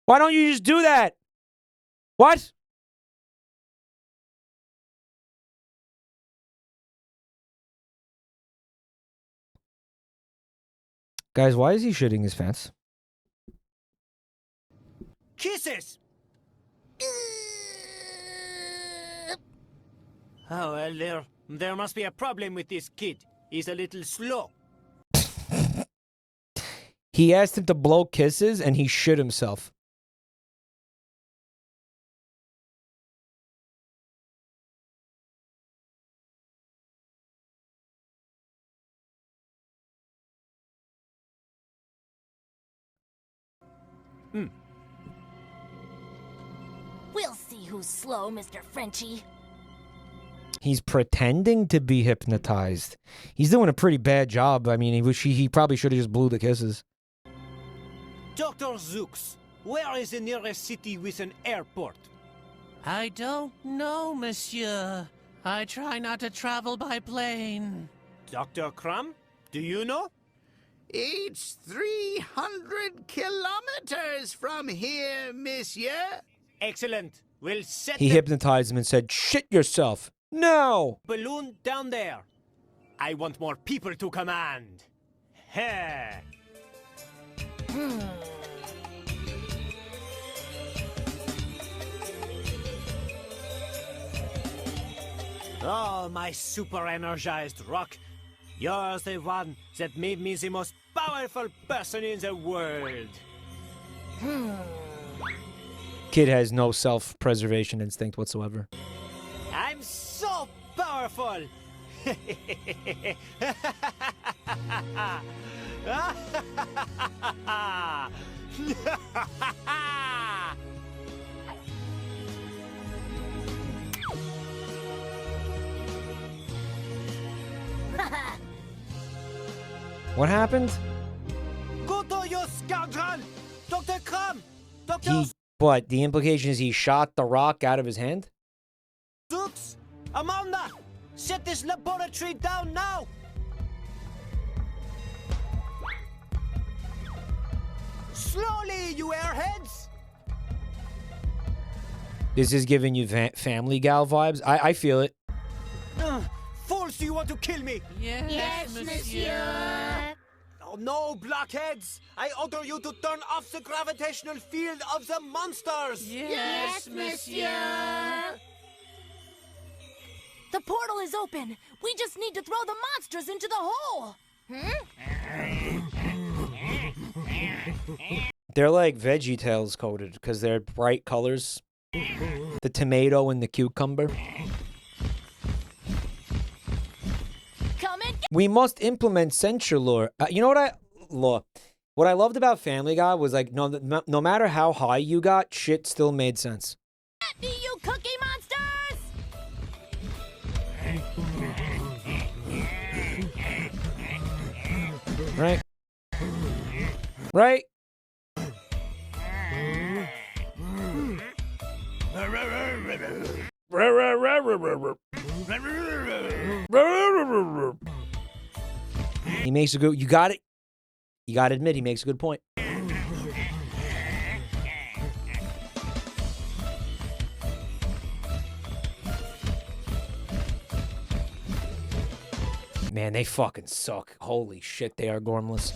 Why don't you just do that? What? Guys, why is he shitting his pants? Kisses. Oh, well, there must be a problem with this kid. He's a little slow. He asked him to blow kisses, and he shit himself. We'll see who's slow, Mr. Frenchie. He's pretending to be hypnotized. He's doing a pretty bad job. I mean, he probably should have just blew the kisses. Dr. Zooks, where is the nearest city with an airport? I don't know, monsieur. I try not to travel by plane. Dr. Crumb, do you know? It's 300 kilometers from here, monsieur. Excellent. We'll set He the hypnotized him and said, shit yourself. No! balloon down there. I want more people to command. Heh. Oh, my super energized rock. You're the one that made me the most powerful person in the world. Kid has no self-preservation instinct whatsoever. I'm so powerful. What happened? Go to your scoundrel! Dr. Crumb! Dr. But the implication is he shot the rock out of his hand? Zooks! Amanda! Set this laboratory down now! Slowly, you airheads! This is giving you Family Gal vibes. I feel it. Fools, do you want to kill me? Yes, monsieur. Oh no, blockheads! I order you to turn off the gravitational field of the monsters! Yes, monsieur. The portal is open. We just need to throw the monsters into the hole. They're like VeggieTales coated because they're bright colors. The tomato and the cucumber. Come in. We must implement censure law. You know what what I loved about Family Guy was like no matter how high you got, shit still made sense. Me, you cookie monsters! Right? Right? He makes a good. You got it. You got to admit, he makes a good point. Man, they fucking suck. Holy shit, they are gormless.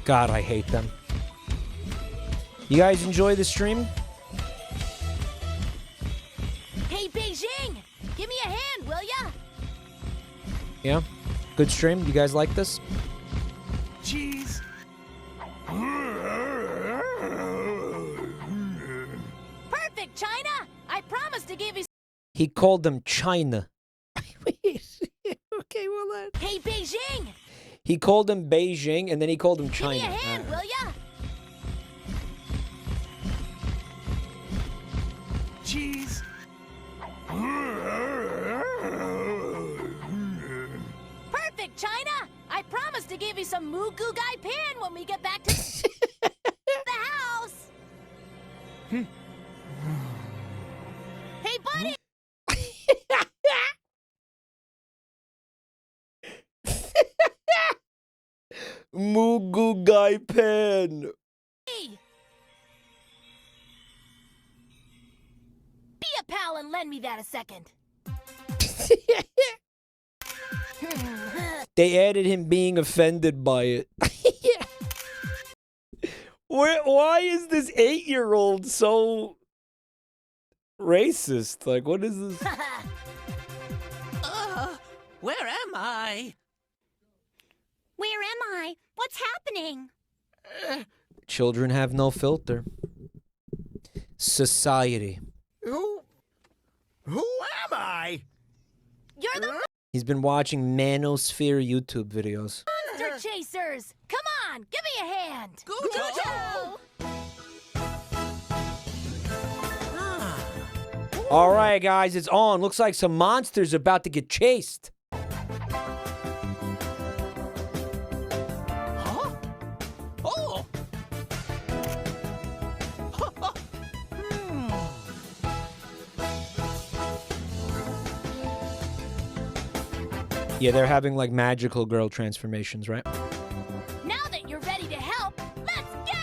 God, I hate them. You guys enjoy the stream? Hey, Beijing! Give me a hand, will ya? Yeah? Good stream? You guys like this? Jeez. give you. He called them China. Okay, well then. Hey, Beijing! He called them Beijing, and then he called them Give China. me a hand, will ya? Jeez. Perfect, China! I promise to give you some moo goo gai pan when we get back to the house! Hey, buddy! Mugu Gai Pen. Be a pal and lend me that a second. They added him being offended by it. Why is this 8-year-old so racist? Like, what is this? Where am I? Where am I? What's happening? Children have no filter. Society. Who am I? You're the He's been watching Manosphere YouTube videos. monster chasers! Come on, give me a hand! Go! All right, guys, it's on. Looks like some monsters are about to get chased. Huh? Oh! Yeah, they're having like magical girl transformations, right? Now that you're ready to help, let's get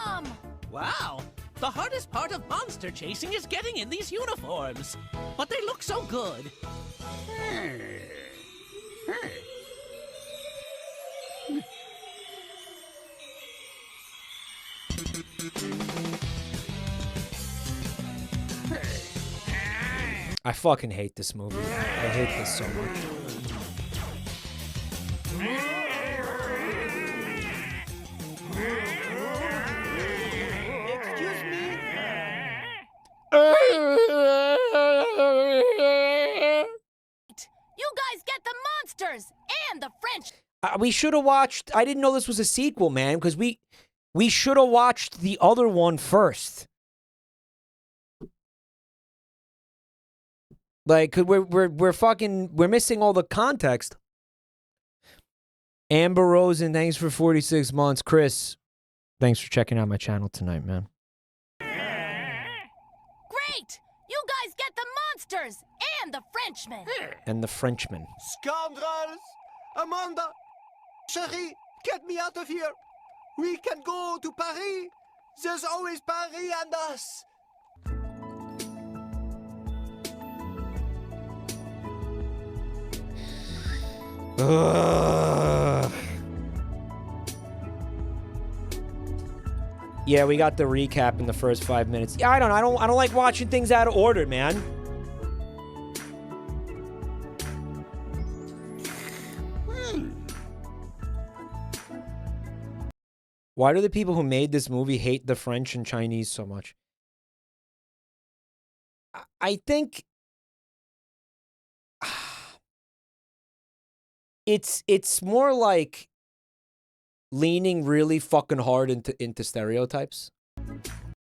'em! Wow! The hardest part of monster chasing is getting in these uniforms. But they look so good. I fucking hate this movie. I hate this so much. Excuse me? You guys get the monsters and the French. We should have watched. I didn't know this was a sequel, man, because we should have watched the other one first. Like, 'cause we're missing all the context. Amber Rosen, thanks for 46 months. Chris, thanks for checking out my channel tonight, man. Great! You guys get the monsters and the Frenchmen. And the Frenchman. Scoundrels! Amanda! Cherie, get me out of here! We can go to Paris! There's always Paris and us! Ugh. Yeah, we got the recap in the first 5 minutes. Yeah, I don't like watching things out of order, man. Why do the people who made this movie hate the French and Chinese so much? I think it's more like leaning really fucking hard into stereotypes.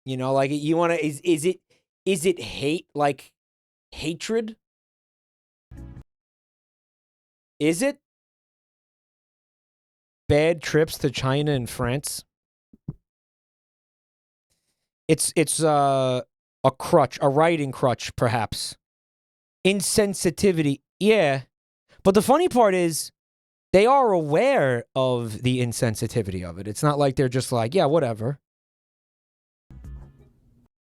You know, like you want to is it hate, like hatred? Is it bad trips to China and France? It's a crutch, a writing crutch, perhaps. Insensitivity, yeah. But the funny part is, they are aware of the insensitivity of it. It's not like they're just like, yeah, whatever.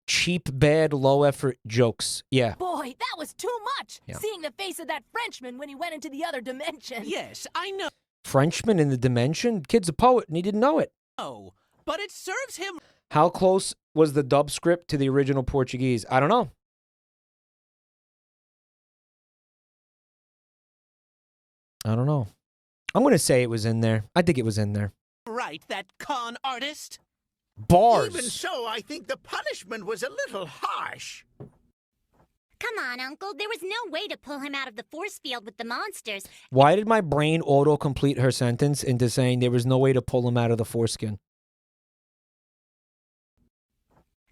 Cheap, bad, low-effort jokes. Yeah. Boy, that was too much! Yeah. Seeing the face of that Frenchman when he went into the other dimension. Yes, I know. Frenchman in the dimension? Kid's a poet, and he didn't know it. But it serves him. How close was the dub script to the original Portuguese? I don't know. I don't know. I'm going to say it was in there. I think it was in there. Right, that con artist? Bars. Even so, I think the punishment was a little harsh. Come on, Uncle. There was no way to pull him out of the force field with the monsters. Why did my brain auto-complete her sentence into saying there was no way to pull him out of the foreskin?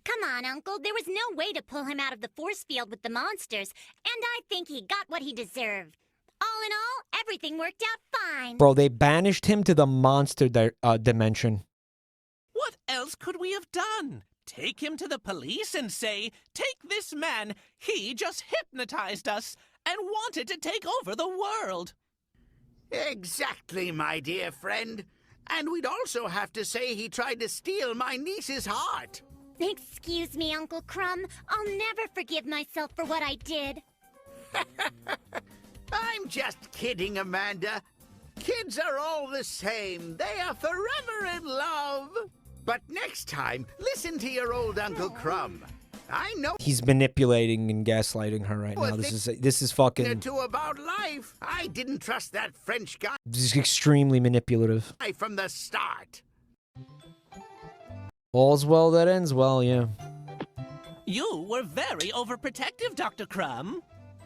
Come on, Uncle. There was no way to pull him out of the force field with the monsters. And I think he got what he deserved. All in all, everything worked out fine. Bro, they banished him to the monster dimension. What else could we have done? Take him to the police and say, "Take this man. He just hypnotized us and wanted to take over the world." Exactly, my dear friend. And we'd also have to say he tried to steal my niece's heart. Excuse me, Uncle Crumb. I'll never forgive myself for what I did. I'm just kidding, Amanda. Kids are all the same. They are forever in love. But next time, listen to your old Uncle Crumb. I know He's manipulating and gaslighting her right now. This is fucking... to about life. I didn't trust that French guy This is extremely manipulative. from the start. All's well that ends well, yeah. You were very overprotective, Dr. Crumb.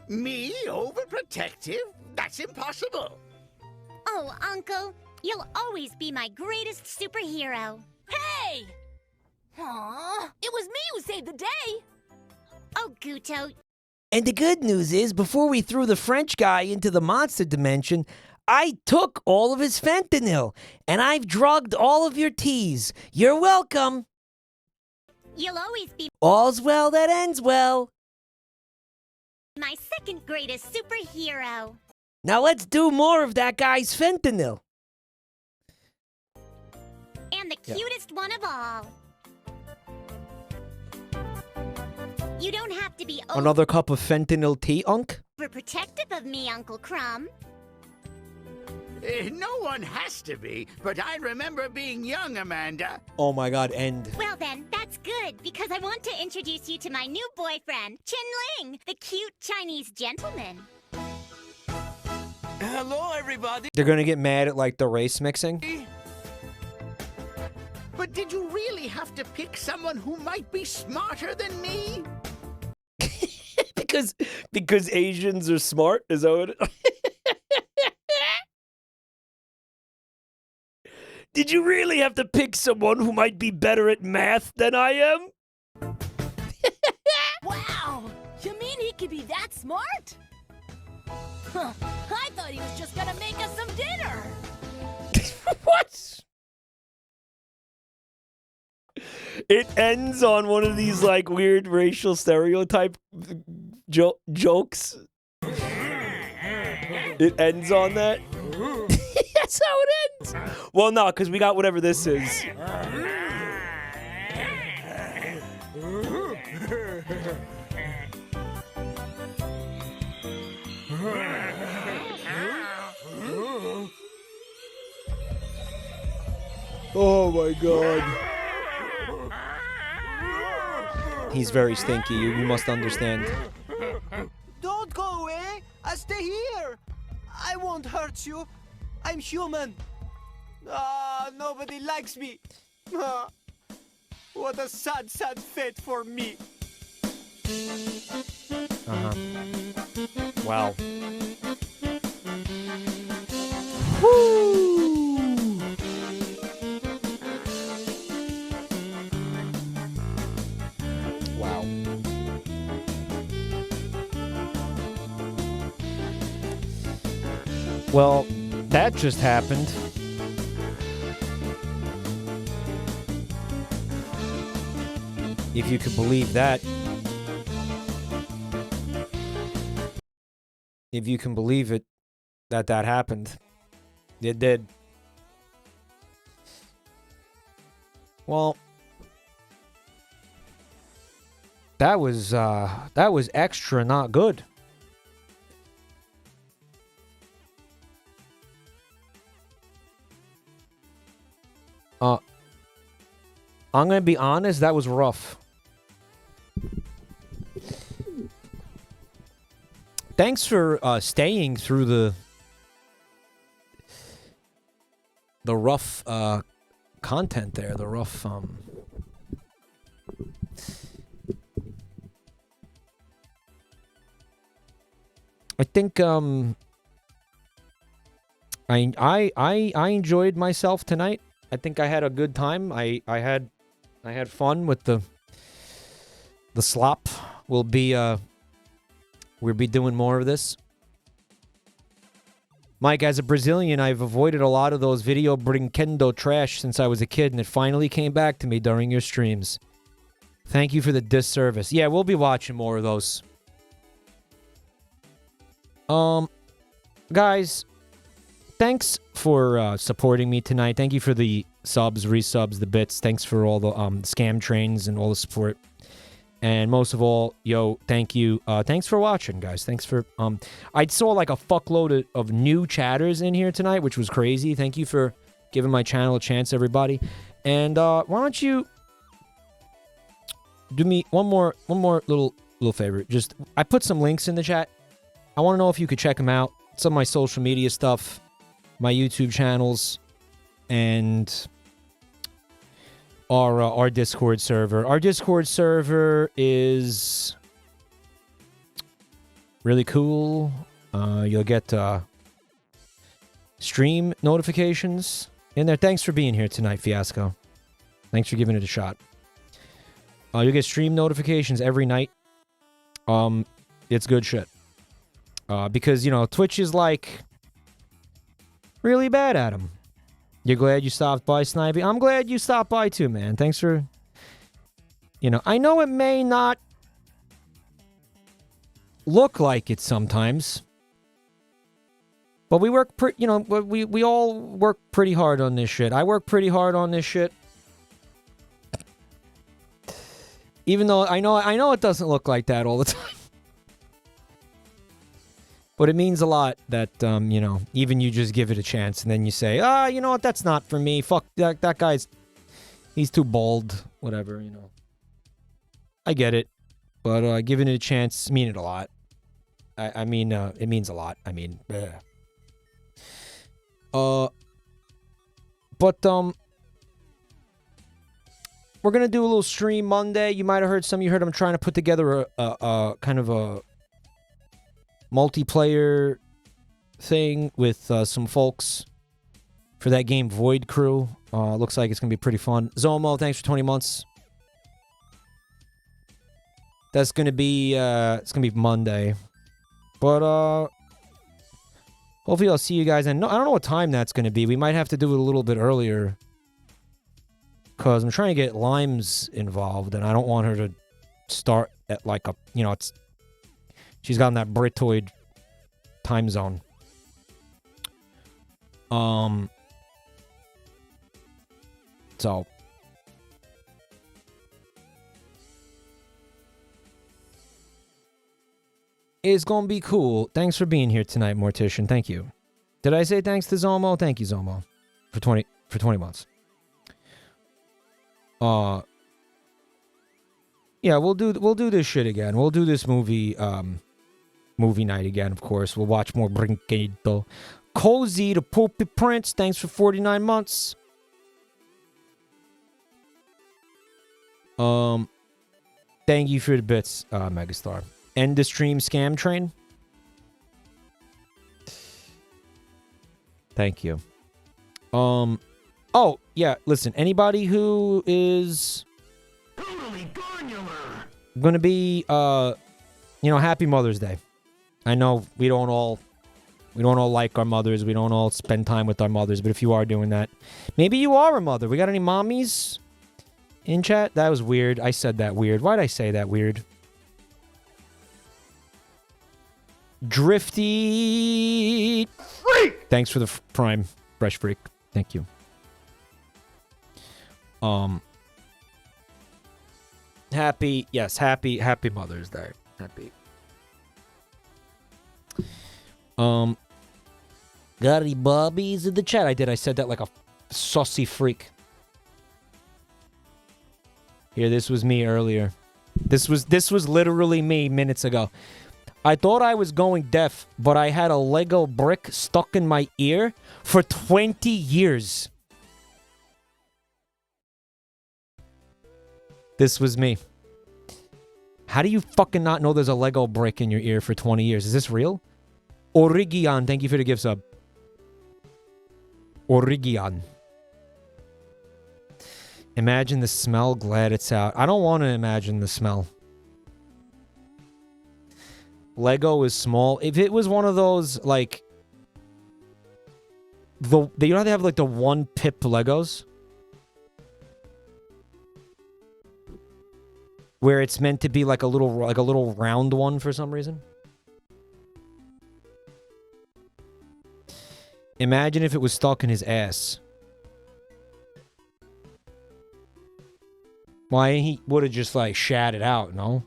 Me overprotective? That's impossible. Oh, Uncle, you'll always be my greatest superhero. Hey! Aw, it was me who saved the day. Oh, Guto. And the good news is, before we threw the French guy into the monster dimension, I took all of his fentanyl, and I've drugged all of your teas. You're welcome. You'll always be All's well that ends well. my second greatest superhero. Now let's do more of that guy's fentanyl. And the cutest one of all. You don't have to be Another cup of fentanyl tea, Unc? overprotective of me, Uncle Crumb. No one has to be, but I remember being young, Amanda. Oh my god, and... Well then, that's good, because I want to introduce you to my new boyfriend, Chin Ling, the cute Chinese gentleman. Hello, everybody. They're gonna get mad at, like, the race mixing? But did you really have to pick someone who might be smarter than me? because Asians are smart? Is that what it... Did you really have to pick someone who might be better at math than I am? Wow! You mean he could be that smart? Huh, I thought he was just gonna make us some dinner. What? It ends on one of these, like, weird racial stereotype jokes. It ends on that. That's how it ends. Well, no, because we got whatever this is. Oh my god. He's very stinky, you must understand. Don't go away. I stay here. I won't hurt you. I'm human. Nobody likes me. What a sad, sad fate for me. Wow. Woo! Wow. Well, that just happened. If you could believe that. If you can believe it, that happened. It did. Well, that was extra not good. I'm gonna be honest, that was rough. Thanks for staying through the rough content there, the rough think I enjoyed myself tonight. I think I had a good time. I had fun with the slop. We'll be doing more of this. Mike, as a Brazilian, I've avoided a lot of those video Brinquedo trash since I was a kid, and it finally came back to me during your streams. Thank you for the disservice. Yeah, we'll be watching more of those. Guys, thanks for supporting me tonight. Thank you for the subs, resubs, the bits. Thanks for all the scam trains and all the support. And most of all, yo, thank you. Thanks for watching, guys. Thanks for... I saw like a fuckload of new chatters in here tonight, which was crazy. Thank you for giving my channel a chance, everybody. And why don't you do me one more little favor. Just, I put some links in the chat. I want to know if you could check them out. Some of my social media stuff, my YouTube channels, and our Discord server. Our Discord server is really cool. You'll get stream notifications in there. Thanks for being here tonight, Fiasco. Thanks for giving it a shot. You'll get stream notifications every night. It's good shit. Because, you know, Twitch is like really bad at them. You're glad you stopped by, Snivy? I'm glad you stopped by too, man. Thanks for... You know, I know it may not look like it sometimes. But we work you know, we all work pretty hard on this shit. I work pretty hard on this shit. Even though I know it doesn't look like that all the time. But it means a lot that, you know, even you just give it a chance and then you say, you know what, that's not for me. Fuck, that guy's, he's too bald. Whatever, you know. I get it. But giving it a chance means it a lot. I mean, it means a lot. I mean, bleh. But, we're going to do a little stream Monday. You might have heard, some of you heard I'm trying to put together a kind of a multiplayer thing with some folks for that game Void Crew. Looks like it's gonna be pretty fun. Zomo, thanks for 20 months. That's gonna be it's gonna be Monday, but hopefully I'll see you guys. And I don't know what time that's gonna be. We might have to do it a little bit earlier because I'm trying to get Limes involved, and I don't want her to start at like a, you know, it's. She's got in that Britoid time zone. So. It's gonna be cool. Thanks for being here tonight, Mortician. Thank you. Did I say thanks to Zomo? Thank you, Zomo. For 20 months. Yeah, we'll do this shit again. We'll do this movie night again, of course. We'll watch more Brinquedo. Cozy the Poopy Prince, thanks for 49 months. Thank you for the bits, Megastar. End the stream, Scam Train. Thank you. Oh, yeah, listen, anybody who is gonna be, you know, happy Mother's Day. I know we don't all like our mothers. We don't all spend time with our mothers. But if you are doing that, maybe you are a mother. We got any mommies in chat? That was weird. I said that weird. Why'd I say that weird? Drifty Freak! Thanks for the prime, Fresh Freak. Thank you. Happy Mother's Day. Happy. Got any bobbies in the chat? I did. I said that like a saucy freak. Here, this was me earlier. This was literally me minutes ago. I thought I was going deaf, but I had a Lego brick stuck in my ear for 20 years. This was me. How do you fucking not know there's a Lego brick in your ear for 20 years? Is this real? Origion, thank you for the gift sub. Origion. Imagine the smell, glad it's out. I don't want to imagine the smell. Lego is small. If it was one of those, like... you know how they have, like, the one pip Legos? Where it's meant to be like a little round one for some reason. Imagine if it was stuck in his ass. Why, he would have just, like, shat it out, no?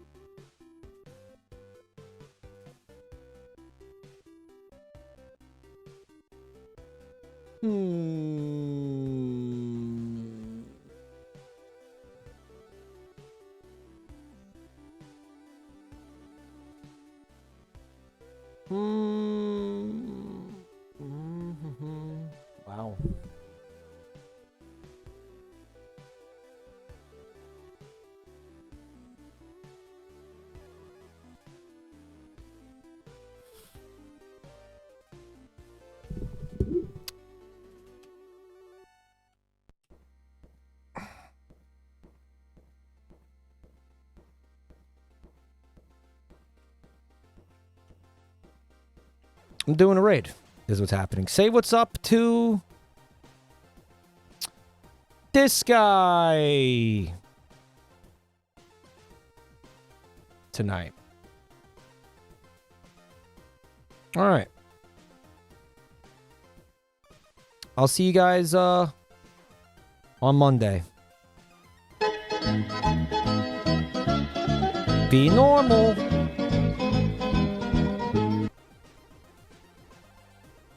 Wow. I'm doing a raid. This is what's happening. Say what's up to this guy tonight. All right. I'll see you guys on Monday. Be normal.